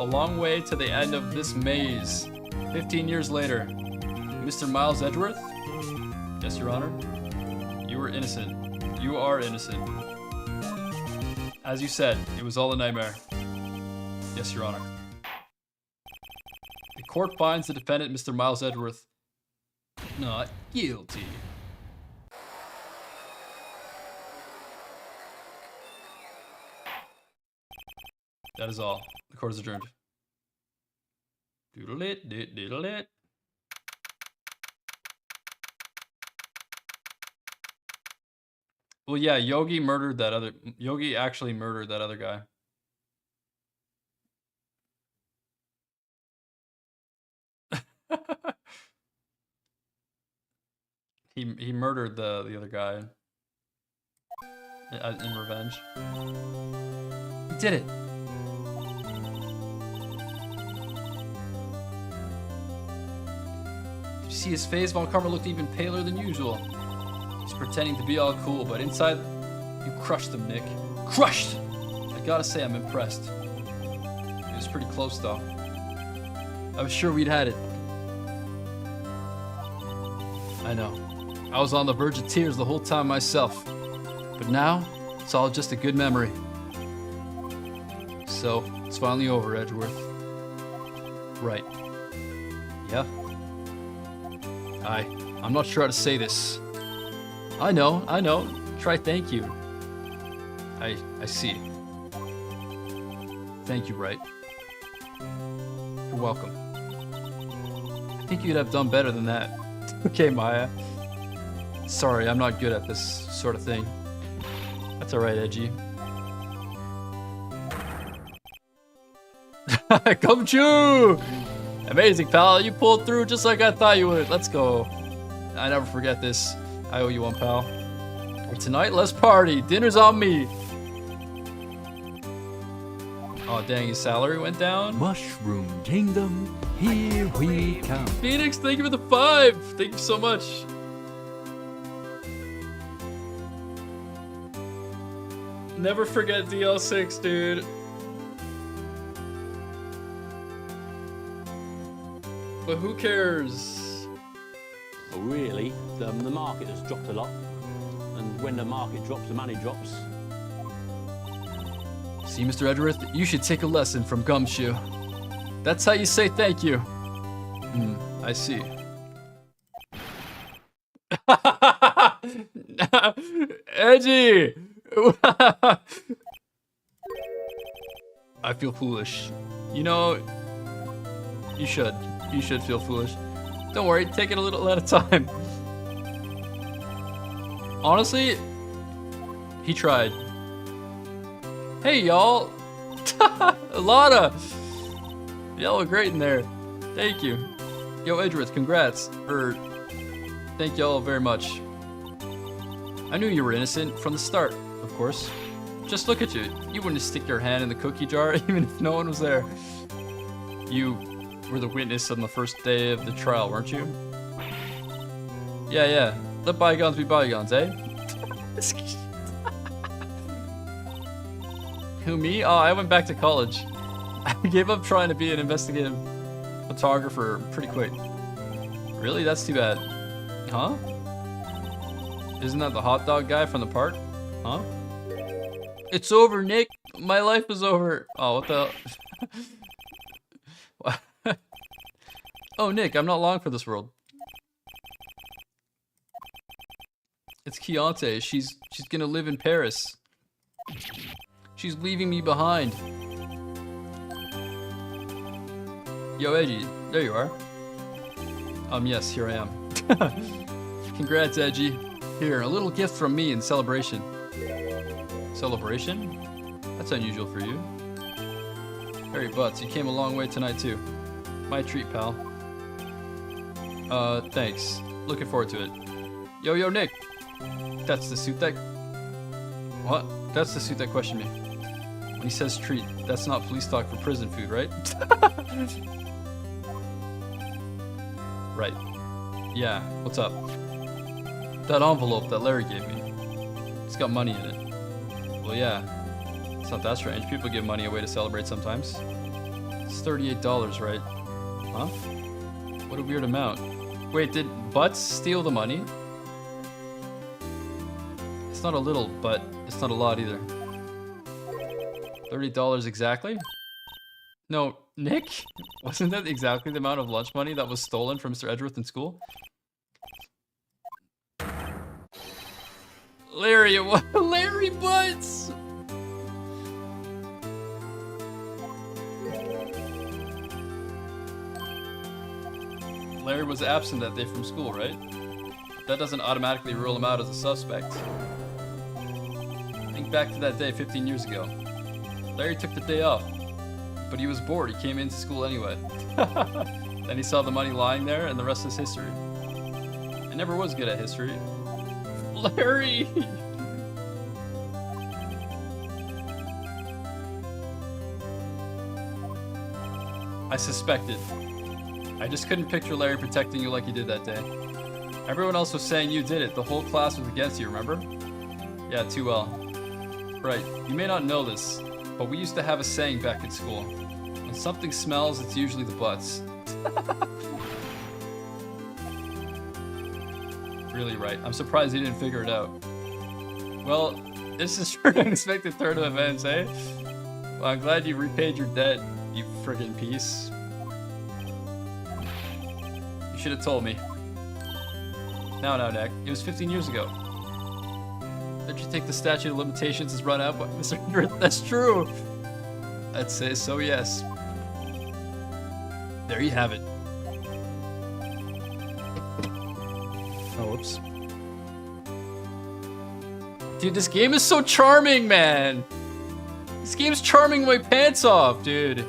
long way to the end of this maze. 15 years later. Mr. Miles Edgeworth? Yes, Your Honor. You were innocent. You are innocent. As you said, it was all a nightmare. Yes, Your Honor. The court finds the defendant, Mr. Miles Edgeworth, not guilty. That is all. The court is adjourned. Doodle-it, doodle-it. Well, yeah, Yogi actually murdered that other guy. He murdered the other guy in revenge. He did it. Did you see his face? Von Karma looked even paler than usual. He's pretending to be all cool, but inside, you crushed him, Nick. Crushed! I gotta say, I'm impressed. It was pretty close, though. I was sure we'd had it. I know. I was on the verge of tears the whole time myself. But now, it's all just a good memory. So, it's finally over, Edgeworth. Right. Yeah? I'm not sure how to say this. I know. Try thank you. I see. Thank you, right? You're welcome. I think you'd have done better than that. Okay, Maya. Sorry, I'm not good at this sort of thing. That's alright, Edgy. Come true! Amazing, pal. You pulled through just like I thought you would. Let's go. I never forget this. I owe you one, pal. And tonight, let's party. Dinner's on me. Oh, dang, his salary went down? Mushroom Kingdom, here we come. Phoenix, thank you for the 5. Thank you so much. Never forget DL6, dude. But who cares? Well, really, the market has dropped a lot. And when the market drops, the money drops. See, Mr. Edgeworth, you should take a lesson from Gumshoe. That's how you say thank you. I see. Edgy! I feel foolish. You know, you should. You should feel foolish. Don't worry, take it a little at a time. Honestly, he tried. Hey, y'all. Lotta. Y'all look great in there. Thank you. Yo, Edgeworth, congrats. Thank y'all very much. I knew you were innocent from the start, of course. Just look at you. You wouldn't stick your hand in the cookie jar even if no one was there. You were the witness on the first day of the trial, weren't you? Yeah. Let bygones be bygones, eh? Who, me? Oh, I went back to college. I gave up trying to be an investigative photographer pretty quick. Really? That's too bad. Huh? Isn't that the hot dog guy from the park? Huh? It's over, Nick. My life is over. Oh, what the... Oh, Nick, I'm not long for this world. It's Keontae. She's gonna live in Paris. She's leaving me behind. Yo, Edgy, there you are. Yes, here I am. Congrats, Edgy. Here, a little gift from me in celebration. Celebration? That's unusual for you. Harry Butts, you came a long way tonight too. My treat, pal. Thanks. Looking forward to it. Yo, Nick! That's the suit that... What? That's the suit that questioned me. When he says treat, that's not police talk for prison food, right? Right. Yeah, what's up? That envelope that Larry gave me. It's got money in it. Well, yeah. It's not that strange. People give money away to celebrate sometimes. It's $38, right? Huh? What a weird amount. Wait, did Butts steal the money? It's not a little, but it's not a lot either. $30 exactly? No, Nick? Wasn't that exactly the amount of lunch money that was stolen from Mr. Edgeworth in school? Larry, it was Larry Butts! Larry was absent that day from school, right? That doesn't automatically rule him out as a suspect. Think back to that day 15 years ago. Larry took the day off, but he was bored. He came into school anyway. Then he saw the money lying there, and the rest is history. I never was good at history. Larry! I suspected. I just couldn't picture Larry protecting you like he did that day. Everyone else was saying you did it. The whole class was against you, remember? Yeah, too well. Right, you may not know this, but we used to have a saying back in school. When something smells, it's usually the butts. Really right. I'm surprised he didn't figure it out. Well, this is an unexpected turn of events, eh? Well, I'm glad you repaid your debt, you friggin' piece. You should have told me. Now, Nick. It was 15 years ago. Did you think the statute of limitations has run out, Mr. Edgeworth? That's true. I'd say so, yes. There you have it. Oh, whoops. Dude, this game is so charming, man. This game's charming my pants off, dude.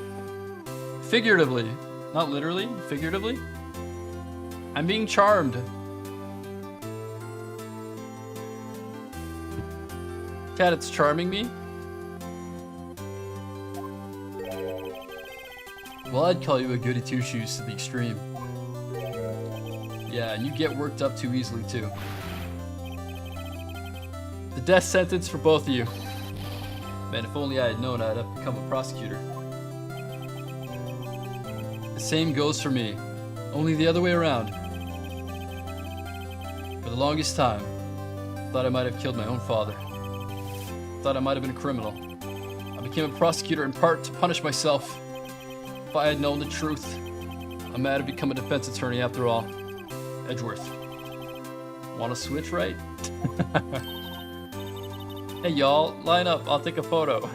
Figuratively. Not literally, figuratively. I'm being charmed. Cat, it's charming me. Well, I'd call you a goody two-shoes to the extreme. Yeah, and you get worked up too easily, too. The death sentence for both of you. Man, if only I had known I'd have become a prosecutor. The same goes for me, only the other way around. For the longest time, I thought I might have killed my own father. Thought I might have been a criminal. I became a prosecutor in part to punish myself. If I had known the truth, I might have become a defense attorney after all. Edgeworth. Want to switch, right? Hey y'all, line up, I'll take a photo.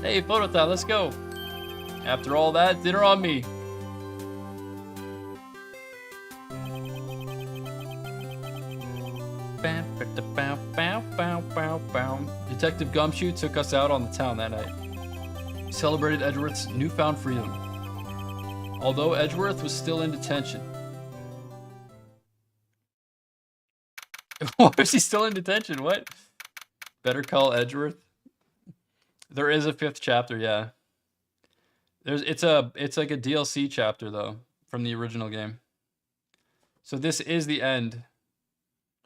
Hey, photo time, let's go. After all that, dinner on me. Detective Gumshoe took us out on the town that night. We celebrated Edgeworth's newfound freedom. Although Edgeworth was still in detention. Why is he still in detention? What? Better call Edgeworth. There is a 5th chapter, yeah. It's like a DLC chapter though from the original game. So this is the end,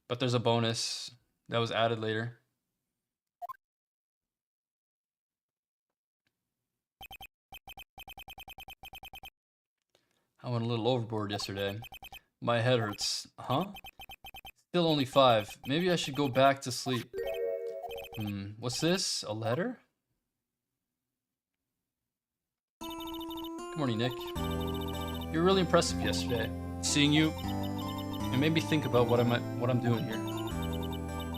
but there's a bonus that was added later. I went a little overboard yesterday. My head hurts. Huh? Still only 5. Maybe I should go back to sleep. What's this? A letter? Good morning, Nick. You were really impressive yesterday. Seeing you, it made me think about what I'm doing here.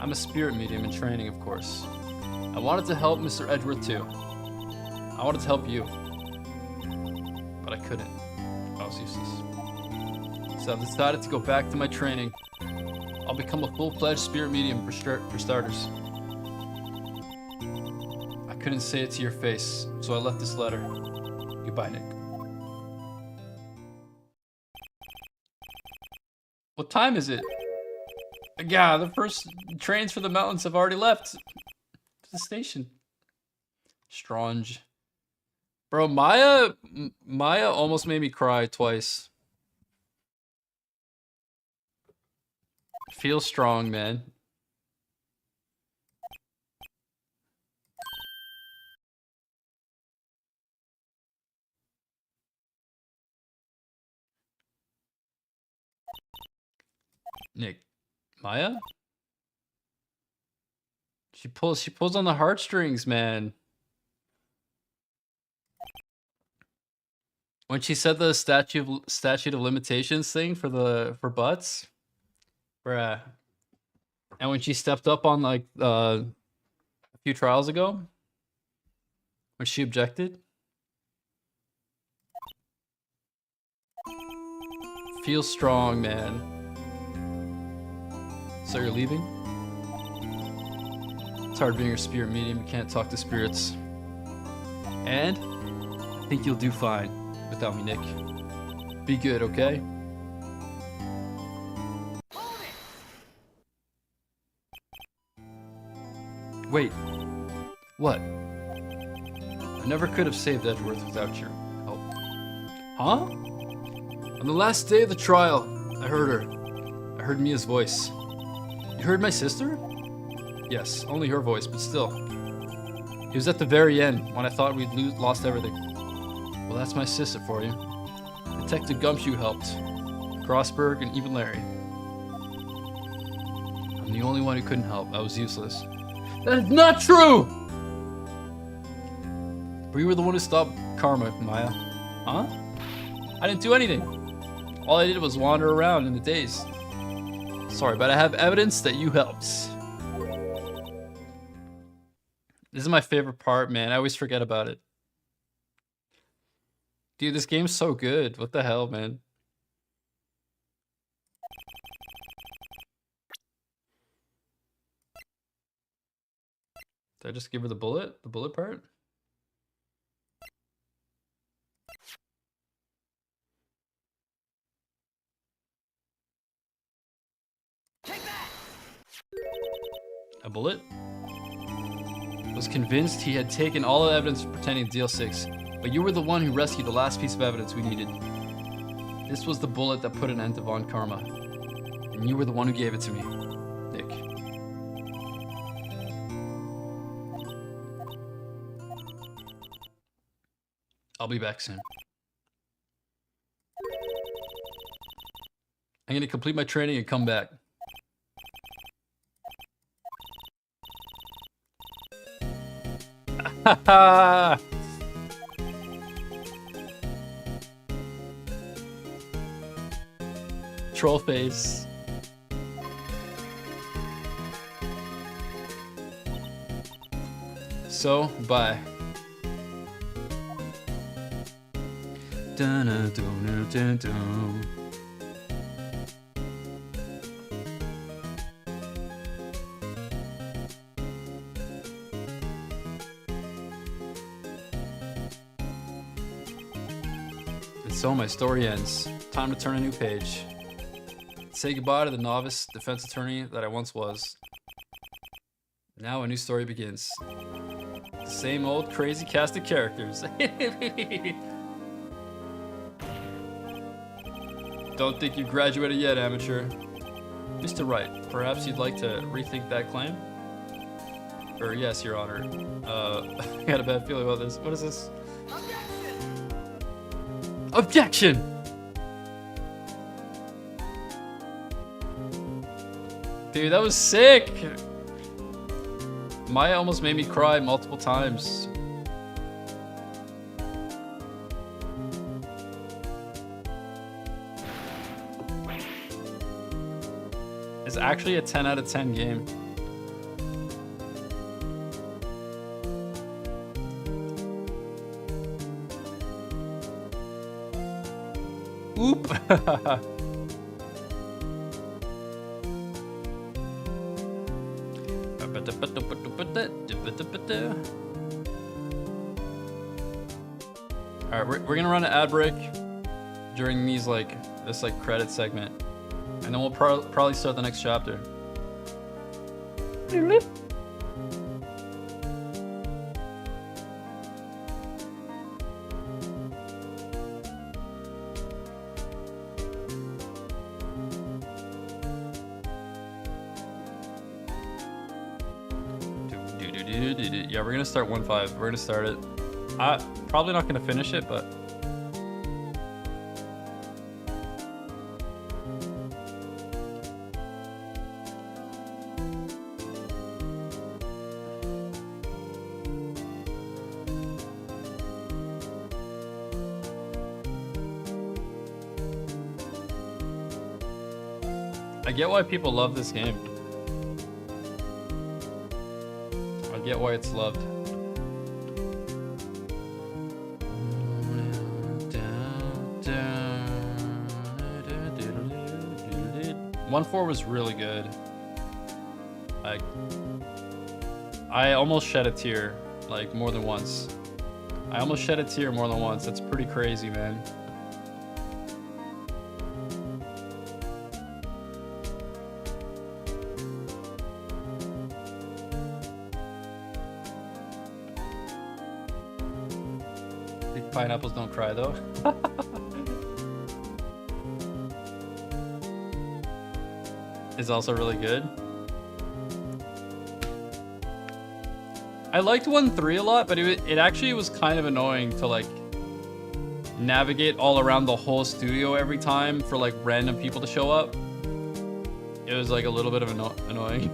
I'm a spirit medium in training, of course. I wanted to help Mr. Edgeworth too. I wanted to help you, but I couldn't. I was useless. So I've decided to go back to my training. I'll become a full-fledged spirit medium for starters. I couldn't say it to your face, so I left this letter. Goodbye, Nick. What time is it? Yeah, the first trains for the mountains have already left the station. Strange. Bro, Maya almost made me cry twice. Feel strong, man. Nick, Maya? She pulls on the heartstrings, man. When she said the statute of limitations thing for butts, bruh. And when she stepped up on like a few trials ago, when she objected. Feel strong, man. So you're leaving? It's hard being your spirit medium. You can't talk to spirits. And I think you'll do fine without me, Nick. Be good, okay? Wait. What? I never could have saved Edgeworth without your help. Huh? On the last day of the trial, I heard her. I heard Mia's voice. You heard my sister? Yes, only her voice, but still. It was at the very end, when I thought we'd lost everything. Well, that's my sister for you. Detective Gumshoe helped. Crossberg and even Larry. I'm the only one who couldn't help. I was useless. That is not true! But you were the one who stopped Karma, Maya. Huh? I didn't do anything. All I did was wander around in the daze. Sorry, but I have evidence that you helped. This is my favorite part, man. I always forget about it. Dude, this game's so good. What the hell, man? Did I just give her the bullet? The bullet part? A bullet? Was convinced he had taken all the evidence pretending to deal 6, but you were the one who rescued the last piece of evidence we needed. This was the bullet that put an end to Von Karma, and you were the one who gave it to me, Nick. I'll be back soon. I'm gonna complete my training and come back. Haha! Troll face. So, bye. Dun-dun-dun-dun-dun-dun. And so my story ends. Time to turn a new page. Say goodbye to the novice defense attorney that I once was. Now a new story begins. The same old crazy cast of characters. Don't think you've graduated yet, amateur. Mr. Wright, perhaps you'd like to rethink that claim? Or yes, Your Honor. I got a bad feeling about this. What is this? Objection! Dude, that was sick! Maya almost made me cry multiple times. It's actually a 10 out of 10 game. Oop! Alright, we're gonna run an ad break during these this credit segment. And then we'll probably start the next chapter. Yeah, we're gonna start 1-5. We're gonna start it. Probably not gonna finish it, but I get why people love this game. I get why it's loved. 1-4 was really good. I almost shed a tear, like, more than once. I almost shed a tear more than once. That's pretty crazy, man. Pineapples don't cry though. Is also really good. I liked 1-3 a lot, but it actually was kind of annoying to like navigate all around the whole studio every time for like random people to show up. It was like a little bit of annoying.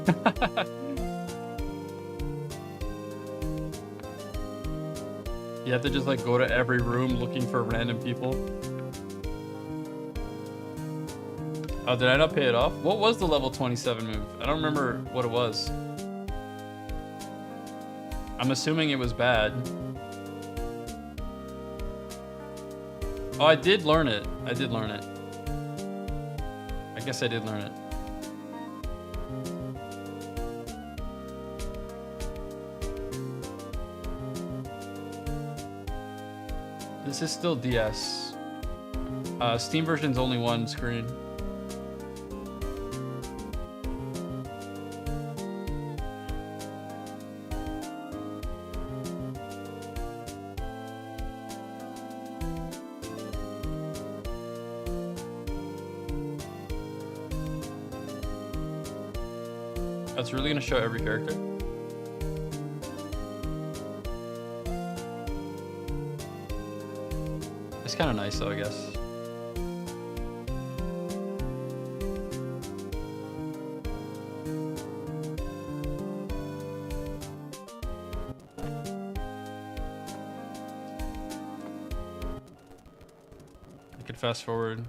You have to just like go to every room looking for random people. Oh, did I not pay it off? What was the level 27 move? I don't remember what it was. I'm assuming it was bad. Oh, I did learn it. I did learn it. I guess I did learn it. This is still DS. Steam version's only one screen. That's really gonna show every character. It's kind of nice though, I guess. I could fast forward.